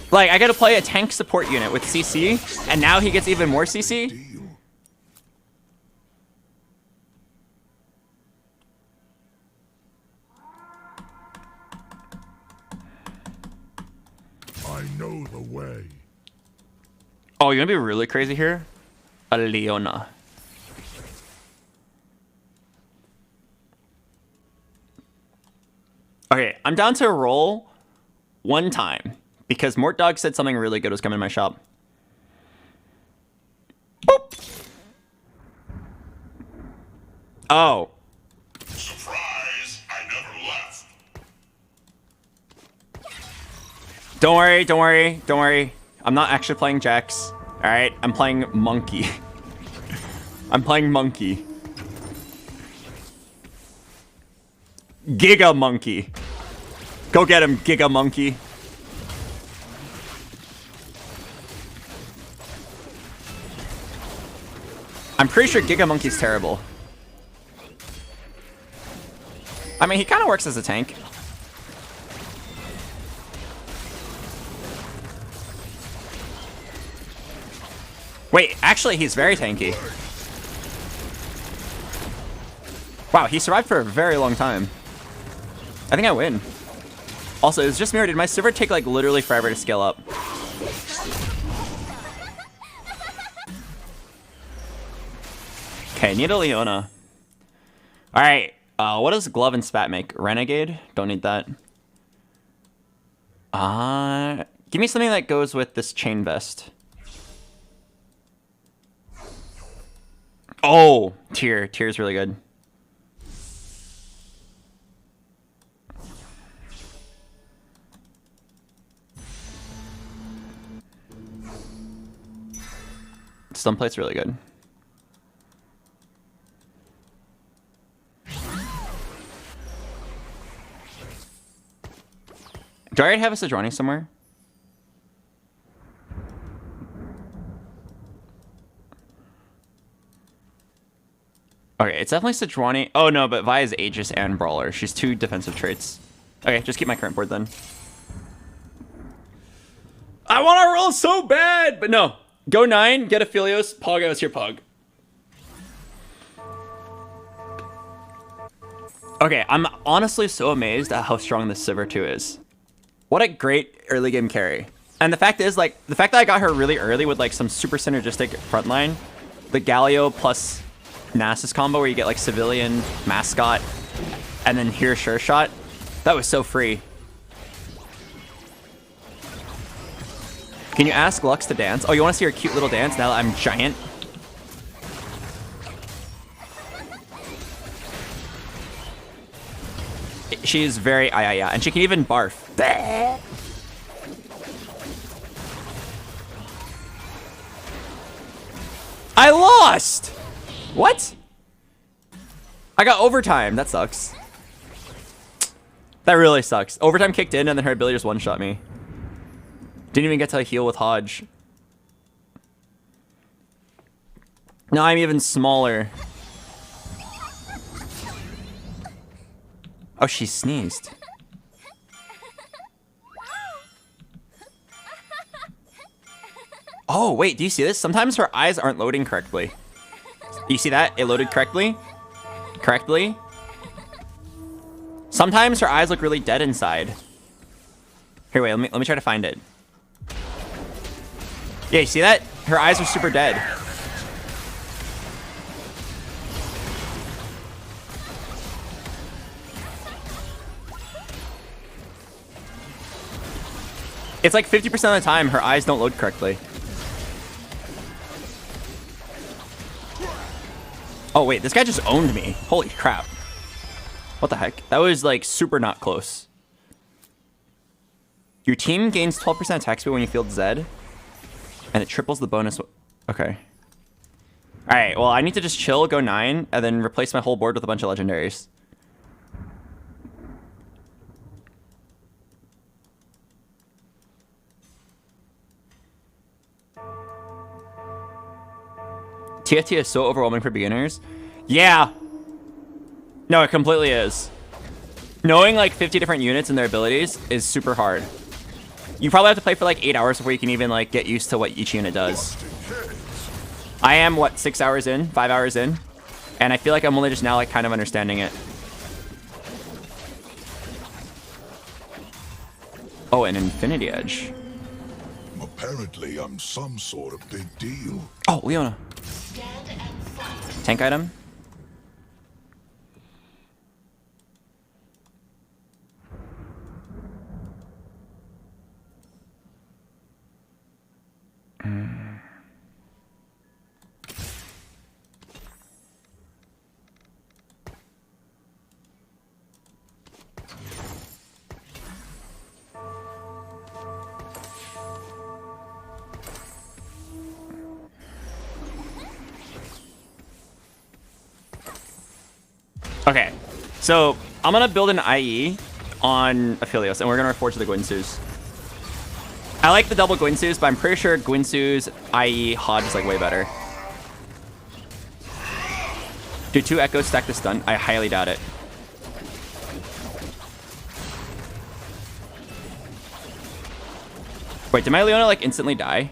[SPEAKER 1] Like, I gotta play a tank support unit with CC, and now he gets even more CC?
[SPEAKER 3] I know the way.
[SPEAKER 1] Oh, you're gonna be really crazy here? A Leona. Okay, I'm down to roll 1 time because Mort Dog said something really good was coming in my shop. Boop. Oh.
[SPEAKER 3] Surprise! I never left.
[SPEAKER 1] Don't worry, don't worry, don't worry. I'm not actually playing Jax. Alright, I'm playing Monkey. I'm playing Monkey. Giga Monkey. Go get him, Giga Monkey. I'm pretty sure Giga Monkey's terrible. I mean, he kind of works as a tank. Wait, actually, he's very tanky. Wow, he survived for a very long time. I think I win. Also, it's just mirrored. Did my server take like literally forever to scale up? Okay, need a Leona. All right, what does Glove and Spat make? Renegade? Don't need that. Give me something that goes with this chain vest. Oh, Tear. Tear's really good. Stun plate's really good. Do I already have a Sejuani somewhere? Okay, it's definitely Sejuani. Oh no, but Vi is Aegis and Brawler. She's 2 defensive traits. Okay, just keep my current board then. I want to roll so bad, but no. Go 9, get Aphelios, Pog, I was here, Pog. Okay, I'm honestly so amazed at how strong this Sivir 2 is. What a great early game carry. And the fact is, like, the fact that I got her really early with, like, some super synergistic frontline, the Galio plus Nasus combo where you get, like, Civilian, Mascot, and then here Sure Shot, that was so free. Can you ask Lux to dance? Oh, you want to see her cute little dance now that I'm giant? She's very yeah, and she can even barf. I lost! What? I got overtime. That sucks. That really sucks. Overtime kicked in and then her ability just one-shot me. Didn't even get to heal with Hodge. Now I'm even smaller. Oh, she sneezed. Oh, wait, do you see this? Sometimes her eyes aren't loading correctly. Do you see that? It loaded correctly? Sometimes her eyes look really dead inside. Here, wait, let me try to find it. Yeah, you see that? Her eyes are super dead. It's like 50% of the time her eyes don't load correctly. Oh wait, this guy just owned me. Holy crap. What the heck? That was like super not close. Your team gains 12% attack speed when you field Zed. And it triples the bonus. Okay. Alright, well I need to just chill, go 9, and then replace my whole board with a bunch of legendaries. TFT is so overwhelming for beginners. Yeah. No, it completely is. Knowing like 50 different units and their abilities is super hard. You probably have to play for like 8 hours before you can even like get used to what each unit does. I am, what, 6 hours in? 5 hours in? And I feel like I'm only just now like kind of understanding it. Oh, an Infinity Edge.
[SPEAKER 3] Apparently, I'm some sort of big deal.
[SPEAKER 1] Oh, Leona. Tank item. Okay, so I'm gonna build an IE on Aphelios, and we're gonna reforge the Guinsus. I like the double Guinsus, but I'm pretty sure Guinsu's IE Hodge is like way better. Do 2 Echoes stack the stun? I highly doubt it. Wait, did my Leona like instantly die?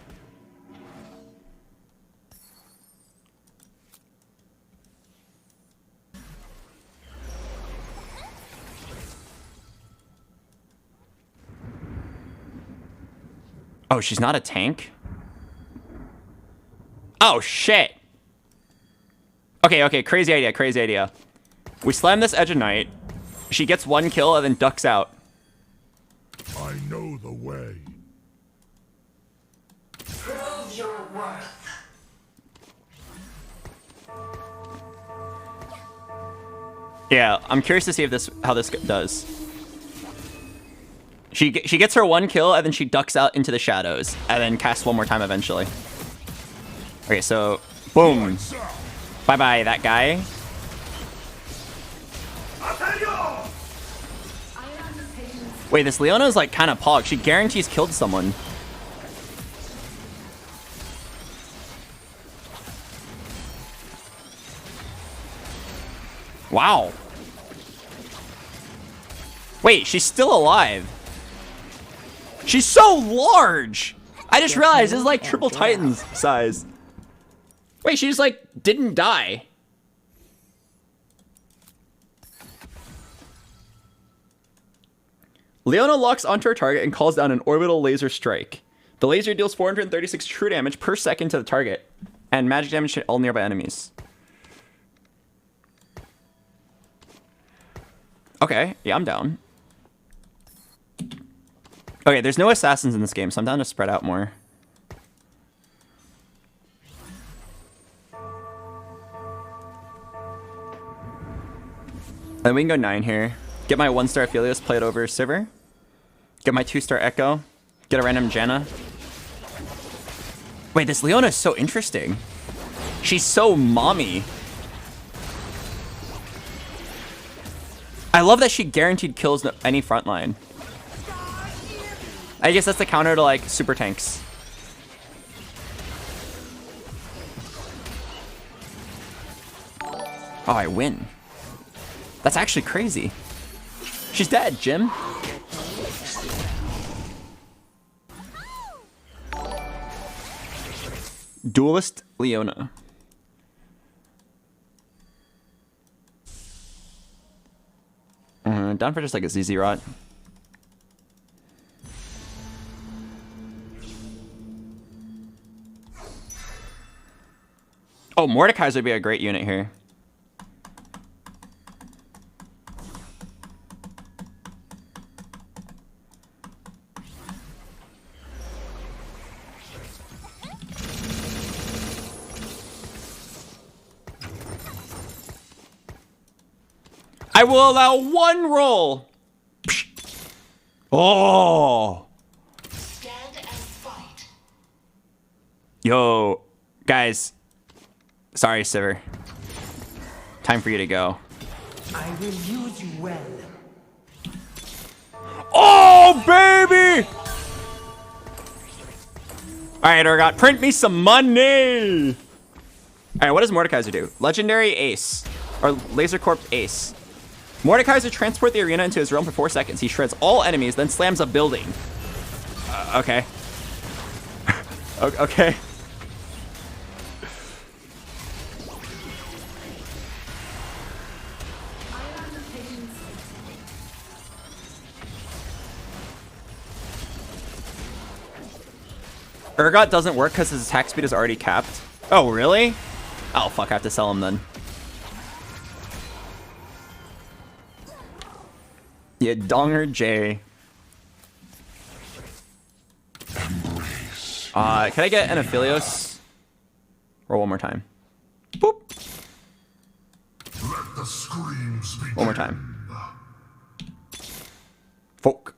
[SPEAKER 1] Oh, she's not a tank? Oh, shit. Okay, crazy idea. We slam this Edge of Night. She gets 1 kill and then ducks out.
[SPEAKER 3] I know the way.
[SPEAKER 11] Prove your worth.
[SPEAKER 1] Yeah, I'm curious to see if how this does. She gets her 1 kill, and then she ducks out into the shadows, and then casts 1 more time eventually. Okay, so, boom. Bye-bye, that guy. Wait, this Leona is like kind of pog. She guarantees killed someone. Wow. Wait, she's still alive. She's so large. I just realized it's like triple Titan's size. Wait, she just like didn't die. Leona locks onto her target and calls down an orbital laser strike. The laser deals 436 true damage per second to the target and magic damage to all nearby enemies. Okay, yeah, I'm down. Okay, there's no assassins in this game, so I'm down to spread out more. And we can go 9 here. Get my 1-star Aphelios, play it over Sivir. Get my 2-star Echo. Get a random Janna. Wait, this Leona is so interesting. She's so mommy. I love that she guaranteed kills any frontline. I guess that's the counter to like super tanks. Oh, I win. That's actually crazy. She's dead, Jim. Duelist Leona. Down for just like a ZZ rot. Oh, Mordekaiser would be a great unit here. I will allow 1 roll. Oh.
[SPEAKER 11] Stand and fight.
[SPEAKER 1] Yo, guys. Sorry, Sivir. Time for you to go.
[SPEAKER 11] I will use you well.
[SPEAKER 1] Oh, baby! All right, Urgot, print me some money. All right, what does Mordekaiser do? Legendary Ace, or Laser Corp Ace. Mordekaiser transports the arena into his realm for 4 seconds. He shreds all enemies, then slams a building. Okay. Okay. Urgot doesn't work because his attack speed is already capped. Oh, really? Oh, fuck, I have to sell him then. Yeah, Donger J. Can I get an Aphelios? Roll one more time. Boop.
[SPEAKER 3] Let the screams begin.
[SPEAKER 1] One more time. Folk.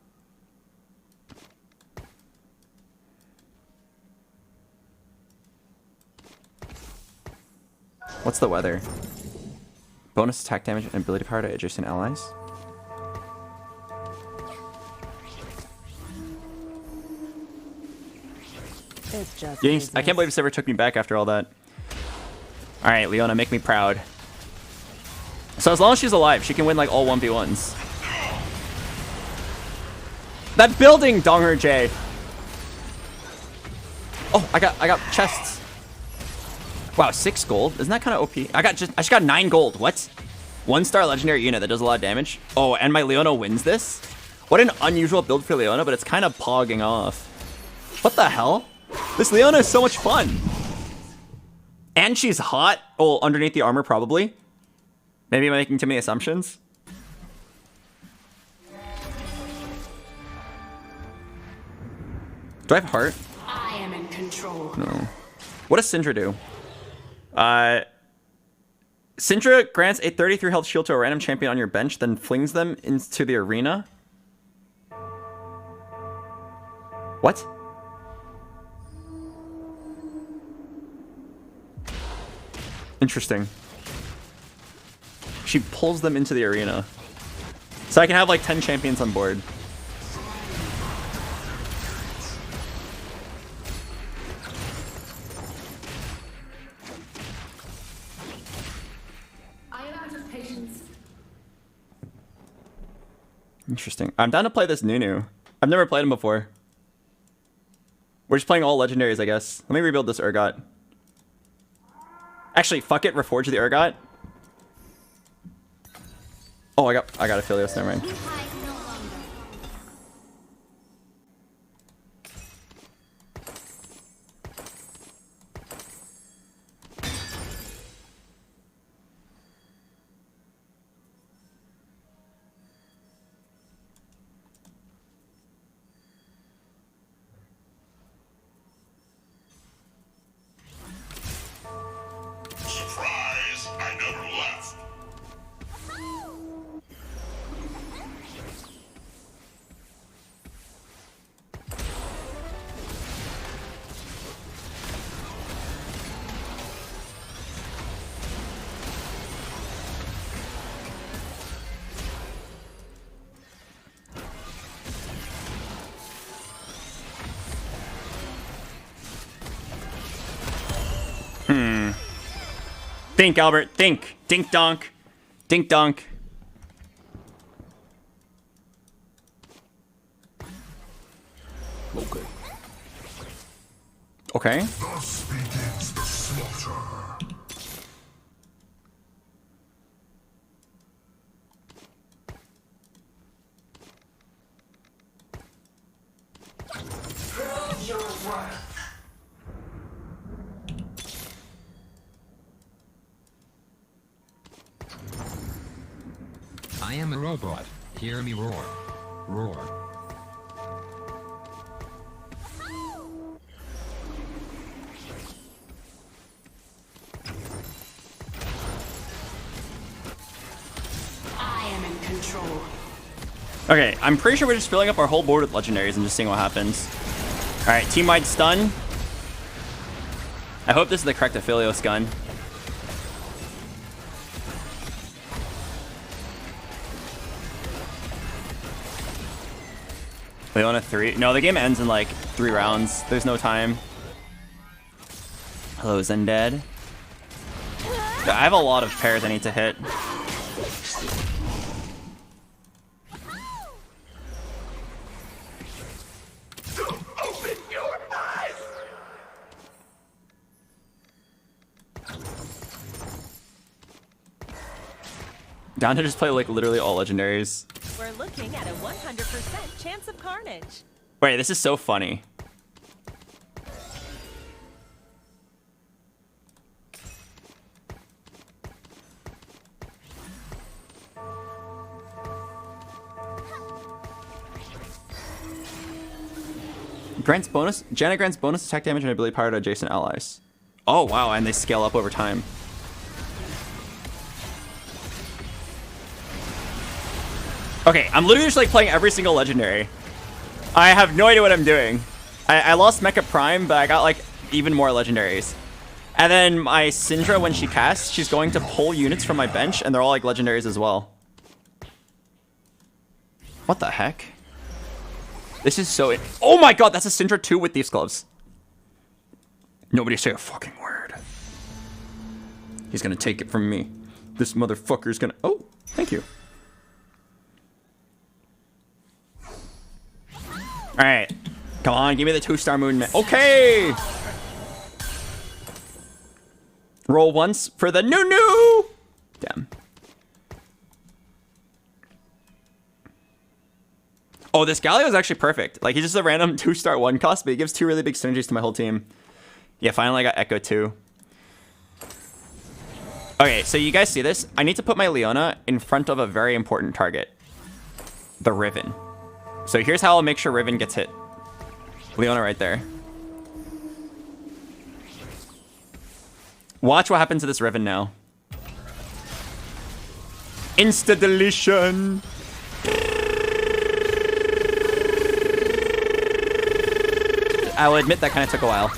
[SPEAKER 1] What's the weather? Bonus attack damage and ability power to adjacent allies.
[SPEAKER 2] It's just
[SPEAKER 1] I can't believe this ever took me back after all that. Alright, Leona, make me proud. So as long as she's alive, she can win like all 1v1s. That building, Donger J. Oh, I got chests. Wow, 6 gold. Isn't that kind of OP? I just got 9 gold. What? 1-star legendary unit that does a lot of damage. Oh, and my Leona wins this? What an unusual build for Leona, but it's kind of pogging off. What the hell? This Leona is so much fun. And she's hot. Oh, underneath the armor, probably. Maybe I'm making too many assumptions. Do I have heart?
[SPEAKER 11] I am in control.
[SPEAKER 1] No. What does Syndra do? Syndra grants a 33 health shield to a random champion on your bench, then flings them into the arena. What? Interesting. She pulls them into the arena. So I can have like 10 champions on board.
[SPEAKER 11] I am out of patience.
[SPEAKER 1] Interesting. I'm down to play this Nunu. I've never played him before. We're just playing all legendaries, I guess. Let me rebuild this Urgot. Actually, fuck it. Reforge the Urgot. Oh, I got Aphelios. Never mind.
[SPEAKER 3] Surprise! I never left.
[SPEAKER 1] Think, Albert. Think. Dink donk. Dink donk. Okay. Okay.
[SPEAKER 3] Thus begins the slaughter.
[SPEAKER 11] Prove your worth.
[SPEAKER 9] I am a robot. Hear me roar. Roar.
[SPEAKER 11] I am in control.
[SPEAKER 1] Okay, I'm pretty sure we're just filling up our whole board with legendaries and just seeing what happens. Alright, team-wide stun. I hope this is the correct Aphelios gun. Leona 3. No, the game ends in like 3 rounds. There's no time. Hello, Zendead. I have a lot of pairs I need to hit.
[SPEAKER 4] Open your eyes!
[SPEAKER 1] Down to just play like literally all legendaries.
[SPEAKER 10] We're looking at a 100% chance of carnage.
[SPEAKER 1] Wait, this is so funny. Grants bonus. Janna grants bonus attack damage and ability power to adjacent allies. Oh wow, and they scale up over time. Okay, I'm literally just like playing every single legendary. I have no idea what I'm doing. I lost Mecha Prime, but I got like even more legendaries. And then my Syndra, when she casts, she's going to pull units from my bench, and they're all like legendaries as well. What the heck? This is so... Oh my god, that's a Syndra 2 with these gloves. Nobody say a fucking word. He's gonna take it from me. This motherfucker's gonna... Oh, thank you. Alright. Come on, give me the 2-star moon man. Okay! Roll once for the Nunu! Damn. Oh, this Galio is actually perfect. Like, he's just a random 2-star 1 cost, but he gives 2 really big synergies to my whole team. Yeah, finally I got Echo 2. Okay, so you guys see this? I need to put my Leona in front of a very important target. The Riven. So here's how I'll make sure Riven gets hit. Leona right there. Watch what happens to this Riven now. Insta-deletion! I will admit that kind of took a while.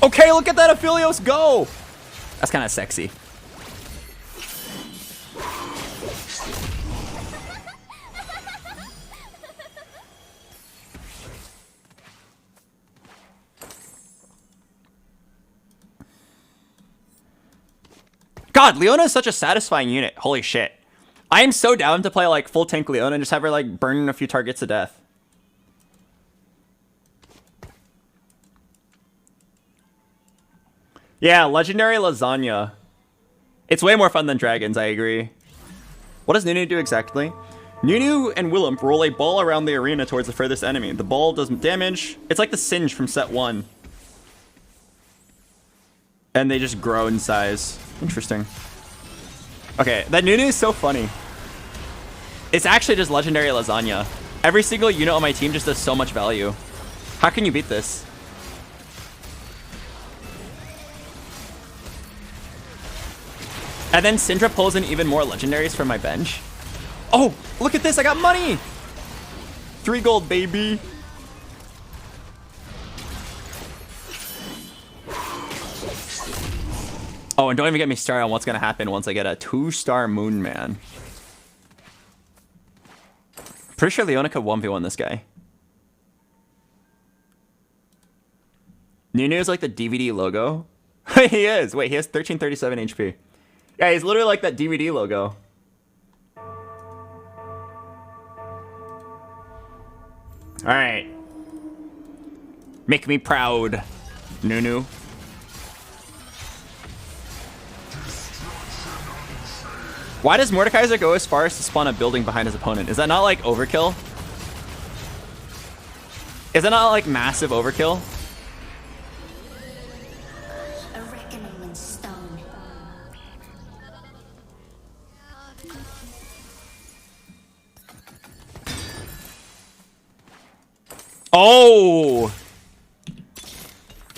[SPEAKER 1] Okay, look at that Aphelios go! That's kind of sexy. God, Leona is such a satisfying unit. Holy shit. I am so down to play like full tank Leona and just have her like burning a few targets to death. Yeah, legendary lasagna. It's way more fun than dragons, I agree. What does Nunu do exactly? Nunu and Willump roll a ball around the arena towards the furthest enemy. The ball does damage. It's like the Singe from set 1. And they just grow in size. Interesting. Okay, that Nunu is so funny. It's actually just legendary lasagna. Every single unit on my team just does so much value. How can you beat this? And then Syndra pulls in even more legendaries from my bench. Oh, look at this. I got money. 3 gold, baby. Oh, and don't even get me started on what's going to happen once I get a 2-star Moon Man. Pretty sure Leona could 1v1 this guy. Nunu is like the DVD logo. He is. Wait, he has 1337 HP. Yeah, he's literally like that DVD logo. Alright. Make me proud, Nunu. Why does Mordekaiser go as far as to spawn a building behind his opponent? Is that not like overkill? Is that not like massive overkill?
[SPEAKER 11] A reckoning in stone.
[SPEAKER 1] Oh!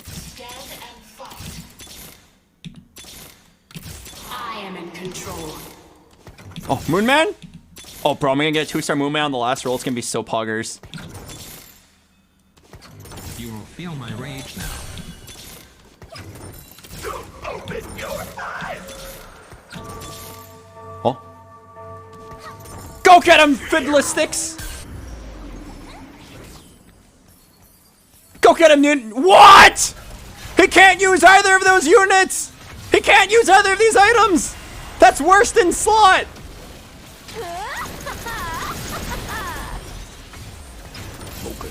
[SPEAKER 11] Stand and fight. I am in control.
[SPEAKER 1] Oh, Moonman? Oh, bro, I'm gonna get a 2-star Moonman on the last roll. It's gonna be so poggers.
[SPEAKER 9] You will feel my rage now.
[SPEAKER 4] Open your eyes.
[SPEAKER 1] Oh. Go get him, Fiddlesticks! Go get him, Newton. What? He can't use either of those units! He can't use either of these items! That's worse than slot! Okay.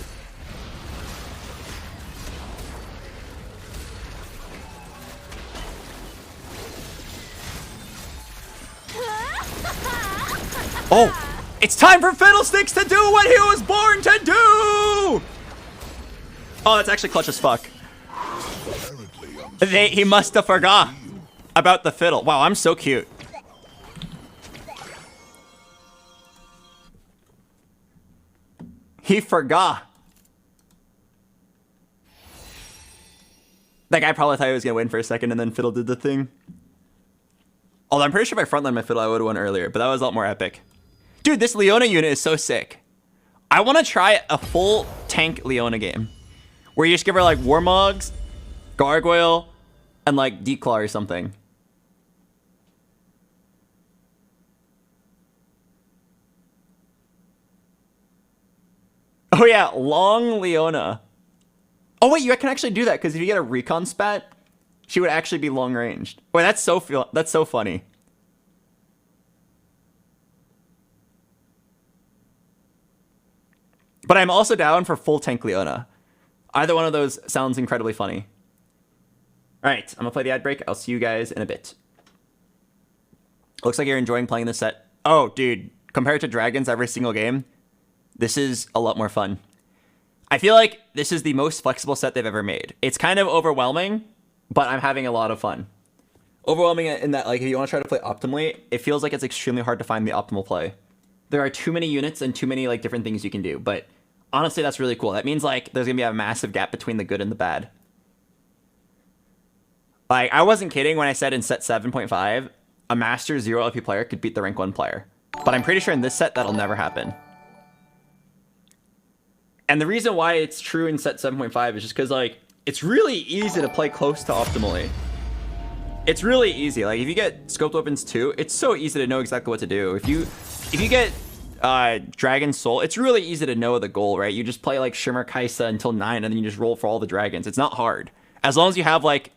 [SPEAKER 1] Oh! It's time for Fiddlesticks to do what he was born to do! Oh, that's actually clutch as fuck. He must have forgot about the fiddle. Wow, I'm so cute. He forgot. That guy probably thought he was gonna win for a second and then Fiddle did the thing. Although I'm pretty sure if I frontline my Fiddle, I would have won earlier, but that was a lot more epic. Dude, this Leona unit is so sick. I want to try a full tank Leona game. Where you just give her like Warmogs, Gargoyle, and like Declaw or something. Oh yeah, long Leona. Oh wait, you can actually do that because if you get a recon spat, she would actually be long ranged. Wait, that's so funny. But I'm also down for full tank Leona. Either one of those sounds incredibly funny. All right, I'm gonna play the ad break. I'll see you guys in a bit. Looks like you're enjoying playing this set. Oh, dude, compared to Dragons every single game, this is a lot more fun. I feel like this is the most flexible set they've ever made. It's kind of overwhelming, but I'm having a lot of fun. Overwhelming in that, like, if you want to try to play optimally, it feels like it's extremely hard to find the optimal play. There are too many units and too many, like, different things you can do, but honestly, that's really cool. That means, like, there's gonna be a massive gap between the good and the bad. Like, I wasn't kidding when I said in set 7.5, a Master 0 LP player could beat the rank 1 player. But I'm pretty sure in this set, that'll never happen. And the reason why it's true in set 7.5 is just because, like, it's really easy to play close to optimally. It's really easy. Like, if you get Scoped Weapons 2, it's so easy to know exactly what to do. If you get Dragon Soul, it's really easy to know the goal, right? You just play, like, Shimmer Kaisa until 9, and then you just roll for all the dragons. It's not hard. As long as you have, like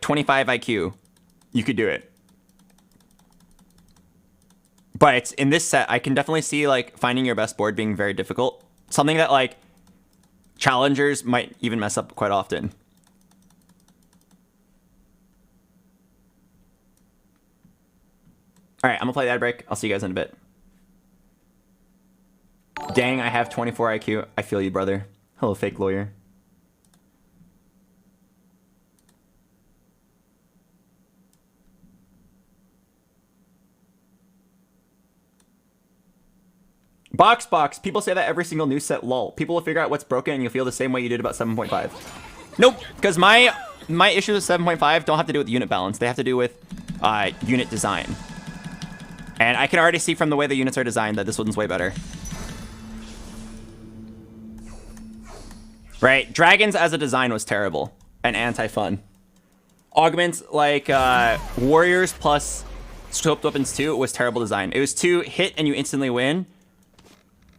[SPEAKER 1] 25 IQ, you could do it. But in this set, I can definitely see like finding your best board being very difficult. Something that like challengers might even mess up quite often. All right, I'm gonna play the ad break. I'll see you guys in a bit. Dang, I have 24 IQ. I feel you, brother. Hello, fake lawyer. BoxBox. People say that every single new set, lol. People will figure out what's broken and you'll feel the same way you did about 7.5. Nope, because my issues with 7.5 don't have to do with unit balance. They have to do with unit design. And I can already see from the way the units are designed that this one's way better. Right, dragons as a design was terrible and anti-fun. Augments like warriors plus scoped weapons 2 was terrible design. It was 2 hit and you instantly win,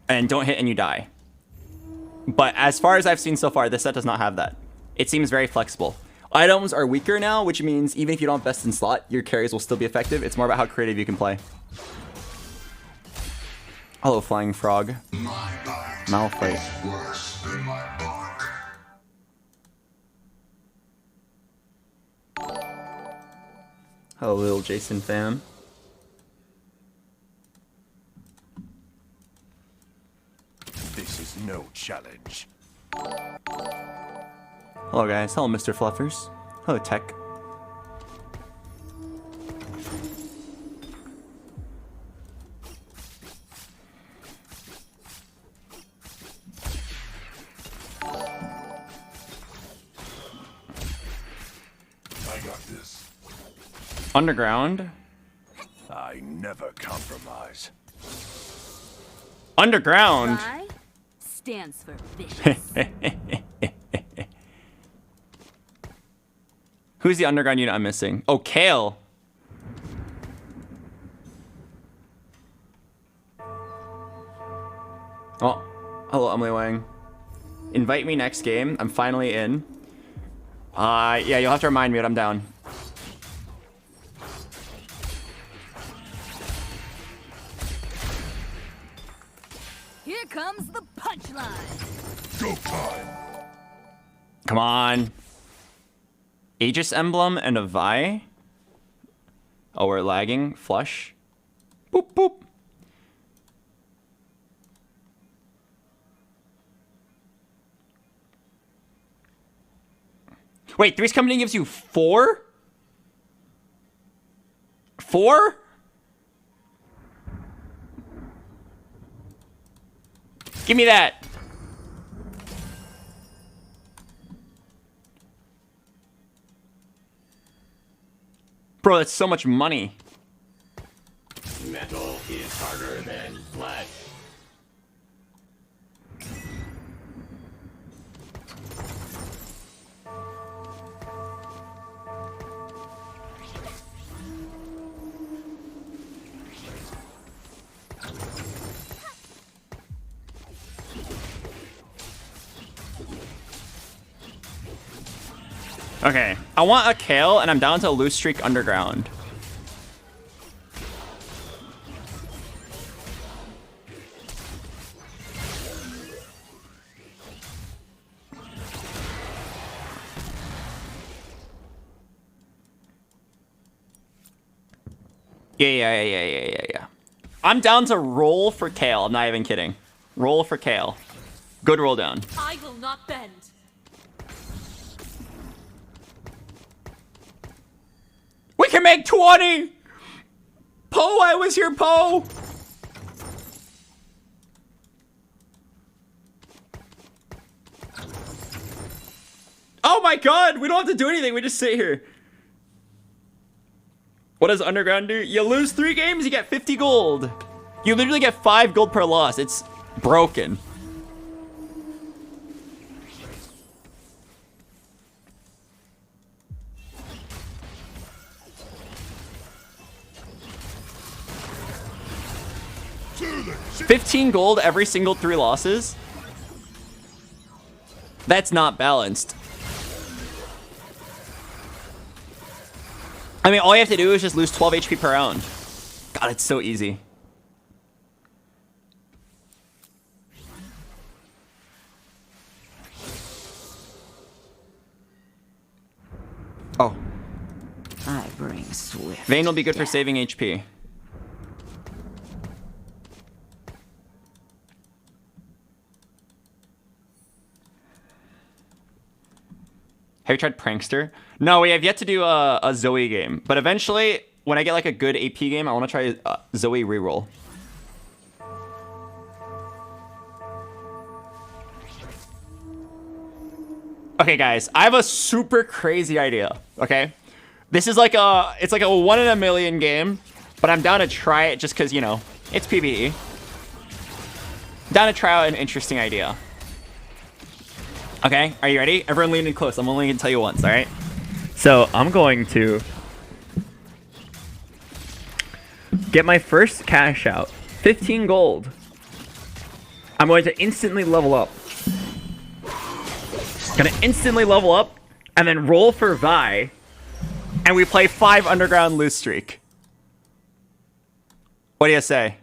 [SPEAKER 1] and don't hit and you die. But as far as I've seen so far, this set does not have that. It seems very flexible. Items are weaker now, which means even if you don't best in slot, your carries will still be effective. It's more about how creative you can play. Hello, flying frog. Malfight. Hello, little Jason fam.
[SPEAKER 5] This is no challenge.
[SPEAKER 1] Hello, guys. Hello, Mr. Fluffers. Hello, Tech.
[SPEAKER 3] I got this.
[SPEAKER 1] Underground.
[SPEAKER 5] I never compromise.
[SPEAKER 1] Underground.
[SPEAKER 7] I stands for vicious.
[SPEAKER 1] Who's the underground unit I'm missing? Oh, Kale. Oh, hello, Emily Wang. Invite me next game. I'm finally in. Yeah, you'll have to remind me, but I'm down.
[SPEAKER 7] Here comes the punchline.
[SPEAKER 3] Go time.
[SPEAKER 1] Come on. Aegis Emblem and a Vi. Oh, we're lagging. Flush. Boop, boop. Wait, Three's Company gives you 4? 4? Give me that. Bro, that's so much money.
[SPEAKER 8] Metal is harder than flesh.
[SPEAKER 1] Okay, I want a Kale, and I'm down to Loose Streak Underground. Yeah. I'm down to roll for Kale. I'm not even kidding. Roll for Kale. Good roll down.
[SPEAKER 10] I will not bend.
[SPEAKER 1] We can make 20! Poe, I was here, Poe! Oh my god, we don't have to do anything, we just sit here. What does Underground do? You lose 3 games, you get 50 gold. You literally get 5 gold per loss. It's broken. $15 gold every single 3 losses? That's not balanced. I mean, all you have to do is just lose 12 HP per round. God, it's so easy. Oh.
[SPEAKER 13] I bring swift.
[SPEAKER 1] Vayne will be good for saving HP. Have you tried Prankster? No, we have yet to do a Zoe game. But eventually, when I get like a good AP game, I want to try Zoe reroll. Okay, guys, I have a super crazy idea. Okay, this is like it's like a 1 in a million game, but I'm down to try it just because, you know, it's PvE. Down to try out an interesting idea. Okay, are you ready? Everyone lean in close. I'm only gonna tell you once, all right? So I'm going to get my first cash out, 15 gold. I'm going to instantly level up. Gonna instantly level up and then roll for Vi, and we play 5 underground lose streak. What do you say?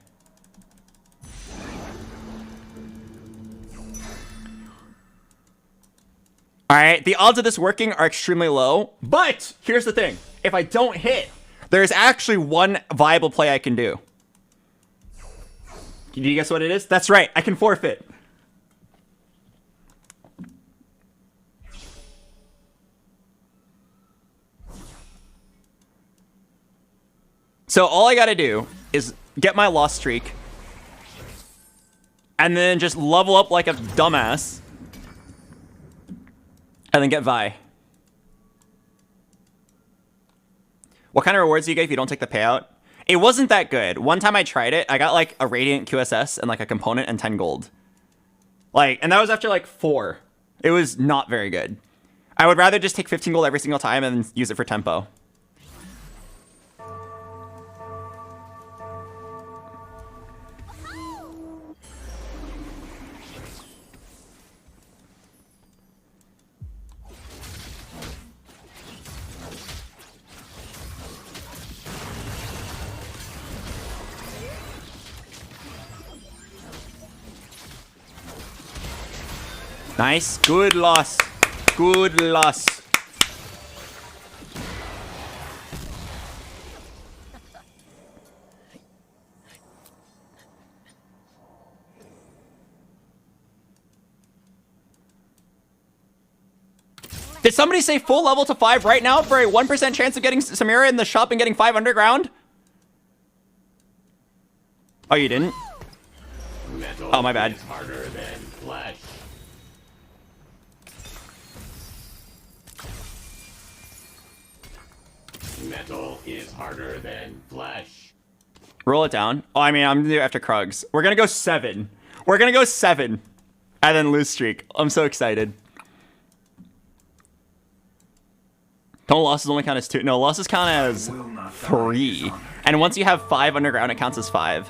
[SPEAKER 1] All right, the odds of this working are extremely low, but here's the thing. If I don't hit, there's actually one viable play I can do. Do you guess what it is? That's right, I can forfeit. So all I gotta do is get my loss streak and then just level up like a dumbass and then get Vi. What kind of rewards do you get if you don't take the payout? It wasn't that good. One time I tried it, I got like a Radiant QSS and like a component and 10 gold. Like, and that was after like 4. It was not very good. I would rather just take 15 gold every single time and use it for tempo. Nice. Good loss. Good loss. Did somebody say full level to 5 right now for a 1% chance of getting Samira in the shop and getting 5 underground? Oh, you didn't?
[SPEAKER 8] Metal
[SPEAKER 1] oh, my bad.
[SPEAKER 8] Is harder than flesh. Metal is harder than flesh.
[SPEAKER 1] Roll it down. Oh, I mean, I'm gonna do it after Krugs. We're gonna go 7. We're gonna go 7. And then lose streak. I'm so excited. Don't losses only count as 2. No, losses count as 3. And once you have 5 underground, it counts as 5.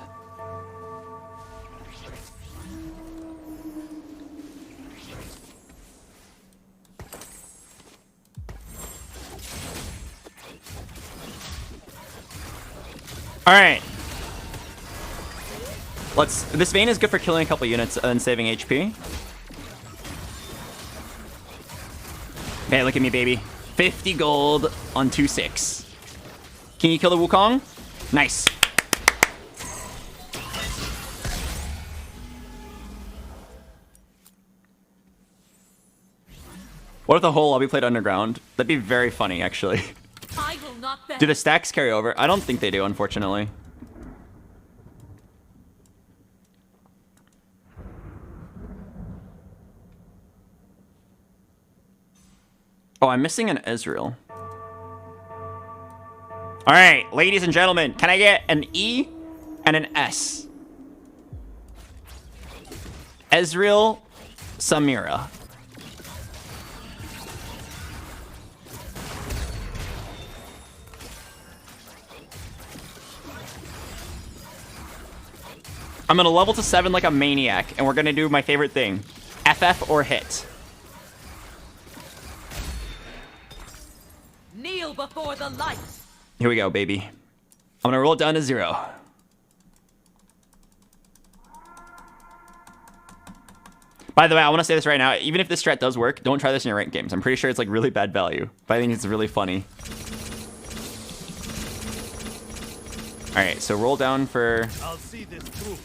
[SPEAKER 1] All right. This Vayne is good for killing a couple units and saving HP. Okay, look at me, baby. 50 gold on 2-6. Can you kill the Wukong? Nice. What if the whole lobby played underground? That'd be very funny, actually.
[SPEAKER 7] I will not bend.
[SPEAKER 1] Do the stacks carry over? I don't think they do, unfortunately. Oh, I'm missing an Ezreal. All right, ladies and gentlemen, can I get an E and an S? Ezreal, Samira. I'm gonna level to 7 like a maniac, and we're gonna do my favorite thing. FF or hit.
[SPEAKER 10] Kneel before the light.
[SPEAKER 1] Here we go, baby. I'm gonna roll it down to 0. By the way, I want to say this right now. Even if this strat does work, don't try this in your ranked games. I'm pretty sure it's like really bad value, but I think it's really funny. All right, so roll down for.
[SPEAKER 5] I'll see this through.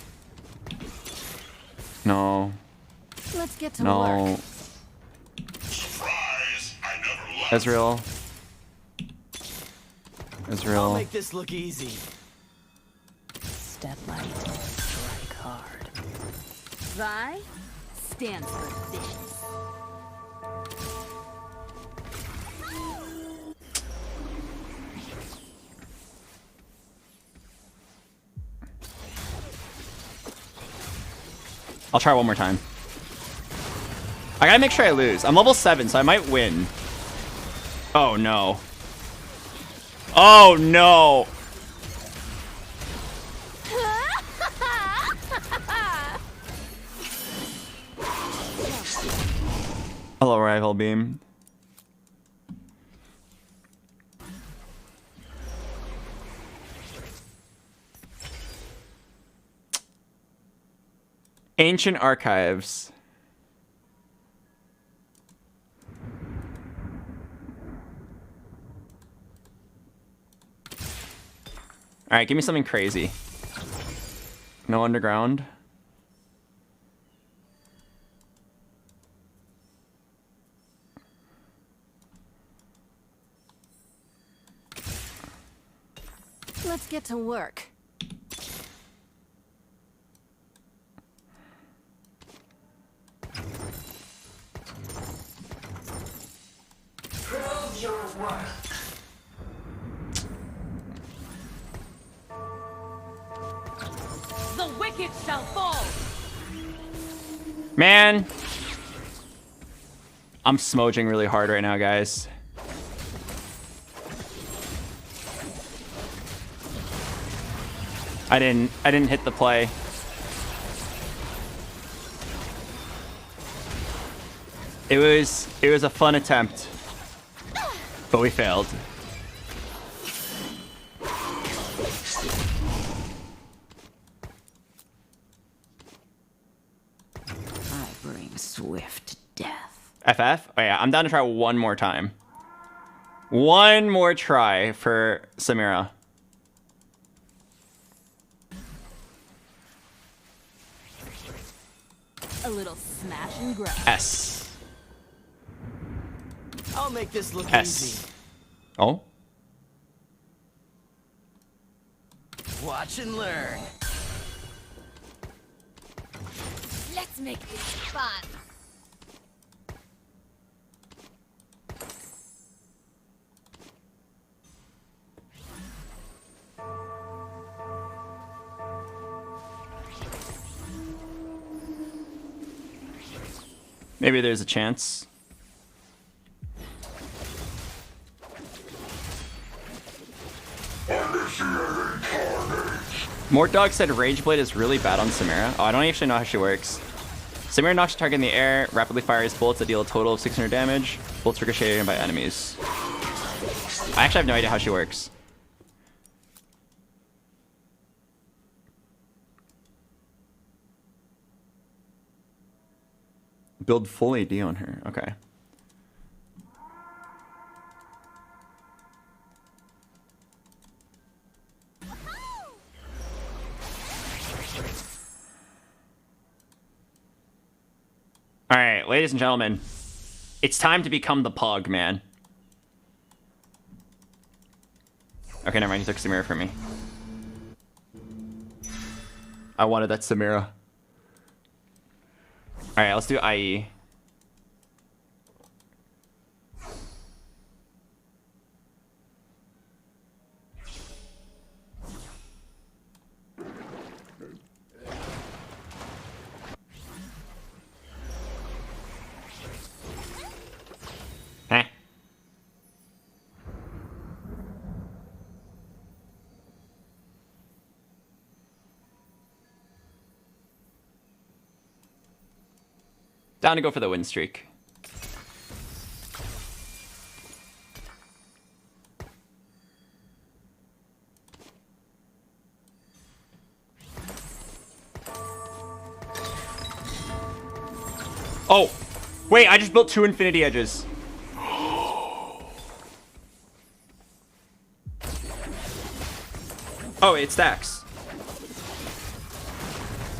[SPEAKER 2] Let's get to work.
[SPEAKER 3] Surprise! I never left.
[SPEAKER 1] Ezreal.
[SPEAKER 4] I'll make this look easy.
[SPEAKER 7] Step light, strike hard. Vi stands for vicious.
[SPEAKER 1] I'll try one more time. I gotta make sure I lose. I'm level 7, so I might win. Oh no. Oh no. Hello, rival beam. Ancient archives. All right, give me something crazy. No underground.
[SPEAKER 2] Let's get to work.
[SPEAKER 11] Prove your worth.
[SPEAKER 10] The wicked shall fall.
[SPEAKER 1] Man. I'm smoging really hard right now, guys. I didn't hit the play. It was a fun attempt, but we failed.
[SPEAKER 13] I bring swift death.
[SPEAKER 1] FF? Oh yeah, I'm down to try one more time. One more try for Samira.
[SPEAKER 7] A little smash and grab.
[SPEAKER 1] S.
[SPEAKER 4] I'll make this look
[SPEAKER 1] S.
[SPEAKER 4] easy.
[SPEAKER 1] Oh?
[SPEAKER 4] Watch and learn.
[SPEAKER 6] Let's make this fun.
[SPEAKER 1] Maybe there's a chance. Mortdog said Rage Blade is really bad on Samira. Oh, I don't actually know how she works. Samira knocks your target in the air, rapidly fires bullets that deal a total of 600 damage. Bullets ricocheted by enemies. I actually have no idea how she works. Build full AD on her. Okay. All right, ladies and gentlemen, it's time to become the Pog man. Okay, never mind. He took Samira from me. I wanted that Samira. All right, let's do IE. Eh. Down to go for the win streak. Wait, I just built 2 infinity edges. Oh, it stacks.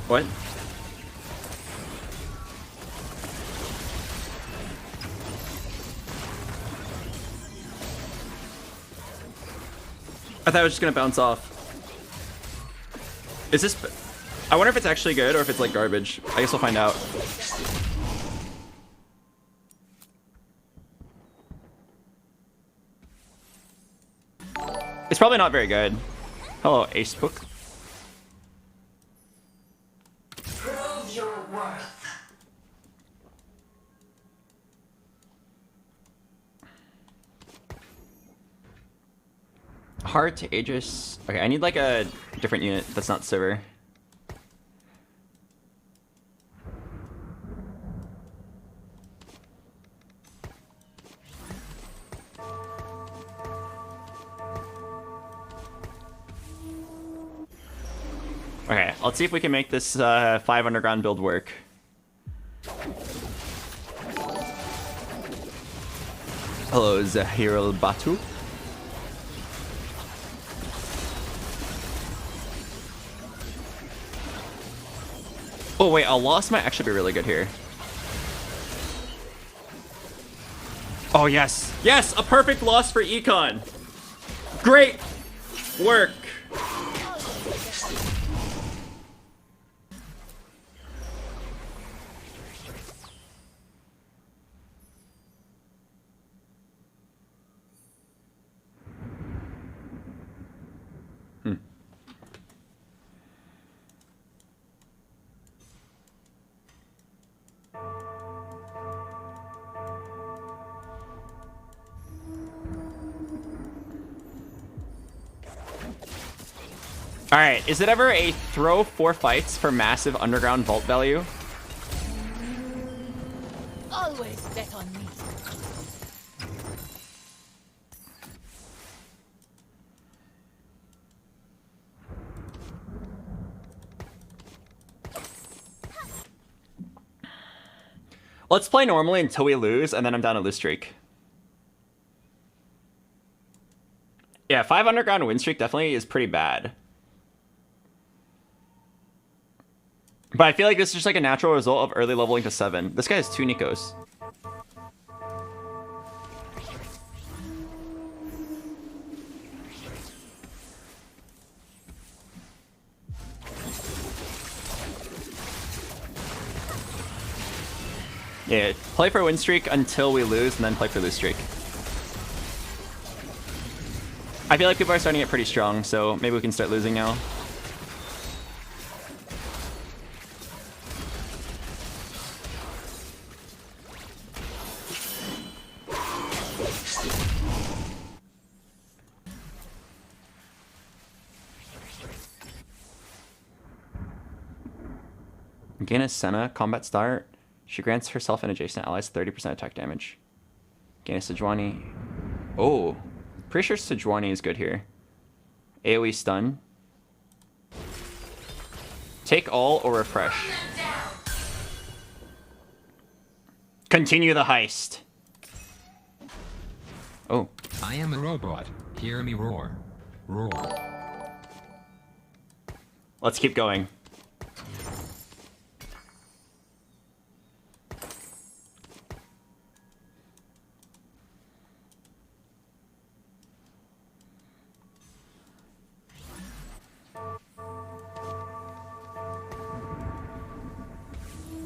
[SPEAKER 1] What? I thought it was just gonna bounce off. Is this... I wonder if it's actually good or if it's like garbage. I guess we'll find out. It's probably not very good. Hello, Ace Book.
[SPEAKER 11] Prove your worth.
[SPEAKER 1] Heart, Aegis. Okay, I need like a different unit that's not silver. Okay, let's see if we can make this 5 underground build work. Hello, Zahir Batu. Oh wait, a loss might actually be really good here. Oh yes, yes, a perfect loss for Econ. Great work. Alright, is it ever a throw 4 fights for massive underground vault value?
[SPEAKER 10] Always bet on me.
[SPEAKER 1] Let's play normally until we lose, and then I'm down a lose streak. Yeah, 5 underground win streak definitely is pretty bad. But I feel like this is just like a natural result of early leveling to 7. This guy has 2 Nikos. Yeah, play for win streak until we lose, and then play for lose streak. I feel like people are starting it pretty strong, so maybe we can start losing now. Gain a Senna, combat start. She grants herself and adjacent allies 30% attack damage. Gain a Sejuani. Oh, pretty sure Sejuani is good here. AoE stun. Take all or refresh. Continue the heist. Oh.
[SPEAKER 9] I am a robot. Hear me roar. Roar.
[SPEAKER 1] Let's keep going.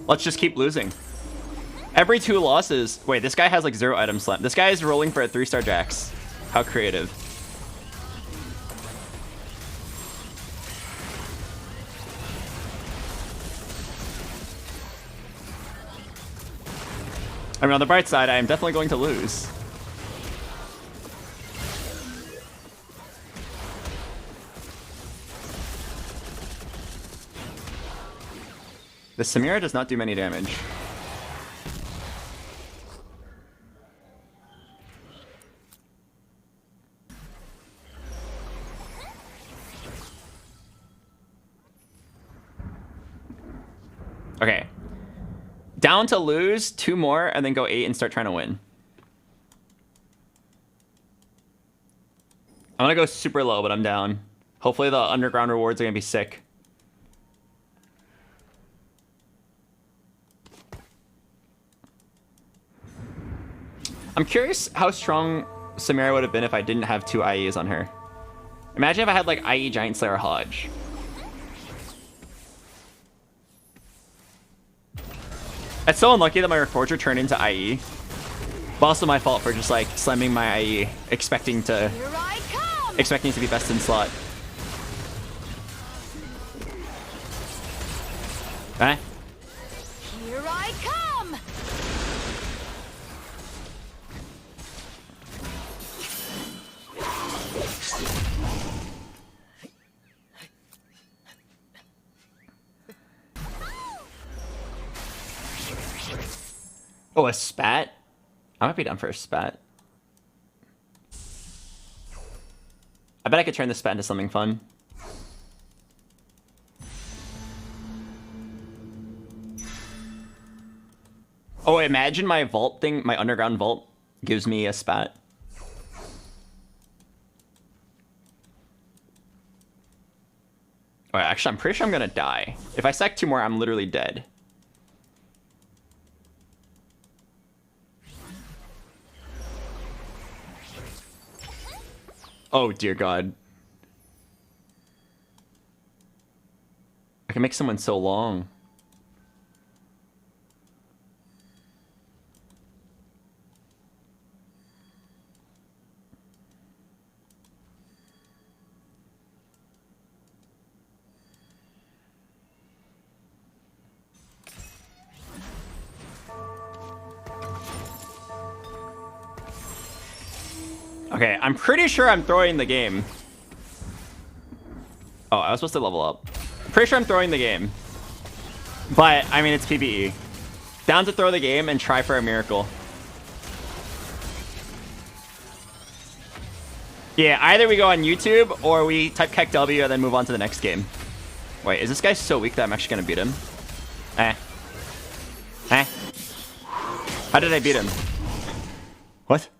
[SPEAKER 1] Let's just keep losing. Every 2 losses... Wait, this guy has like 0 items left. This guy is rolling for a 3-star Jax. How creative. I mean, on the bright side, I am definitely going to lose. The Samira does not do many damage. Okay. Down to lose 2 more and then go 8 and start trying to win. I'm gonna go super low, but I'm down. Hopefully the underground rewards are gonna be sick. I'm curious how strong Samara would have been if I didn't have 2 IEs on her. Imagine if I had like IE Giant Slayer Hodge. It's so unlucky that my Reforger turned into IE. But also my fault for just like slamming my IE, expecting to be best in slot. Eh?
[SPEAKER 7] Here I come.
[SPEAKER 1] Oh, a spat? I might be down for a spat. I bet I could turn this spat into something fun. Oh, imagine my vault thing, my underground vault gives me a spat. Oh, actually, I'm pretty sure I'm gonna die. If I stack 2 more, I'm literally dead. Oh, dear God. I can make someone so long. Okay, I'm pretty sure I'm throwing the game. Oh, I was supposed to level up. Pretty sure I'm throwing the game. But, I mean, it's PvE. Down to throw the game and try for a miracle. Yeah, either we go on YouTube or we type KEKW and then move on to the next game. Wait, is this guy so weak that I'm actually gonna beat him? Eh. Eh. How did I beat him? What?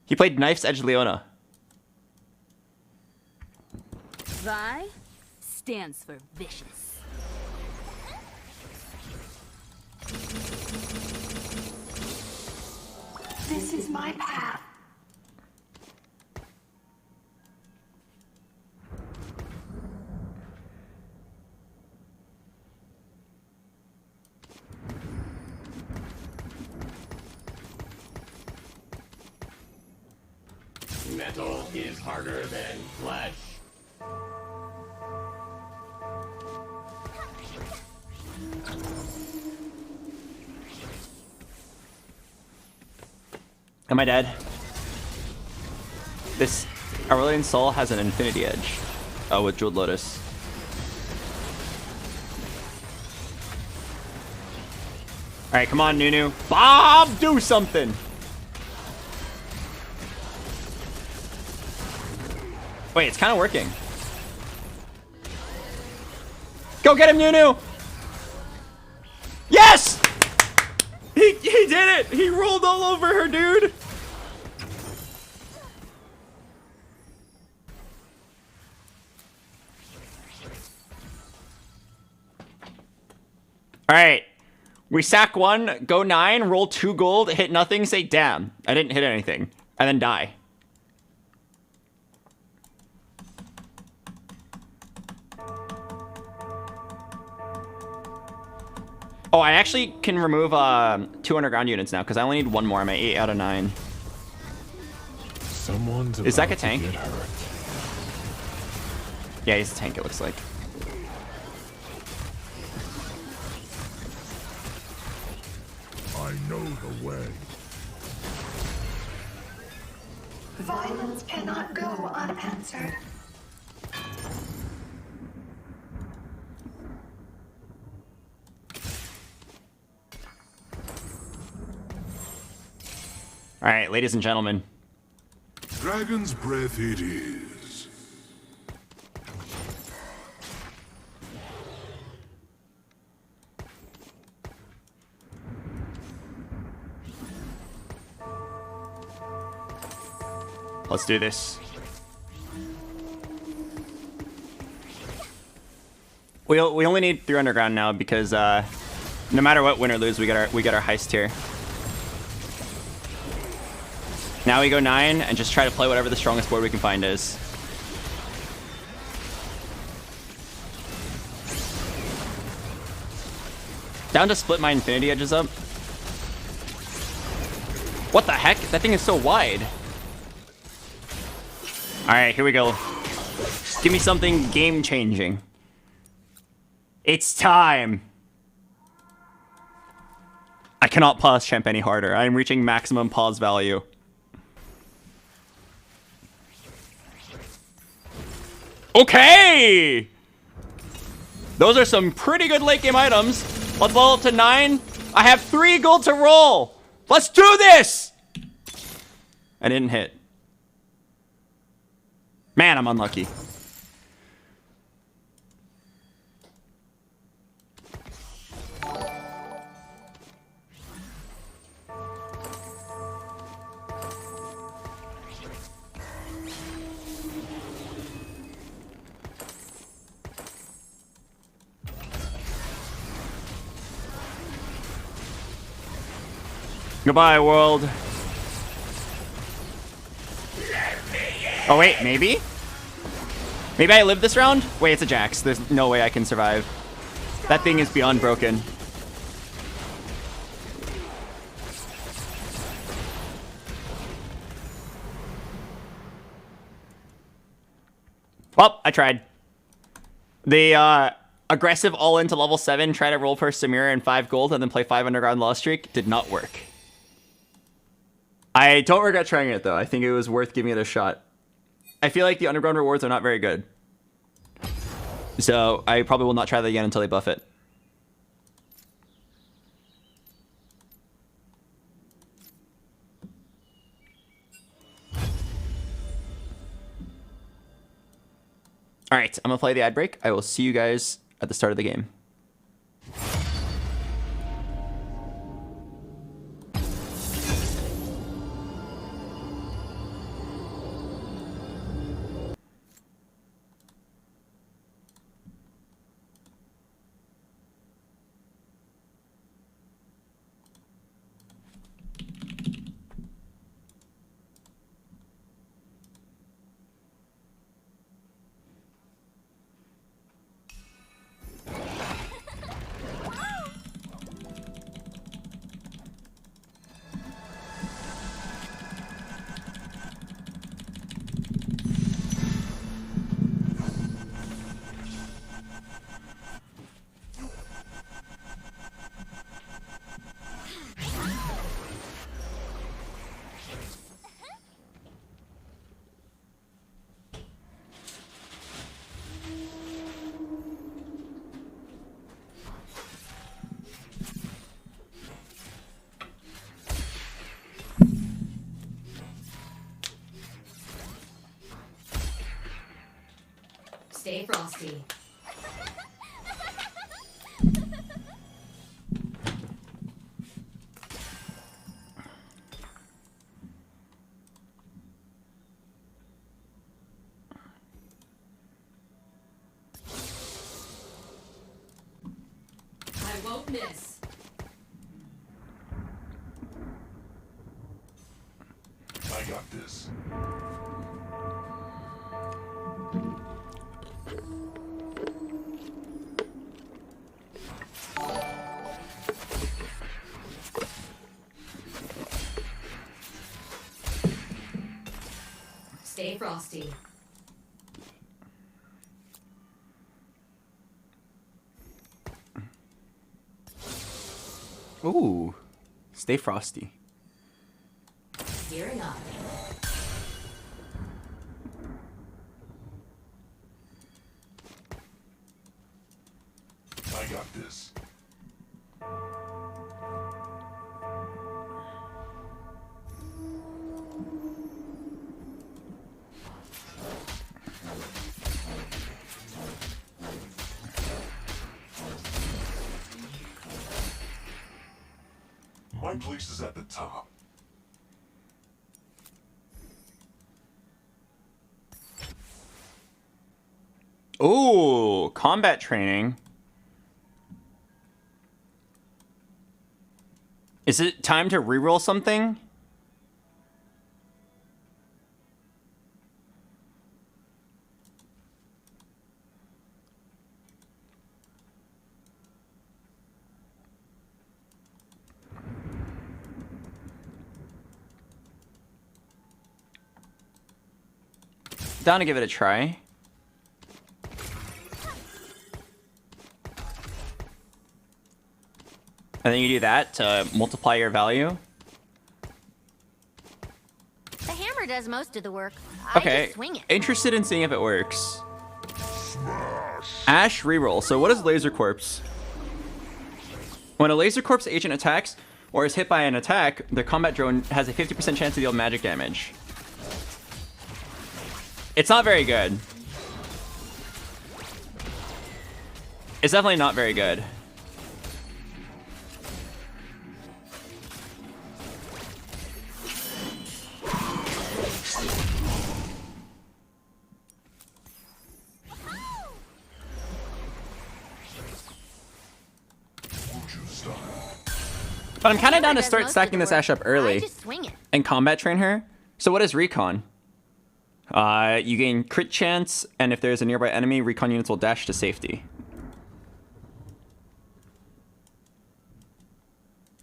[SPEAKER 1] He played Knife's Edge Leona.
[SPEAKER 7] Vi stands for vicious.
[SPEAKER 11] This is my path.
[SPEAKER 8] Metal is harder than flesh.
[SPEAKER 1] Am I dead? This Aurelian Soul has an Infinity Edge. Oh, with Jeweled Lotus. Alright, come on, Nunu. Bob, do something! Wait, it's kind of working. Go get him, Nunu! Yes! He did it! He rolled all over her, dude! Alright. We sack 1, go 9, roll 2 gold, hit nothing, say damn. I didn't hit anything. And then die. Oh, I actually can remove 2 underground units now because I only need 1 more. I'm at 8 out of 9.
[SPEAKER 3] Someone's
[SPEAKER 1] Is Zach a tank?
[SPEAKER 3] get hurt.
[SPEAKER 1] Yeah, he's a tank, it looks like.
[SPEAKER 3] I know the way.
[SPEAKER 11] Violence cannot go unanswered.
[SPEAKER 1] All right, ladies and gentlemen.
[SPEAKER 3] Dragon's breath it is.
[SPEAKER 1] Let's do this. We only need 3 underground now because no matter what, win or lose, we get our heist here. Now we go 9 and just try to play whatever the strongest board we can find is. Down to split my infinity edges up. What the heck? That thing is so wide. Alright, here we go. Just give me something game-changing. It's time. I cannot pause champ any harder. I am reaching maximum pause value. Okay! Those are some pretty good late game items. Let's level up to 9. I have 3 gold to roll. Let's do this! I didn't hit. Man, I'm unlucky. Goodbye, world. Oh, wait, maybe? Maybe I live this round? Wait, it's a Jax. There's no way I can survive. That thing is beyond broken. Well, I tried. The aggressive all into level 7, try to roll for Samira and 5 gold and then play 5 underground lost streak did not work. I don't regret trying it though. I think it was worth giving it a shot. I feel like the underground rewards are not very good. So I probably will not try that again until they buff it. All right, I'm gonna play the ad break. I will see you guys at the start of the game.
[SPEAKER 14] Stay frosty. I won't miss.
[SPEAKER 3] I got this.
[SPEAKER 14] Stay frosty.
[SPEAKER 1] Ooh, stay frosty.
[SPEAKER 14] Gearing up.
[SPEAKER 3] I got this. My place is at the top.
[SPEAKER 1] Oh, combat training. Is it time to reroll something? Down to give it a try. And then you do that to multiply your value.
[SPEAKER 6] The hammer does most of the work.
[SPEAKER 1] Okay,
[SPEAKER 6] I just swing it.
[SPEAKER 1] interested in seeing if it works. Ash reroll. So what is Laser Corpse? When a Laser Corpse agent attacks or is hit by an attack, the combat drone has a 50% chance to deal magic damage. It's not very good. It's definitely not very good. But I'm kind of down to start stacking this Ash up early and combat train her. So what is Recon? You gain crit chance, and if there's a nearby enemy, Recon units will dash to safety.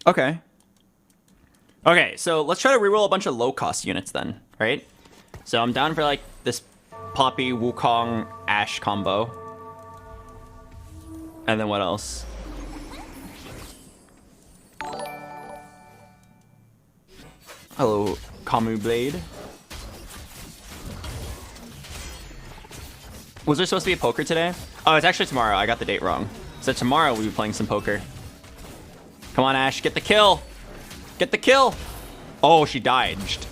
[SPEAKER 1] Okay. Okay, so let's try to reroll a bunch of low-cost units then, right? So I'm down for like this Poppy, Wukong, Ash combo. And then what else? Hello, Kamu Blade. Was there supposed to be a poker today? Oh, it's actually tomorrow. I got the date wrong. So tomorrow we'll be playing some poker. Come on, Ash. Get the kill. Get the kill. Oh, she dodged.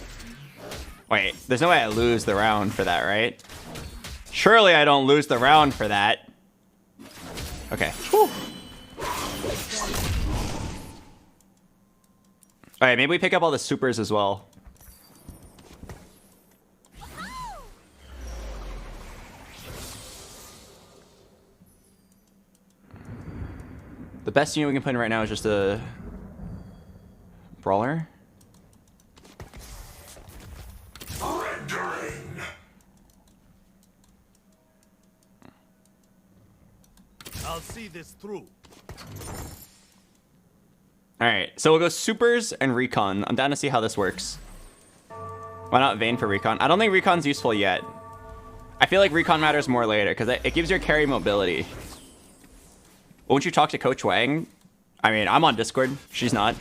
[SPEAKER 1] Wait, there's no way I lose the round for that, right? Surely I don't lose the round for that. Okay. Whew. All right, maybe we pick up all the supers as well. The best unit we can put in right now is just a brawler.
[SPEAKER 3] Rendering.
[SPEAKER 5] I'll see this through.
[SPEAKER 1] All right, so we'll go supers and recon. I'm down to see how this works. Why not Vayne for recon? I don't think recon's useful yet. I feel like recon matters more later because it gives your carry mobility. Won't you talk to Coach Wang? I mean, I'm on Discord. She's not.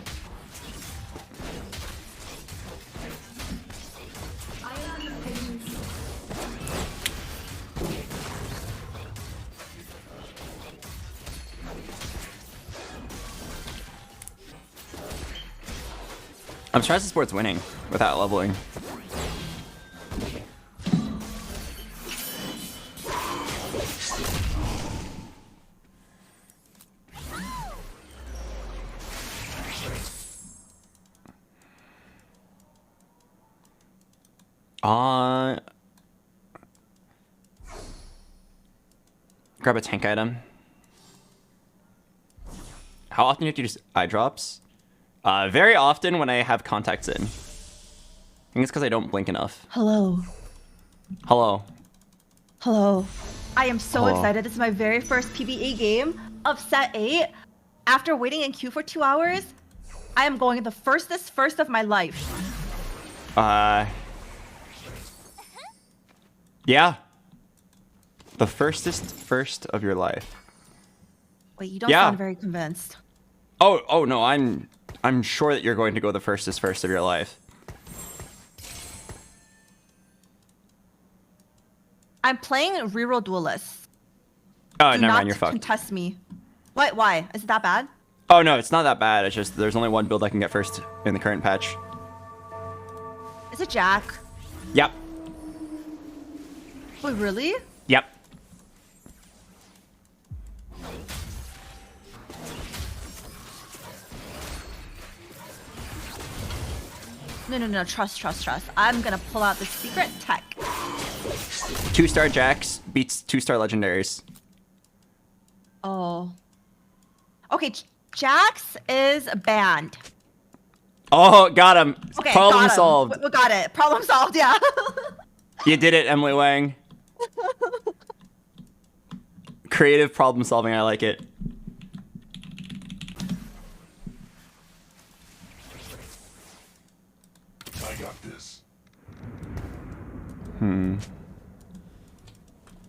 [SPEAKER 1] I'm surprised the sport's winning without leveling. Grab a tank item. How often do you have to use eye drops? Very often when I have contacts in. I think it's because I don't blink enough.
[SPEAKER 15] Hello.
[SPEAKER 1] Hello.
[SPEAKER 15] Hello. I am so
[SPEAKER 1] Hello.
[SPEAKER 15] excited. This is my very first PvE game of set 8. After waiting in queue for 2 hours, I am going the first of my life.
[SPEAKER 1] Yeah. The first of your life.
[SPEAKER 15] Wait, you don't sound very convinced.
[SPEAKER 1] Oh no, I'm sure that you're going to go the first of your life.
[SPEAKER 15] I'm playing reroll duelists.
[SPEAKER 1] Oh,
[SPEAKER 15] Do
[SPEAKER 1] never
[SPEAKER 15] not
[SPEAKER 1] mind, you're fucked.
[SPEAKER 15] contest me. What? Why? Is it that bad?
[SPEAKER 1] Oh no, it's not that bad. It's just there's only one build I can get first in the current patch.
[SPEAKER 15] Is it Jack?
[SPEAKER 1] Yep.
[SPEAKER 15] Wait, really?
[SPEAKER 1] Yep.
[SPEAKER 15] No. Trust. I'm gonna pull out the secret tech.
[SPEAKER 1] 2-star Jax beats 2-star legendaries.
[SPEAKER 15] Oh. Okay, Jax is banned.
[SPEAKER 1] Oh, got him.
[SPEAKER 15] Okay,
[SPEAKER 1] Problem
[SPEAKER 15] got him.
[SPEAKER 1] solved.
[SPEAKER 15] We got it. Problem solved, yeah.
[SPEAKER 1] You did it, Emily Wang. Creative problem solving, I like it.
[SPEAKER 3] I got this.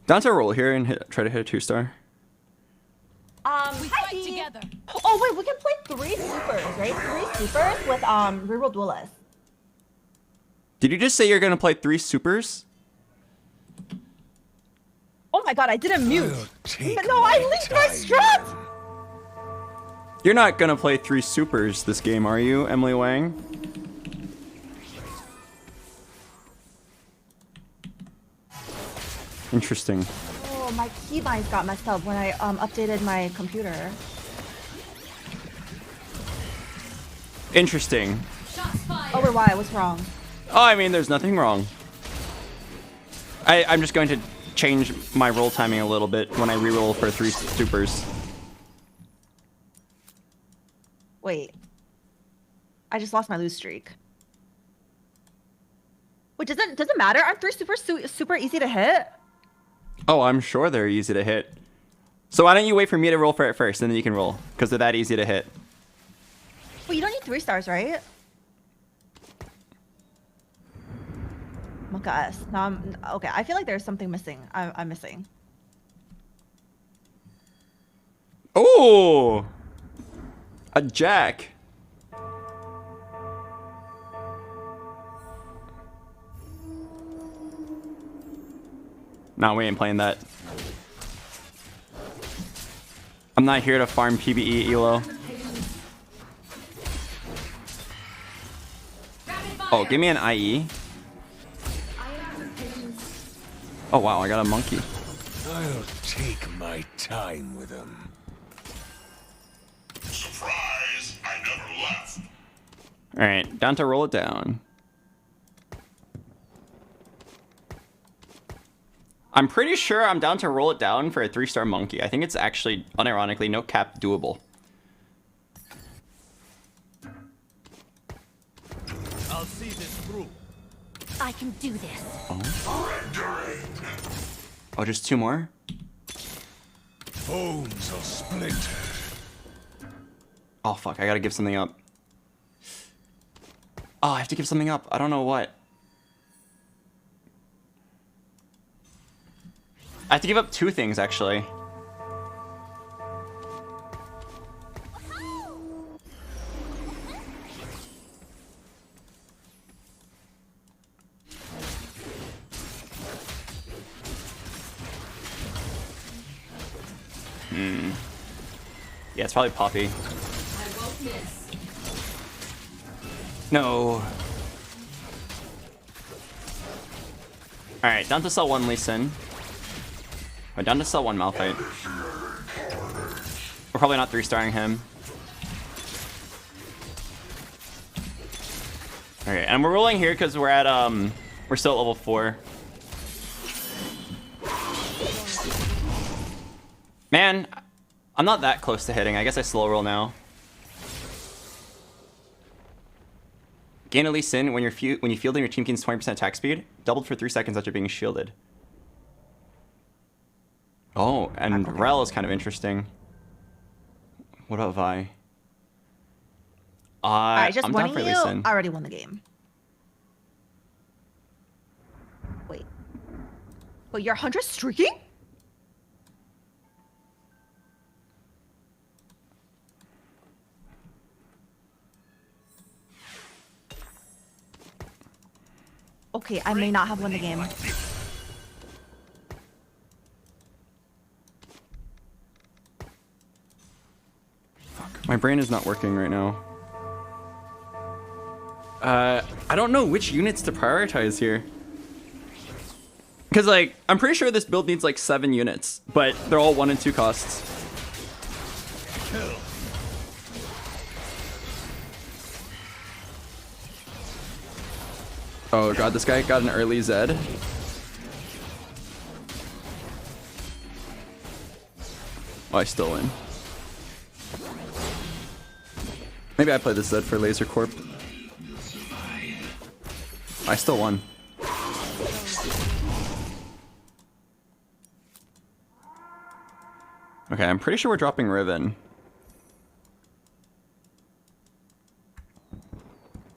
[SPEAKER 1] Down to roll here and try to hit a 2-star.
[SPEAKER 10] We fight together.
[SPEAKER 15] Oh wait, we can play 3 supers, right? 3 supers with reroll duelist.
[SPEAKER 1] Did you just say you're gonna play 3 supers?
[SPEAKER 15] Oh my god, I didn't mute. No, I leaked my strat.
[SPEAKER 1] You're not gonna play 3 supers this game, are you, Emily Wang? Interesting.
[SPEAKER 15] Oh, my keybinds got messed up when I updated my computer.
[SPEAKER 1] Interesting.
[SPEAKER 15] Oh, wait, why? What's wrong?
[SPEAKER 1] Oh, I mean, there's nothing wrong. I'm just going to change my roll timing a little bit when I reroll for 3 supers.
[SPEAKER 15] Wait. I just lost my lose streak. Wait, does it matter? Aren't 3 supers super easy to hit?
[SPEAKER 1] Oh, I'm sure they're easy to hit. So why don't you wait for me to roll for it first, and then you can roll, because they're that easy to hit.
[SPEAKER 15] Wait, you don't need 3 stars, right? Look at us. No, okay, I feel like there's something missing. I'm missing.
[SPEAKER 1] Oh! A jack. No, we ain't playing that. I'm not here to farm PBE Elo. Oh, give me an IE. Oh wow, I got a monkey.
[SPEAKER 3] I'll take my time with him. Surprise! I never left.
[SPEAKER 1] Alright, down to roll it down. I'm pretty sure I'm down to roll it down for a 3-star monkey. I think it's actually, unironically, no cap doable.
[SPEAKER 5] I'll see this through.
[SPEAKER 2] I can do this.
[SPEAKER 1] Oh, just 2 more?
[SPEAKER 3] Bones are splintered.
[SPEAKER 1] Oh, fuck. I gotta give something up. Oh, I have to give something up. I don't know what. I have to give up 2 things, actually. Yeah, it's probably Poppy. No. Alright, down to sell 1 Lee Sin. We're down to sell 1 Malphite. We're probably not 3-starring him. Okay, and we're rolling here because we're at we're still at level 4. Man, I'm not that close to hitting. I guess I slow roll now. Gain a Lee Sin when you fielding, your team gains 20% attack speed, doubled for 3 seconds after being shielded. Oh, and Rel is kind of interesting. What about Vi?
[SPEAKER 15] Alright, just
[SPEAKER 1] I'm down
[SPEAKER 15] winning
[SPEAKER 1] for
[SPEAKER 15] you.
[SPEAKER 1] Lee Sin.
[SPEAKER 15] I already won the game. Wait. Wait, you're 100 streaking? Okay, I may not have won the game.
[SPEAKER 1] My brain is not working right now. I don't know which units to prioritize here. Because, like, I'm pretty sure this build needs, like, 7 units, but they're all 1 and 2 costs. Oh god, this guy got an early Zed. Oh, I still win. Maybe I play this Zed for Laser Corp. I still won. Okay, I'm pretty sure we're dropping Riven.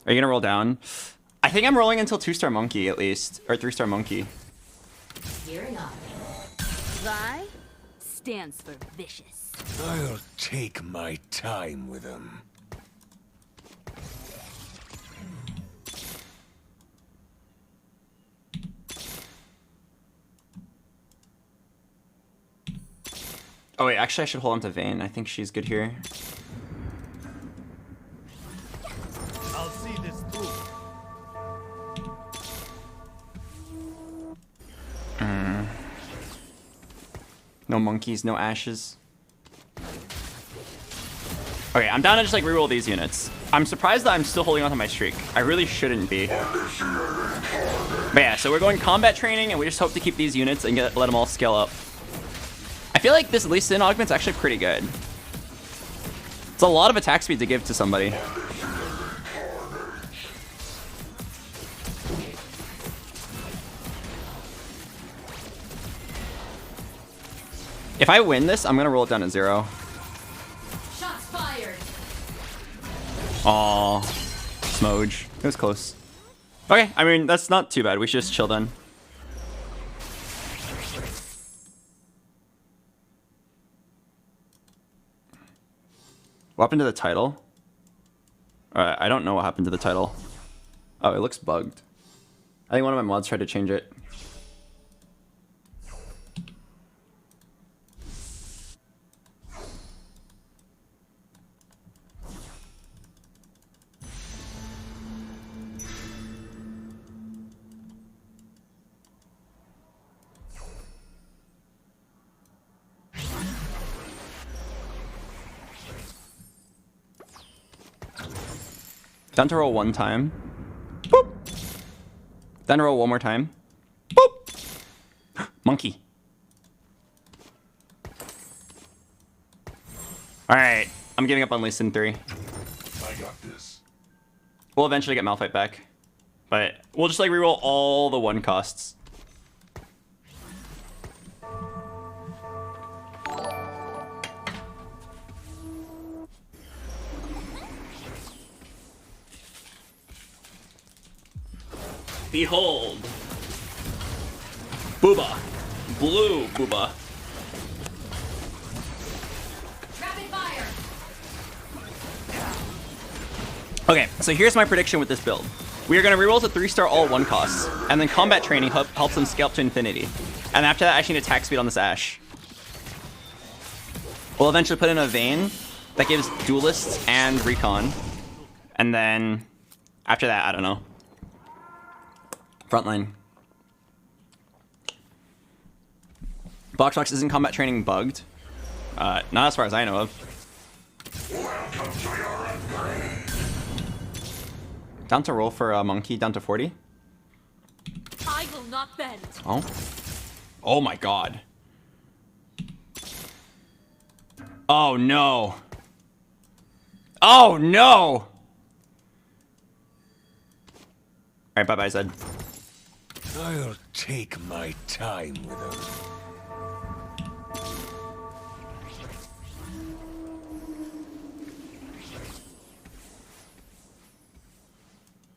[SPEAKER 1] Are you gonna roll down? I think I'm rolling until 2-star Monkey at least, or 3-star Monkey.
[SPEAKER 14] Gearing up.
[SPEAKER 7] Vi stands for vicious.
[SPEAKER 4] I'll take my time with him.
[SPEAKER 1] Oh wait, actually I should hold on to Vayne. I think she's good here.
[SPEAKER 5] I'll see this through.
[SPEAKER 1] No monkeys, no ashes. Okay, I'm down to just like reroll these units. I'm surprised that I'm still holding on to my streak. I really shouldn't be. But yeah, so we're going combat training and we just hope to keep these units and let them all scale up. I feel like this Lee Sin augment's actually pretty good. It's a lot of attack speed to give to somebody. If I win this, I'm gonna roll it down to 0.
[SPEAKER 14] Shots fired.
[SPEAKER 1] Aww. Smoge. It was close. Okay, I mean, that's not too bad. We should just chill then. What happened to the title? I don't know what happened to the title. Oh, it looks bugged. I think one of my mods tried to change it. Down to roll 1 time. Boop. Down to roll 1 more time. Boop. Monkey. Alright. I'm giving up on Lee Sin 3.
[SPEAKER 3] I got this.
[SPEAKER 1] We'll eventually get Malphite back. But we'll just like reroll all the 1 costs. Behold. Booba. Blue Booba.
[SPEAKER 14] Rapid fire.
[SPEAKER 1] Okay, so here's my prediction with this build. We are going to reroll to 3-star all 1 costs, and then combat training helps them scale up to infinity. And after that, I actually need attack speed on this Ashe. We'll eventually put in a Vayne that gives duelists and recon. And then after that, I don't know. Frontline. BoxBox isn't combat training bugged. Not as far as I know of. Down to roll for a monkey, down to 40.
[SPEAKER 7] I will not bend.
[SPEAKER 1] Oh. Oh my god. Oh no. Oh no! Alright, bye-bye, Zed.
[SPEAKER 4] I'll take my time with him.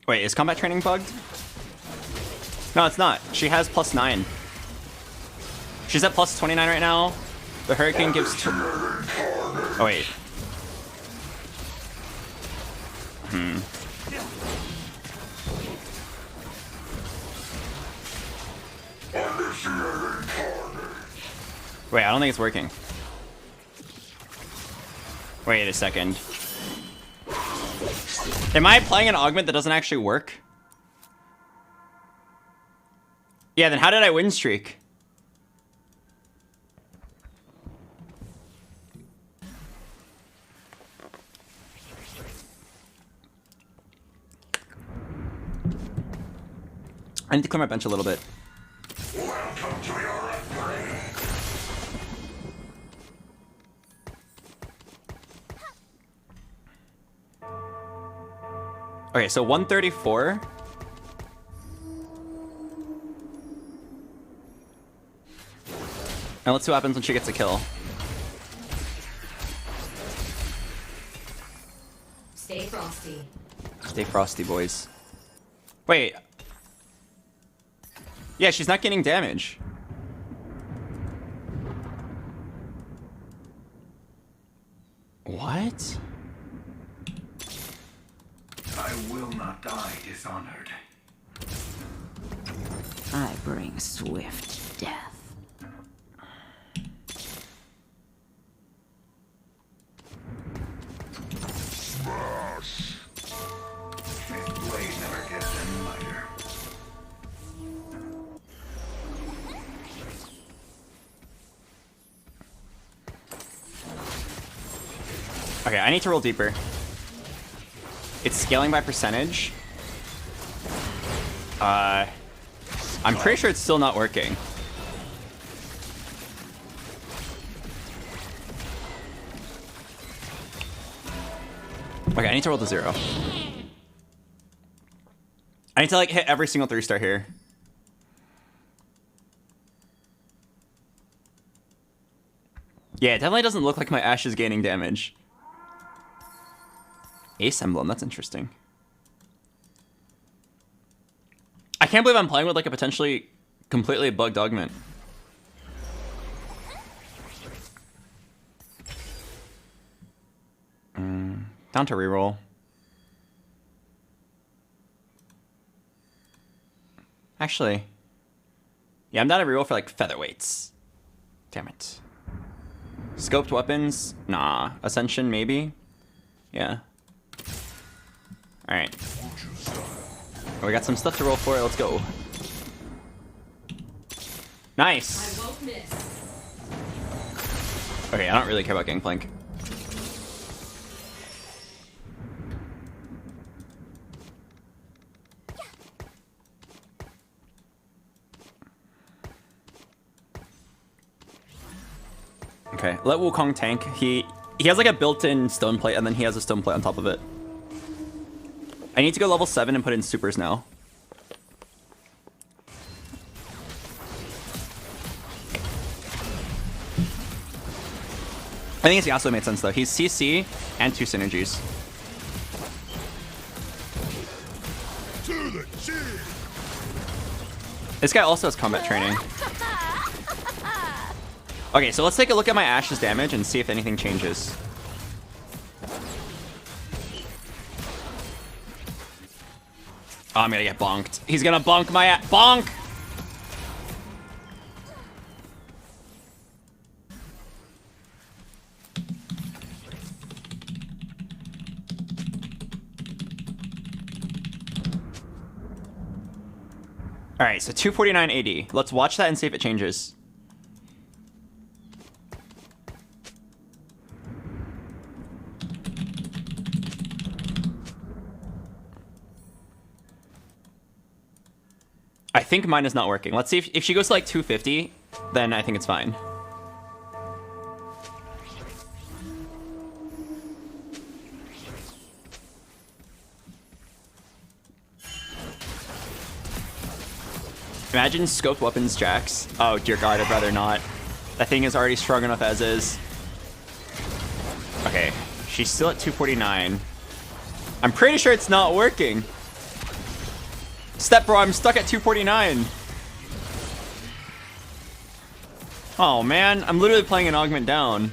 [SPEAKER 1] Wait, is combat training bugged? No, it's not. She has +9. She's at +29 right now. The Hurricane gives Oh, wait. Wait, I don't think it's working. Wait a second. Am I playing an augment that doesn't actually work? Yeah, then how did I win streak? I need to clear my bench a little bit. Okay, so 134. And let's see what happens when she gets a kill.
[SPEAKER 14] Stay frosty.
[SPEAKER 1] Stay frosty, boys. Wait. Yeah, she's not getting damage. What?
[SPEAKER 4] I will not die dishonored.
[SPEAKER 13] I bring swift death.
[SPEAKER 3] Smash!
[SPEAKER 4] His blade never gets any lighter.
[SPEAKER 1] Okay, I need to roll deeper. It's scaling by percentage. I'm pretty sure it's still not working. Okay, I need to roll to 0. I need to like hit every single 3-star here. Yeah, it definitely doesn't look like my Ashe is gaining damage. Ace Emblem, that's interesting. I can't believe I'm playing with like a potentially completely bugged augment. Down to reroll. Actually, yeah, I'm down to reroll for like featherweights. Damn it. Scoped weapons? Nah. Ascension, maybe? Yeah. Alright. We got some stuff to roll for. Let's go. Nice!
[SPEAKER 14] I won't miss.
[SPEAKER 1] Okay, I don't really care about Gangplank. Okay, let Wukong tank. He has like a built-in stone plate, and then he has a stone plate on top of it. I need to go level 7 and put in supers now. I think his Yasuo made sense though. He's CC and 2 synergies.
[SPEAKER 3] To the chin!
[SPEAKER 1] This guy also has combat training. Okay, so let's take a look at my Ashe's damage and see if anything changes. Oh, I'm gonna get bonked. He's gonna bonk my bonk! Alright, so 249 AD. Let's watch that and see if it changes. I think mine is not working. Let's see if she goes to like 250, then I think it's fine. Imagine scoped weapons Jax. Oh dear god, I'd rather not. That thing is already strong enough as is. Okay, she's still at 249. I'm pretty sure it's not working. Step bro, I'm stuck at 249. Oh man, I'm literally playing an augment down.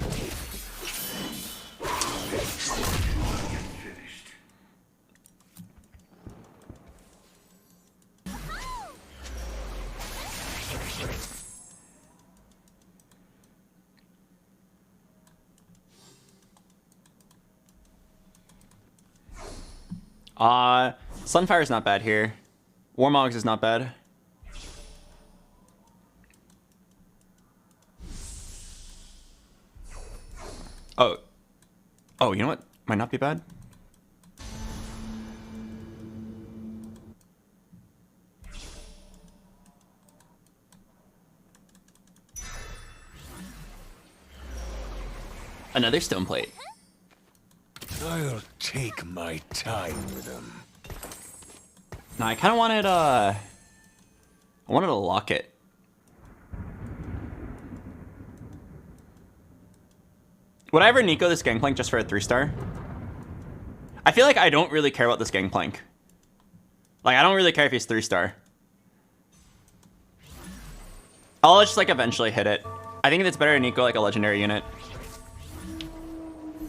[SPEAKER 1] Sunfire's not bad here. Warmogs is not bad. Oh. Oh, you know what? Might not be bad. Another stone plate.
[SPEAKER 5] I'll take my time with them.
[SPEAKER 1] No, I kind of wanted I wanted to lock it. Would I ever Nico this Gangplank just for a 3-star? I feel like I don't really care about this Gangplank. Like, I don't really care if he's 3-star. I'll just, like, eventually hit it. I think it's better to Nico, like, a legendary unit.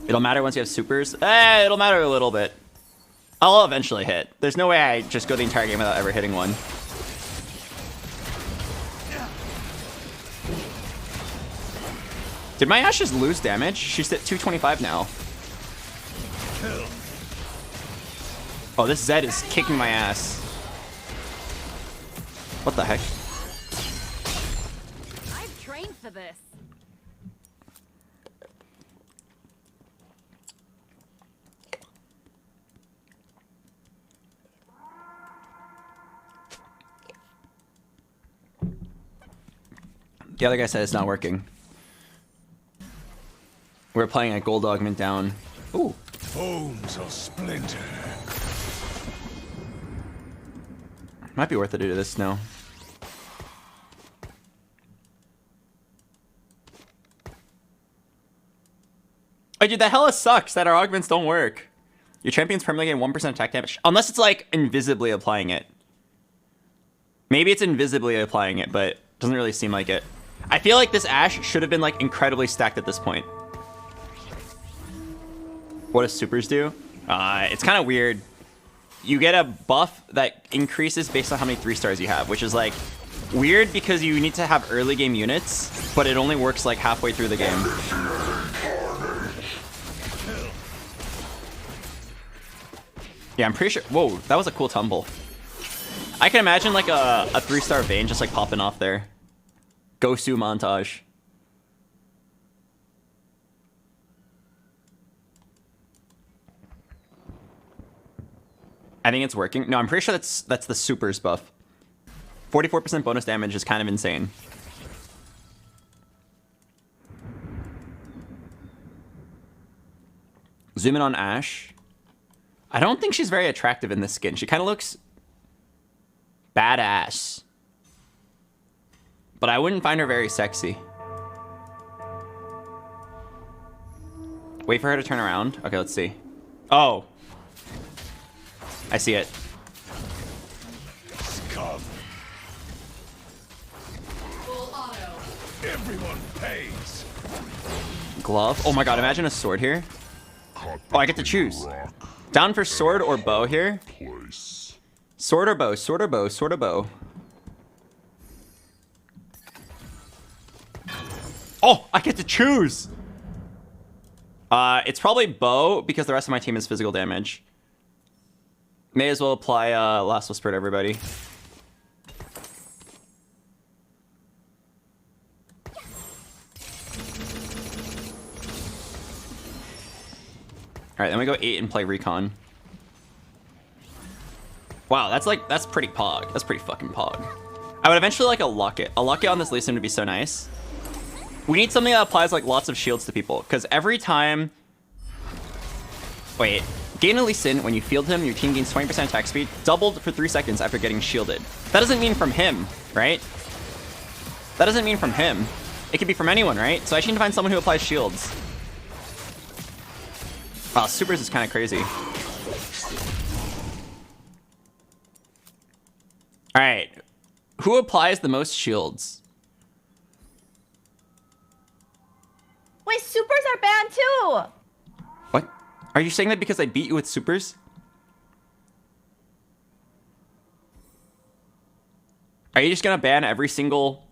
[SPEAKER 1] It'll matter once you have supers. It'll matter a little bit. I'll eventually hit. There's no way I just go the entire game without ever hitting one. Did my Ashe just lose damage? She's at 225 now. Oh, this Zed is kicking my ass. What the heck?
[SPEAKER 7] I've trained for this.
[SPEAKER 1] The other guy said it's not working. We're playing a gold augment down. Ooh.
[SPEAKER 5] Bones are splinter.
[SPEAKER 1] Might be worth it to do this now. Oh, dude, that hella sucks that our augments don't work. Your champion's permanently getting 1% attack damage. Unless it's, like, invisibly applying it. Maybe it's invisibly applying it, but it doesn't really seem like it. I feel like this Ashe should have been, like, incredibly stacked at this point. What does supers do? It's kind of weird. You get a buff that increases based on how many 3-stars you have, which is, like, weird because you need to have early game units, but it only works, like, halfway through the game. Yeah, I'm pretty sure... Whoa, that was a cool tumble. I can imagine, like, a 3-star Vayne just, like, popping off there. Gosu montage. I think it's working. No, I'm pretty sure that's the supers buff. 44% bonus damage is kind of insane. Zoom in on Ashe. I don't think she's very attractive in this skin. She kind of looks badass. But I wouldn't find her very sexy. Wait for her to turn around. Okay, let's see. Oh. I see it.
[SPEAKER 5] Scum.
[SPEAKER 14] Full auto.
[SPEAKER 5] Everyone pays.
[SPEAKER 1] Glove. Oh my god, imagine a sword here. Oh, I get to choose. Down for sword or bow here. Sword or bow, sword or bow, sword or bow. Oh, I get to choose. It's probably bow because the rest of my team is physical damage. May as well apply Last Whisper to everybody. Alright, then we go 8 and play Recon. Wow, that's pretty pog. That's pretty fucking pog. I would eventually like a Locket. A Locket on this Lee Sin would be so nice. We need something that applies like lots of shields to people, because every time... Wait. Gain a Lee Sin, when you field him, your team gains 20% attack speed, doubled for 3 seconds after getting shielded. That doesn't mean from him, right? That doesn't mean from him. It could be from anyone, right? So I need to find someone who applies shields. Wow, supers is kind of crazy. Alright. Who applies the most shields?
[SPEAKER 15] Wait, supers are banned too!
[SPEAKER 1] What? Are you saying that because I beat you with supers? Are you just gonna ban every single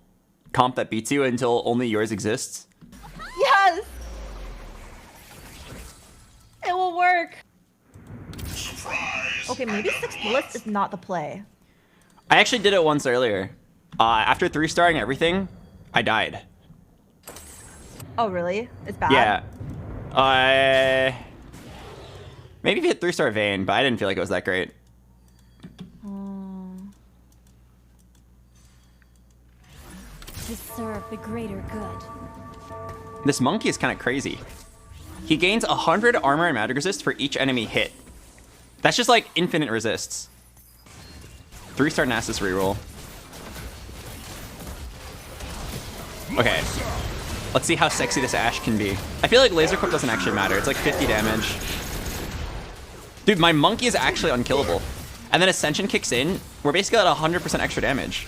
[SPEAKER 1] comp that beats you until only yours exists?
[SPEAKER 15] Yes! It will work.
[SPEAKER 3] Surprise!
[SPEAKER 15] Okay, maybe 6 bullets is not the play.
[SPEAKER 1] I actually did it once earlier. After 3-starring everything, I died.
[SPEAKER 15] Oh, really? It's bad?
[SPEAKER 1] Yeah. Maybe if you hit 3-star Vayne, but I didn't feel like it was that great.
[SPEAKER 2] To serve the greater good.
[SPEAKER 1] This monkey is kind of crazy. He gains 100 armor and magic resist for each enemy hit. That's just like infinite resists. 3-star Nasus reroll. Okay. Let's see how sexy this Ashe can be. I feel like Laser Clip doesn't actually matter. It's like 50 damage. Dude, my monkey is actually unkillable. And then Ascension kicks in. We're basically at 100% extra damage.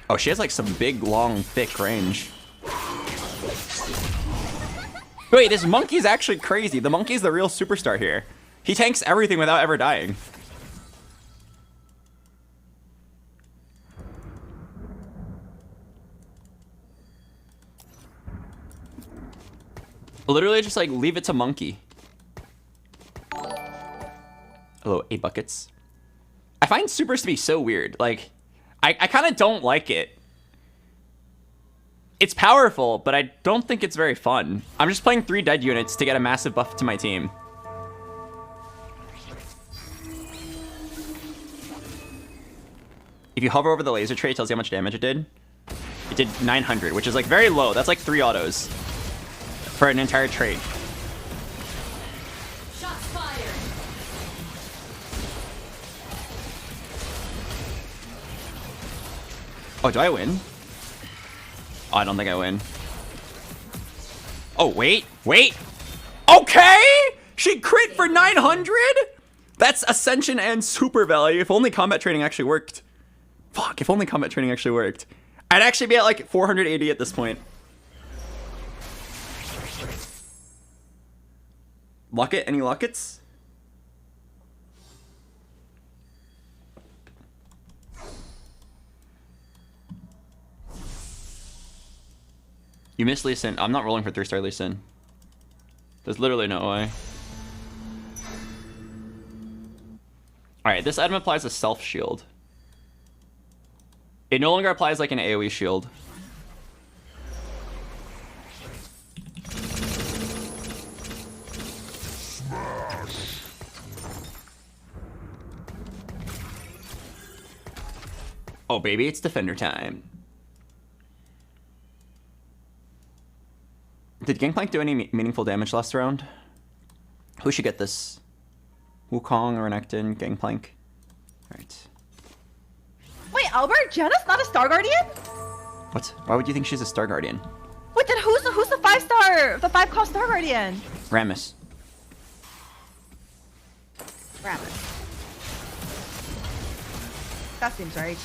[SPEAKER 1] Oh, she has like some big, long, thick range. Wait, this monkey's actually crazy. The monkey's the real superstar here. He tanks everything without ever dying. Literally just like leave it to monkey. Hello, 8 buckets. I find supers to be so weird. Like, I kind of don't like it. It's powerful, but I don't think it's very fun. I'm just playing 3 dead units to get a massive buff to my team. If you hover over the laser tray, it tells you how much damage it did. It did 900, which is like very low. That's like 3 autos for an entire trait.
[SPEAKER 14] Shots fired.
[SPEAKER 1] Oh, do I win? Oh, I don't think I win. Oh, wait. Okay! She crit for 900? That's Ascension and super value. If only combat training actually worked. Fuck, if only combat training actually worked. I'd actually be at like 480 at this point. Locket? Any lockets? You missed Lee Sin. I'm not rolling for 3-star Lee Sin. There's literally no way. Alright, this item applies a self shield. It no longer applies like an AoE shield. Oh baby, it's defender time. Did Gangplank do any meaningful damage last round? Who should get this? Wukong, Renekton, Gangplank. Alright.
[SPEAKER 15] Wait, Albert, Janna's not a Star Guardian?
[SPEAKER 1] What? Why would you think she's a Star Guardian?
[SPEAKER 15] Wait, then who's the 5-star, the 5-cost Star Guardian?
[SPEAKER 1] Rammus.
[SPEAKER 15] Rammus. That seems right.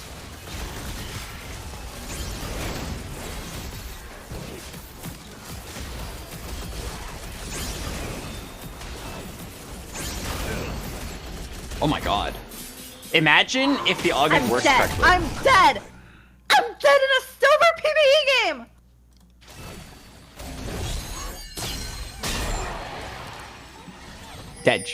[SPEAKER 1] Oh my god. Imagine if the augment works correctly.
[SPEAKER 15] I'm dead! I'm dead in a silver PvE game!
[SPEAKER 1] Dead.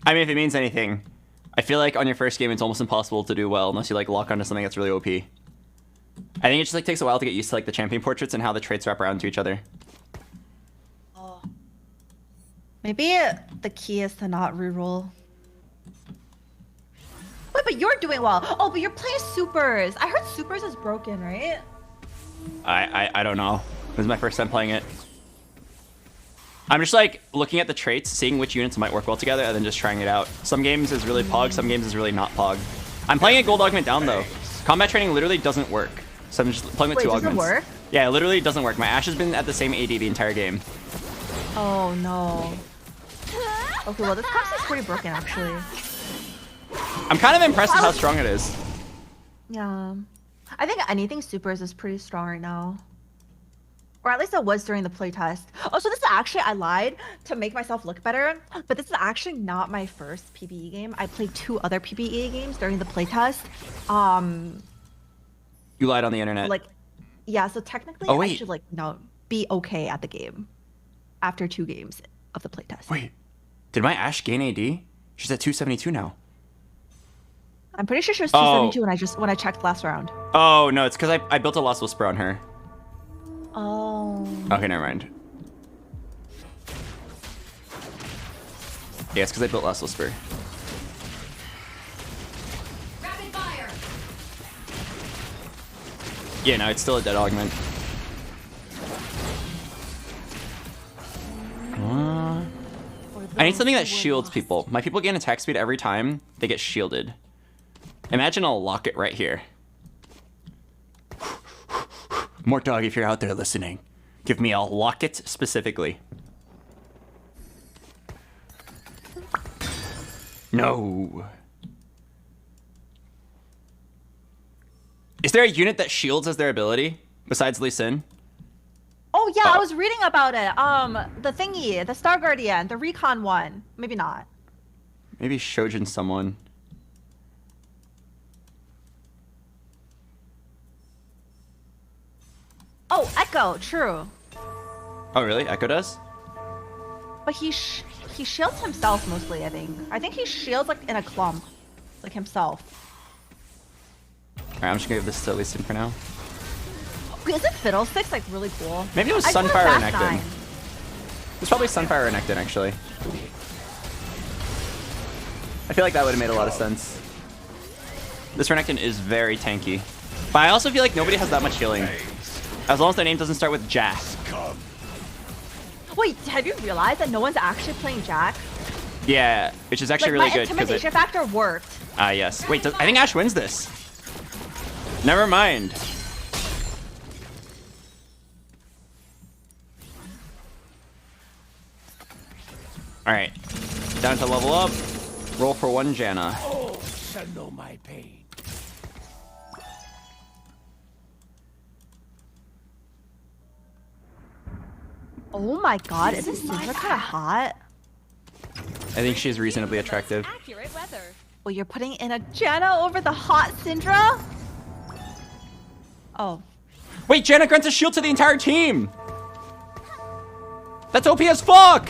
[SPEAKER 1] I mean, if it means anything, I feel like on your first game it's almost impossible to do well unless you like lock onto something that's really OP. I think it just like takes a while to get used to like the champion portraits and how the traits wrap around to each other.
[SPEAKER 15] Oh. Maybe the key is to not reroll. Wait, but you're doing well. Oh, but you're playing supers. I heard supers is broken, right?
[SPEAKER 1] I don't know. This is my first time playing it. I'm just like looking at the traits, seeing which units might work well together, and then just trying it out. Some games is really Pog, some games is really not Pog. I'm playing a gold augment down though. Combat training literally doesn't work. So I'm just playing with 2 augments.
[SPEAKER 15] Wait, doesn't work?
[SPEAKER 1] Yeah, it literally doesn't work. My Ashe has been at the same AD the entire game.
[SPEAKER 15] Oh no. Okay, well this class is pretty broken actually.
[SPEAKER 1] I'm kind of impressed with how strong it is.
[SPEAKER 15] Yeah. I think anything supers is pretty strong right now. Or at least it was during the playtest. Oh, so this is actually, I lied to make myself look better, but this is actually not my first PvE game. I played 2 other PvE games during the playtest.
[SPEAKER 1] You lied on the internet.
[SPEAKER 15] Like, yeah, so technically I should like, be okay at the game after 2 games of the playtest.
[SPEAKER 1] Wait, did my Ashe gain AD? She's at 272 now.
[SPEAKER 15] I'm pretty sure she was 272 when I checked last round.
[SPEAKER 1] Oh, no, it's because I built a Lost Whisper on her.
[SPEAKER 15] Oh.
[SPEAKER 1] Okay, never mind. Yeah, it's because I built Lost Whisper.
[SPEAKER 14] Rapid fire.
[SPEAKER 1] Yeah, no, it's still a dead augment. I need something that shields people. My people gain attack speed every time they get shielded. Imagine a locket right here. Mort Dog, if you're out there listening, give me a locket specifically. No. Is there a unit that shields as their ability besides Lee Sin?
[SPEAKER 15] Oh yeah, I was reading about it. The thingy, the Star Guardian, the recon one. Maybe not.
[SPEAKER 1] Maybe Shojin someone.
[SPEAKER 15] Oh, Echo, true.
[SPEAKER 1] Oh really? Echo does?
[SPEAKER 15] But he shields himself mostly, I think. I think he shields like in a clump, like himself.
[SPEAKER 1] Alright, I'm just gonna give this to Lee Sin for now.
[SPEAKER 15] Isn't Fiddlesticks like really cool?
[SPEAKER 1] Maybe it was Sunfire or Nectin. It's probably Sunfire or Nectin, actually. I feel like that would have made a lot of sense. This Renekton is very tanky. But I also feel like nobody has that much healing. As long as their name doesn't start with Jack.
[SPEAKER 15] Wait, have you realized that no one's actually playing Jack?
[SPEAKER 1] Yeah, which is actually really good.
[SPEAKER 15] My intimidation factor worked.
[SPEAKER 1] Ah, yes. Wait, I think Ash wins this. Never mind. Alright. Down to level up. Roll for 1 Janna.
[SPEAKER 5] Oh, shall know my pain.
[SPEAKER 15] Oh my god, isn't Syndra kind of hot?
[SPEAKER 1] I think she's reasonably attractive.
[SPEAKER 10] Accurate weather.
[SPEAKER 15] Well, you're putting in a Janna over the hot Syndra? Oh.
[SPEAKER 1] Wait, Janna grants a shield to the entire team! That's OP as fuck!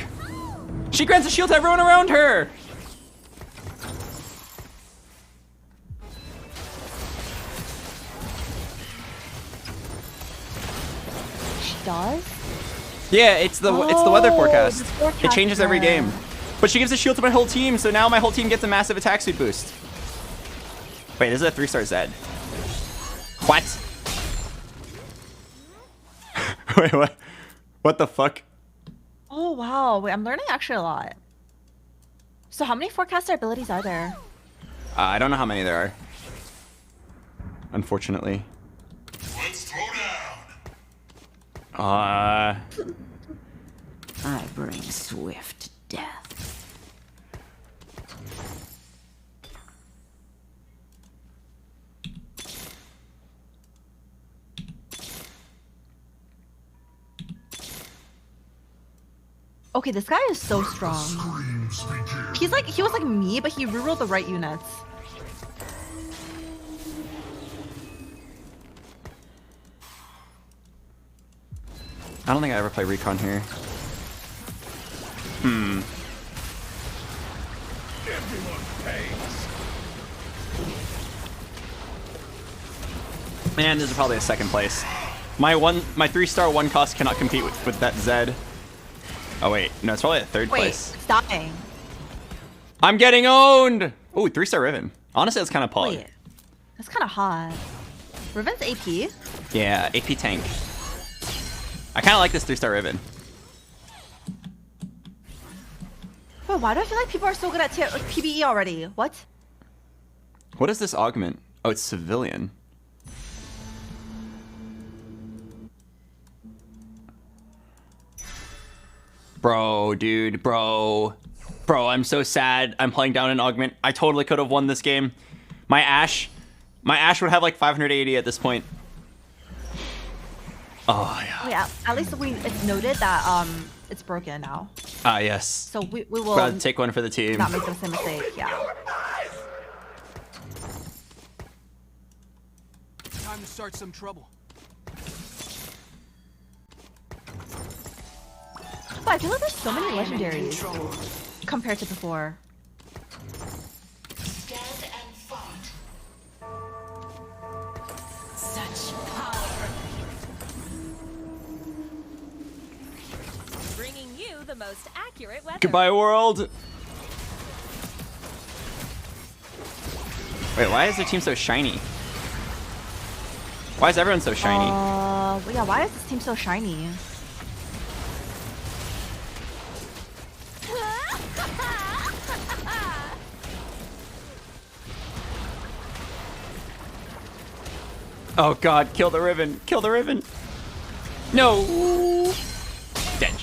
[SPEAKER 1] She grants a shield to everyone around her!
[SPEAKER 15] She does?
[SPEAKER 1] Yeah, it's the weather forecast. It changes every
[SPEAKER 15] yeah.
[SPEAKER 1] game. But she gives a shield to my whole team, so now my whole team gets a massive attack speed boost. Wait, this is a 3-star Zed. What? Wait, what? What the fuck?
[SPEAKER 15] Oh wow, wait, I'm learning actually a lot. So how many forecaster abilities are there?
[SPEAKER 1] I don't know how many there are. Unfortunately.
[SPEAKER 3] Let's throw down.
[SPEAKER 13] I bring swift death.
[SPEAKER 15] Okay, this guy is so strong. He was like me, but he rerolled the right units.
[SPEAKER 1] I don't think I ever play Recon here. Man, this is probably a 2nd place. My 3-star 1 cost cannot compete with that Zed. Oh wait, no, it's probably a 3rd place.
[SPEAKER 15] Wait, stopping.
[SPEAKER 1] I'm getting owned! Ooh, 3-star Riven. Honestly, that's kind of pog.
[SPEAKER 15] Wait, that's kind of hot. Riven's AP?
[SPEAKER 1] Yeah, AP tank. I kind of like this 3-star Riven.
[SPEAKER 15] Wait, why do I feel like people are so good at PvE already? What?
[SPEAKER 1] What is this augment? Oh, it's civilian. Bro, dude, bro. Bro, I'm so sad. I'm playing down an augment. I totally could have won this game. My Ash would have like 580 at this point. Oh, yeah.
[SPEAKER 15] Yeah, at least it's noted that it's broken now.
[SPEAKER 1] Ah, yes.
[SPEAKER 15] So we will
[SPEAKER 1] Gotta take one for the team.
[SPEAKER 15] not make the same mistake, yeah.
[SPEAKER 5] Time to start some trouble.
[SPEAKER 15] But I feel like there's so many legendaries compared to before.
[SPEAKER 11] Stand and fight.
[SPEAKER 7] Such power.
[SPEAKER 10] Bringing you the most accurate weather.
[SPEAKER 1] Goodbye, world. Wait, why is their team so shiny? Why is everyone so shiny?
[SPEAKER 15] Yeah, why is this team so shiny?
[SPEAKER 1] Oh god, kill the Riven. Kill the Riven. No. Dead.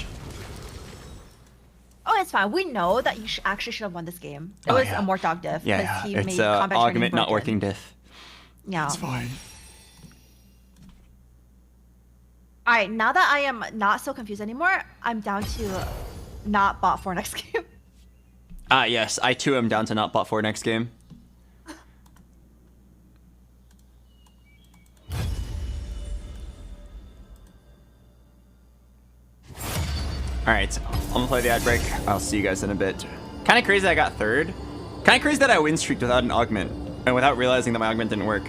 [SPEAKER 15] Oh, it's fine. We know that you actually should have won this game. It was a more dog diff.
[SPEAKER 1] Yeah,
[SPEAKER 15] he
[SPEAKER 1] it's
[SPEAKER 15] made combat
[SPEAKER 1] augment
[SPEAKER 15] training
[SPEAKER 1] not
[SPEAKER 15] broken.
[SPEAKER 1] working diff.
[SPEAKER 15] Yeah.
[SPEAKER 1] It's fine.
[SPEAKER 15] Alright, now that I am not so confused anymore, I'm down to not bot for next game.
[SPEAKER 1] Yes, I too am down to not bot for next game. Alright, I'm gonna play the ad break. I'll see you guys in a bit. Kinda crazy that I got third. Kinda crazy that I win streaked without an augment. And without realizing that my augment didn't work.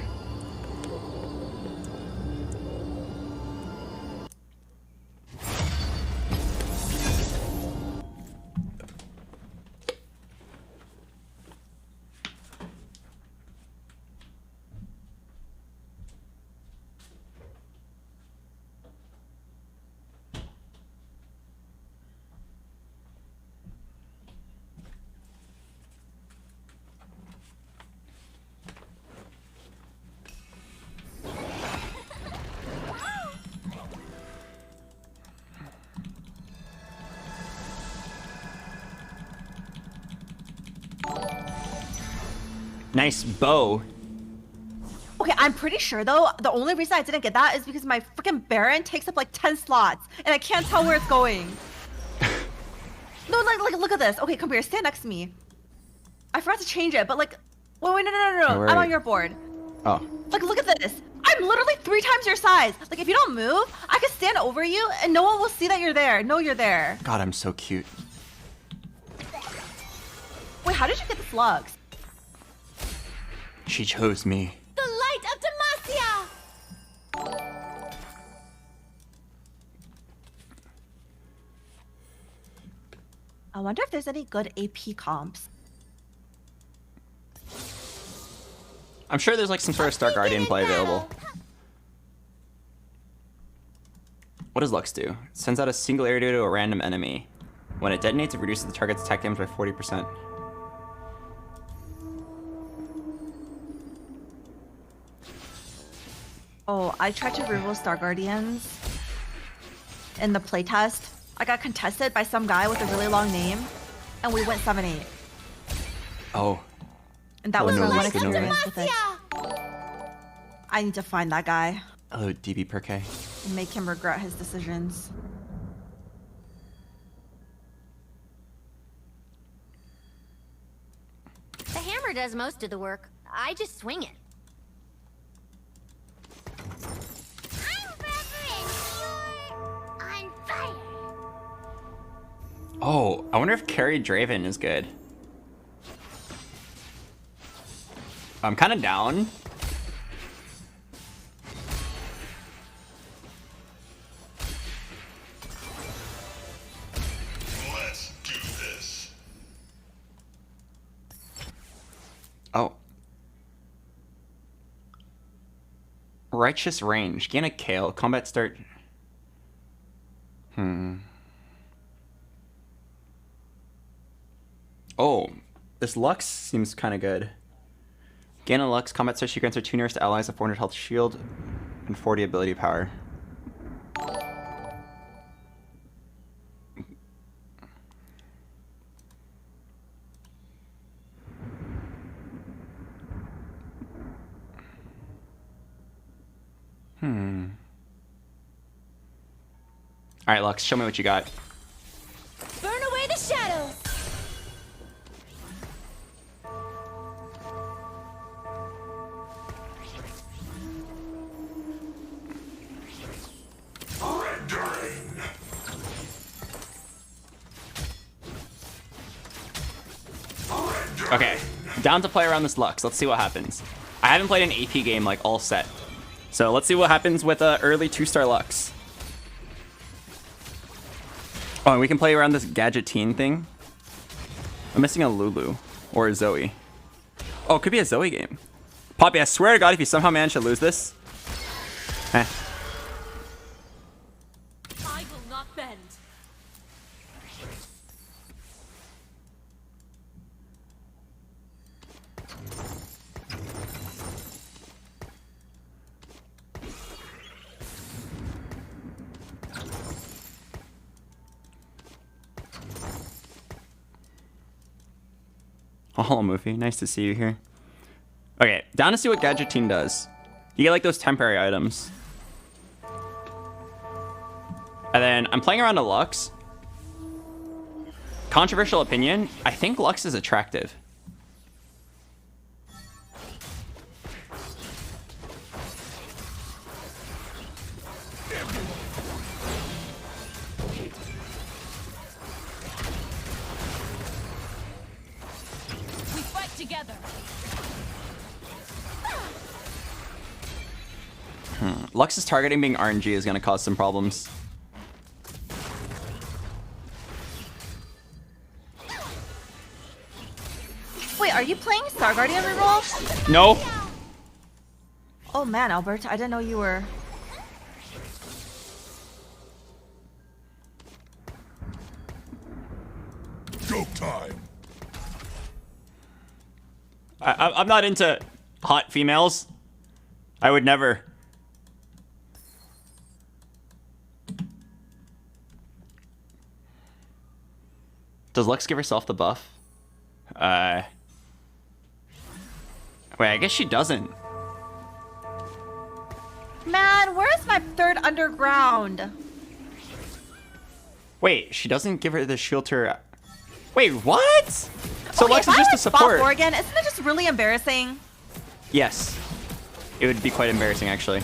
[SPEAKER 1] Nice bow.
[SPEAKER 15] Okay, I'm pretty sure though, the only reason I didn't get that is because my freaking Baron takes up like 10 slots and I can't tell where it's going. No, like look at this. Okay, come here, stand next to me. I forgot to change it, but like, wait, no. I'm on your board.
[SPEAKER 1] Oh.
[SPEAKER 15] Like, look at this. I'm literally 3 times your size. Like, if you don't move, I can stand over you and no one will see that you're there. No, you're there.
[SPEAKER 1] God, I'm so cute.
[SPEAKER 15] Wait, how did you get the slugs?
[SPEAKER 1] She chose me.
[SPEAKER 6] The light of Demacia!
[SPEAKER 15] I wonder if there's any good AP comps.
[SPEAKER 1] I'm sure there's like some sort of Star Guardian play available. What does Lux do? It sends out a single area to a random enemy. When it detonates, it reduces the target's attack damage by 40%.
[SPEAKER 15] Oh, I tried to reroll Star Guardians in the playtest. I got contested by some guy with a really long name, and we went 7-8.
[SPEAKER 1] Oh.
[SPEAKER 15] And that was
[SPEAKER 1] no,
[SPEAKER 15] my one
[SPEAKER 1] good, no
[SPEAKER 15] experience with it. I need to find that guy
[SPEAKER 1] Hello, DB per K.
[SPEAKER 15] and make him regret his decisions.
[SPEAKER 6] The hammer does most of the work. I just swing it. I'm Reverend. You're on fire.
[SPEAKER 1] Oh, I wonder if Carry Draven is good. I'm kind of down.
[SPEAKER 3] Let's do this.
[SPEAKER 1] Oh. Righteous range. Gain a Kale. Combat start. Oh. This Lux seems kind of good. Gain a Lux. Combat starts. She grants her 2 nearest allies a 400 health shield and 40 ability power. Alright, Lux, show me what you got.
[SPEAKER 6] Burn away the shadows.
[SPEAKER 3] Rendering.
[SPEAKER 1] Okay, down to play around this Lux. Let's see what happens. I haven't played an AP game like all set. So let's see what happens with early 2-star Lux. Oh, and we can play around this Gadgeteen thing. I'm missing a Lulu or a Zoe. Oh, it could be a Zoe game. Poppy, I swear to God, if you somehow manage to lose this, Heh.
[SPEAKER 10] I will not bend.
[SPEAKER 1] Oh, hello, Moofy. Nice to see you here. Okay, down to see what Gadgeteen does. You get like those temporary items. And then I'm playing around a Lux. Controversial opinion, I think Lux is attractive.
[SPEAKER 10] We fight together.
[SPEAKER 1] Lux's targeting being RNG is going to cause some problems.
[SPEAKER 15] Wait, are you playing Star Guardian reroll?
[SPEAKER 1] No.
[SPEAKER 15] Oh man, Albert, I didn't know you were.
[SPEAKER 3] Go time.
[SPEAKER 1] I'm not into hot females. I would never. Does Lux give herself the buff? Wait, I guess she doesn't.
[SPEAKER 15] Man, where's my third underground?
[SPEAKER 1] Wait, she doesn't give her the shield to her. Wait, what? So
[SPEAKER 15] Okay,
[SPEAKER 1] Lux
[SPEAKER 15] if
[SPEAKER 1] is
[SPEAKER 15] I
[SPEAKER 1] just a
[SPEAKER 15] like
[SPEAKER 1] support.
[SPEAKER 15] Fall again, isn't it just really embarrassing?
[SPEAKER 1] Yes. It would be quite embarrassing, actually.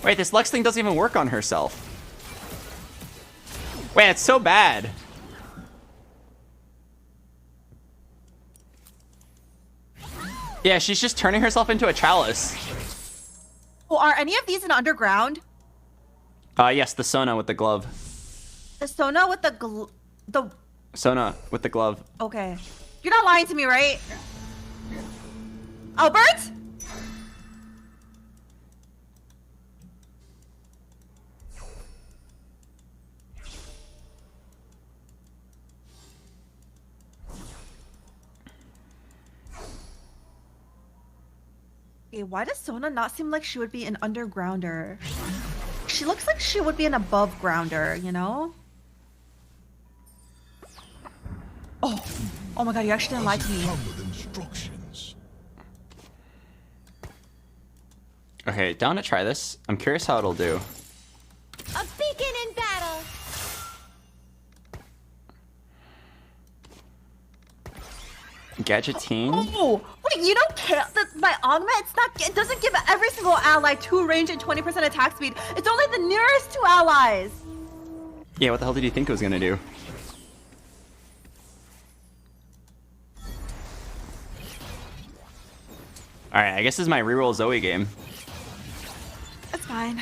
[SPEAKER 1] Wait, this Lux thing doesn't even work on herself. Wait, it's so bad. Yeah, she's just turning herself into a chalice.
[SPEAKER 15] Oh, are any of these in underground?
[SPEAKER 1] Yes, the Sona with the glove.
[SPEAKER 15] The Sona with the
[SPEAKER 1] Sona with the glove.
[SPEAKER 15] Okay. You're not lying to me, right? Albert? Okay, why does Sona not seem like she would be an undergrounder? She looks like she would be an above grounder, you know? Oh my god, you actually didn't lie to me.
[SPEAKER 3] Come with instructions.
[SPEAKER 1] Okay, down to try this. I'm curious how it'll do.
[SPEAKER 6] A beacon in battle.
[SPEAKER 1] Gadgeteen?
[SPEAKER 15] Oh, wait, you don't care that my Augment, it doesn't give every single ally 2 range and 20% attack speed. It's only the nearest 2 allies.
[SPEAKER 1] Yeah, what the hell did you think it was gonna do? Alright, I guess this is my reroll Zoe game.
[SPEAKER 15] That's fine.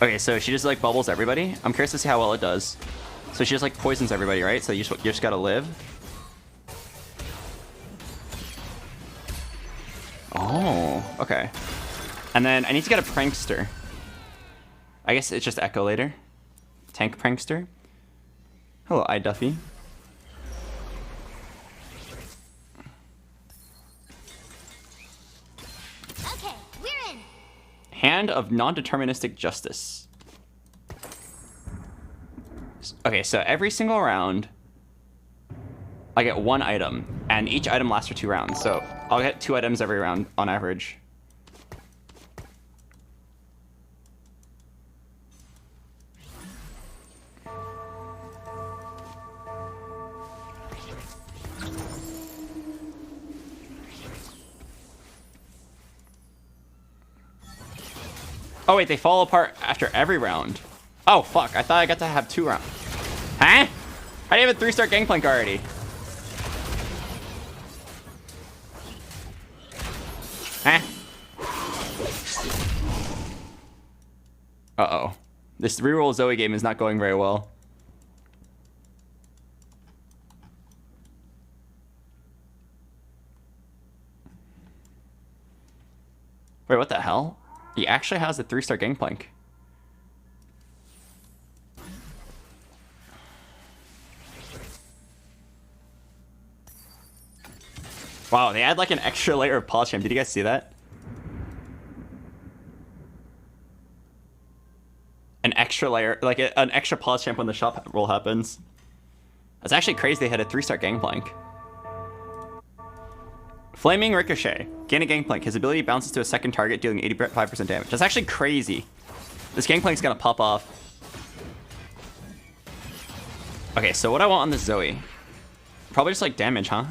[SPEAKER 1] Okay, so she just like bubbles everybody. I'm curious to see how well it does. So she just like poisons everybody, right? So you just gotta live. Oh, okay. And then I need to get a prankster. I guess it's just Echo later. Tank prankster. Hello, iDuffy.
[SPEAKER 6] Okay, we're in.
[SPEAKER 1] Hand of non-deterministic justice. Okay, so every single round, I get 1 item, and each item lasts for 2 rounds. So I'll get 2 items every round on average. Oh wait, they fall apart after every round. Oh fuck, I thought I got to have 2 rounds. Huh? I have a 3-star gangplank already. Huh? Uh-oh. This reroll Zoe game is not going very well. Wait, what the hell? He actually has a 3-star Gangplank. Wow, they add like an extra layer of Polish Champ. Did you guys see that? An extra layer, like an extra Polish Champ when the shot roll happens. That's actually crazy they had a 3-star Gangplank. Flaming Ricochet. Gain a Gangplank. His ability bounces to a second target, dealing 85% damage. That's actually crazy. This Gangplank's gonna pop off. Okay, so what I want on this Zoe? Probably just like damage, huh?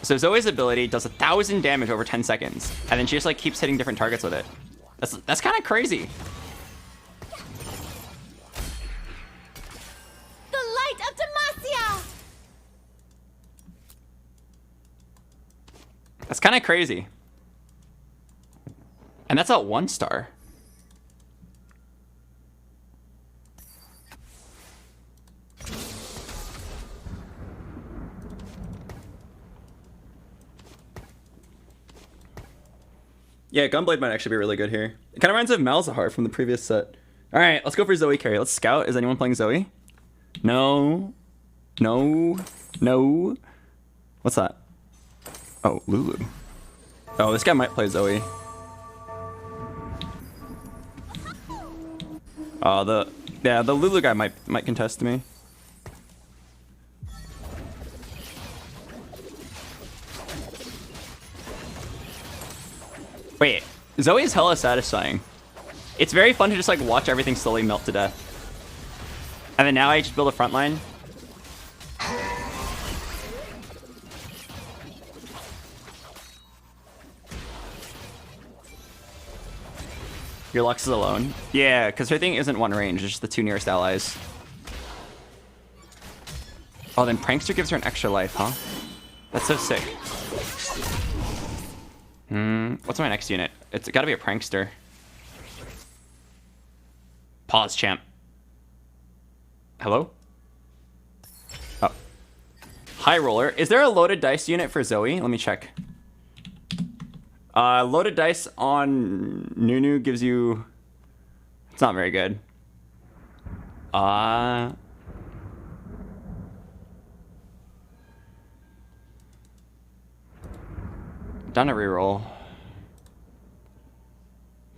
[SPEAKER 1] So Zoe's ability does 1,000 damage over 10 seconds, and then she just like keeps hitting different targets with it. That's kind of crazy.
[SPEAKER 6] The light of Demacia!
[SPEAKER 1] That's kind of crazy. And that's at 1 star. Yeah, Gunblade might actually be really good here. It kind of reminds me of Malzahar from the previous set. All right, let's go for Zoe carry. Let's scout. Is anyone playing Zoe? No. No. No. What's that? Oh, Lulu. Oh, this guy might play Zoe. Oh, the Lulu guy might contest me. Wait, Zoe's hella satisfying. It's very fun to just like watch everything slowly melt to death. And then now I just build a front line. Your Lux is alone. Yeah, because her thing isn't one range, it's just the 2 nearest allies. Oh, then Prankster gives her an extra life, huh? That's so sick. What's my next unit? It's gotta be a Prankster. Pause, champ. Hello? Oh. High Roller. Is there a loaded dice unit for Zoe? Let me check. Loaded dice on Nunu gives you... It's not very good. Done a reroll.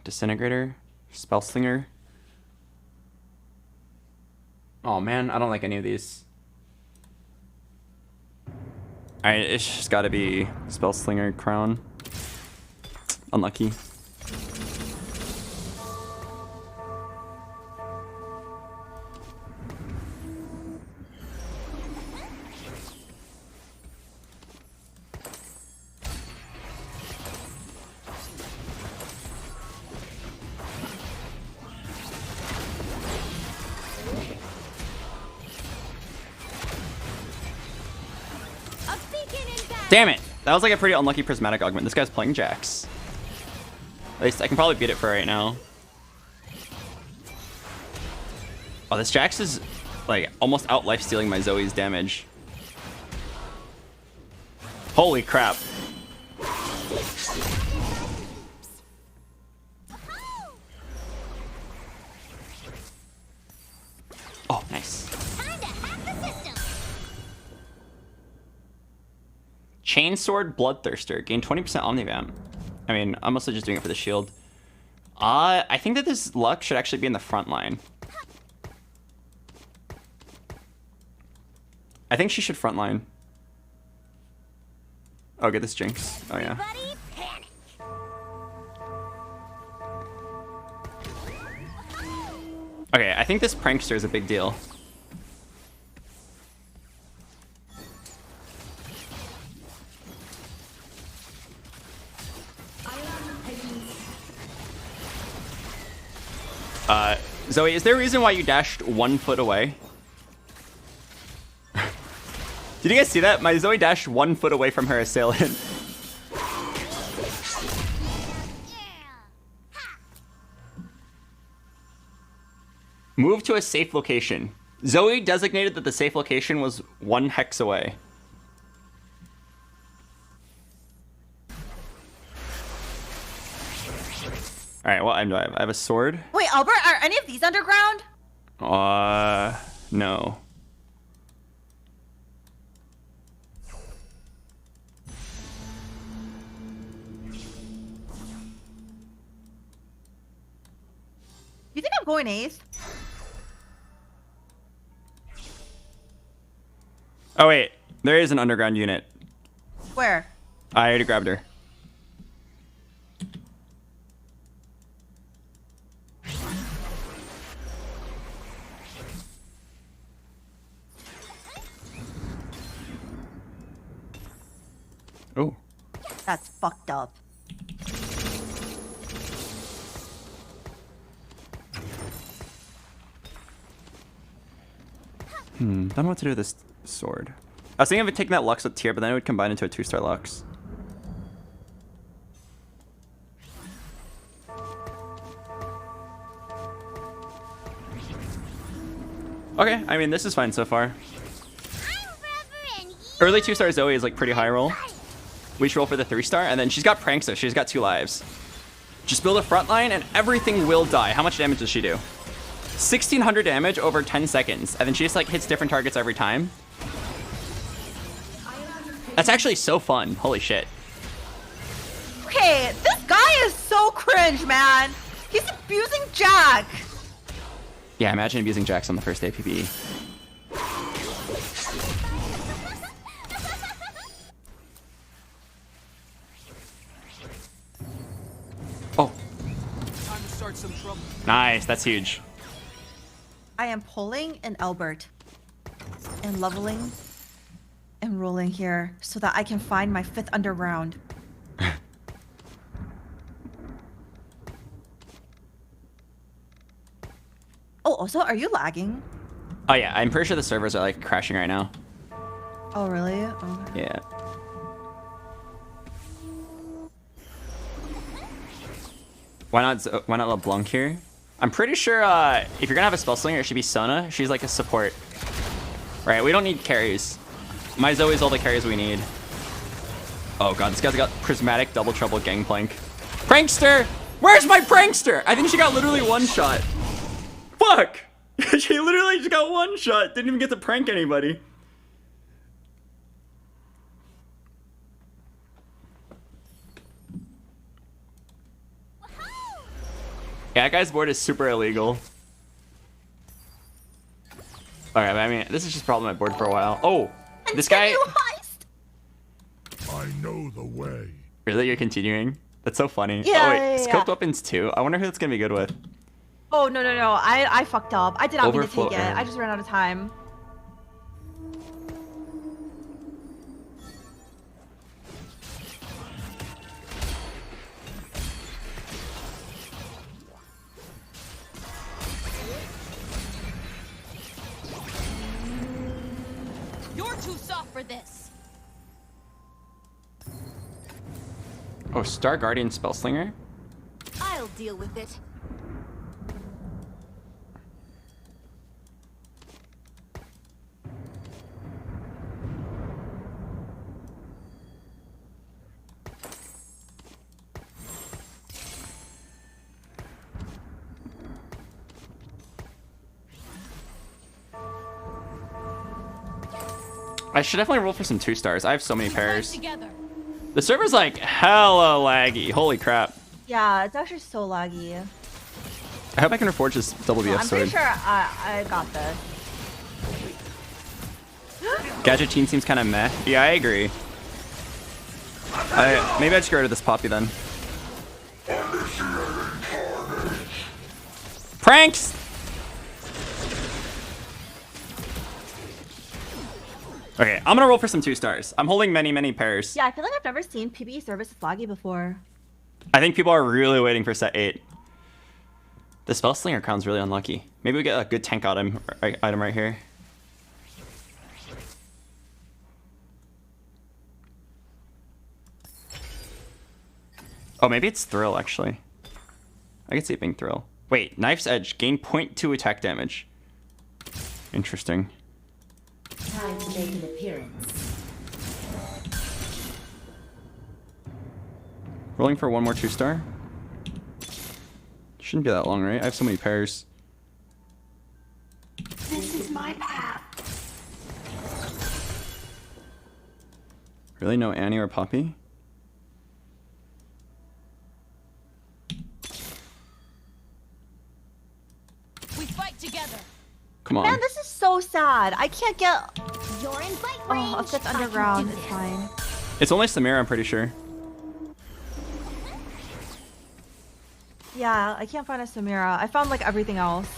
[SPEAKER 1] Disintegrator. Spellslinger. Oh man, I don't like any of these. Alright, it's just gotta be Spellslinger Crown. Unlucky. Damn it! That was like a pretty unlucky prismatic augment. This guy's playing Jax. At least I can probably beat it for right now. Oh, this Jax is like almost out life-stealing my Zoe's damage. Holy crap. Oh, nice. Chainsword Bloodthirster. Gain 20% Omnivamp. I mean, I'm mostly just doing it for the shield. I think that this Luck should actually be in the front line. I think she should front line. Oh, get this Jinx. Oh, yeah. Okay, I think this Prankster is a big deal. Zoe, is there a reason why you dashed 1 foot away? Did you guys see that? My Zoe dashed 1 foot away from her assailant. Move to a safe location. Zoe designated that the safe location was 1 hex away. Alright, what item do I have? I have a sword.
[SPEAKER 15] Wait, Albert, are any of these underground?
[SPEAKER 1] No.
[SPEAKER 15] You think I'm going Ace?
[SPEAKER 1] Oh wait, there is an underground unit.
[SPEAKER 15] Where?
[SPEAKER 1] I already grabbed her. Oh.
[SPEAKER 15] That's fucked up.
[SPEAKER 1] Don't know what to do with this sword. I was thinking of it taking that Lux up tier, but then it would combine into a 2-star Lux. Okay, I mean, this is fine so far. Early 2-star Zoe is like pretty high roll. We should roll for the 3-star, and then she's got Prankster. She's got 2 lives. Just build a front line, and everything will die. How much damage does she do? 1,600 damage over 10 seconds, and then she just like hits different targets every time. That's actually so fun. Holy shit.
[SPEAKER 15] Okay, this guy is so cringe, man. He's abusing Jack.
[SPEAKER 1] Yeah, imagine abusing Jax on the first day PvE. Oh.
[SPEAKER 5] Time to start some trouble.
[SPEAKER 1] Nice, that's huge.
[SPEAKER 15] I am pulling an Albert and leveling and rolling here so that I can find my 5th underground. Oh, also, are you lagging?
[SPEAKER 1] Oh yeah, I'm pretty sure the servers are like crashing right now.
[SPEAKER 15] Oh, really? Oh.
[SPEAKER 1] Yeah. Why not LeBlanc here? I'm pretty sure if you're gonna have a spell slinger, it should be Sona. She's like a support. Right, we don't need carries. My Zoe's all the carries we need. Oh god, this guy's got prismatic double trouble gangplank. Prankster! Where's my prankster? I think she got literally 1 shot. Fuck! She literally just got 1 shot. Didn't even get to prank anybody. Yeah, that guy's board is super illegal. Alright, I mean, this is just problem at board for a while. Oh! This guy...
[SPEAKER 3] I know the way.
[SPEAKER 1] Really? You're continuing? That's so funny.
[SPEAKER 15] Yeah,
[SPEAKER 1] oh wait,
[SPEAKER 15] yeah.
[SPEAKER 1] scoped weapons too. I wonder who that's gonna be good with.
[SPEAKER 15] Oh, no. I fucked up. I did not mean to
[SPEAKER 1] Overflow
[SPEAKER 15] take it.
[SPEAKER 1] error.
[SPEAKER 15] I just ran out of time.
[SPEAKER 10] You're too soft for this.
[SPEAKER 1] Oh, Star Guardian Spellslinger?
[SPEAKER 10] I'll deal with it.
[SPEAKER 1] I should definitely roll for some 2-stars. I have so many pairs.
[SPEAKER 10] Together.
[SPEAKER 1] The server's like hella laggy. Holy crap.
[SPEAKER 15] Yeah, it's actually so laggy.
[SPEAKER 1] I hope I can reforge this double BF
[SPEAKER 15] I'm
[SPEAKER 1] sword.
[SPEAKER 15] pretty sure I got this.
[SPEAKER 1] Gadget team seems kind of meh. Yeah, I agree. Maybe I just get rid of this Poppy then. Pranks! Okay, I'm gonna roll for some 2-stars. I'm holding many pairs.
[SPEAKER 15] Yeah, I feel like I've never seen PvE service this laggy before.
[SPEAKER 1] I think people are really waiting for set 8. The Spellslinger crown's really unlucky. Maybe we get a good tank item right here. Oh, maybe it's Thrill, actually. I could see it being Thrill. Wait, Knife's Edge. Gain 0.2 attack damage. Interesting.
[SPEAKER 14] Time to make an appearance.
[SPEAKER 1] Rolling for one more 2-star. Shouldn't be that long, right? I have so many pairs.
[SPEAKER 11] This is my path.
[SPEAKER 1] Really? No Annie or Poppy?
[SPEAKER 10] We fight together.
[SPEAKER 1] Come on.
[SPEAKER 15] Man, this is so sad. I can't get.
[SPEAKER 6] You're in fight
[SPEAKER 15] Oh,
[SPEAKER 6] range.
[SPEAKER 15] Upset's underground. It's fine.
[SPEAKER 1] It's only Samira, I'm pretty sure.
[SPEAKER 15] Yeah, I can't find a Samira. I found like everything else.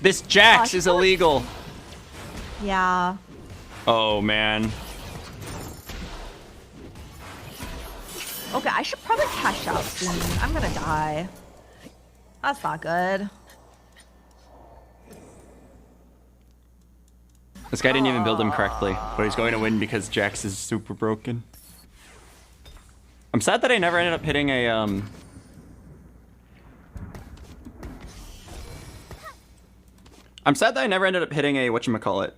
[SPEAKER 1] This Jax is illegal.
[SPEAKER 15] Yeah.
[SPEAKER 1] Oh, man.
[SPEAKER 15] Okay, I should probably cash out soon. I'm gonna die. That's not good.
[SPEAKER 1] This guy didn't even build him correctly, but he's going to win because Jax is super broken. I'm sad that I never ended up hitting a, I'm sad that I never ended up hitting a, whatchamacallit.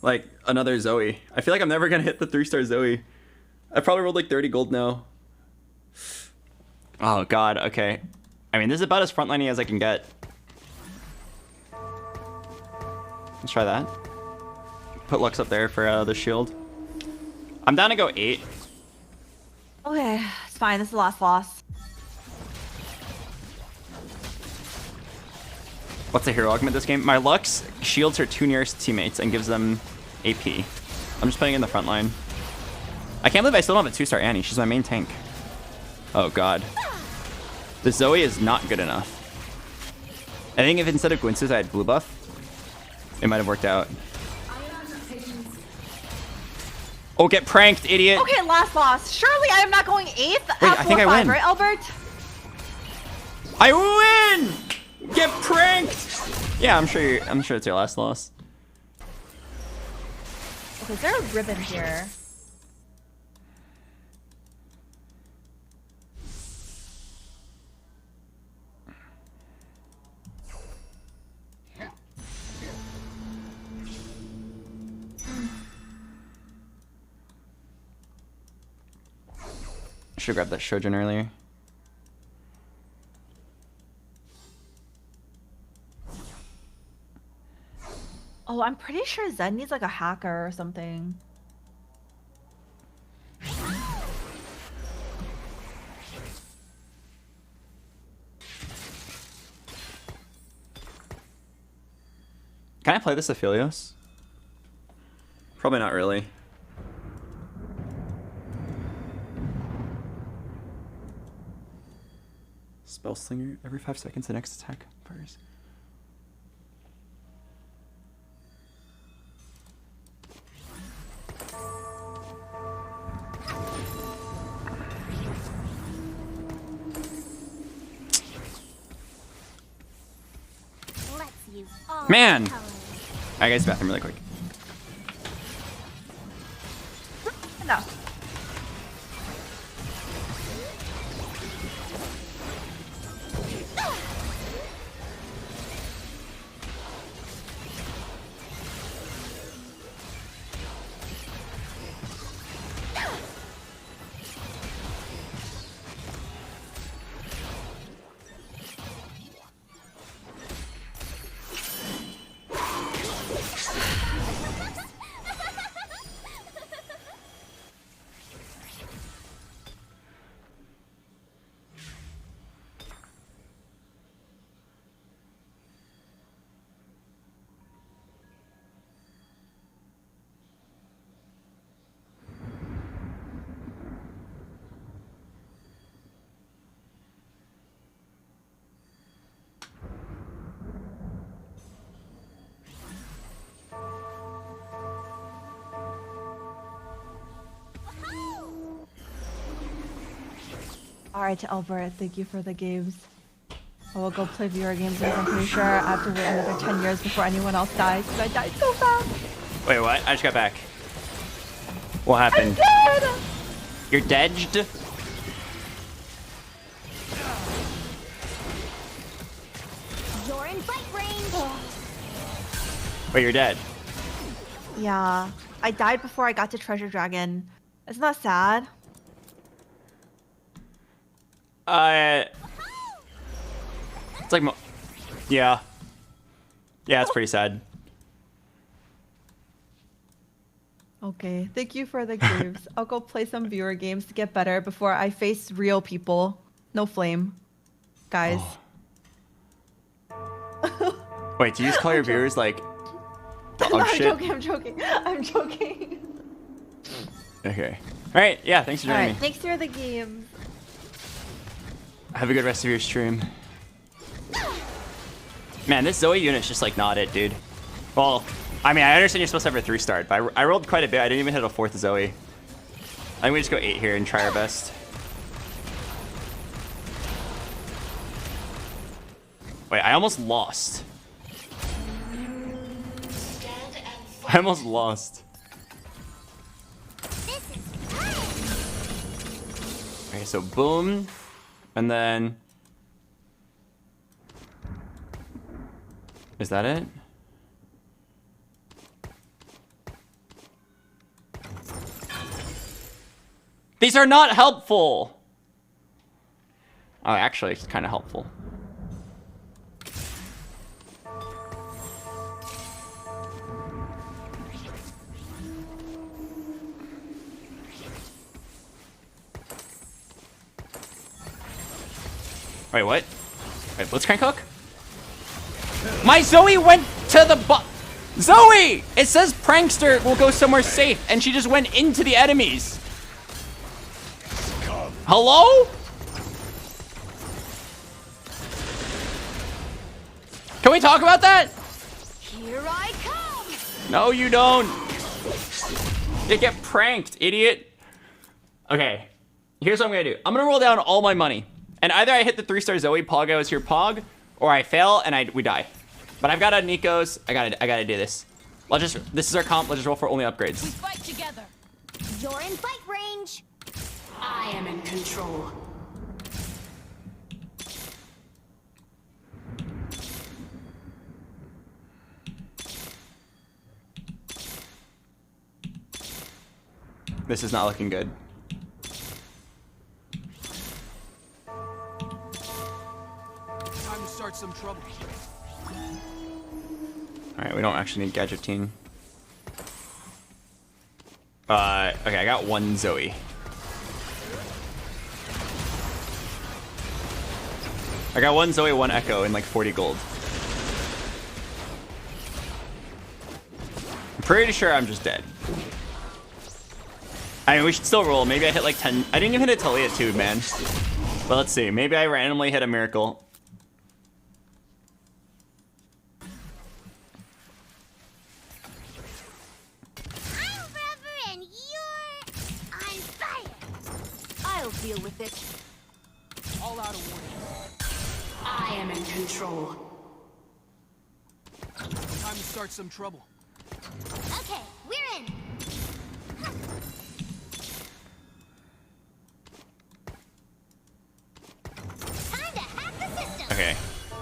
[SPEAKER 1] Like, another Zoe. I feel like I'm never gonna hit the 3-star Zoe. I probably rolled like 30 gold now. Oh, God, okay. I mean, this is about as frontliney as I can get. Let's try that. Put Lux up there for the shield. I'm down to go 8.
[SPEAKER 15] Okay, it's fine. This is the last loss.
[SPEAKER 1] What's the hero augment this game? My Lux shields her 2 nearest teammates and gives them AP. I'm just putting in the front line. I can't believe I still don't have a 2-star Annie. She's my main tank. Oh, God. The Zoe is not good enough. I think if instead of Gwynsis I had blue buff, it might have worked out. Oh, get pranked, idiot!
[SPEAKER 15] Okay, last loss. Surely I am not going 8th.
[SPEAKER 1] Wait, I think I win.
[SPEAKER 15] Right, Albert?
[SPEAKER 1] I win! Get pranked! Yeah, I'm sure it's your last loss.
[SPEAKER 15] Okay, is there a ribbon here?
[SPEAKER 1] Should have grabbed that Shojin earlier.
[SPEAKER 15] Oh, I'm pretty sure Zed needs like a hacker or something.
[SPEAKER 1] Can I play this Aphelios? Probably not really. Spell Slinger. Every 5 seconds, the next attack fires.
[SPEAKER 6] Let's use all
[SPEAKER 1] Man!
[SPEAKER 6] the colors.
[SPEAKER 1] Alright, guys, bathroom really quick.
[SPEAKER 15] No. Alright, Albert, thank you for the games. I will go play VR games because I'm pretty sure I have to wait another 10 years before anyone else dies because I died so fast.
[SPEAKER 1] Wait, what? I just got back. What happened?
[SPEAKER 15] I'm dead!
[SPEAKER 1] You're dead?
[SPEAKER 6] You're in fight range.
[SPEAKER 1] Wait, you're dead.
[SPEAKER 15] Yeah, I died before I got to Treasure Dragon. Isn't that sad?
[SPEAKER 1] It's like, yeah. Yeah, it's pretty sad.
[SPEAKER 15] Okay, thank you for the games. I'll go play some viewer games to get better before I face real people. No flame. Guys.
[SPEAKER 1] Oh. Wait, do you just call your viewers like dog
[SPEAKER 15] No,
[SPEAKER 1] shit?
[SPEAKER 15] I'm joking. I'm joking.
[SPEAKER 1] Okay. Alright, yeah, thanks for joining
[SPEAKER 15] Alright,
[SPEAKER 1] me.
[SPEAKER 15] thanks for the games.
[SPEAKER 1] Have a good rest of your stream. Man, this Zoe unit's just like not it, dude. Well, I mean, I understand you're supposed to have a 3-star, but I rolled quite a bit. I didn't even hit a 4th Zoe. I think we just go 8 here and try our best. Wait, I almost lost. I almost lost. Okay, so boom. And then... Is that it? These are not helpful! Oh, actually, it's kind of helpful. Wait, what? Wait, Blitzcrank hook? My Zoe went to the Zoe! It says Prankster will go somewhere safe, and she just went into the enemies. Hello? Can we talk about that?
[SPEAKER 6] Here I come.
[SPEAKER 1] No, you don't. You get pranked, idiot. Okay, here's what I'm gonna do. I'm gonna roll down all my money. And either I hit the 3-star Zoe, Pog, I was here, Pog, or I fail and we die. But I've got a Nico's. I gotta do this. This is our comp. Let's just roll for only upgrades.
[SPEAKER 6] We fight together. You're in fight range. I am in control.
[SPEAKER 1] This is not looking good.
[SPEAKER 5] Time to start some trouble.
[SPEAKER 1] Alright, we don't actually need Gadgetine. Okay, I got 1 Zoe. I got 1 Zoe, 1 Echo, and like 40 gold. I'm pretty sure I'm just dead. I mean, we should still roll. Maybe I hit like 10. I didn't even hit a Talia too, man. But let's see. Maybe I randomly hit a miracle.
[SPEAKER 6] I'll deal with it.
[SPEAKER 5] All out of warning.
[SPEAKER 6] I am in control.
[SPEAKER 5] Time to start some trouble.
[SPEAKER 6] Okay, we're in. Time to hack the system.
[SPEAKER 1] Okay.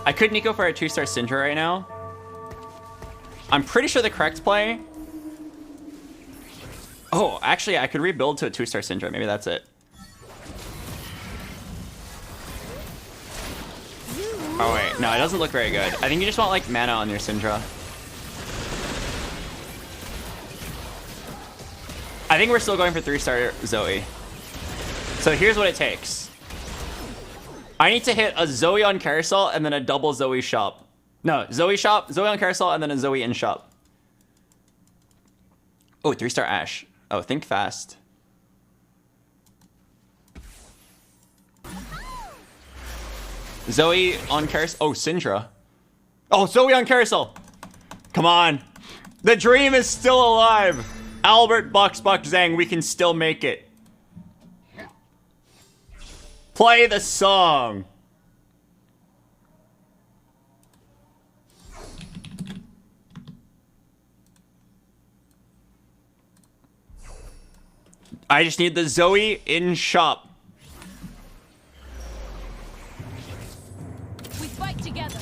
[SPEAKER 1] I could Nico for a 2-star Syndra right now. I'm pretty sure the correct play... Oh, actually, I could rebuild to a 2-star Syndra. Maybe that's it. Oh, wait. No, it doesn't look very good. I think you just want, like, mana on your Syndra. I think we're still going for 3-star Zoe. So here's what it takes. I need to hit a Zoe on Carousel and then a double Zoe shop. No, Zoe shop, Zoe on Carousel, and then a Zoe in shop. Oh, 3-star Ashe. Oh, think fast. Zoe on Carousel. Oh, Syndra. Oh, Zoe on Carousel. Come on. The dream is still alive. Albert, BoxBox, Zhang, we can still make it. Play the song. I just need the Zoe in shop.
[SPEAKER 7] We fight together.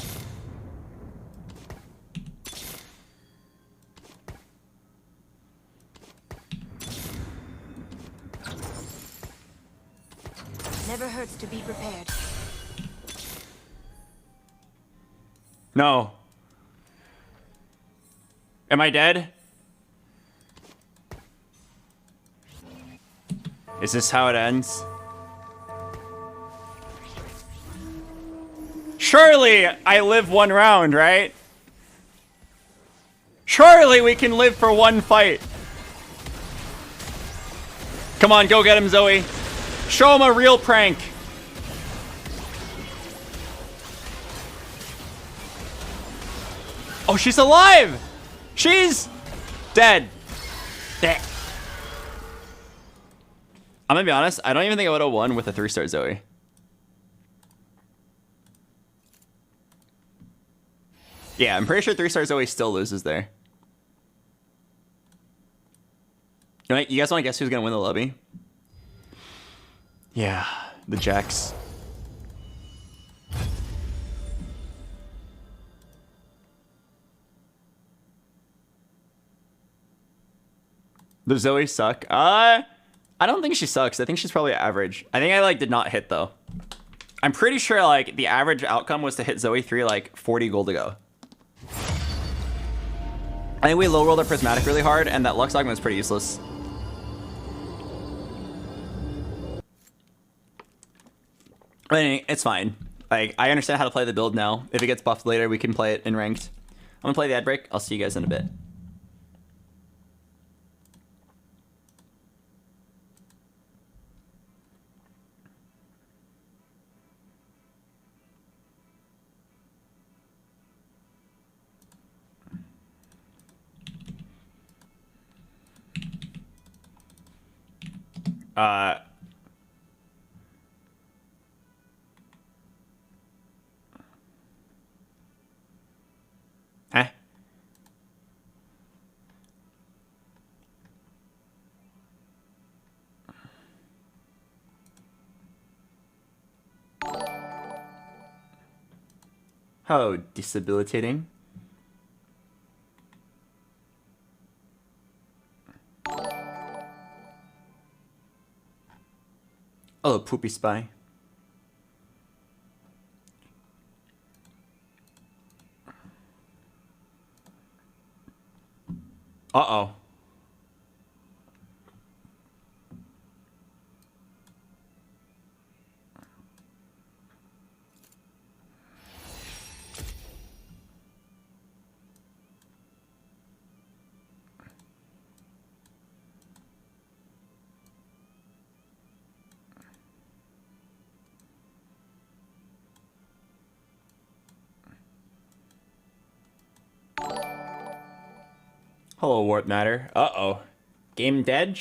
[SPEAKER 2] Never hurts to be prepared.
[SPEAKER 1] No. Am I dead? Is this how it ends? Surely I live one round, right? Surely we can live for one fight. Come on, go get him, Zoe. Show him a real prank. Oh, she's alive! She's dead. Dead. I'm gonna be honest, I don't even think I would have won with a 3-star Zoe. Yeah, I'm pretty sure 3-star Zoe still loses there. You guys want to guess who's gonna win the lobby? Yeah, the Jacks. Does Zoe suck? I don't think she sucks. I think she's probably average. I think I did not hit though. I'm pretty sure the average outcome was to hit Zoe 3 40 gold ago. I think we low rolled our prismatic really hard, and that Lux augment was pretty useless. But anyway, it's fine. I understand how to play the build now. If it gets buffed later, we can play it in ranked. I'm gonna play the ad break. I'll see you guys in a bit. Eh? How debilitating. Oh, poopy spy. Uh-oh. Hello, Warp Matter. Uh-oh. Game dead?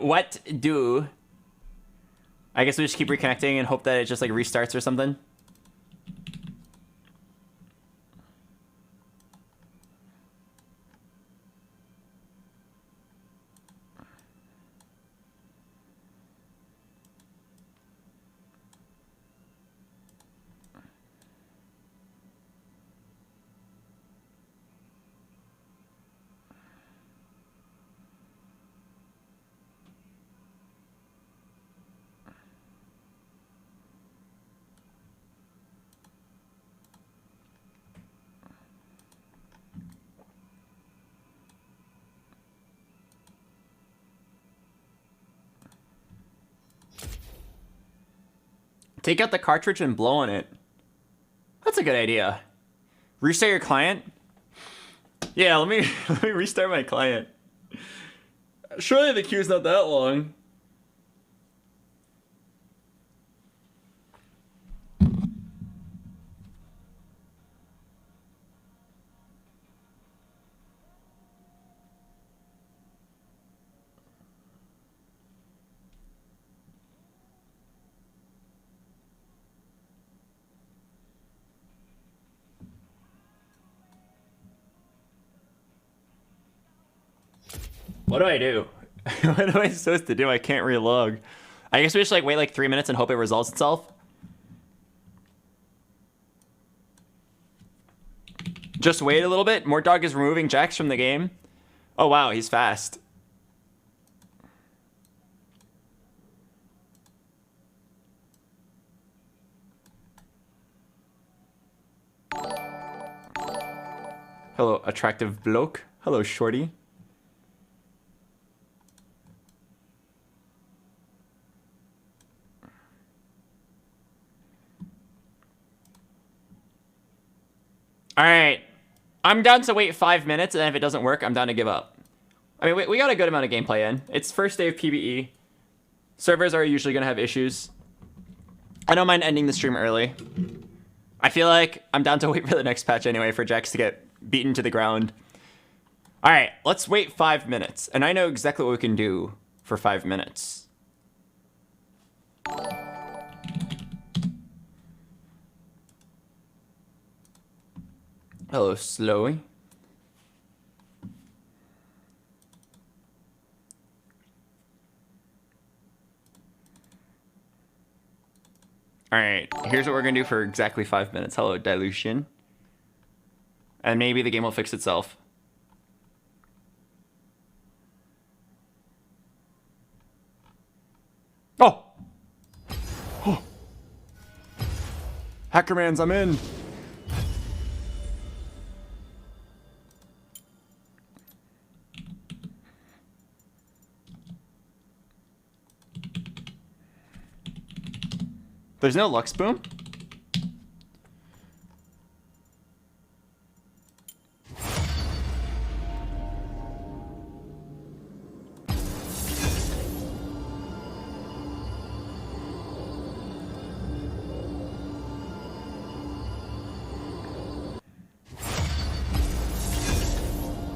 [SPEAKER 1] What do? I guess we just keep reconnecting and hope that it just restarts or something. Take out the cartridge and blow on it. That's a good idea. Restart your client? Yeah, let me restart my client. Surely the queue's not that long. What do I do? What am I supposed to do? I can't relog. I guess we just like wait like 3 minutes and hope it resolves itself. Just wait a little bit. Mortdog is removing Jax from the game. Oh wow, he's fast. Hello, attractive bloke. Hello, shorty. All right. I'm down to wait 5 minutes, and if it doesn't work, I'm down to give up. I mean, we got a good amount of gameplay in. It's first day of PvE. Servers are usually going to have issues. I don't mind ending the stream early. I feel like I'm down to wait for the next patch anyway for Jax to get beaten to the ground. All right, let's wait 5 minutes. And I know exactly what we can do for 5 minutes. Hello, Slowy. All right, here's what we're gonna do for exactly 5 minutes. Hello, Dilution. And maybe the game will fix itself. Oh! Oh! Hackermans, I'm in! There's no Lux Boom?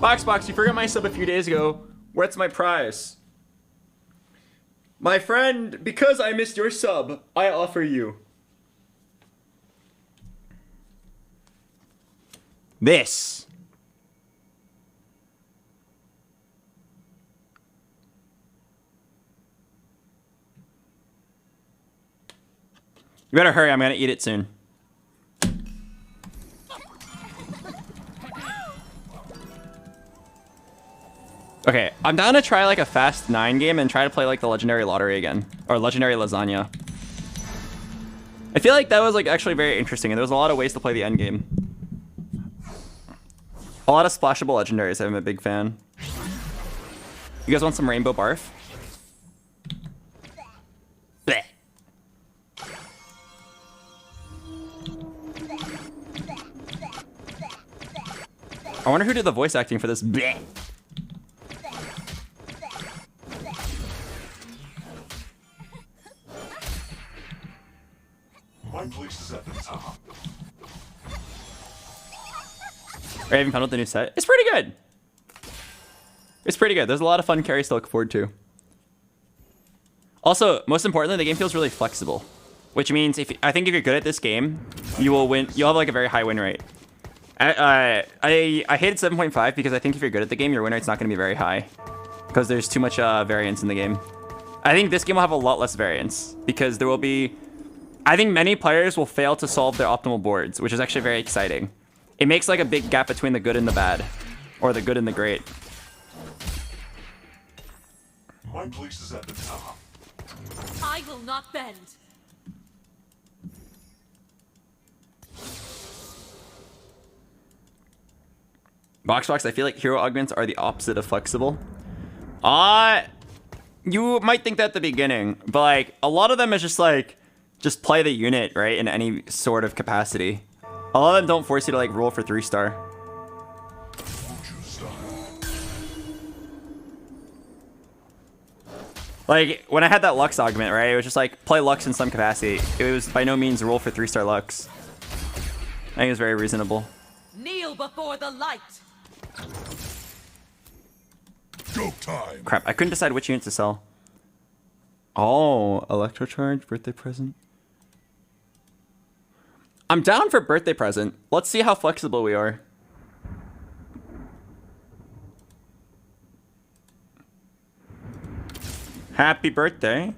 [SPEAKER 1] BoxBox, you forgot my sub a few days ago. What's my prize? My friend, because I missed your sub, I offer you this. You better hurry, I'm gonna eat it soon. Okay, I'm down to try like a fast 9 game and try to play like the Legendary Lottery again. Or Legendary Lasagna. I feel like that was like actually very interesting and there was a lot of ways to play the end game. A lot of splashable legendaries, I'm a big fan. You guys want some rainbow barf? Blech. I wonder who did the voice acting for this. Blech.
[SPEAKER 3] My place is at the top.
[SPEAKER 1] Are you having fun with the new set? It's pretty good. It's pretty good. There's a lot of fun carries to look forward to. Also, most importantly, the game feels really flexible, which means I think if you're good at this game, you will win. You'll have like a very high win rate. I hated 7.5 because I think if you're good at the game, your win rate's not going to be very high because there's too much variance in the game. I think this game will have a lot less variance because there will be. I think many players will fail to solve their optimal boards, which is actually very exciting. It makes like a big gap between the good and the bad, or the good and the great.
[SPEAKER 3] My place is at the top.
[SPEAKER 10] I will not bend.
[SPEAKER 1] BoxBox, I feel like hero augments are the opposite of flexible. You might think that at the beginning, but like a lot of them is just like, just play the unit, right, in any sort of capacity. A lot of them don't force you to like roll for 3-star. Like, when I had that Lux augment, right, it was just like, play Lux in some capacity. It was by no means roll for 3-star Lux. I think it was very reasonable.
[SPEAKER 10] Kneel before the light.
[SPEAKER 3] Go time.
[SPEAKER 1] Crap, I couldn't decide which unit to sell. Oh, Electrocharge, birthday present. I'm down for birthday present. Let's see how flexible we are. Happy birthday.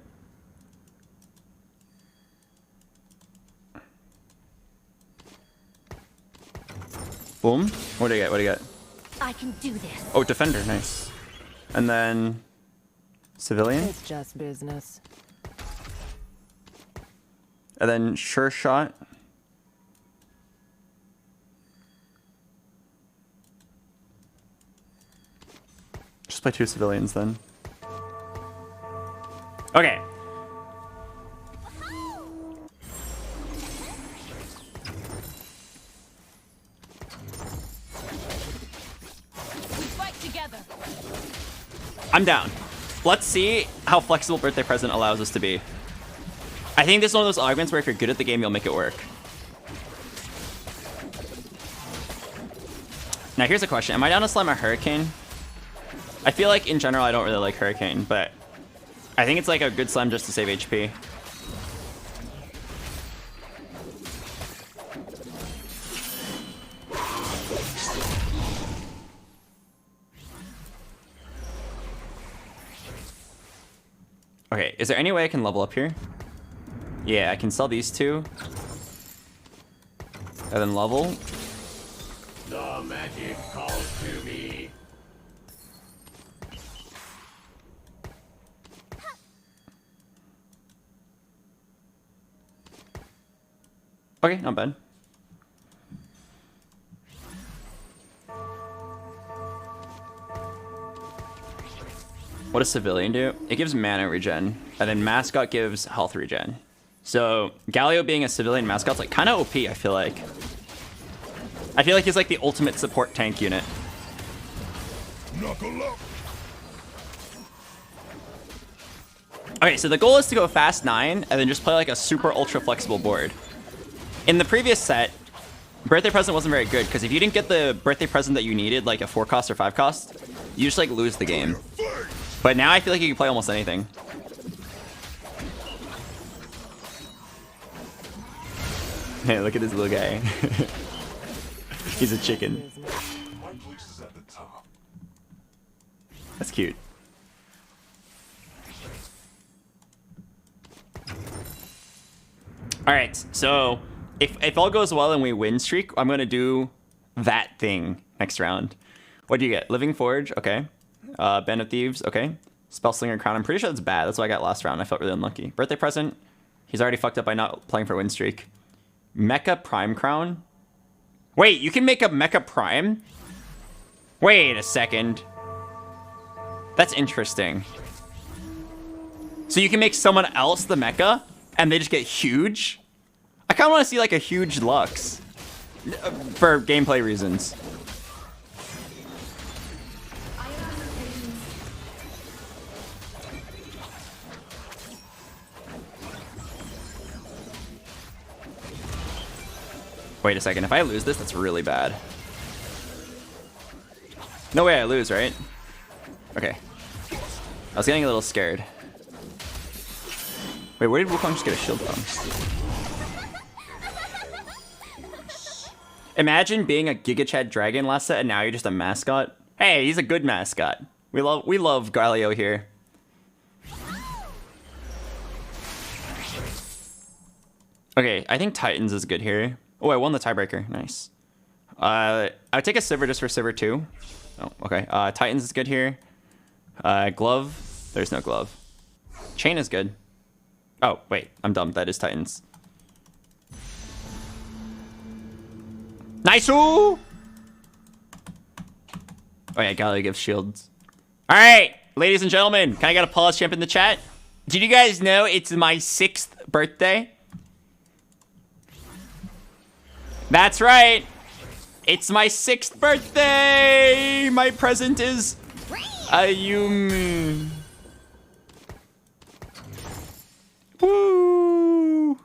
[SPEAKER 1] Boom. What do you get? What do you get?
[SPEAKER 6] I can do this.
[SPEAKER 1] Oh, defender. Nice. And then civilian.
[SPEAKER 10] It's just business.
[SPEAKER 1] And then sure shot. Just play 2 civilians then. Okay.
[SPEAKER 7] We fight together.
[SPEAKER 1] I'm down. Let's see how flexible birthday present allows us to be. I think this is one of those augments where if you're good at the game, you'll make it work. Now here's a question. Am I down to slime a hurricane? I feel like in general I don't really like hurricane, but I think it's like a good slime just to save HP. Okay, is there any way I can level up here? Yeah, I can sell these 2. And then level.
[SPEAKER 8] The magic calls to me.
[SPEAKER 1] Okay, not bad. What does civilian do? It gives mana regen, and then mascot gives health regen. So Galio being a civilian mascot's like kind of OP, I feel like. I feel like he's like the ultimate support tank unit.
[SPEAKER 3] Knuckle up.
[SPEAKER 1] Okay, so the goal is to go fast 9 and then just play like a super ultra flexible board. In the previous set, birthday present wasn't very good because if you didn't get the birthday present that you needed, like a 4 cost or 5 cost, you just like lose the game. But now I feel like you can play almost anything. Hey, look at this little guy. He's a chicken.
[SPEAKER 3] My place is at the top.
[SPEAKER 1] That's cute. All right, so if all goes well and we win streak, I'm gonna do that thing next round. What do you get? Living Forge, okay. Band of Thieves, okay. Spellslinger Crown, I'm pretty sure that's bad. That's what I got last round. I felt really unlucky. Birthday Present, he's already fucked up by not playing for win streak. Mecha Prime Crown. Wait, you can make a Mecha Prime? Wait a second. That's interesting. So you can make someone else the Mecha, and they just get huge? I kind of want to see like a huge Lux. For gameplay reasons. Wait a second, if I lose this, that's really bad. No way I lose, right? Okay. I was getting a little scared. Wait, where did Wukong just get a shield from? Imagine being a Giga Chad Dragon last set and now you're just a mascot. Hey, he's a good mascot. We love Galio here. Okay, I think Titans is good here. Oh, I won the tiebreaker. Nice. I would take a Sivir just for Sivir 2. Oh, okay. Titans is good here. Glove. There's no glove. Chain is good. Oh, wait. I'm dumb. That is Titans. Nice-oo! Oh, yeah. Galio gives shields. All right. Ladies and gentlemen, can I get a pause champ in the chat? Did you guys know it's my 6th birthday? That's right. It's my 6th birthday. My present is Ayumi. Woo.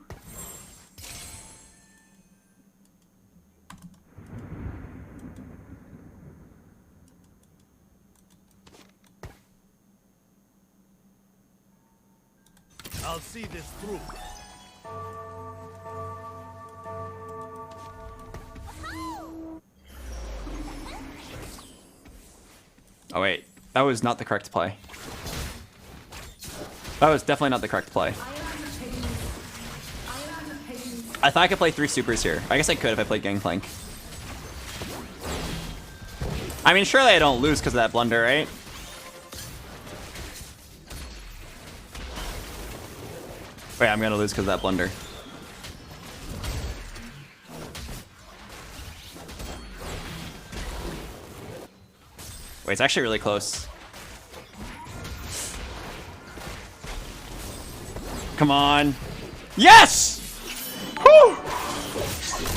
[SPEAKER 5] I'll see this through.
[SPEAKER 1] Oh wait, that was not the correct play. That was definitely not the correct play. I thought I could play 3 supers here. I guess I could if I played Gangplank. I mean, surely I don't lose because of that blunder, right? Wait, I'm gonna lose because of that blunder. Wait, it's actually really close. Come on. Yes! Whew!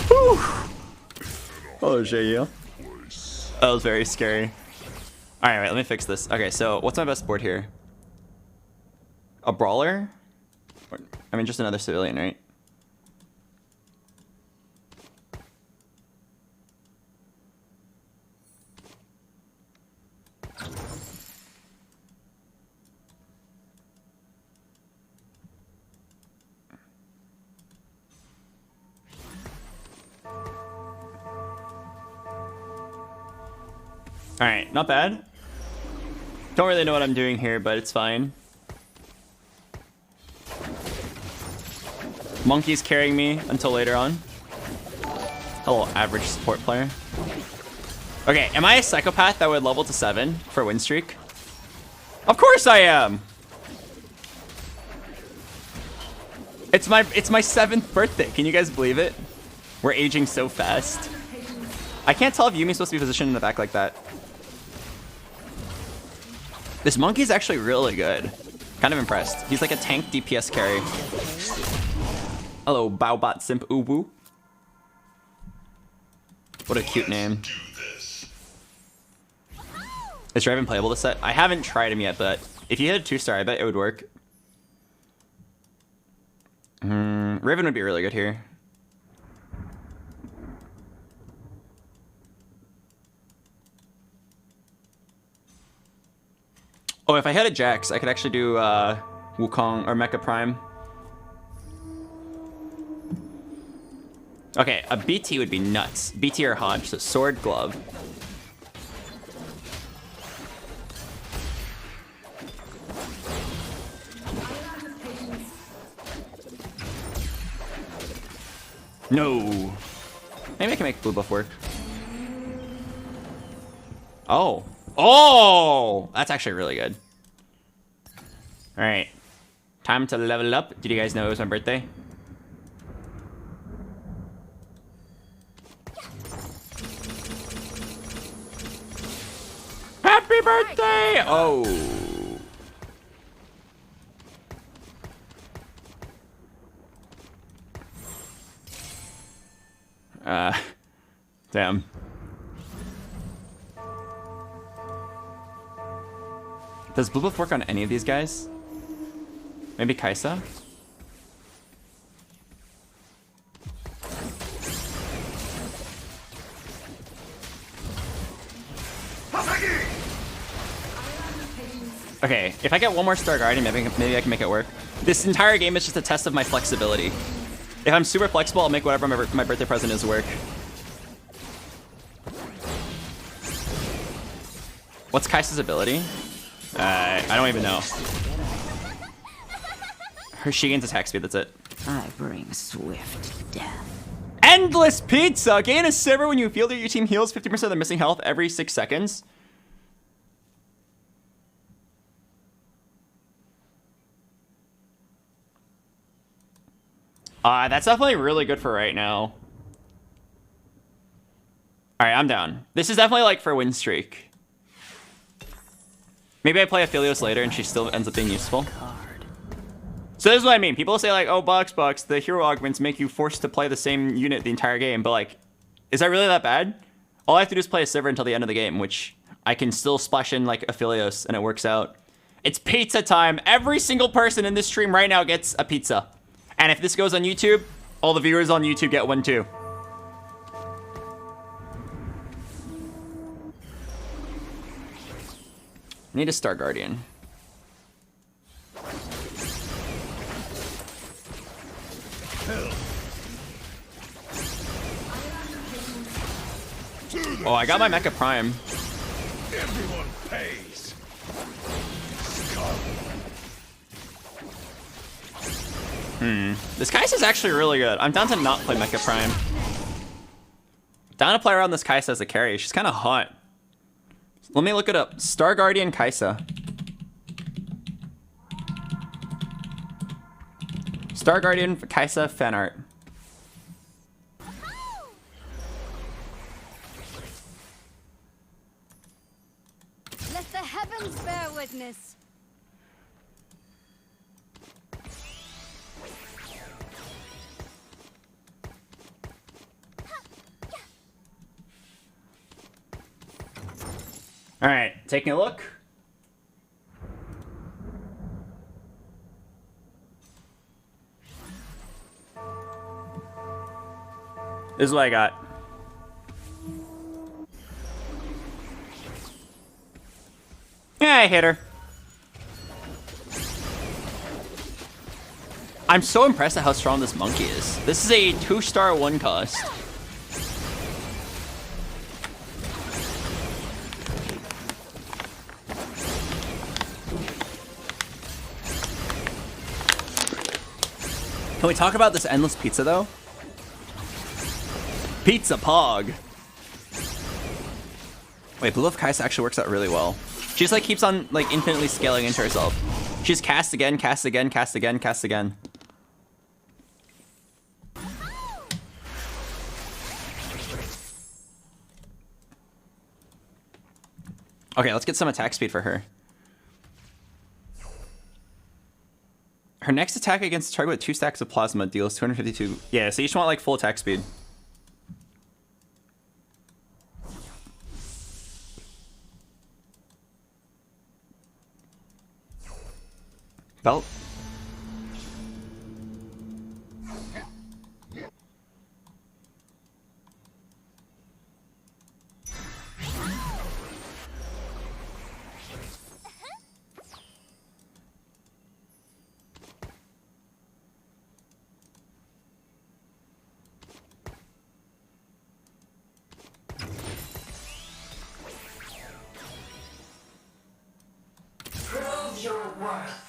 [SPEAKER 1] Whew! Oh, shit, yeah. That was very scary. Alright, wait, let me fix this. Okay, so what's my best board here? A brawler? I mean, just another civilian, right? Alright, not bad. Don't really know what I'm doing here, but it's fine. Monkey's carrying me until later on. A little average support player. Okay, am I a psychopath that would level to 7 for win streak? Of course I am! It's my 7th birthday. Can you guys believe it? We're aging so fast. I can't tell if Yumi's supposed to be positioned in the back like that. This monkey's actually really good. Kind of impressed. He's like a tank DPS carry. Hello, Baobot Simp Uwu. What a cute name. Is Raven playable this set? I haven't tried him yet, but if you hit a 2-star, I bet it would work. Raven would be really good here. Oh, if I had a Jax, I could actually do Wukong or Mecha Prime. Okay, a BT would be nuts. BT or Hodge, so sword, glove. No. Maybe I can make blue buff work. Oh. Oh! That's actually really good. Alright. Time to level up. Did you guys know it was my birthday? Happy birthday! Oh. Damn. Does blue buff work on any of these guys? Maybe Kaisa? Okay, if I get one more Star Guardian, maybe I can make it work. This entire game is just a test of my flexibility. If I'm super flexible, I'll make whatever my birthday present is work. What's Kaisa's ability? I don't even know. She gains attack speed, that's it.
[SPEAKER 13] I bring swift death.
[SPEAKER 1] Endless pizza! Gain a silver when you feel that your team heals 50% of their missing health every 6 seconds. That's definitely really good for right now. Alright, I'm down. This is definitely like for win streak. Maybe I play Aphelios later and she still ends up being useful. So this is what I mean. People say like, oh, BoxBox, the hero augments make you forced to play the same unit the entire game. But like, is that really that bad? All I have to do is play a Sivir until the end of the game, which I can still splash in like Aphelios and it works out. It's pizza time. Every single person in this stream right now gets a pizza. And if this goes on YouTube, all the viewers on YouTube get one too. Need a Star Guardian. Oh, I got my Mecha Prime.
[SPEAKER 5] Everyone pays.
[SPEAKER 1] This Kai'Sa's actually really good. I'm down to not play Mecha Prime. Down to play around this Kai'Sa as a carry. She's kind of hot. Let me look it up. Star Guardian Kai'Sa. Star Guardian Kai'Sa fan art.
[SPEAKER 2] Let the heavens bear witness.
[SPEAKER 1] All right, taking a look. This is what I got. Yeah, I hit her. I'm so impressed at how strong this monkey is. This is a 2-star 1 cost. Can we talk about this endless pizza though? Pizza Pog. Wait, Blue Wolf Kai'Sa actually works out really well. She just like keeps on like infinitely scaling into herself. She's cast again, cast again, cast again, cast again. Okay, let's get some attack speed for her. Her next attack against a target with 2 stacks of plasma deals 252. Yeah, so you just want like full attack speed. Belt.
[SPEAKER 11] Prove your worth.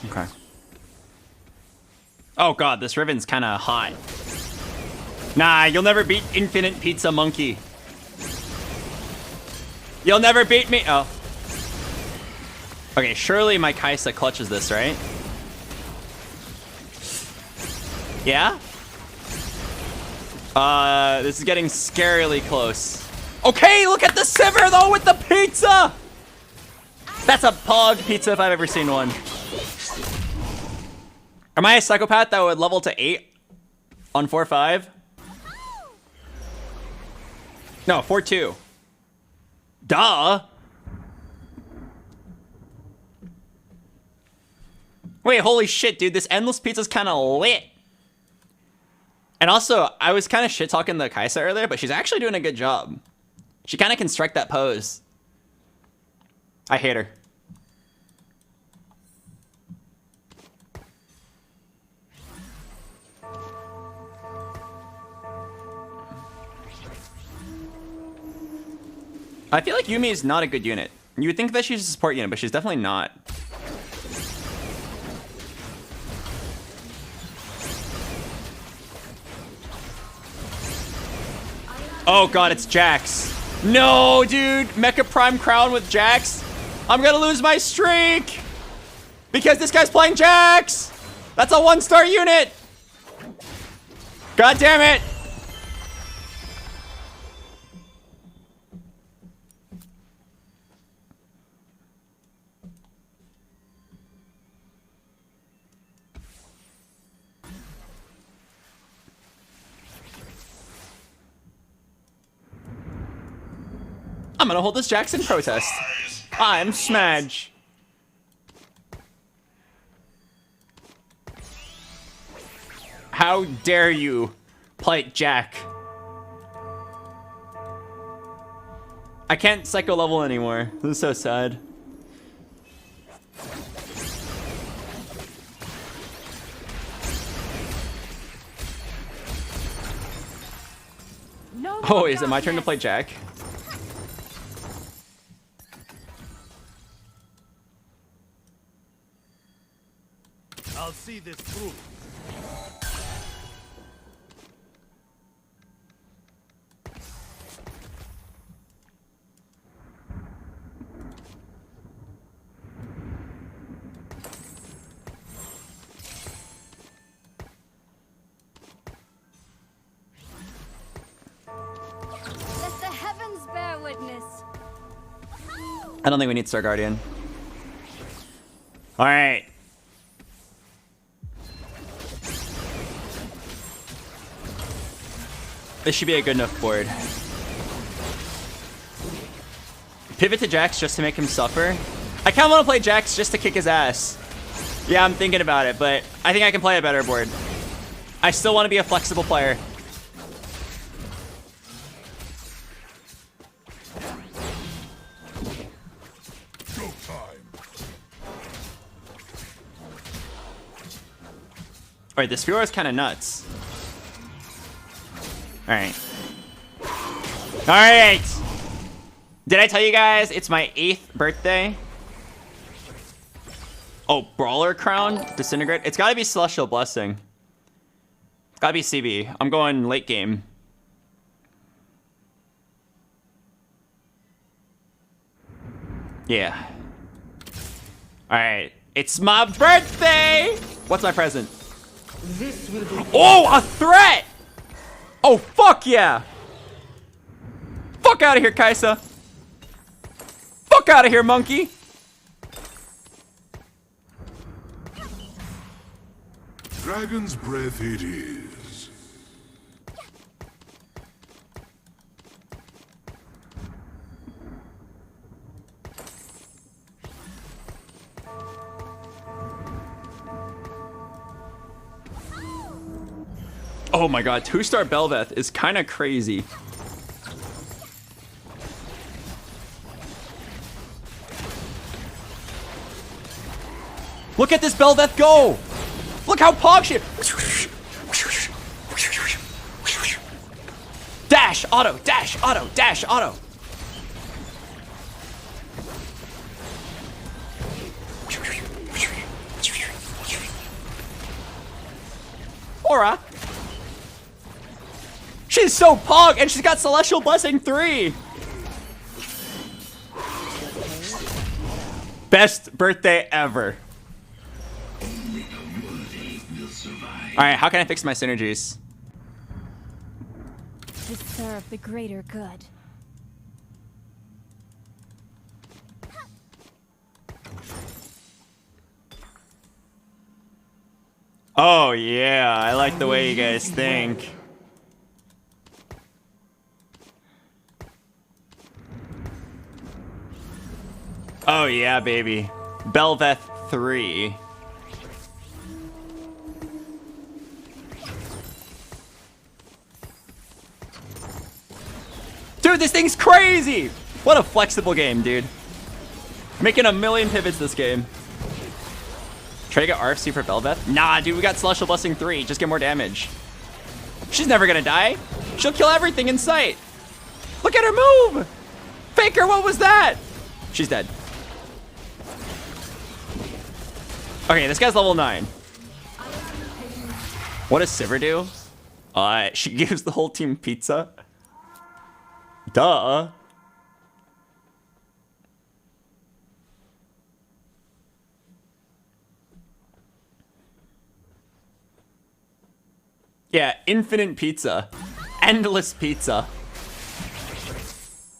[SPEAKER 1] Okay. Oh god, this Riven's kind of hot. Nah, you'll never beat Infinite Pizza Monkey. You'll never beat me. Oh. Okay, surely my Kai'Sa clutches this, right? Yeah? This is getting scarily close. Okay, look at the Sivir though with the pizza! That's a Pog pizza if I've ever seen one. Am I a psychopath that would level to 8 on 4-5? No, 4-2. Duh! Wait, holy shit, dude. This endless pizza's kind of lit. And also, I was kind of shit-talking the Kai'Sa earlier, but she's actually doing a good job. She kind of can strike that pose. I hate her. I feel like Yuumi is not a good unit. You would think that she's a support unit, but she's definitely not. Oh god, it's Jax. No, dude! Mecha Prime Crown with Jax. I'm gonna lose my streak! Because this guy's playing Jax! That's a 1-star unit! God damn it! I'm gonna hold this Jackson protest. I'm Smedge. How dare you play Jack? I can't psycho level anymore. This is so sad. Oh, is it my turn to play Jack?
[SPEAKER 5] I'll see this through.
[SPEAKER 2] Let the heavens bear witness.
[SPEAKER 1] I don't think we need Star Guardian. All right. This should be a good enough board. Pivot to Jax just to make him suffer. I kind of want to play Jax just to kick his ass. Yeah, I'm thinking about it, but I think I can play a better board. I still want to be a flexible player. Alright, this Fiora is kind of nuts. Alright. Alright! Did I tell you guys it's my 8th birthday? Oh, Brawler Crown? Disintegrate? It's gotta be Celestial Blessing. It's gotta be CB. I'm going late game. Yeah. Alright. It's my birthday! What's my present?
[SPEAKER 16] This will be
[SPEAKER 1] Oh, a threat! Oh, fuck yeah! Fuck out of here, Kaisa! Fuck out of here, monkey!
[SPEAKER 3] Dragon's breath it is.
[SPEAKER 1] Oh my god, 2-star Belveth is kind of crazy. Look at this Belveth go! Look how pog she... Dash, auto, dash, auto, dash, auto. Aura. She's so pog, and she's got Celestial Blessing 3. Best birthday ever. Alright, how can I fix my synergies?
[SPEAKER 2] To serve the greater good.
[SPEAKER 1] Oh yeah, I like the way you guys think. Oh yeah, baby. Belveth 3. Dude, this thing's crazy! What a flexible game, dude. Making a million pivots this game. Try to get RFC for Belveth? Nah, dude, we got Celestial Blessing 3. Just get more damage. She's never gonna die. She'll kill everything in sight. Look at her move! Faker, what was that? She's dead. Okay, this guy's level 9. What does Sivir do? She gives the whole team pizza. Duh. Yeah, infinite pizza. Endless pizza.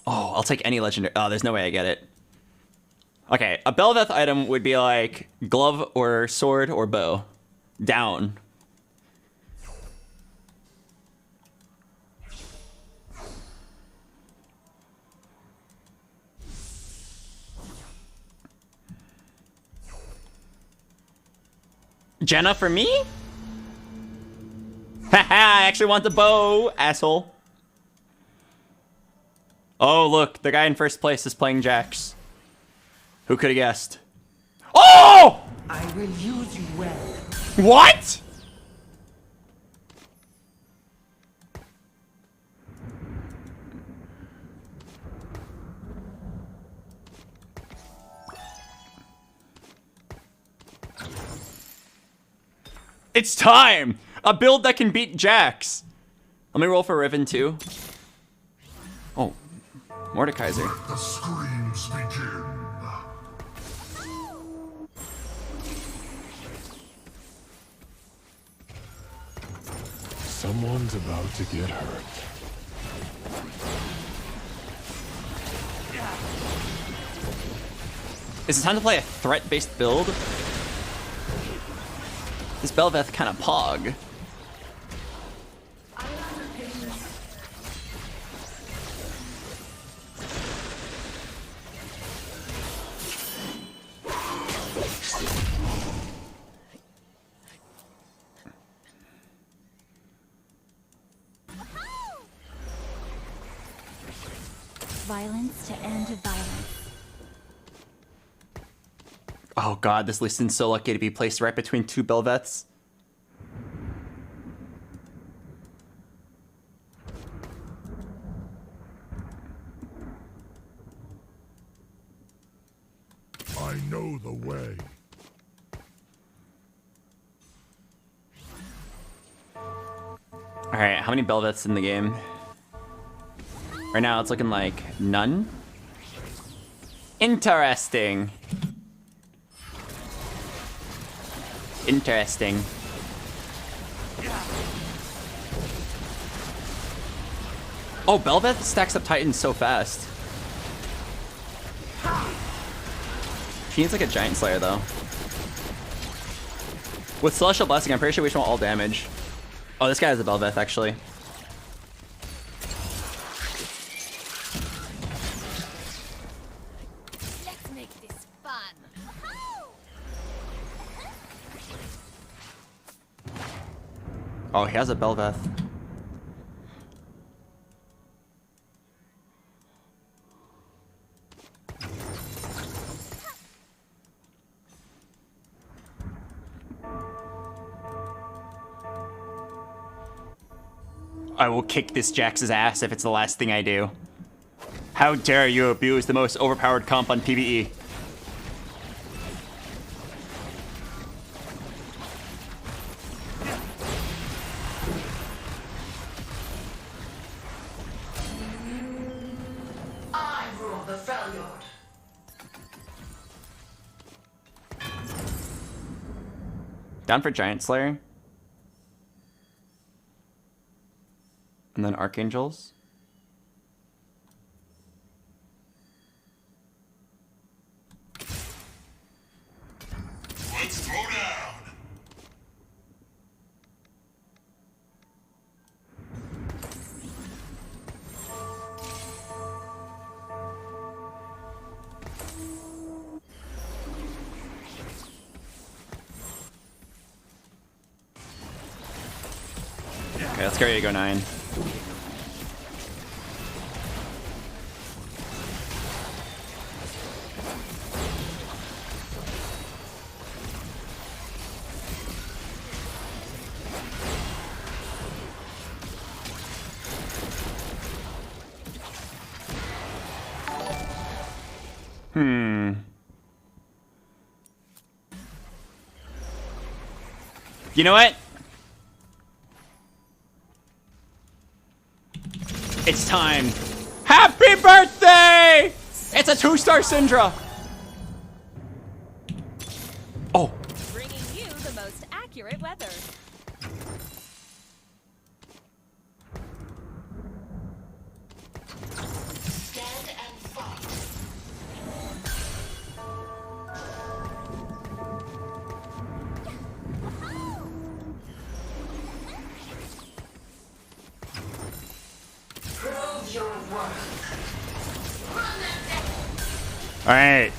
[SPEAKER 1] Oh, I'll take any legendary. Oh, there's no way I get it. Okay, a Belveth item would be like glove or sword or bow. Down. Jenna for me? Haha, I actually want the bow, asshole. Oh, look, the guy in first place is playing Jax. Who could have guessed? Oh!
[SPEAKER 16] I will use you well.
[SPEAKER 1] What? It's time! A build that can beat Jax. Let me roll for Riven too. Oh, Mordekaiser.
[SPEAKER 3] Let the screams begin.
[SPEAKER 5] Someone's about to get hurt.
[SPEAKER 1] Is it time to play a threat-based build? This Bel'Veth kind of pog.
[SPEAKER 2] Violence to end violence.
[SPEAKER 1] Oh god, this Lee Sin's so lucky to be placed right between two Bel'Veths.
[SPEAKER 3] I know the way.
[SPEAKER 1] Alright, how many Bel'Veths in the game? Right now it's looking like none. Interesting. Interesting. Oh, Bel'Veth stacks up Titans so fast. She needs like a Giant Slayer though. With Celestial Blessing, I'm pretty sure we just want all damage. Oh, this guy has a Bel'Veth actually.
[SPEAKER 6] Let's make this fun.
[SPEAKER 1] Oh, he has a Bel'Veth. I will kick this Jax's ass if it's the last thing I do. How dare you abuse the most overpowered comp on PvE?
[SPEAKER 11] I rule the Freljord.
[SPEAKER 1] Down for Giant Slayer. And then Archangels.
[SPEAKER 3] Let's throw down.
[SPEAKER 1] Okay, let's get ready to go 9. You know what? It's time. Happy birthday! It's a 2-star Syndra. Oh.
[SPEAKER 10] Bringing you the most accurate weather.
[SPEAKER 11] Stand and fight. Prove your worth.
[SPEAKER 1] All right.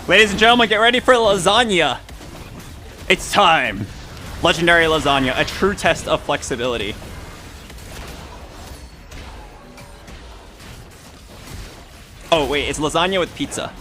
[SPEAKER 1] Ladies and gentlemen, get ready for lasagna. It's time. Legendary lasagna, a true test of flexibility. Oh, wait, it's lasagna with pizza.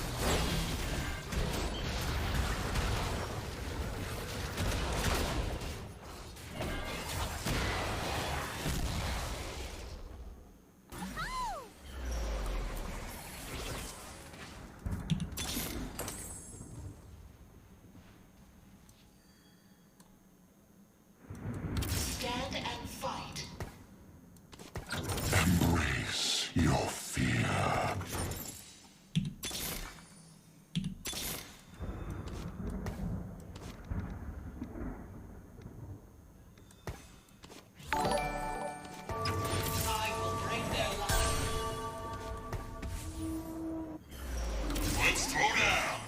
[SPEAKER 3] Let's throw down.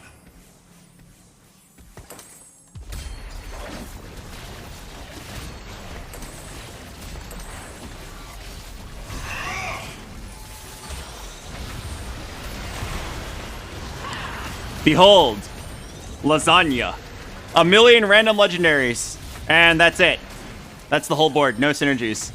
[SPEAKER 1] Behold, lasagna. 1,000,000 random legendaries. And that's it. That's the whole board. No synergies.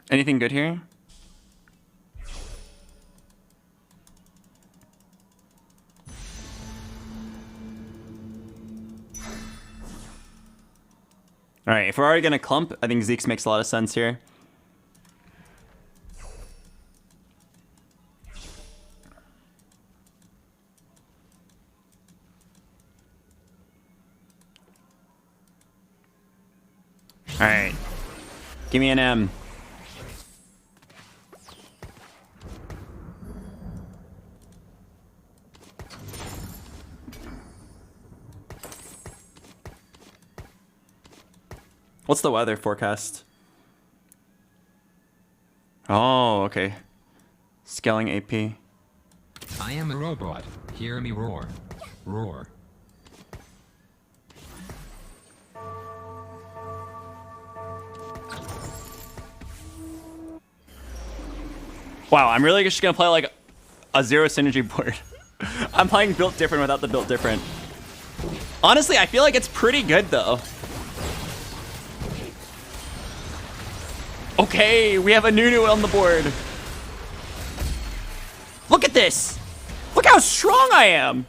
[SPEAKER 1] Anything good here? All right, if we're already gonna clump, I think Zeke's makes a lot of sense here. All right, give me an M. What's the weather forecast? Oh, okay. Scaling AP.
[SPEAKER 9] I am a robot. Hear me roar. Roar.
[SPEAKER 1] Wow, I'm really just gonna play like a zero synergy board. I'm playing built different without the built different. Honestly, I feel like it's pretty good though. Okay, we have a Nunu on the board. Look at this. Look how strong I am.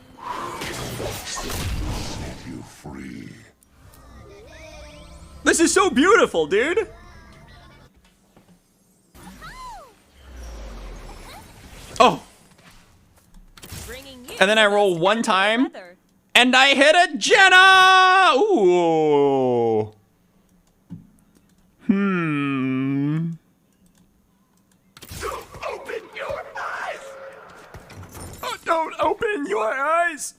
[SPEAKER 3] Set you free.
[SPEAKER 1] This is so beautiful, dude. Oh. And then I roll one time, and I hit a Jenna. Ooh.
[SPEAKER 4] Don't open your eyes! Oh, don't open your eyes!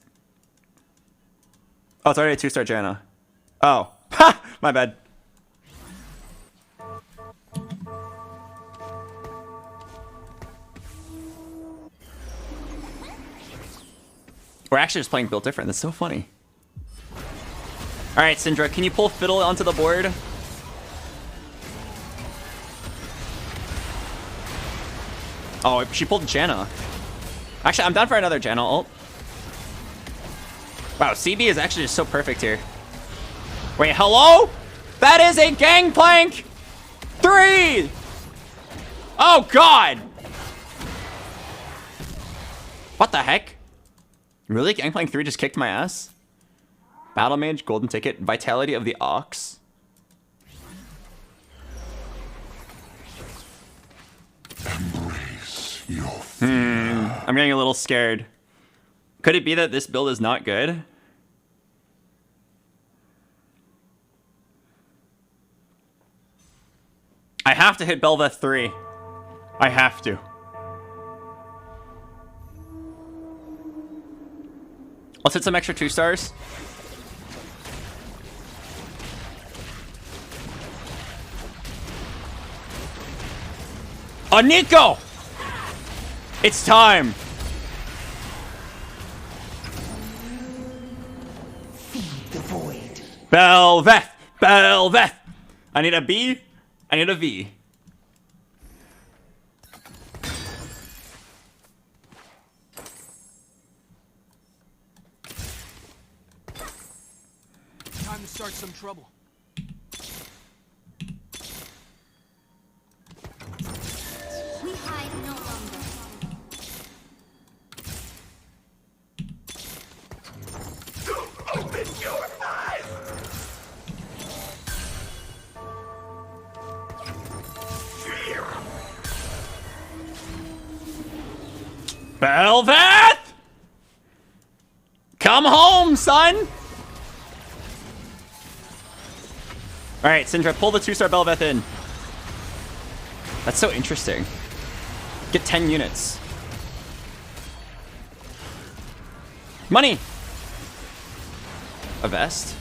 [SPEAKER 1] Oh, it's already a 2-star Janna. Oh. Ha! My bad. We're actually just playing built different. That's so funny. Alright, Syndra, can you pull Fiddle onto the board? Oh, she pulled Janna. Actually, I'm down for another Janna ult. Wow, CB is actually just so perfect here. Wait, hello? That is a Gangplank 3! Oh, God! What the heck? Really? Gangplank 3 just kicked my ass? Battle Mage, Golden Ticket, Vitality of the Ox.
[SPEAKER 3] Embrace your
[SPEAKER 1] I'm getting a little scared. Could it be that this build is not good? I have to hit Belveth 3. I have to. Let's hit some extra 2-stars. Oh, Nico! It's time.
[SPEAKER 16] Feed the void.
[SPEAKER 1] Belveth! Belveth! I need a B. I need a V.
[SPEAKER 5] Time to start some trouble.
[SPEAKER 6] We hide no longer.
[SPEAKER 4] Don't open your eyes! Fear!
[SPEAKER 1] Belveth! Come home, son! All right, Syndra, pull the 2-star Belveth in. That's so interesting. Get 10 units. Money! A vest?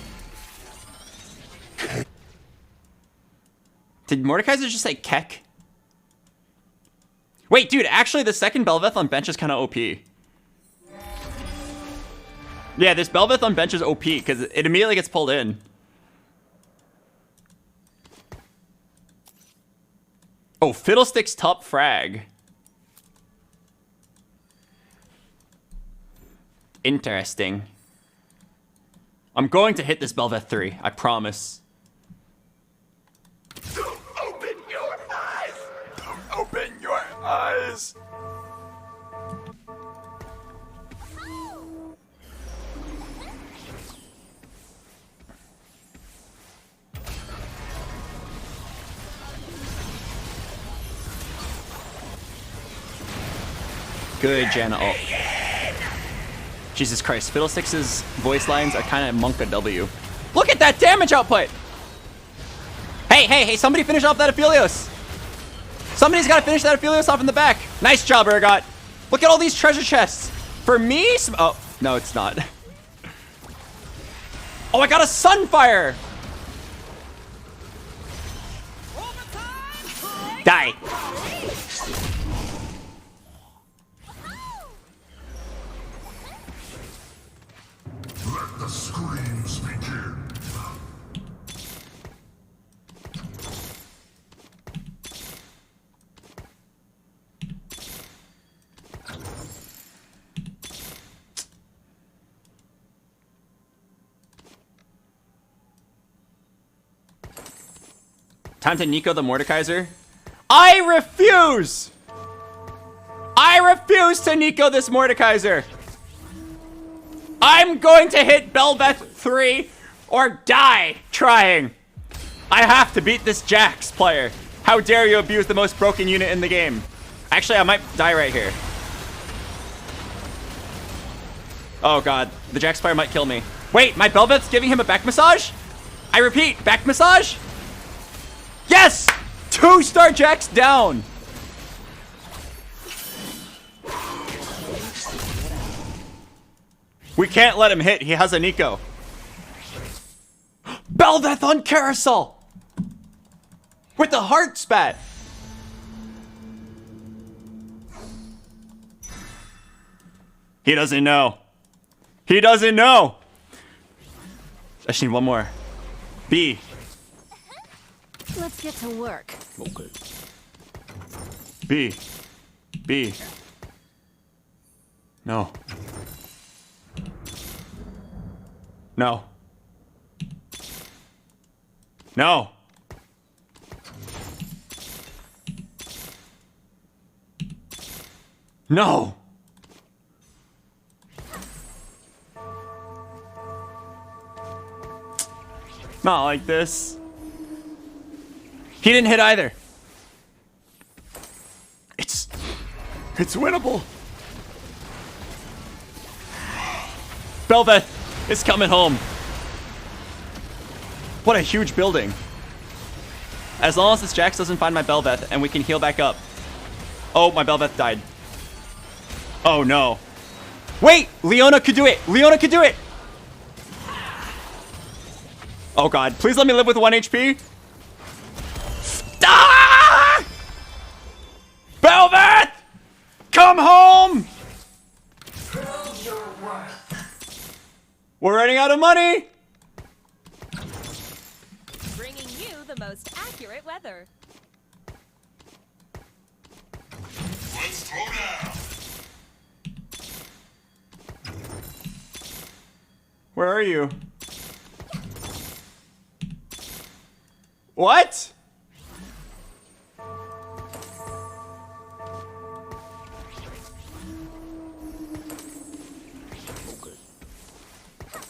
[SPEAKER 1] Did Mordekaiser just say Keck? Wait, dude, actually the second Belveth on bench is kind of OP. Yeah, this Belveth on bench is OP because it immediately gets pulled in. Oh, Fiddlestick's top frag. Interesting. I'm going to hit this Belveth 3, I promise.
[SPEAKER 4] Don't open your eyes! Don't open your eyes!
[SPEAKER 1] Good, Janna. Oh. Jesus Christ, Fiddlesticks's voice lines are kind of Monka W. Look at that damage output! Hey, somebody finish off that Aphelios! Somebody's got to finish that Aphelios off in the back. Nice job, Urgot. Look at all these treasure chests. For me? Oh, no, it's not. Oh, I got a Sunfire! Die.
[SPEAKER 3] Let the screams begin.
[SPEAKER 1] Time to Nico the Mordekaiser. I refuse! I refuse to Nico this Mordekaiser! I'm going to hit Belveth 3 or die trying. I have to beat this Jax player. How dare you abuse the most broken unit in the game? Actually, I might die right here. Oh god, the Jax player might kill me. Wait, my Belveth's giving him a back massage? I repeat, back massage? Yes! 2-star Jax down. We can't let him hit. He has a Nico. Belveth on Carousel! With the heart spat! He doesn't know. He doesn't know! I just need one more. B.
[SPEAKER 2] Let's get to work.
[SPEAKER 1] Okay. B. B. No. No. No. No. Not like this. He didn't hit either. It's winnable. Belveth is coming home. What a huge building. As long as this Jax doesn't find my Belveth and we can heal back up. Oh, my Belveth died. Oh no. Wait, Leona could do it. Leona could do it. Oh god, please let me live with 1 HP. Ah! Belveth! Come home!
[SPEAKER 11] Prove your worth.
[SPEAKER 1] We're running out of money!
[SPEAKER 10] Bringing you the most accurate weather.
[SPEAKER 3] Let's throw down.
[SPEAKER 1] Where are you? What?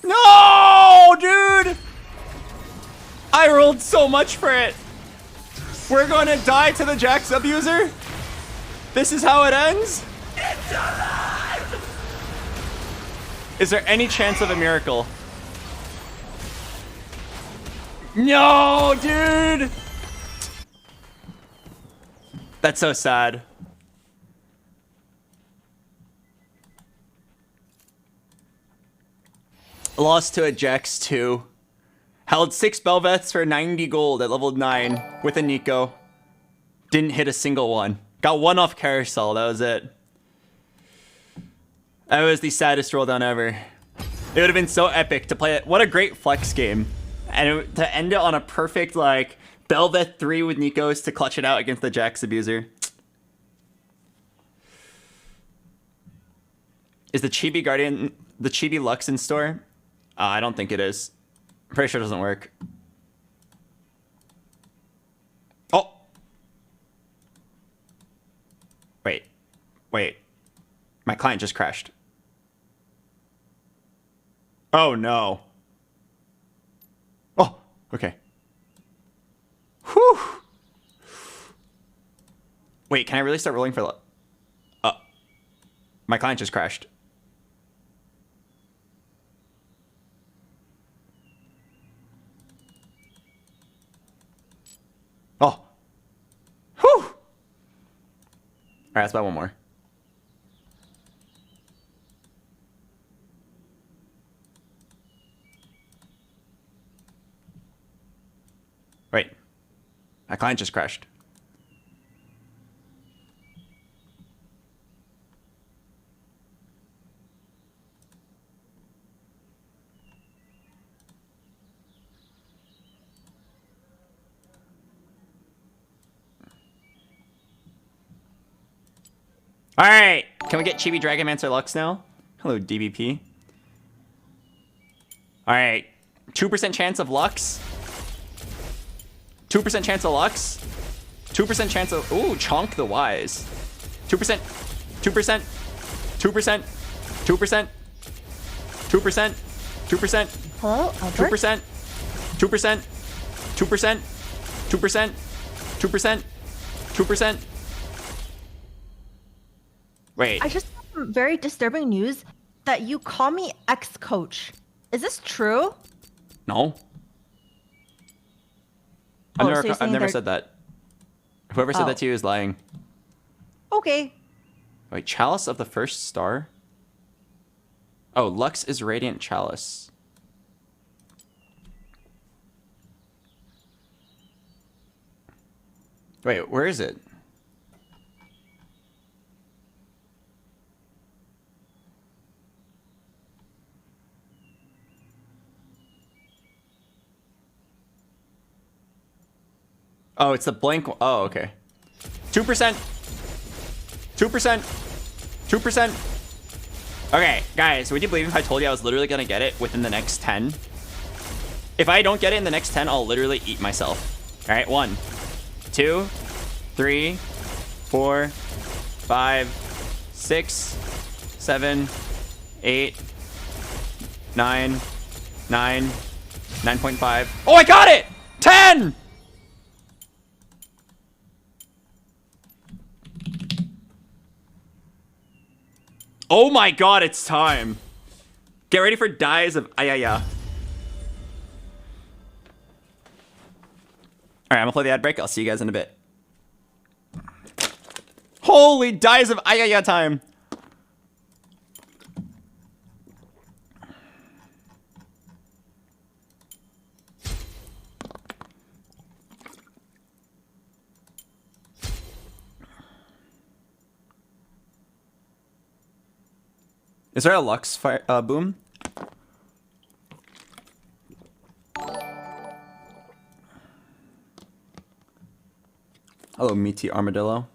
[SPEAKER 1] No, dude! I rolled so much for it. We're gonna die to the Jax abuser? This is how it ends?
[SPEAKER 4] It's alive!
[SPEAKER 1] Is there any chance of a miracle? No, dude! That's so sad. Lost to a Jax 2. Held 6 Belveths for 90 gold at level 9 with a Nico. Didn't hit a single one. Got one off Carousel, that was it. That was the saddest roll down ever. It would have been so epic to play it. What a great flex game. And to end it on a perfect, like, Belveth 3 with Nikos to clutch it out against the Jax abuser. Is the Chibi Guardian, the Chibi Lux in store? I don't think it is. Pretty sure it doesn't work. Oh! Wait. My client just crashed. Oh no. Oh, okay. Whew. Wait, can I really start rolling for my client just crashed. Oh. Whew. All right, let's buy one more. Wait. My client just crashed. All right, can we get Chibi Dragonmancer Lux now? Hello, DBP. All right, 2% chance of Lux. 2% chance of Lux. 2% chance of, ooh, Chonk the Wise. 2%, 2%, 2%, 2%, 2%, 2%.
[SPEAKER 15] Hello,
[SPEAKER 1] 2%, 2%, 2%, 2%, 2%, 2%. Wait.
[SPEAKER 15] I just have some very disturbing news that you call me ex-coach. Is this true?
[SPEAKER 1] No. I've never said that. Whoever said that to you is lying.
[SPEAKER 15] Okay.
[SPEAKER 1] Wait, Chalice of the First Star? Oh, Lux is Radiant Chalice. Wait, where is it? Oh, it's the blank one. Oh, okay. 2%. 2%. 2%. Okay, guys, would you believe if I told you I was literally going to get it within the next 10? If I don't get it in the next 10, I'll literally eat myself. All right, 1, 2, 3, 4, 5, 6, 7, 8, 9, 9.5. Oh, I got it! 10! Oh my god, it's time. Get ready for Dies of Ayaya. Alright, I'm gonna play the ad break. I'll see you guys in a bit. Holy Dies of Ayaya time. Is there a Lux fire, boom? Hello, meaty armadillo.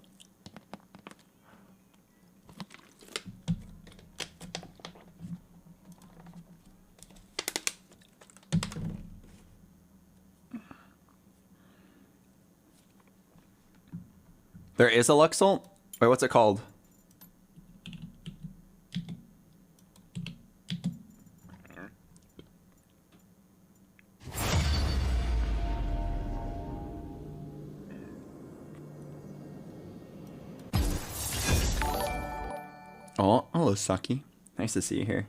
[SPEAKER 1] There is a Luxalt? Wait, what's it called? Oh, hello, Saki. Nice to see you here.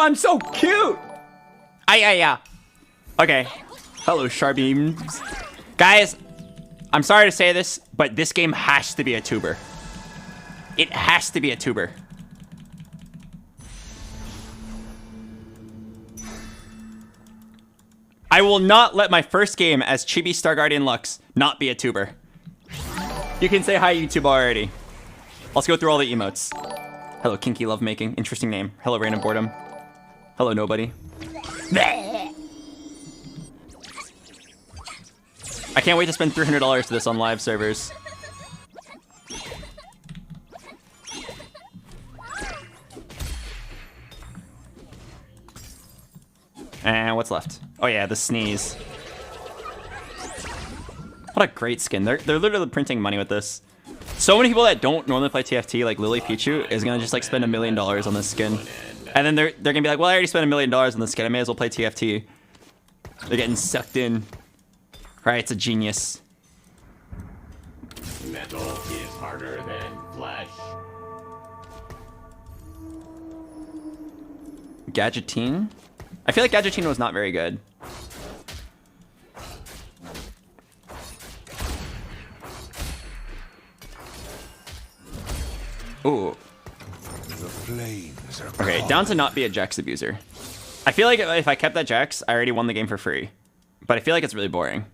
[SPEAKER 1] I'm so cute. Yeah. Okay. Hello, Sharbeams. Guys, I'm sorry to say this, but this game has to be a tuber. It has to be a tuber. I will not let my first game as Chibi Star Guardian Lux not be a tuber. You can say hi, YouTube already. Let's go through all the emotes. Hello, Kinky Lovemaking. Interesting name. Hello, Random Boredom. Hello, Nobody. I can't wait to spend $300 to this on live servers. And what's left? Oh yeah, the sneeze. What a great skin. They're literally printing money with this. So many people that don't normally play TFT, like Lily Pichu, is gonna just like spend $1 million on this skin. And then they're gonna be like, well, I already spent $1 million on this skin. I may as well play TFT. They're getting sucked in. Right, it's a genius.
[SPEAKER 8] Metal is harder than flesh.
[SPEAKER 1] Gadgetine? I feel like Gadgetine was not very good. Ooh.
[SPEAKER 3] The flames are
[SPEAKER 1] Okay, down to not be a Jax abuser. I feel like if I kept that Jax, I already won the game for free. But I feel like it's really boring.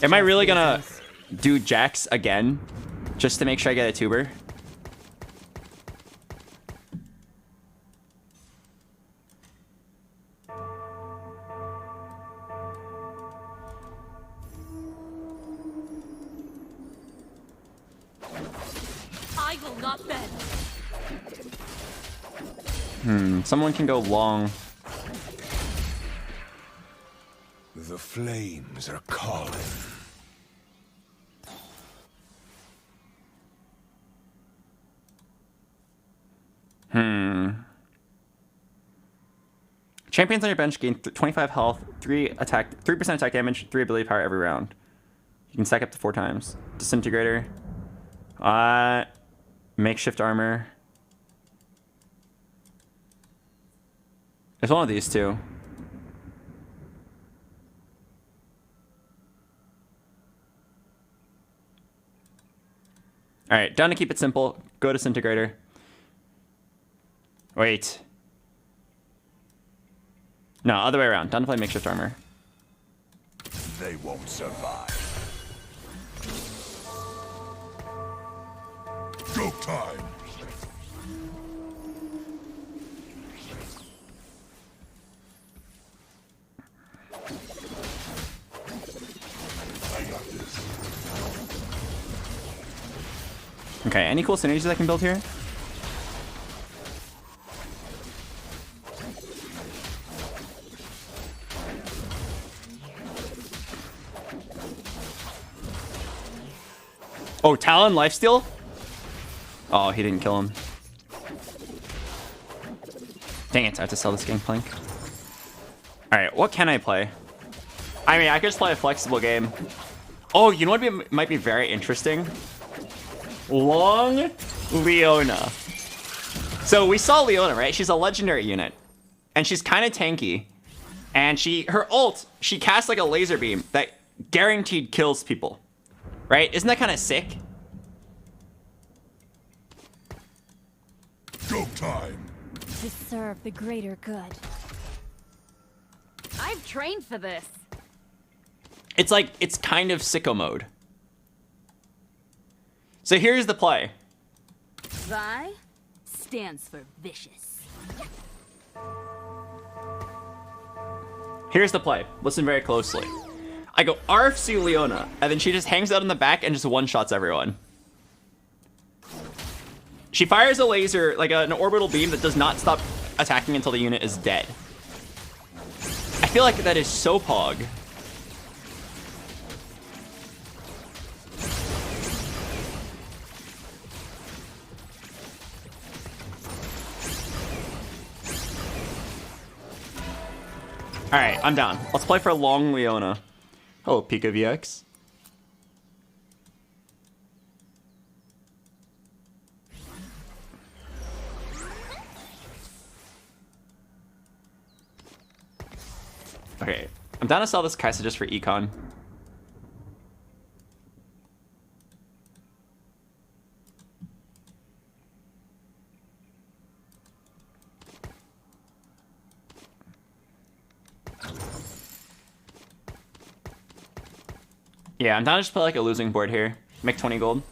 [SPEAKER 1] Am I really gonna do Jax again just to make sure I get a tuber?
[SPEAKER 7] I will not bend.
[SPEAKER 1] Someone can go long.
[SPEAKER 3] The flames are calling.
[SPEAKER 1] Champions on your bench gain 25 health, 3% attack damage, 3 ability power every round. You can stack up to 4 times. Disintegrator. Makeshift armor. There's one of these two. Alright, down to keep it simple. Go Disintegrator. Wait. No, other way around. Down to play Makeshift armor.
[SPEAKER 3] They won't survive. Go time. I got this.
[SPEAKER 1] Okay, any cool synergies I can build here? Oh, Talon lifesteal? Oh, he didn't kill him. Dang it, I have to sell this Gangplank. Alright, what can I play? I mean, I could just play a flexible game. Oh, you know what might be very interesting? Long Leona. So we saw Leona, right? She's a legendary unit. And she's kind of tanky. And her ult, she casts like a laser beam that guaranteed kills people. Right? Isn't that kind of sick?
[SPEAKER 3] Go time.
[SPEAKER 2] To serve the greater good.
[SPEAKER 7] I've trained for this.
[SPEAKER 1] It's like, it's kind of sicko mode. So here's the play.
[SPEAKER 7] Vi stands for vicious.
[SPEAKER 1] Here's the play. Listen very closely. I go RFC Leona, and then she just hangs out in the back and just one-shots everyone. She fires a laser, like an orbital beam that does not stop attacking until the unit is dead. I feel like that is so pog. Alright, I'm down. Let's play for long Leona. Oh, Pika VX. Okay, I'm down to sell this Kaisa just for econ. Yeah, I'm down to just play like a losing board here. Make 20 gold.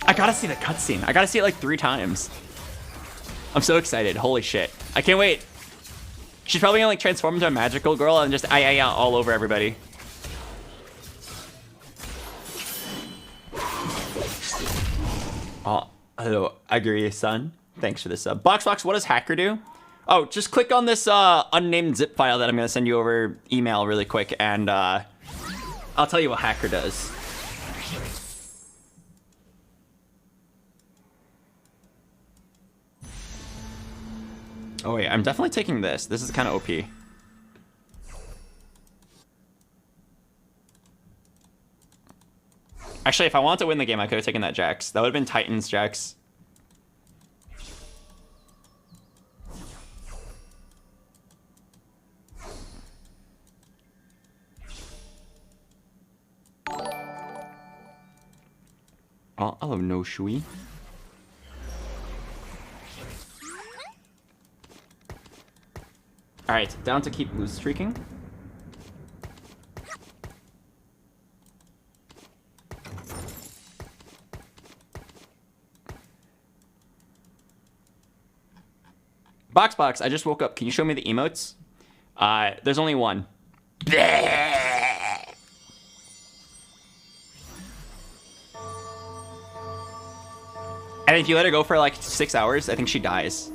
[SPEAKER 1] I gotta see the cutscene. I gotta see it like 3 times. I'm so excited. Holy shit. I can't wait. She's probably gonna like transform into a magical girl and just all over everybody. Oh, I agree, son. Thanks for this sub. BoxBox, what does hacker do? Oh, just click on this unnamed zip file that I'm gonna send you over email really quick, and I'll tell you what hacker does. Oh wait, I'm definitely taking this. This is kind of OP. Actually, if I wanted to win the game, I could have taken that Jax. That would have been Titans Jax. Oh, I love no shui. Alright, down to keep loose streaking. BoxBox, I just woke up. Can you show me the emotes? There's only one. And if you let her go for like 6 hours, I think she dies.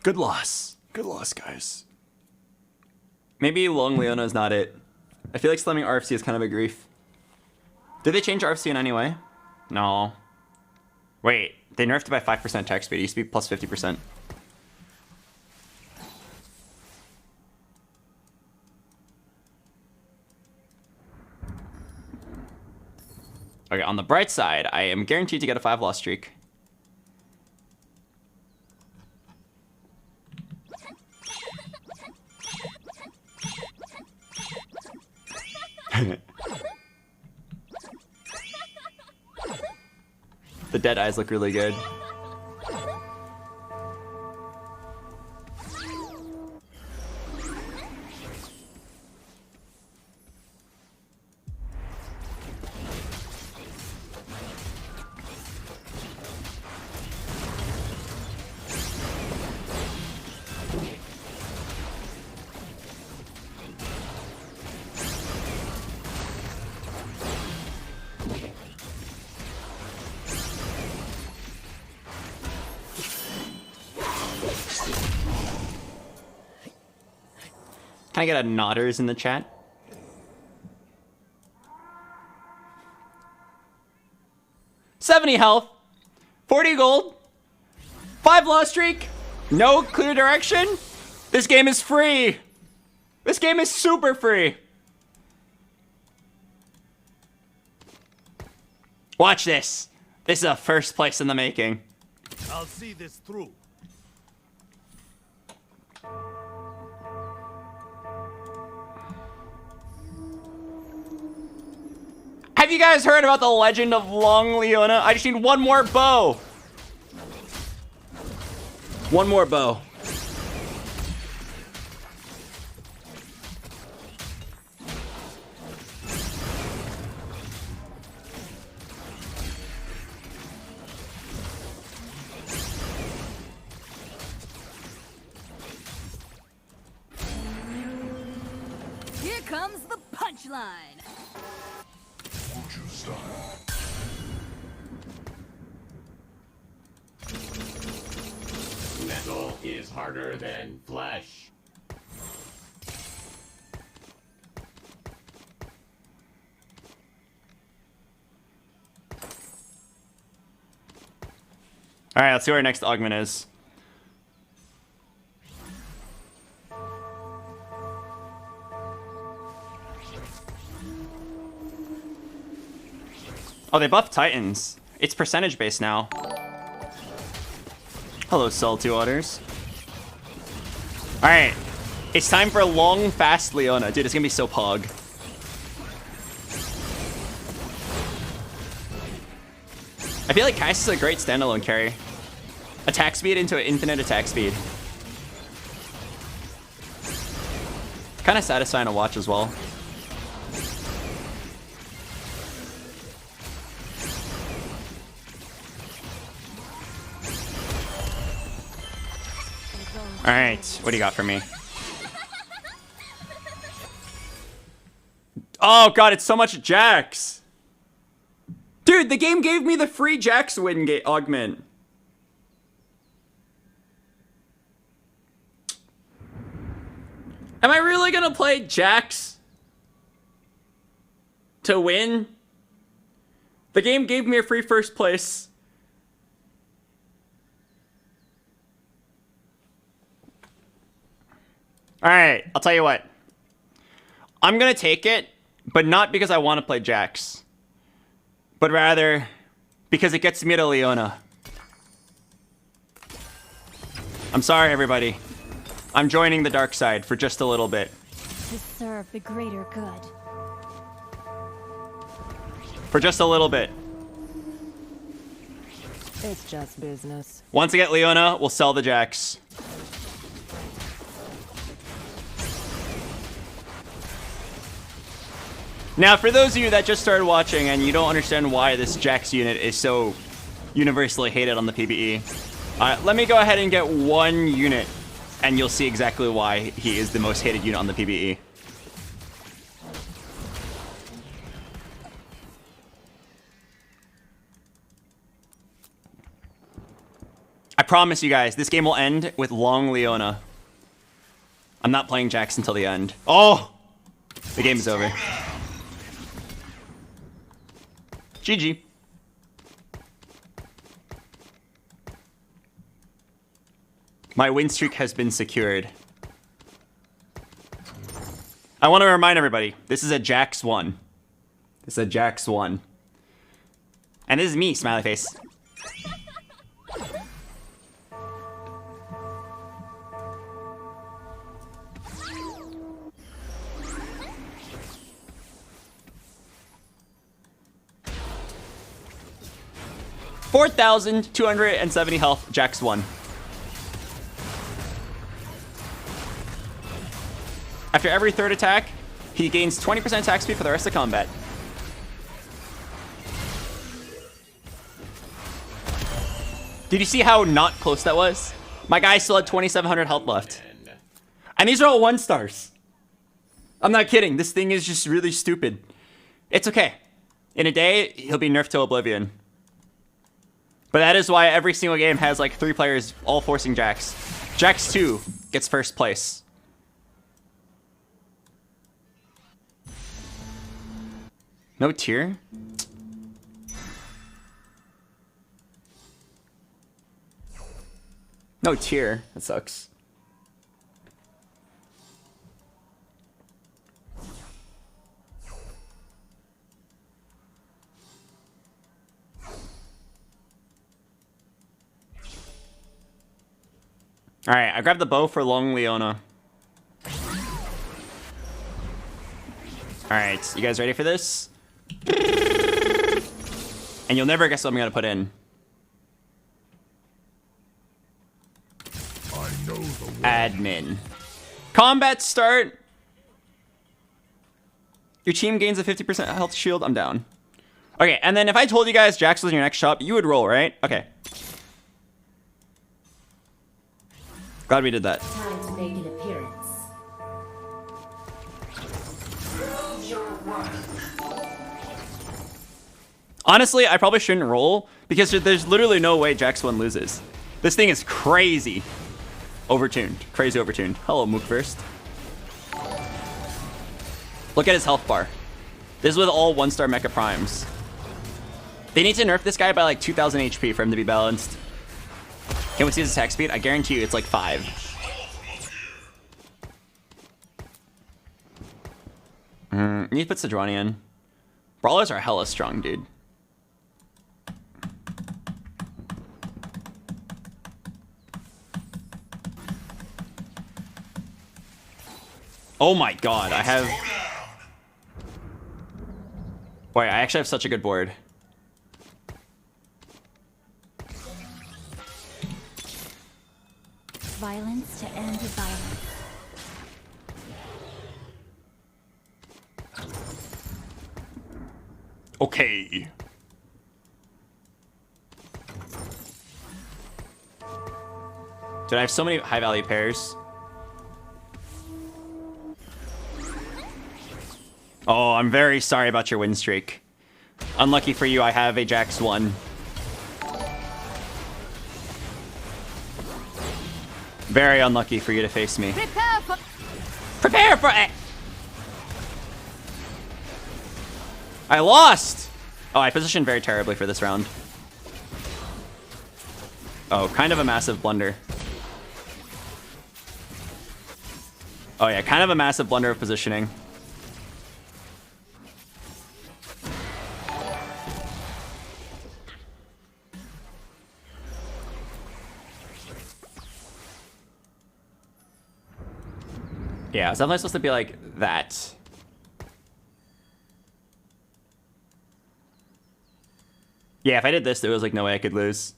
[SPEAKER 1] Good loss. Good loss, guys. Maybe Long Leona is not it. I feel like slamming RFC is kind of a grief. Did they change RFC in any way? No. Wait, they nerfed it by 5% attack speed. It used to be plus 50%. Okay, on the bright side, I am guaranteed to get a 5-loss streak. The dead eyes look really good. Can I get a nodders in the chat? $70 health, 40 gold, 5-loss streak, no clear direction. This game is free. This game is super free. Watch this. This is a first place in the making.
[SPEAKER 5] I'll see this through.
[SPEAKER 1] Have you guys heard about the legend of Long Leona? I just need one more bow. One more bow.
[SPEAKER 7] comes the punchline.
[SPEAKER 3] Lucha style.
[SPEAKER 8] Metal is harder than flesh.
[SPEAKER 1] All right, let's see what our next augment is. Oh, they buffed Titans. It's percentage based now. Hello, Salty Waters. All right, it's time for a long, fast Leona. Dude, it's gonna be so pog. I feel like Kais is a great standalone carry. Attack speed into infinite attack speed. Kind of satisfying to watch as well. Alright, what do you got for me? Oh god, it's so much Jax! Dude, the game gave me the free Jax win augment. Am I really gonna play Jax to win? The game gave me a free first place. Alright, I'll tell you what. I'm gonna take it, but not because I want to play Jax, but rather because it gets me to Leona. I'm sorry, everybody. I'm joining the dark side for just a little bit.
[SPEAKER 2] To serve the greater good.
[SPEAKER 1] For just a little bit.
[SPEAKER 10] It's just business.
[SPEAKER 1] Once I get Leona, we'll sell the Jax. Now, for those of you that just started watching and you don't understand why this Jax unit is so universally hated on the PvE, let me go ahead and get one unit and you'll see exactly why he is the most hated unit on the PvE. I promise you guys, this game will end with long Leona. I'm not playing Jax until the end. Oh! The game is over. GG. My win streak has been secured. I want to remind everybody, this is a Jax 1. This is a Jax 1. And this is me, smiley face. $4,270 health, Jax 1. After every third attack, he gains 20% attack speed for the rest of combat. Did you see how not close that was? My guy still had 2,700 health left. And these are all 1-stars. I'm not kidding. This thing is just really stupid. It's okay. In a day, he'll be nerfed to oblivion. But that is why every single game has like 3 players all forcing Jax. Jax 2 gets first place. No tier? No tier. That sucks. Alright, I grabbed the bow for long Leona. Alright, you guys ready for this? And you'll never guess what I'm gonna put in.
[SPEAKER 3] I know the way.
[SPEAKER 1] Admin. Combat start. Your team gains a 50% health shield. I'm down. Okay, and then if I told you guys Jax was in your next shop, you would roll, right? Okay. Glad we did that.
[SPEAKER 14] Time to make an appearance.
[SPEAKER 11] your worth.
[SPEAKER 1] Honestly, I probably shouldn't roll because there's literally no way Jax 1 loses. This thing is crazy. Overtuned. Crazy overtuned. Hello, Mook first. Look at his health bar. This is with all 1-star Mecha Primes. They need to nerf this guy by like 2000 HP for him to be balanced. Can we see his attack speed? I guarantee you it's like 5. Need to put Sejuani in. Brawlers are hella strong, dude. Oh my god, I have... Boy, I actually have such a good board.
[SPEAKER 2] Violence to end violence.
[SPEAKER 1] Okay. Dude, I have so many high value pairs. Oh, I'm very sorry about your win streak. Unlucky for you, I have a Jax 1. Very unlucky for you to face me. Prepare for it! I lost! Oh, I positioned very terribly for this round. Oh, kind of a massive blunder. Oh yeah, kind of a massive blunder of positioning. Yeah, it's definitely supposed to be like that. Yeah, if I did this, there was like no way I could lose.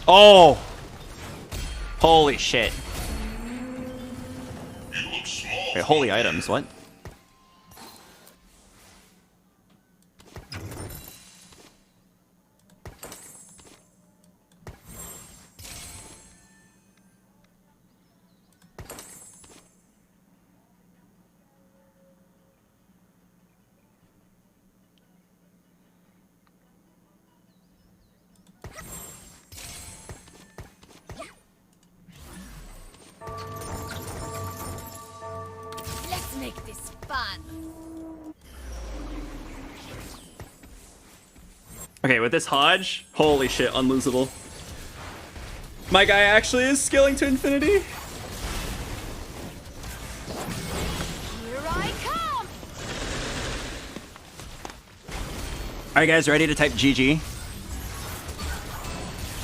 [SPEAKER 1] Oh! Holy shit. Wait, holy items, what?
[SPEAKER 6] Let's make this fun.
[SPEAKER 1] Okay, with this Hodge, holy shit, unlosable. My guy actually is scaling to infinity.
[SPEAKER 6] Here I come.
[SPEAKER 1] Alright guys, ready to type GG?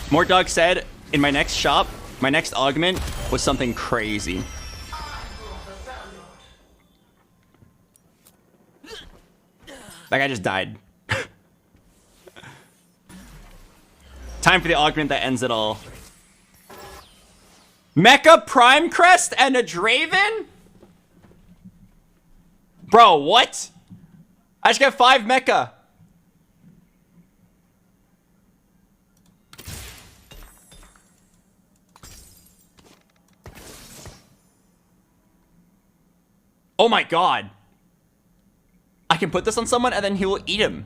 [SPEAKER 1] Mordog said, in my next shop, my next augment was something crazy. That guy just died. Time for the augment that ends it all. Mecha Prime Crest and a Draven? Bro, what? I just got 5 mecha. Oh my god. I can put this on someone and then he will eat him.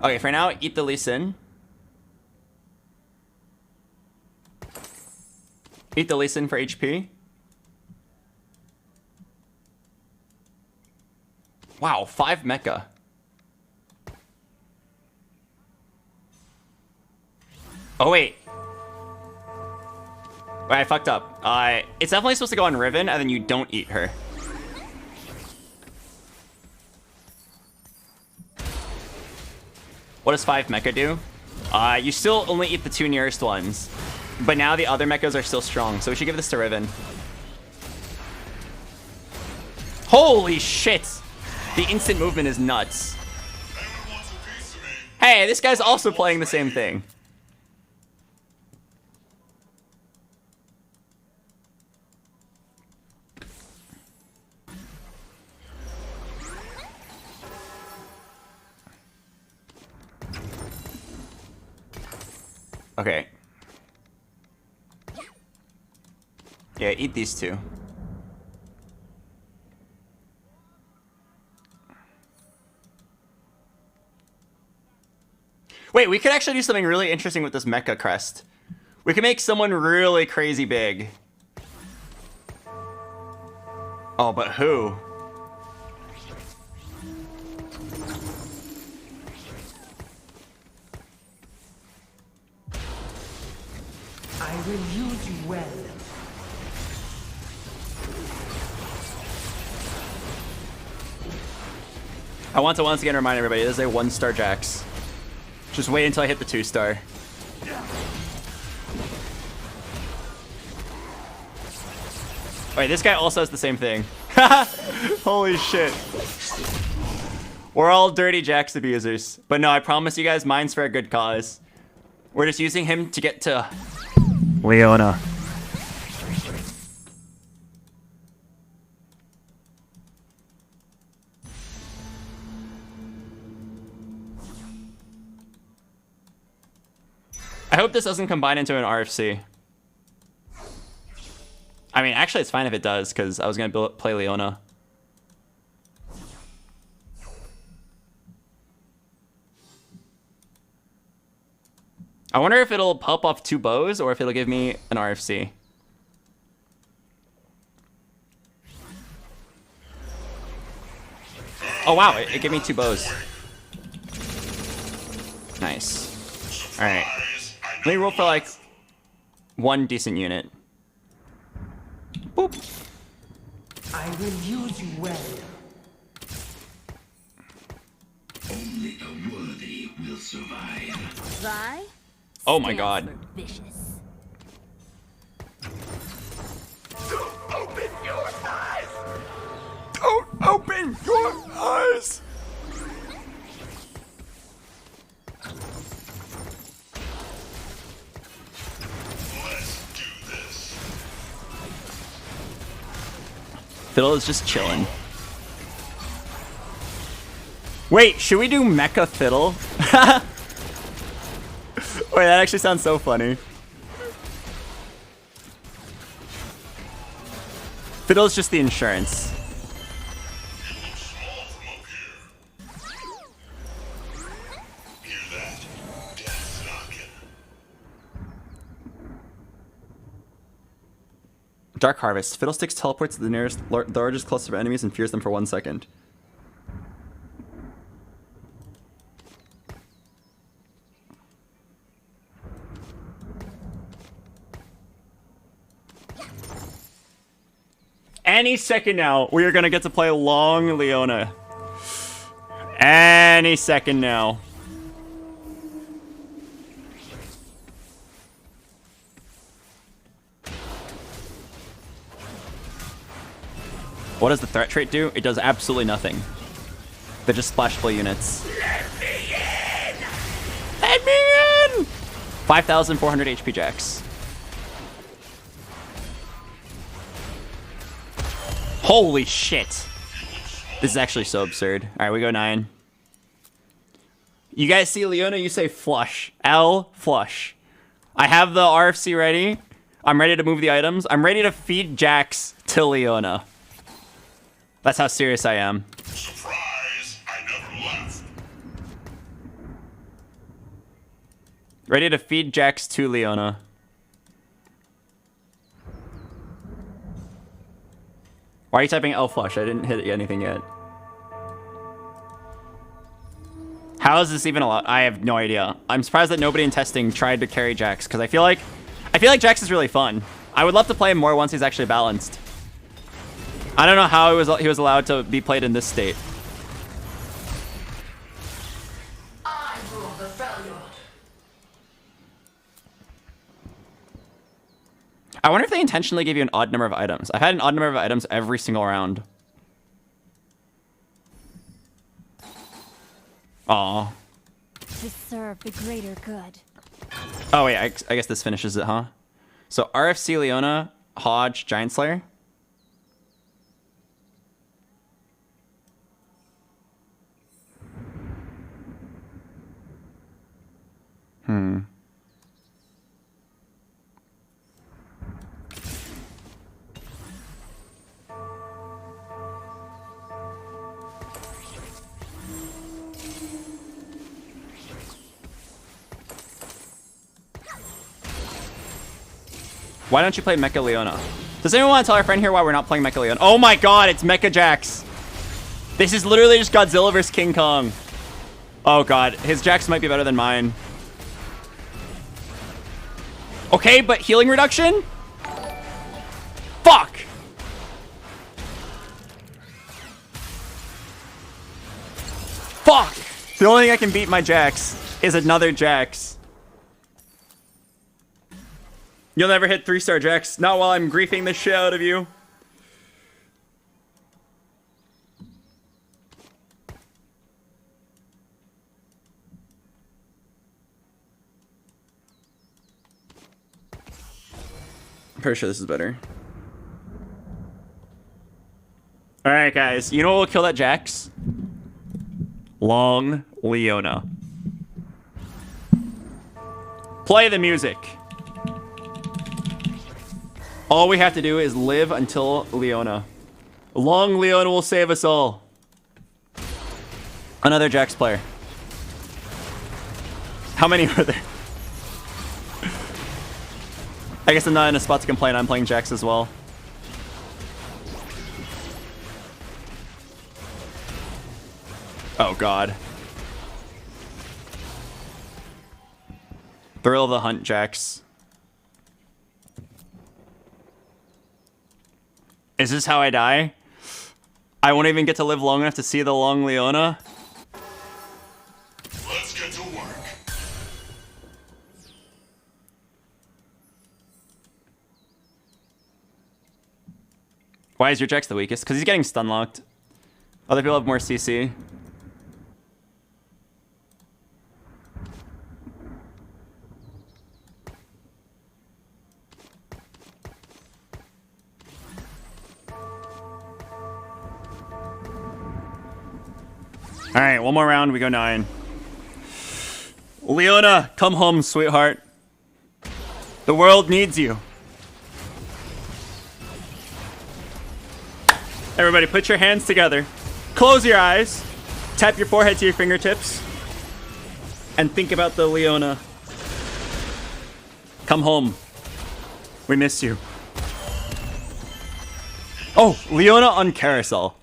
[SPEAKER 1] Okay, for now, eat the Lee Sin. Eat the Lee Sin for HP. Wow, 5 mecha. Oh wait. Wait, I fucked up. It's definitely supposed to go on Riven and then you don't eat her. What does 5 mecha do? You still only eat the 2 nearest ones. But now the other mechas are still strong, so we should give this to Riven. Holy shit! The instant movement is nuts. Hey, this guy's also playing the same thing. Okay. Yeah, eat these two. Wait, we could actually do something really interesting with this mecha crest. We can make someone really crazy big. Oh, but who?
[SPEAKER 16] I will use you well.
[SPEAKER 1] I want to once again remind everybody, this is a 1-star Jax. Just wait until I hit the 2-star. Wait, this guy also has the same thing. Holy shit. We're all dirty Jax abusers. But no, I promise you guys, mine's for a good cause. We're just using him to get to Leona. I hope this doesn't combine into an RFC. I mean, actually, it's fine if it does, because I was going to play Leona. I wonder if it'll pop off 2 bows, or if it'll give me an RFC. Oh, wow, it gave me 2 bows. Nice. Alright. Let me roll for, like, 1 decent unit. Boop.
[SPEAKER 16] I will use you well.
[SPEAKER 11] Only the worthy will survive.
[SPEAKER 7] Vi?
[SPEAKER 1] Oh my god.
[SPEAKER 7] Vicious.
[SPEAKER 4] Don't open your eyes! Don't open your eyes!
[SPEAKER 1] Fiddle is just chilling. Wait, should we do Mecha Fiddle? Wait, that actually sounds so funny. Fiddle is just the insurance. Dark Harvest. Fiddlesticks teleports to the nearest largest cluster of enemies and fears them for 1 second. Any second now, we are going to get to play long Leona. Any second now. What does the threat trait do? It does absolutely nothing. They're just splashable units. Let me in! Let me in! 5,400 HP Jax. Holy shit. This is actually so absurd. Alright, we go 9. You guys see Leona, you say flush. L, flush. I have the RFC ready. I'm ready to move the items. I'm ready to feed Jax to Leona. That's how serious I am.
[SPEAKER 3] Surprise! I never left.
[SPEAKER 1] Ready to feed Jax to Leona. Why are you typing L flush? I didn't hit anything yet. How is this even allowed? I have no idea. I'm surprised that nobody in testing tried to carry Jax, because I feel like Jax is really fun. I would love to play him more once he's actually balanced. I don't know how he was allowed to be played in this state.
[SPEAKER 11] I rule the Freljord.
[SPEAKER 1] I wonder if they intentionally give you an odd number of items. I've had an odd number of items every single round. Aw.
[SPEAKER 2] To serve the greater good.
[SPEAKER 1] Oh wait, I guess this finishes it, huh? So RFC Leona, Hodge, Giant Slayer. Why don't you play Mecha Leona? Does anyone want to tell our friend here why we're not playing Mecha Leona? Oh my god, it's Mecha Jax. This is literally just Godzilla vs. King Kong. Oh god, his Jax might be better than mine. Okay, but healing reduction? Fuck! Fuck! The only thing I can beat my Jax is another Jax. You'll never hit 3-star Jax. Not while I'm griefing the shit out of you. I'm pretty sure this is better. Alright, guys. You know what will kill that Jax? Long Leona. Play the music. All we have to do is live until Leona. Long Leona will save us all. Another Jax player. How many are there? I guess I'm not in a spot to complain. I'm playing Jax as well. Oh god. Thrill of the Hunt Jax. Is this how I die? I won't even get to live long enough to see the Long Leona?
[SPEAKER 3] Let's get to work.
[SPEAKER 1] Why is your Jax the weakest? Because he's getting stun locked. Other people have more CC. Alright, one more round, we go 9. Leona, come home, sweetheart. The world needs you. Everybody, put your hands together. Close your eyes. Tap your forehead to your fingertips. And think about the Leona. Come home. We miss you. Oh, Leona on carousel.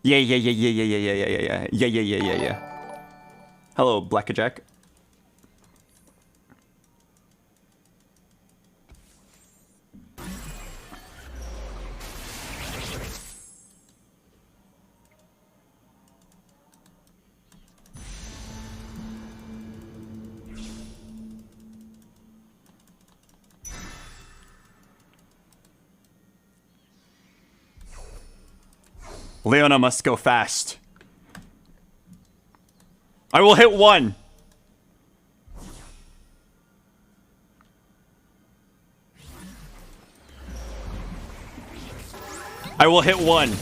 [SPEAKER 1] Yeah. Hello, Blackjack. Leona must go fast. I will hit 1. I will hit 1.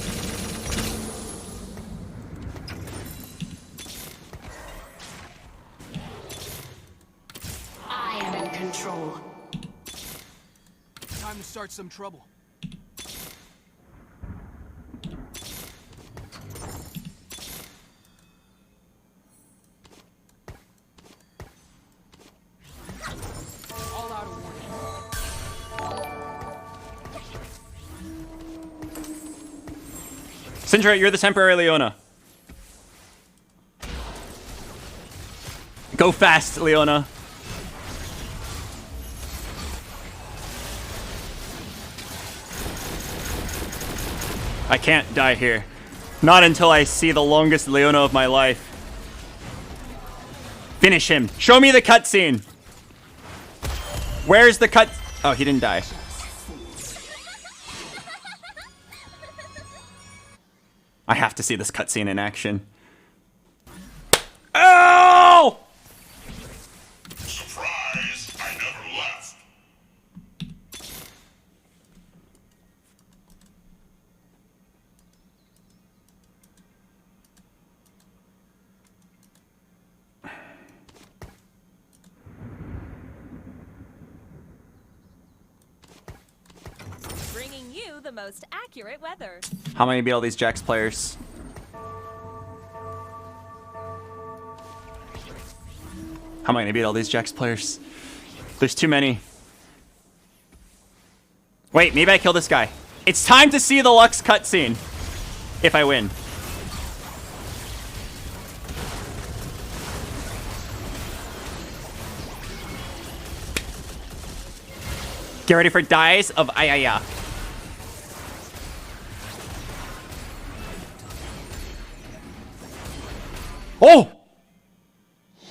[SPEAKER 11] I am in control.
[SPEAKER 17] Time to start some trouble.
[SPEAKER 1] Syndra, you're the temporary Leona. Go fast, Leona. I can't die here. Not until I see the longest Leona of my life. Finish him. Show me the cutscene. Where's the cut? Oh, he didn't die. I have to see this cutscene in action. Oh!
[SPEAKER 3] Surprise! I never left.
[SPEAKER 10] Bringing you the most accurate weather.
[SPEAKER 1] How many beat all these Jax players? How am I gonna beat all these Jax players? There's too many. Wait, maybe I kill this guy. It's time to see the Lux cutscene. If I win. Get ready for dies of Ayaya. Oh!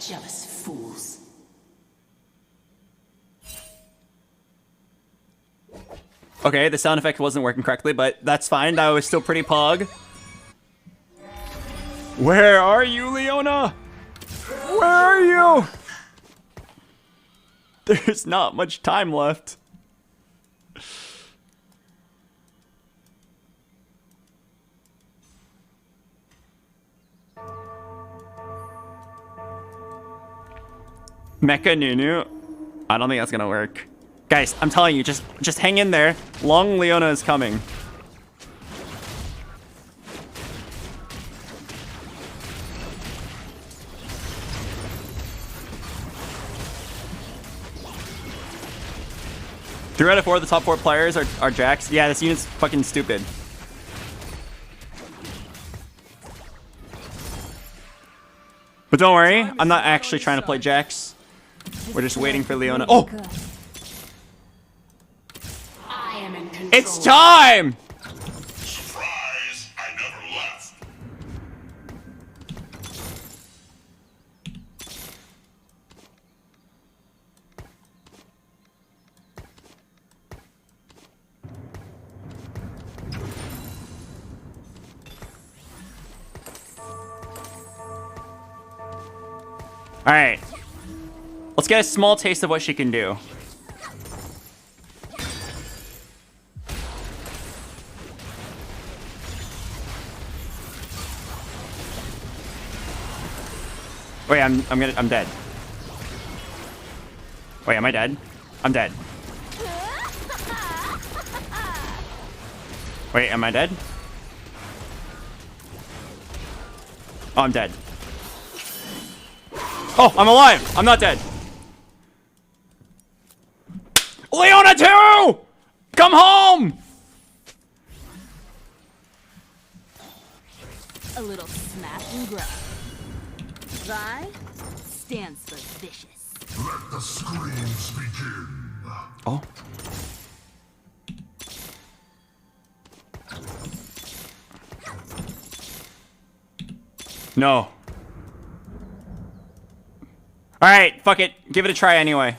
[SPEAKER 13] Jealous fools.
[SPEAKER 1] Okay, the sound effect wasn't working correctly, but that's fine. That was still pretty pog. Where are you, Leona? Where are you? There's not much time left. Mecha Nunu? I don't think that's gonna work. Guys, I'm telling you, just hang in there. Long Leona is coming. Three out of 4 of the top 4 players are Jax. Yeah, this unit's fucking stupid. But don't worry, I'm not actually trying to play Jax. We're just waiting for Leona. Oh!
[SPEAKER 11] I am in control.
[SPEAKER 1] It's time!
[SPEAKER 3] Surprise! I never left.
[SPEAKER 1] Alright. Let's get a small taste of what she can do. Wait, I'm dead. Wait, am I dead? I'm dead. Wait, am I dead? Oh, I'm dead. Oh, I'm alive! I'm not dead. Leona 2! Come home!
[SPEAKER 7] A little smash and grab. Vi stands for vicious.
[SPEAKER 3] Let the screams begin.
[SPEAKER 1] Oh. No. Alright, fuck it. Give it a try anyway.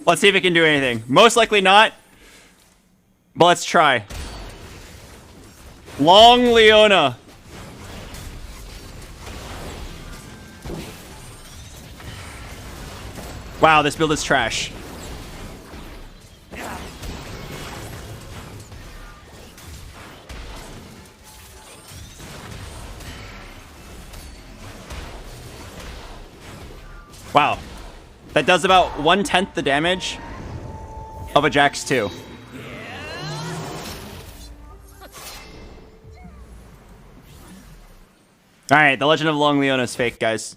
[SPEAKER 1] Let's see if it can do anything. Most likely not. But let's try. Long Leona. Wow, this build is trash. Wow. That does about 1/10 the damage of a Jax 2. Alright, the Legend of Long Leona is fake, guys.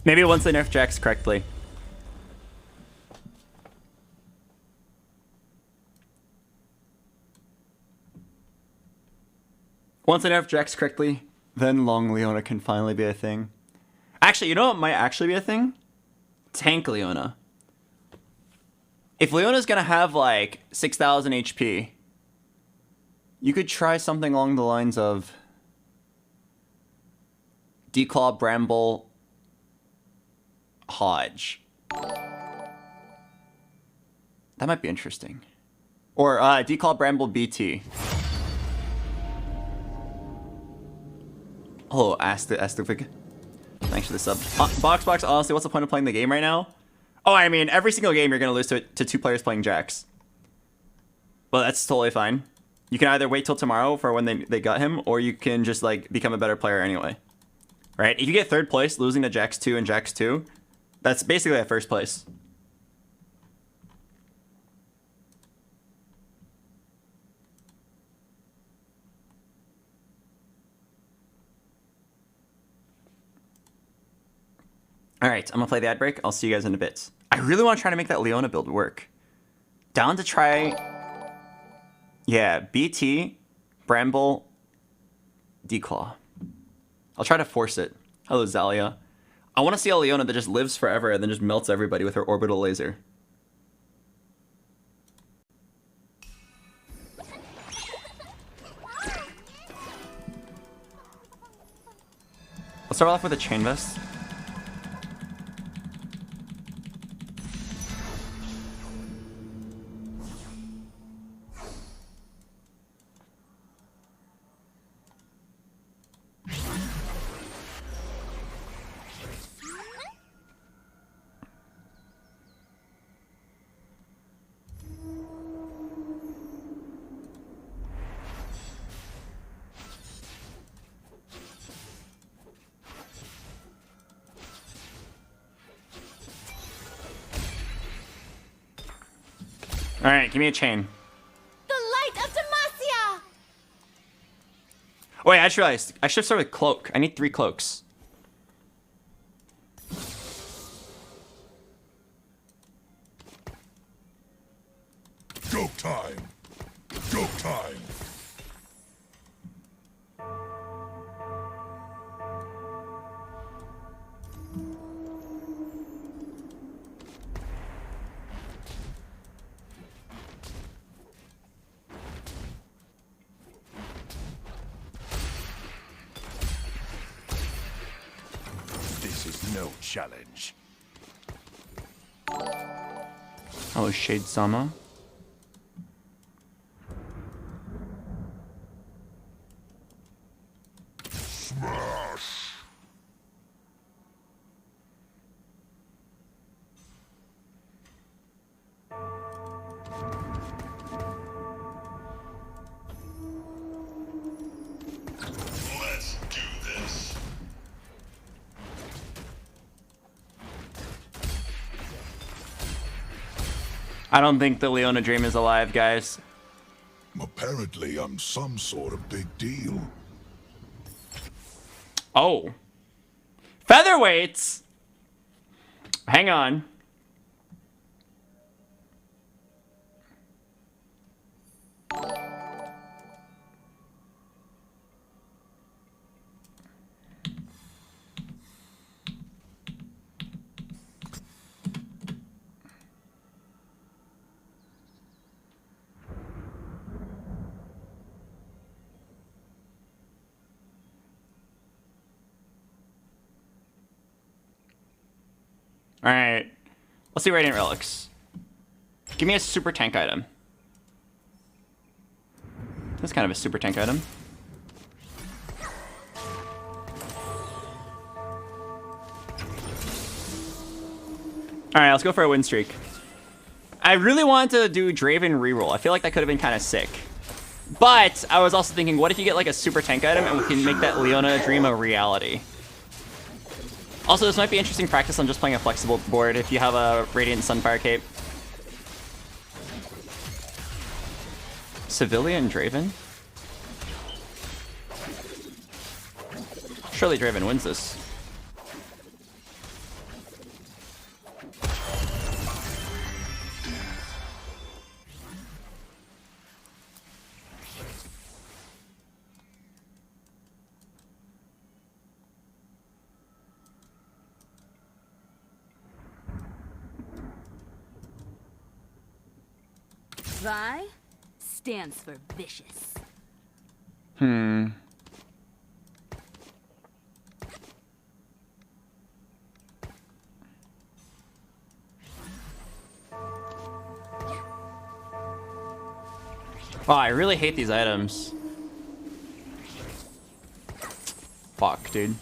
[SPEAKER 1] Maybe once they nerf Jax correctly. Once I nerf Jax correctly, then Long Leona can finally be a thing. Actually, you know what might actually be a thing? Tank Leona. If Leona's gonna have like 6,000 HP, you could try something along the lines of Declaw, Bramble, Hodge. That might be interesting. Or Declaw, Bramble, BT. Oh, Astufig. Thanks for the sub. BoxBox, honestly, what's the point of playing the game right now? Oh, I mean, every single game you're going to lose to 2 players playing Jax. Well, that's totally fine. You can either wait till tomorrow for when they got him, or you can just, like, become a better player anyway. Right? If you get 3rd place, losing to Jax 2 and Jax 2, that's basically at 1st place. All right, I'm gonna play the ad break. I'll see you guys in a bit. I really want to try to make that Leona build work. Down to try. Yeah, BT, Bramble, Declaw. I'll try to force it. Hello, Zalia. I want to see a Leona that just lives forever and then just melts everybody with her orbital laser. Let's start off with a chain vest. All right, give me a chain.
[SPEAKER 6] The light of Demacia!
[SPEAKER 1] Wait, I just realized I should start with cloak. I need 3 cloaks.
[SPEAKER 3] Go time! Go time!
[SPEAKER 5] This is no challenge.
[SPEAKER 1] Oh, Shade Sama.
[SPEAKER 3] Smash! Let's do this.
[SPEAKER 1] I don't think the Leona Dream is alive, guys.
[SPEAKER 3] Apparently, I'm some sort of big deal.
[SPEAKER 1] Oh. Featherweights! Hang on. Alright. Let's see Radiant Relics. Give me a super tank item. That's kind of a super tank item. Alright, let's go for a win streak. I really wanted to do Draven reroll. I feel like that could have been kind of sick. But I was also thinking, what if you get like a super tank item and we can make that Leona Dream a reality? Also, this might be interesting practice on just playing a flexible board if you have a Radiant Sunfire Cape. Civilian Draven? Surely Draven wins this.
[SPEAKER 7] Vi stands for vicious.
[SPEAKER 1] Hmm. Oh, I really hate these items. Fuck, dude.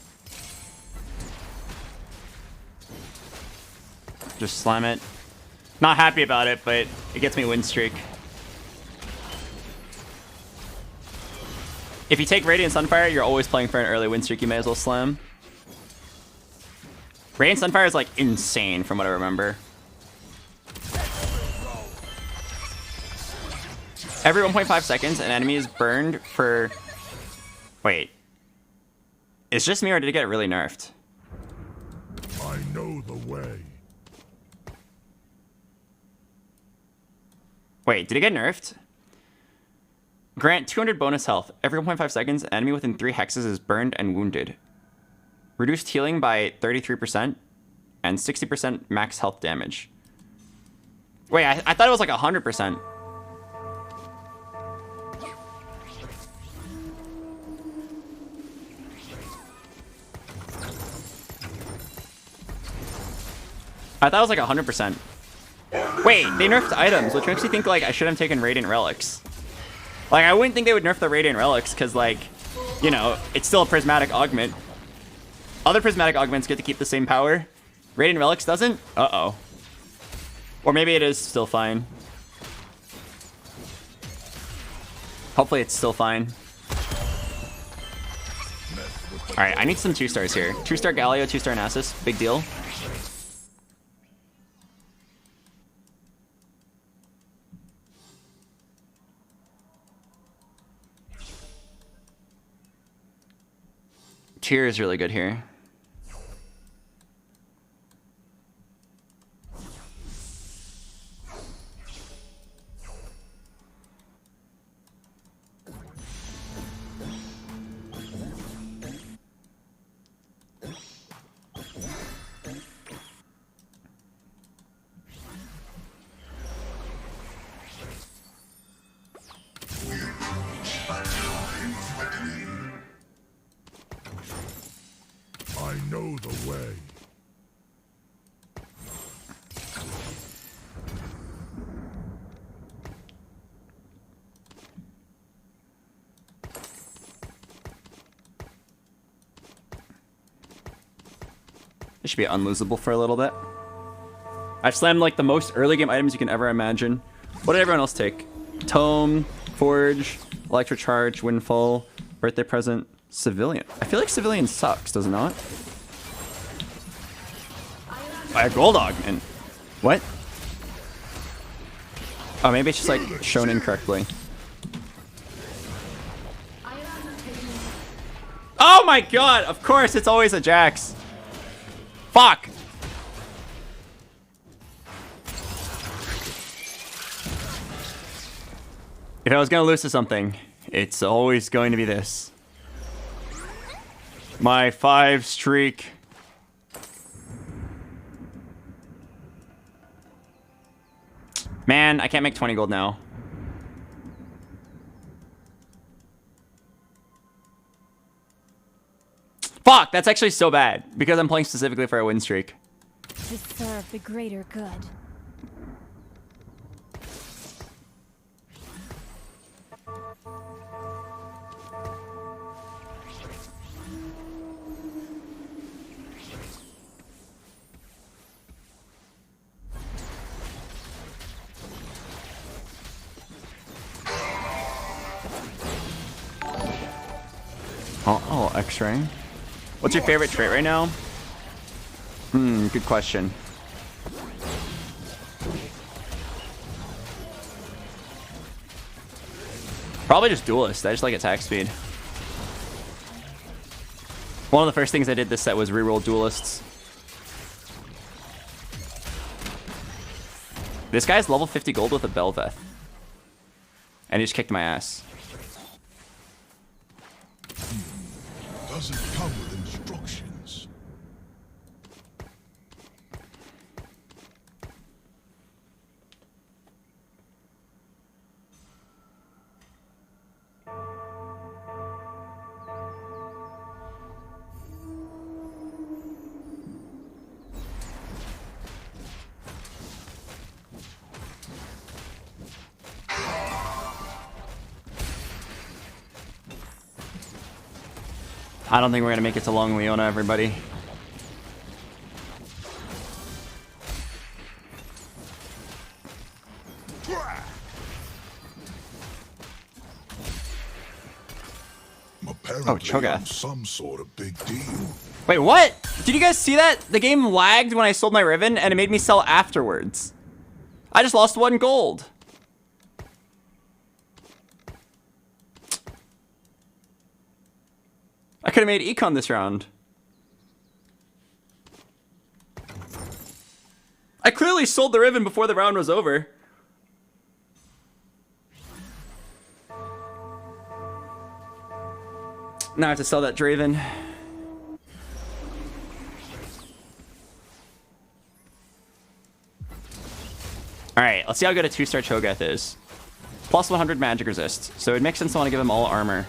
[SPEAKER 1] Just slam it. Not happy about it, but it gets me win streak. If you take Radiant Sunfire, you're always playing for an early win streak. You may as well slam. Radiant Sunfire is like insane from what I remember. Every 1.5 seconds, an enemy is burned for... Wait. It's just me or did it get really nerfed?
[SPEAKER 3] I know the way.
[SPEAKER 1] Wait, did it get nerfed? Grant 200 bonus health. Every 1.5 seconds, enemy within 3 hexes is burned and wounded. Reduced healing by 33% and 60% max health damage. Wait, I thought it was like 100%. I thought it was like 100%. Wait, they nerfed items, which makes me think like I should have taken Radiant Relics. Like, I wouldn't think they would nerf the Radiant Relics because, like, you know, it's still a prismatic augment. Other prismatic augments get to keep the same power. Radiant Relics doesn't? Uh-oh. Or maybe it is still fine. Hopefully it's still fine. Alright, I need some 2-stars here. 2-star Galio, 2-star Nasus. Big deal. Tier is really good here.
[SPEAKER 3] I know the way.
[SPEAKER 1] This should be unlosable for a little bit. I've slammed like the most early game items you can ever imagine. What did everyone else take? Tome, Forge, Electrocharge, Windfall, Birthday Present, Civilian. I feel like Civilian sucks, does it not? A Gold Augment. What? Oh, maybe it's just like shown incorrectly. Oh my god! Of course, it's always a Jax. Fuck! If I was gonna lose to something, it's always going to be this. My 5 streak. Man, I can't make 20 gold now. Fuck, that's actually so bad because I'm playing specifically for a win streak.
[SPEAKER 2] To serve the greater good.
[SPEAKER 1] Oh, X-ray. What's your favorite trait right now? Good question. Probably just Duelist. I just like attack speed. One of the first things I did this set was reroll Duelists. This guy's level 50 gold with a Belveth. And he just kicked my ass.
[SPEAKER 3] Doesn't come with instructions.
[SPEAKER 1] I don't think we're gonna make it to Long Leona, everybody.
[SPEAKER 3] Apparently,
[SPEAKER 1] Cho'Gath.
[SPEAKER 3] I'm some sort of big deal.
[SPEAKER 1] Wait, what? Did you guys see that? The game lagged when I sold my Riven, and it made me sell afterwards. I just lost 1 gold. I could have made Econ this round. I clearly sold the Riven before the round was over. Now I have to sell that Draven. Alright, let's see how good a 2-star Cho'Gath is. Plus 100 magic resist. So it makes sense to want to give him all armor.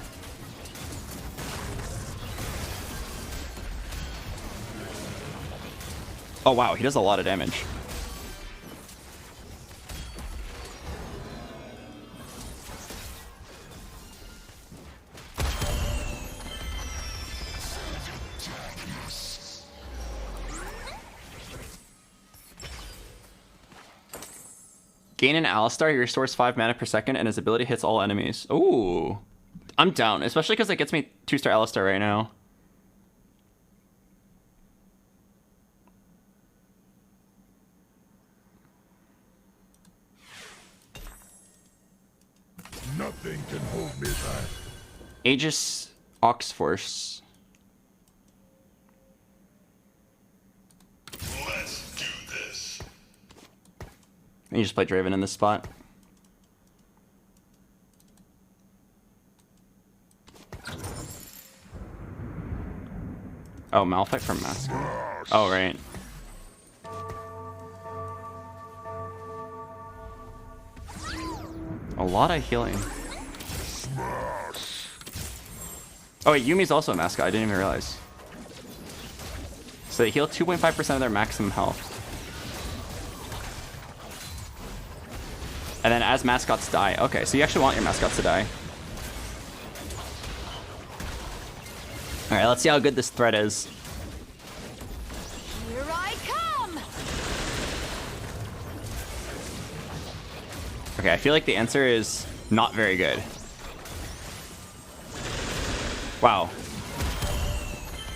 [SPEAKER 1] Oh wow, he does a lot of damage. Gain an Alistar, he restores 5 mana per second, and his ability hits all enemies. Ooh. I'm down, especially because it gets me 2-star Alistar right now.
[SPEAKER 3] Nothing can hold me back.
[SPEAKER 1] Aegis Oxforce.
[SPEAKER 3] Let's do this.
[SPEAKER 1] And you just play Draven in this spot. Oh, Malphite from Master. Oh, right. A lot of healing. Oh wait, Yumi's also a mascot, I didn't even realize. So they heal 2.5% of their maximum health. And then as mascots die. Okay, so you actually want your mascots to die. Alright, let's see how good this threat is.
[SPEAKER 6] Here I come!
[SPEAKER 1] Okay, I feel like the answer is not very good. Wow.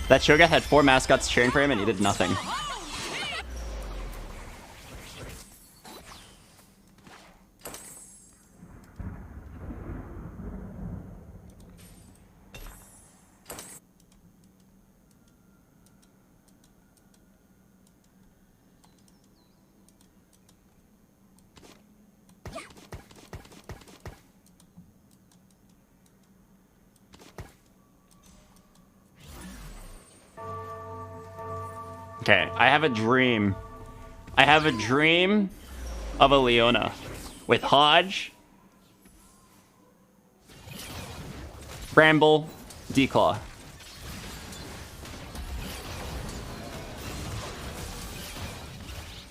[SPEAKER 1] That Cho'Gath had 4 mascots cheering for him and he did nothing. Okay, I have a dream. I have a dream of a Leona with Hodge, Bramble, Declaw.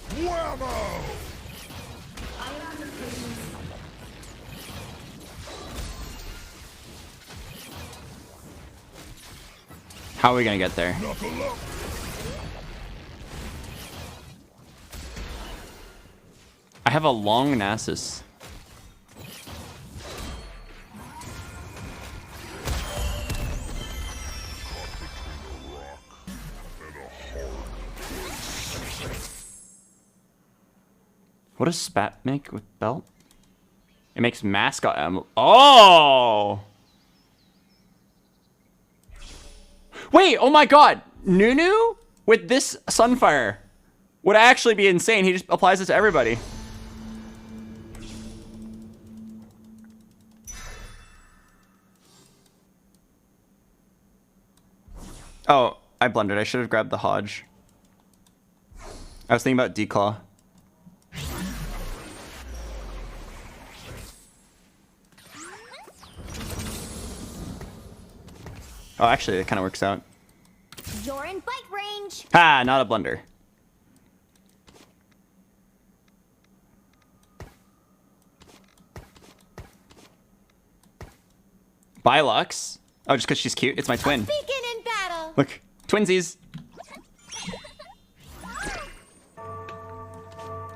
[SPEAKER 3] Whammo!
[SPEAKER 1] How are we gonna get there?
[SPEAKER 3] Knuckle up.
[SPEAKER 1] I have a long Nasus. What does Spat make with belt? It makes mascot emblem. Oh! Wait, oh my god! Nunu with this Sunfire would actually be insane. He just applies it to everybody. Oh, I blundered. I should have grabbed the Hodge. I was thinking about Declaw. Oh, actually, it kind of works out.
[SPEAKER 6] You're in bite range.
[SPEAKER 1] Ha! Not a blunder. Bylux? Oh, just because she's cute? It's my twin.
[SPEAKER 6] Beacon in battle.
[SPEAKER 1] Look, twinsies.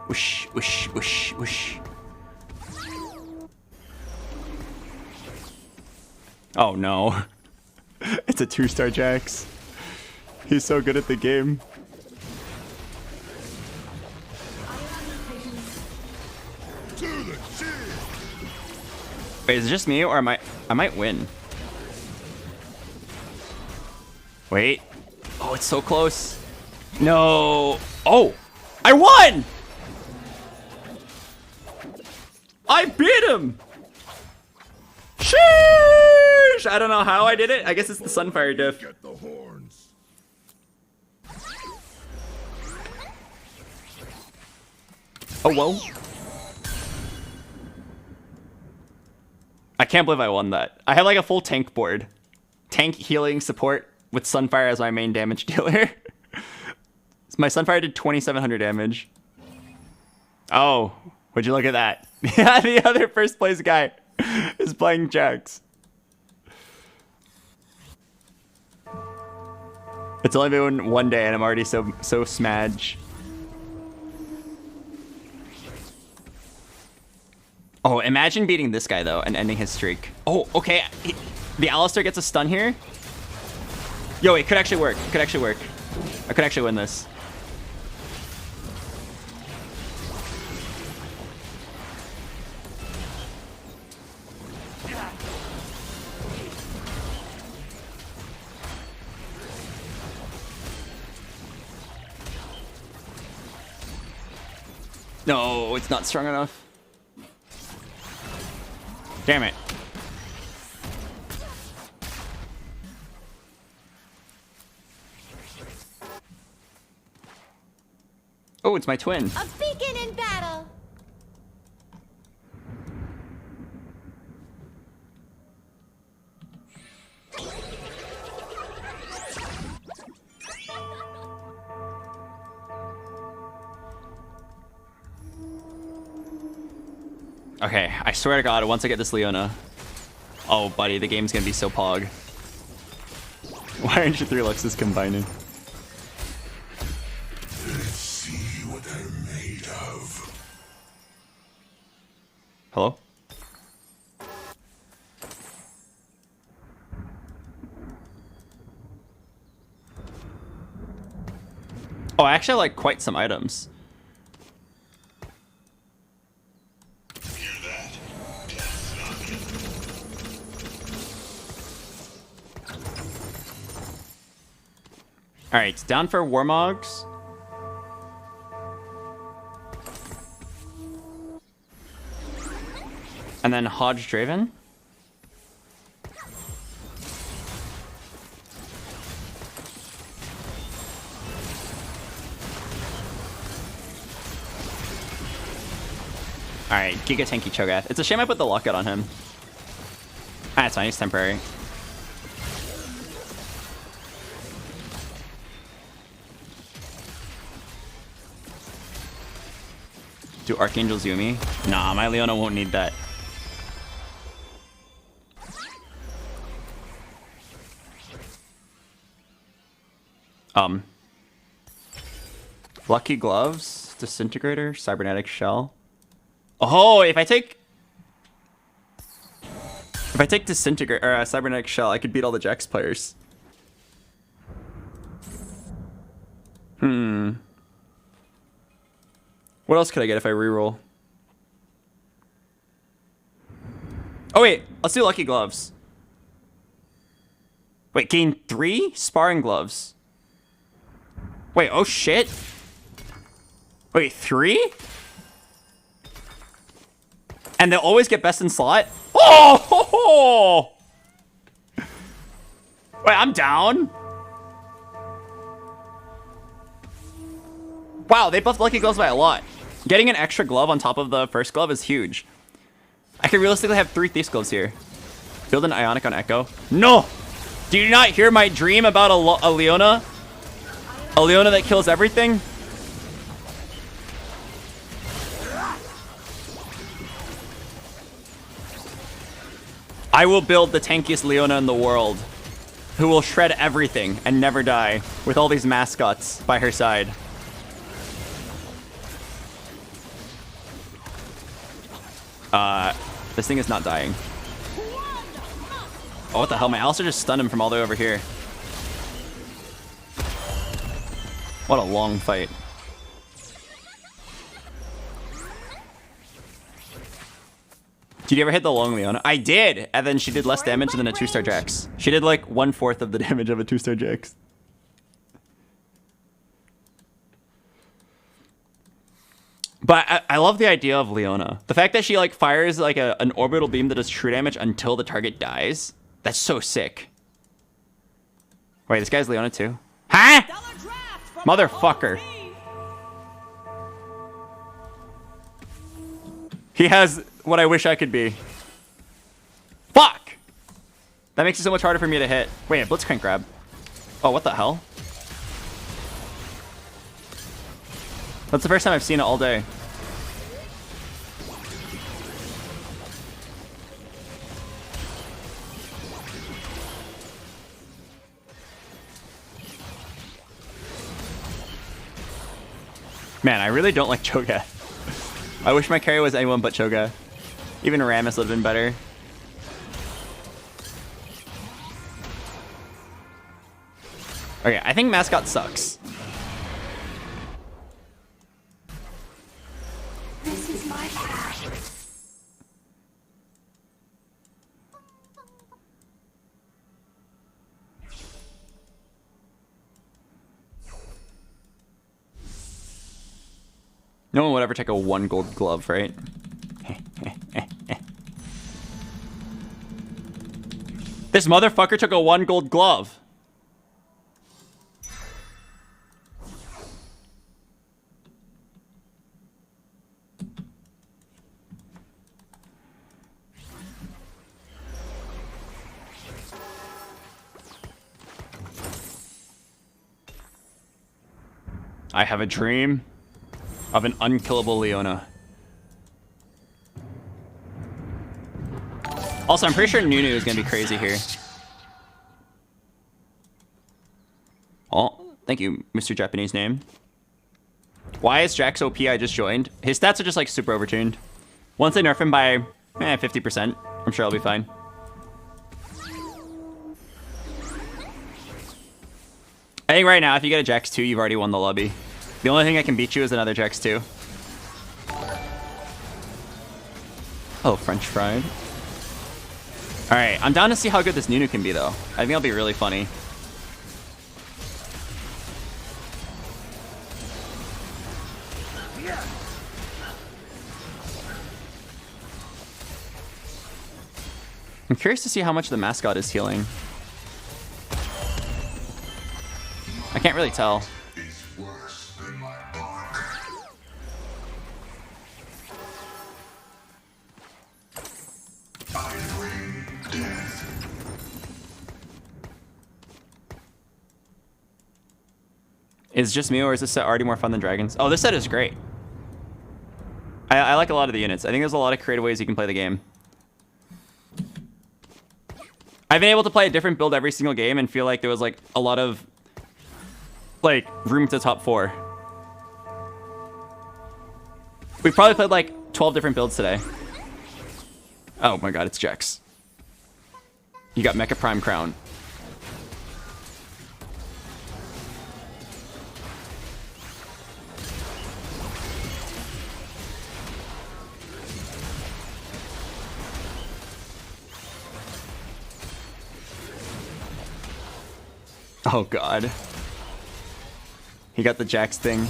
[SPEAKER 1] Whoosh, whoosh, whoosh, whoosh. Oh no. It's a 2-star Jax. He's so good at the game. Wait, is it just me or I might win? Wait. Oh, it's so close. No. Oh, I won! I beat him! Sheesh! I don't know how I did it. I guess it's the Sunfire diff.
[SPEAKER 3] Get the horns.
[SPEAKER 1] Oh, whoa. I can't believe I won that. I have like a full tank board. Tank, healing, support with Sunfire as my main damage dealer. My Sunfire did 2,700 damage. Oh, would you look at that? Yeah, the other first place guy is playing Jax. It's only been one day and I'm already so smudge. Oh, imagine beating this guy though and ending his streak. Oh, okay. The Alistar gets a stun here. Yo, it could actually work. It could actually work. I could actually win this. No, it's not strong enough. Damn it. Oh, it's my twin.
[SPEAKER 6] A beacon in battle.
[SPEAKER 1] Okay, I swear to God, once I get this Leona. Oh, buddy, the game's gonna be so pog. Why aren't you 3 Luxes combining?
[SPEAKER 3] Let's see what they're made of.
[SPEAKER 1] Hello? Oh, I actually like quite some items. Alright, down for Warmogs. And then Hodge Draven. Alright, Giga Tanky Cho'Gath. It's a shame I put the lockout on him. Ah, it's fine, he's temporary. Do Archangels Yumi? Nah, my Leona won't need that. Lucky Gloves, Disintegrator, Cybernetic Shell. Oh, if I take Disintegrator or Cybernetic Shell, I could beat all the Jax players. What else could I get if I reroll? Oh wait, let's do Lucky Gloves. Wait, gain 3 Sparring Gloves. Wait, oh shit. Wait, 3? And they'll always get best in slot? Oh! Wait, I'm down. Wow, they buffed Lucky Gloves by a lot. Getting an extra glove on top of the first glove is huge. I could realistically have 3 Thieves Gloves here. Build an Ionic on Echo. No! Do you not hear my dream about a Leona? A Leona that kills everything? I will build the tankiest Leona in the world, who will shred everything and never die, with all these mascots by her side. This thing is not dying. Oh, what the hell? My Alistar just stunned him from all the way over here. What a long fight. Did you ever hit the long Leona? I did! And then she did less damage than a 2-star Jax. She did like 1/4 of the damage of a 2-star Jax. But I love the idea of Leona. The fact that she like fires like an orbital beam that does true damage until the target dies. That's so sick. Wait, this guy's Leona too? Huh? Motherfucker. He has what I wish I could be. Fuck! That makes it so much harder for me to hit. Wait, a Blitzcrank grab. Oh, what the hell? That's the first time I've seen it all day. Man, I really don't like Cho'Gath. I wish my carry was anyone but Cho'Gath. Even Rammus would have been better. Okay, I think Mascot sucks.
[SPEAKER 11] This is my path.
[SPEAKER 1] No one would ever take a 1 gold glove, right? This motherfucker took a 1 gold glove. I have a dream of an unkillable Leona. Also, I'm pretty sure Nunu is going to be crazy here. Oh, thank you, Mr. Japanese name. Why is Jax OP? I just joined. His stats are just like super overtuned. Once they nerf him by 50%, I'm sure I'll be fine. I think right now, if you get a Jax 2, you've already won the lobby. The only thing that can beat you is another Jax 2. Oh, French fried. Alright, I'm down to see how good this Nunu can be, though. I think it'll be really funny. I'm curious to see how much the mascot is healing. I can't really tell. Is it just me, or is this set already more fun than Dragons? Oh, this set is great. I like a lot of the units. I think there's a lot of creative ways you can play the game. I've been able to play a different build every single game and feel like there was like a lot of like room to top 4. We've probably played like 12 different builds today. Oh my god, it's Jax. You got Mecha Prime Crown. Oh god. He got the Jax thing.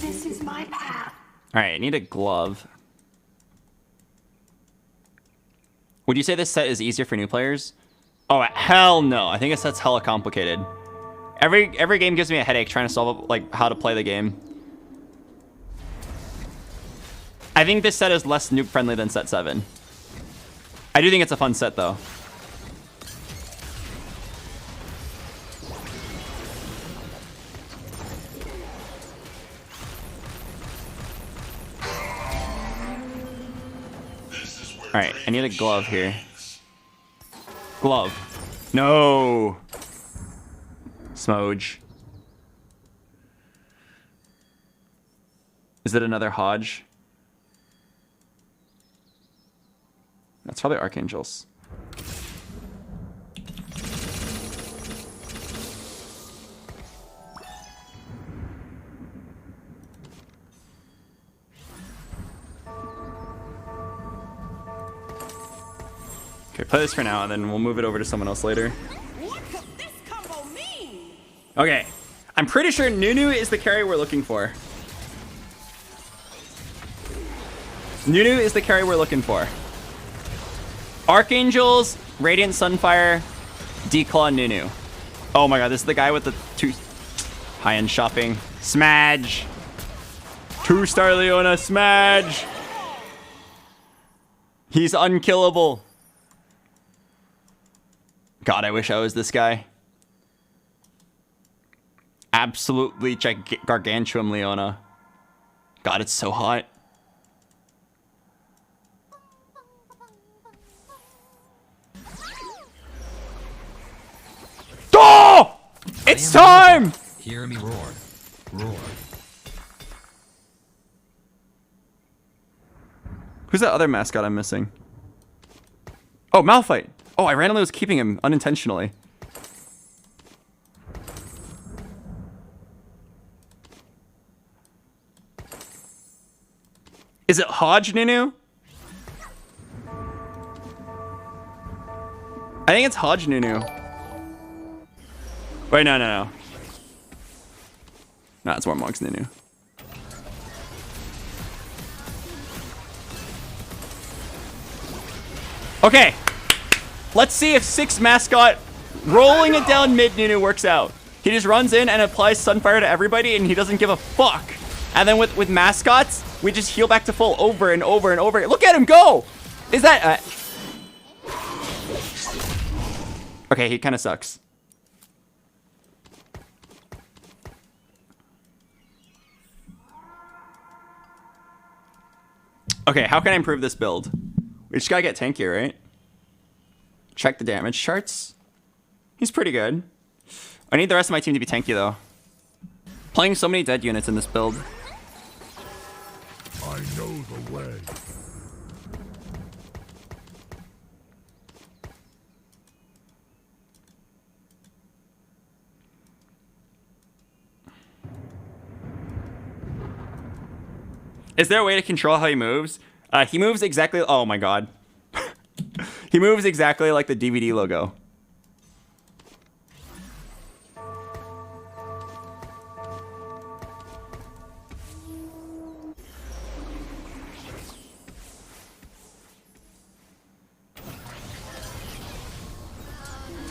[SPEAKER 11] This is my path.
[SPEAKER 1] Alright, I need a glove. Would you say this set is easier for new players? Oh, hell no. I think this set's hella complicated. Every game gives me a headache trying to solve like how to play the game. I think this set is less noob friendly than set 7. I do think it's a fun set though. Alright, I need a glove here. Glove. No. Smoge. Is it another Hodge? That's probably Archangels. Okay, play this for now, and then we'll move it over to someone else later. Okay, I'm pretty sure Nunu is the carry we're looking for. Nunu is the carry we're looking for. Archangels, Radiant Sunfire, Declaw, Nunu. Oh my god, this is the guy with the two high-end shopping. Smudge. 2-star Leona, Smudge. He's unkillable. God, I wish I was this guy. Absolutely gargantuan Leona. God, it's so hot. Oh! It's time!
[SPEAKER 9] Hear me roar. Roar.
[SPEAKER 1] Who's that other mascot I'm missing? Oh, Malphite. Oh, I randomly was keeping him unintentionally. Is it Hodge Nunu? I think it's Hodge Nunu. Wait, no. No, it's more Monks Nunu. Okay. Let's see if 6 mascot rolling it down mid Nunu works out. He just runs in and applies Sunfire to everybody and he doesn't give a fuck. And then with mascots, we just heal back to full over and over and over. Look at him go! Is that... Okay, he kind of sucks. Okay, how can I improve this build? We just gotta get tankier, right? Check the damage charts. He's pretty good. I need the rest of my team to be tanky, though. Playing so many dead units in this build.
[SPEAKER 3] I know the way.
[SPEAKER 1] Is there a way to control how he moves? He moves exactly... Oh my god. He moves exactly like the DVD logo.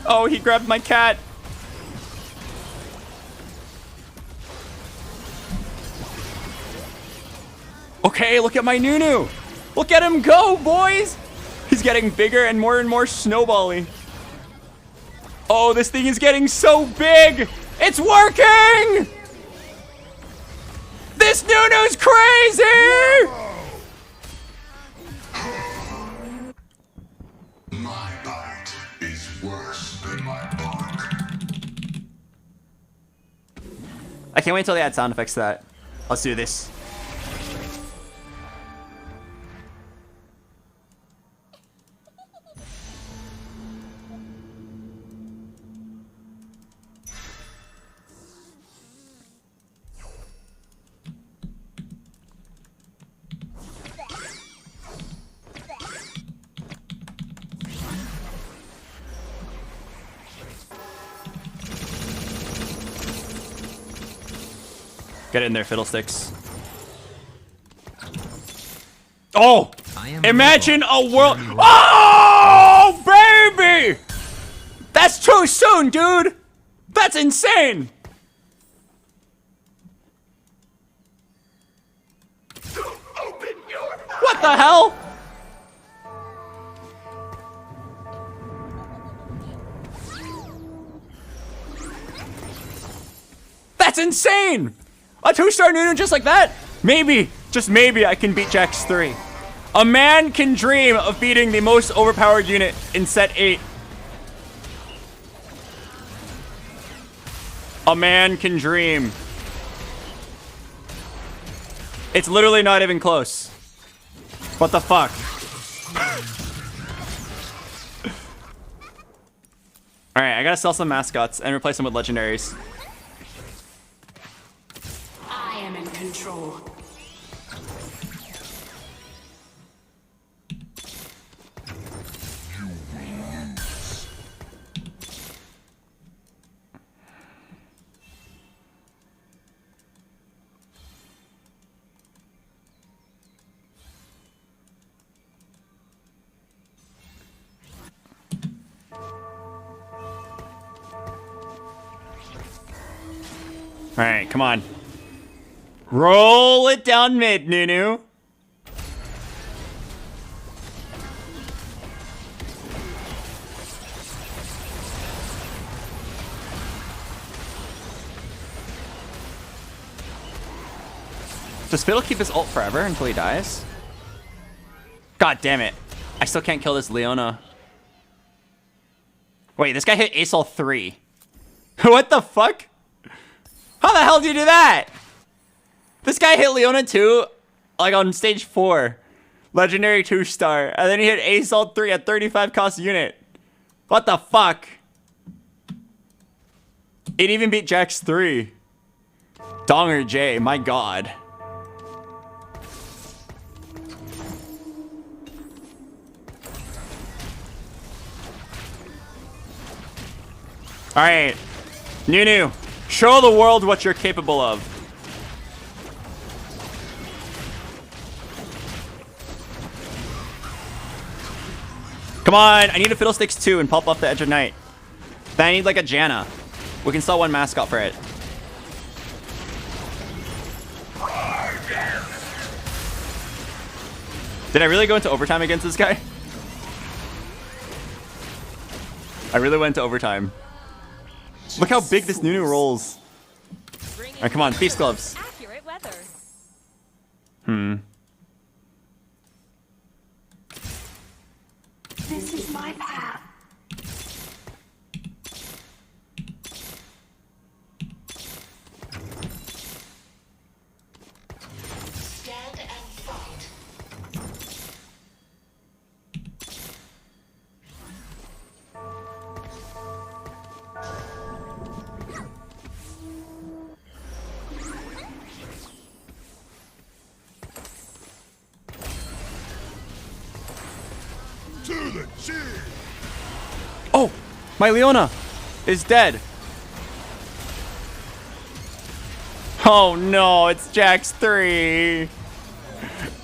[SPEAKER 1] Oh, he grabbed my cat. Okay, look at my Nunu. Look at him go, boys. He's getting bigger and more snowbally. Oh, this thing is getting so big. It's working. This Nunu's crazy.
[SPEAKER 3] My bite is worse than my bark.
[SPEAKER 1] I can't wait until they add sound effects to that. Let's do this. Get in there, fiddlesticks. Oh! Imagine a world... Oh, baby! That's too soon, dude! That's insane! What the hell? That's insane! A 2-star Nunu just like that? Maybe, just maybe I can beat Jax 3. A man can dream of beating the most overpowered unit in set 8. A man can dream. It's literally not even close. What the fuck? Alright, I gotta sell some mascots and replace them with legendaries.
[SPEAKER 13] I am in control.
[SPEAKER 3] You
[SPEAKER 1] Alright, come on. Roll it down mid, Nunu. Does Fiddle keep his ult forever until he dies? God damn it. I still can't kill this Leona. Wait, this guy hit ASOL 3. What the fuck? How the hell do you do that? This guy hit Leona 2, like on stage 4. Legendary 2-star. And then he hit ASOL 3 at 35 cost unit. What the fuck? It even beat Jax 3. Donger J, my god. Alright. Nunu, show the world what you're capable of. Come on, I need a Fiddlesticks 2 and pop off the Edge of Night. Then I need like a Janna. We can sell one mascot for it. Did I really go into overtime against this guy? I really went to overtime. Look how big this Nunu rolls. Alright, come on, Thief's Gloves.
[SPEAKER 10] Accurate weather.
[SPEAKER 11] This is my path.
[SPEAKER 13] Stand and fight.
[SPEAKER 1] Oh, my Leona is dead. Oh no, it's Jax 3.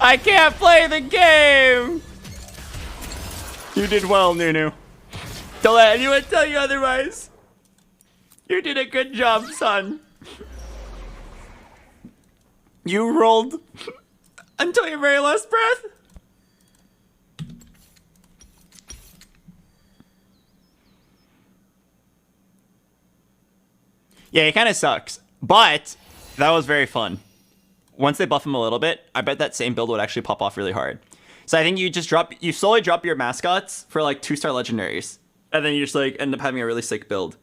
[SPEAKER 1] I can't play the game. You did well, Nunu. Don't let anyone tell you otherwise. You did a good job, son. You rolled until your very last breath. Yeah, it kind of sucks, but that was very fun. Once they buff him a little bit, I bet that same build would actually pop off really hard. So I think you slowly drop your mascots for like 2-star legendaries, and then you just like end up having a really sick build.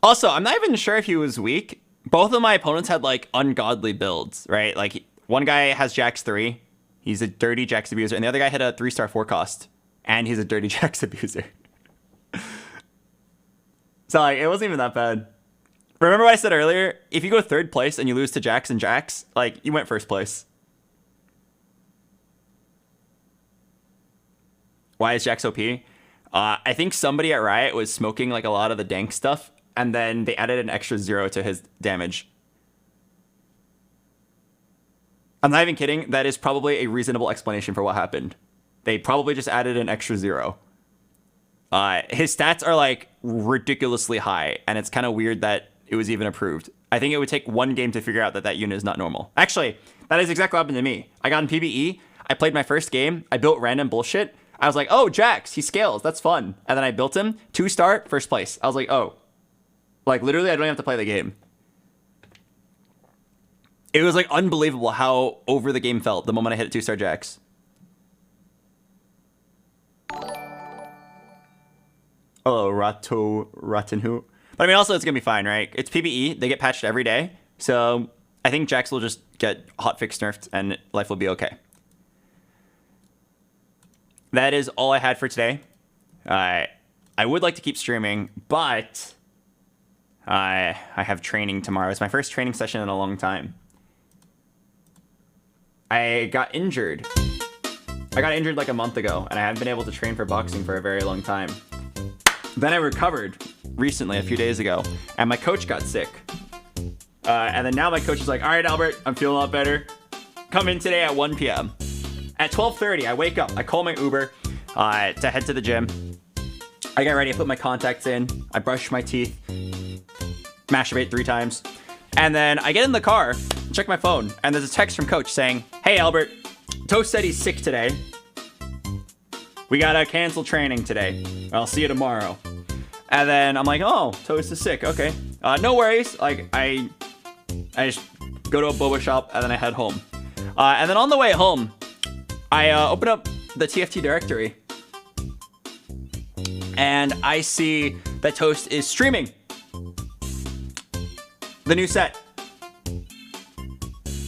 [SPEAKER 1] Also, I'm not even sure if he was weak. Both of my opponents had like ungodly builds, right? Like one guy has Jax 3, he's a dirty Jax abuser, and the other guy had a 3-star 4 cost, and he's a dirty Jax abuser. So, like, it wasn't even that bad. Remember what I said earlier? If you go 3rd place and you lose to Jax and Jax, like, you went 1st place. Why is Jax OP? I think somebody at Riot was smoking, like, a lot of the dank stuff, and then they added an extra 0 to his damage. I'm not even kidding. That is probably a reasonable explanation for what happened. They probably just added an extra 0. His stats are like ridiculously high, and it's kind of weird that it was even approved. I think it would take one game to figure out that that unit is not normal. Actually, that is exactly what happened to me. I got in PvE, I played my first game, I built random bullshit. I was like, oh, Jax, he scales, that's fun. And then I built him, 2-star, 1st place. I was like, oh. Like, literally, I don't even have to play the game. It was like unbelievable how over the game felt the moment I hit a 2-star Jax. Hello, Rattenhu. But I mean, also, it's going to be fine, right? It's PvE. They get patched every day. So I think Jax will just get hotfix nerfed and life will be okay. That is all I had for today. I would like to keep streaming, but I have training tomorrow. It's my first training session in a long time. I got injured. I got injured like a month ago, and I haven't been able to train for boxing for a very long time. Then I recovered recently, a few days ago, and my coach got sick. And then now my coach is like, all right, Albert, I'm feeling a lot better. Come in today at 1 p.m. At 12:30, I wake up, I call my Uber to head to the gym. I get ready, I put my contacts in, I brush my teeth, masturbate 3 times, and then I get in the car, check my phone, and there's a text from Coach saying, "Hey Albert, Toast said he's sick today. We gotta cancel training today. I'll see you tomorrow." And then I'm like, "Oh, Toast is sick. Okay, no worries." Like I just go to a boba shop and then I head home. And then on the way home, I open up the TFT directory and I see that Toast is streaming the new set.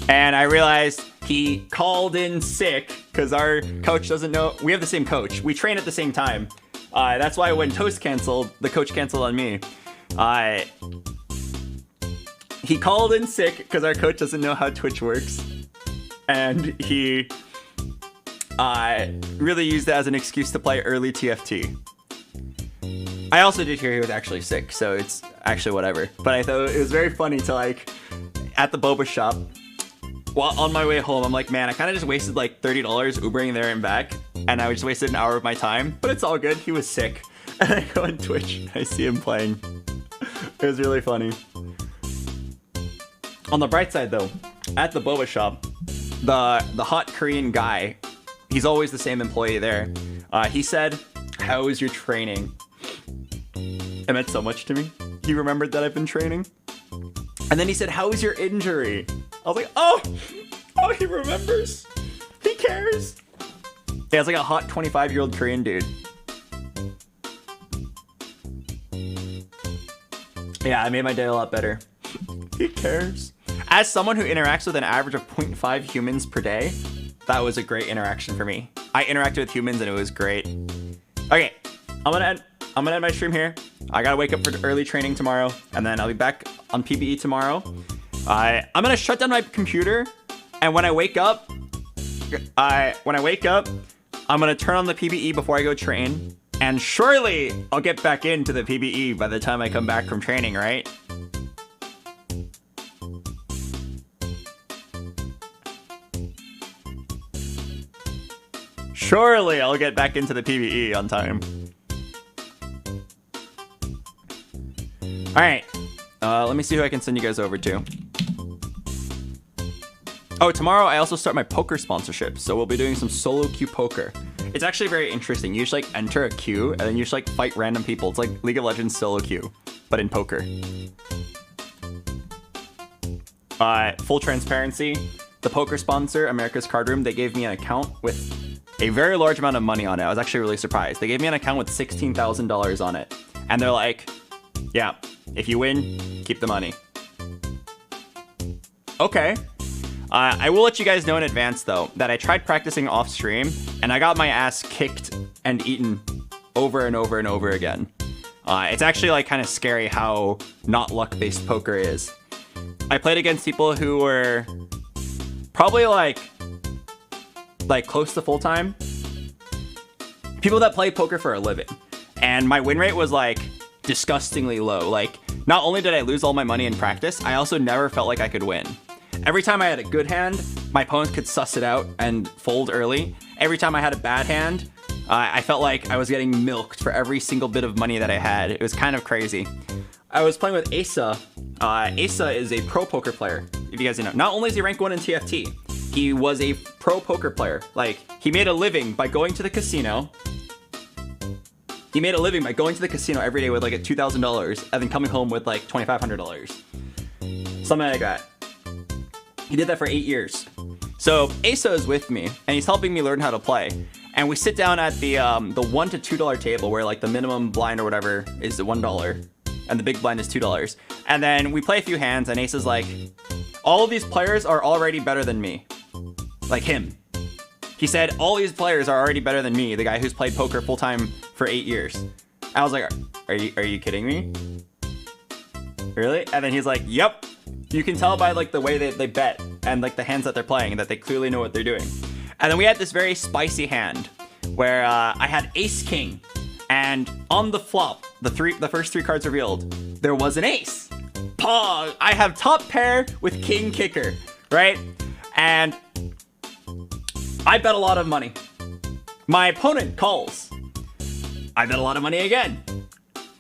[SPEAKER 1] And I realized he called in sick because our coach doesn't know. We have the same coach. We train at the same time. That's why when Toast canceled, the coach canceled on me. He called in sick because our coach doesn't know how Twitch works. And he really used it as an excuse to play early TFT. I also did hear he was actually sick, so it's actually whatever. But I thought it was very funny to, like, at the boba shop, while on my way home, I'm like, man, I kind of just wasted like $30 Ubering there and back. And I just wasted an hour of my time, but it's all good. He was sick. And I go on Twitch and I see him playing. It was really funny. On the bright side though, at the boba shop, the hot Korean guy, he's always the same employee there. He said, "How is your training?" It meant so much to me. He remembered that I've been training. And then he said, "How is your injury?" I was like, oh, he remembers. He cares. Yeah, it's like a hot 25-year-old Korean dude. Yeah, I made my day a lot better. He cares. As someone who interacts with an average of 0.5 humans per day, that was a great interaction for me. I interacted with humans and it was great. Okay, I'm gonna end my stream here. I gotta wake up for early training tomorrow, and then I'll be back on PBE tomorrow. I'm gonna shut down my computer, and when I wake up, I'm gonna turn on the PBE before I go train, and surely I'll get back into the PBE by the time I come back from training, right? Surely I'll get back into the PBE on time. Alright, let me see who I can send you guys over to. Oh, tomorrow I also start my poker sponsorship, so we'll be doing some solo queue poker. It's actually very interesting. You just like enter a queue, and then you just like fight random people. It's like League of Legends solo queue, but in poker. Full transparency, the poker sponsor, America's Card Room, they gave me an account with a very large amount of money on it. I was actually really surprised. They gave me an account with $16,000 on it, and they're like, yeah, if you win, keep the money. Okay. I will let you guys know in advance, though, that I tried practicing off stream, and I got my ass kicked and eaten over and over and over again. It's actually like kind of scary how not luck-based poker is. I played against people who were probably like close to full-time. People that play poker for a living. And my win rate was like disgustingly low. Like, not only did I lose all my money in practice, I also never felt like I could win. Every time I had a good hand, my opponent could suss it out and fold early. Every time I had a bad hand, I felt like I was getting milked for every single bit of money that I had. It was kind of crazy. I was playing with Asa. Asa is a pro poker player, if you guys didn't know. Not only is he rank 1 in TFT, he was a pro poker player. Like, he made a living by going to the casino. He made a living by going to the casino every day with like $2,000 and then coming home with like $2,500. Something like that. He did that for 8 years. So Asa is with me, and he's helping me learn how to play. And we sit down at the $1 to $2 table, where like the minimum blind or whatever is $1, and the big blind is $2. And then we play a few hands, and Asa's like, all of these players are already better than me. Like him. He said, all these players are already better than me, the guy who's played poker full-time for 8 years. I was like, are you kidding me? Really? And then he's like, yep. You can tell by like the way they bet and like the hands that they're playing that they clearly know what they're doing. And then we had this very spicy hand where I had ace king, and on the flop, the first 3 cards revealed, there was an ace. Pog! I have top pair with king kicker, right? And I bet a lot of money. My opponent calls. I bet a lot of money again.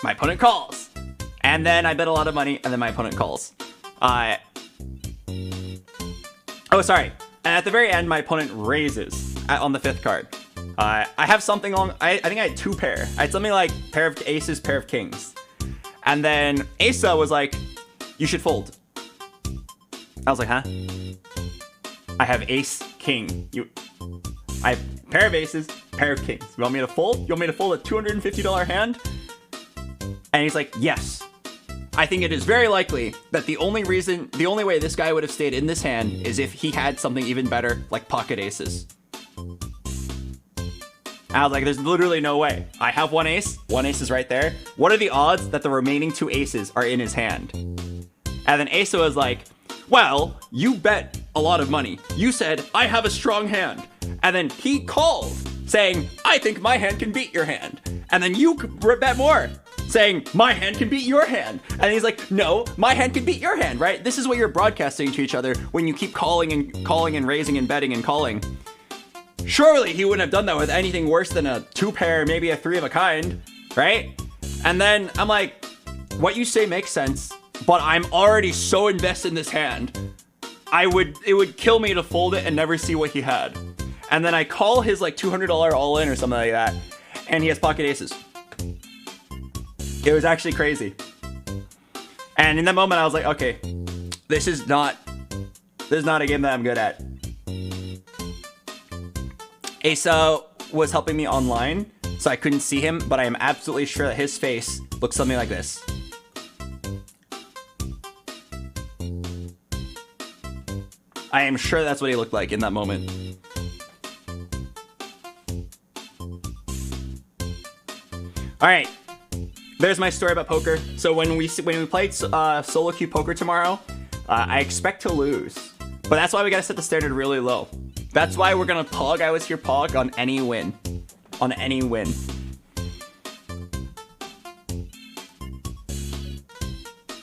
[SPEAKER 1] My opponent calls. And then I bet a lot of money, and then my opponent calls. Oh, sorry. And at the very end, my opponent raises on the 5th card. I have something on... I think I had 2 pair. I had something like pair of aces, pair of kings. And then Asa was like, you should fold. I was like, huh? I have ace, king. I have pair of aces, pair of kings. You want me to fold? You want me to fold a $250 hand? And he's like, yes. I think it is very likely that the only way this guy would have stayed in this hand is if he had something even better, like pocket aces. I was like, there's literally no way. I have 1 ace is right there. What are the odds that the remaining 2 aces are in his hand? And then Asa was like, well, you bet a lot of money. You said, I have a strong hand. And then he called saying, I think my hand can beat your hand. And then you bet more, saying, my hand can beat your hand. And he's like, no, my hand can beat your hand, right? This is what you're broadcasting to each other when you keep calling and raising and betting and calling. Surely he wouldn't have done that with anything worse than a 2 pair, maybe a 3 of a kind, right? And then I'm like, what you say makes sense, but I'm already so invested in this hand. It would kill me to fold it and never see what he had. And then I call his like $200 all-in or something like that, and he has pocket aces. It was actually crazy. And in that moment, I was like, okay, this is not a game that I'm good at. Asa was helping me online, so I couldn't see him, but I am absolutely sure that his face looks something like this. I am sure that's what he looked like in that moment. All right, there's my story about poker. So when we played solo queue poker tomorrow, I expect to lose, but that's why we gotta set the standard really low. That's why we're gonna pog. I was here pog on any win, on any win.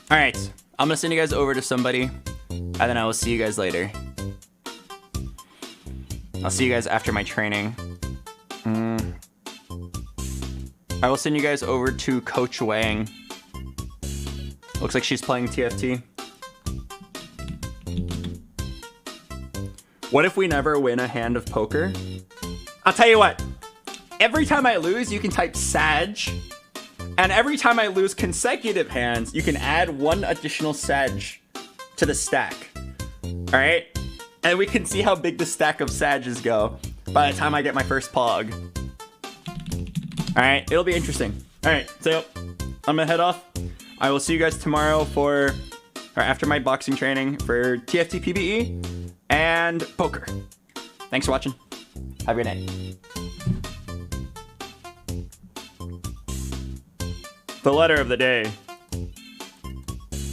[SPEAKER 1] All right, I'm gonna send you guys over to somebody, and then I will see you guys later. I'll see you guys after my training. I will send you guys over to Coach Wang. Looks like she's playing TFT. What if we never win a hand of poker? I'll tell you what. Every time I lose, you can type Sag. And every time I lose consecutive hands, you can add 1 additional Sag to the stack. All right? And we can see how big the stack of Sages go by the time I get my first pog. All right, it'll be interesting. All right, so I'm gonna head off. I will see you guys tomorrow or after my boxing training for TFT PBE and poker. Thanks for watching. Have a good night. The letter of the day.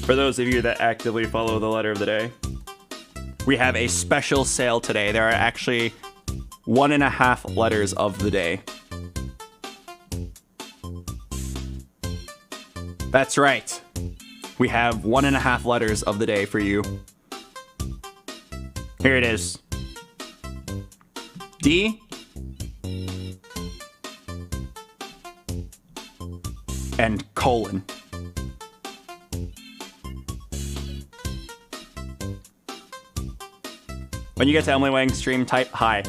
[SPEAKER 1] For those of you that actively follow the letter of the day, we have a special sale today. There are actually 1.5 letters of the day. That's right. We have 1.5 letters of the day for you. Here it is. D. And colon. When you get to Emily Wang's stream, type hi.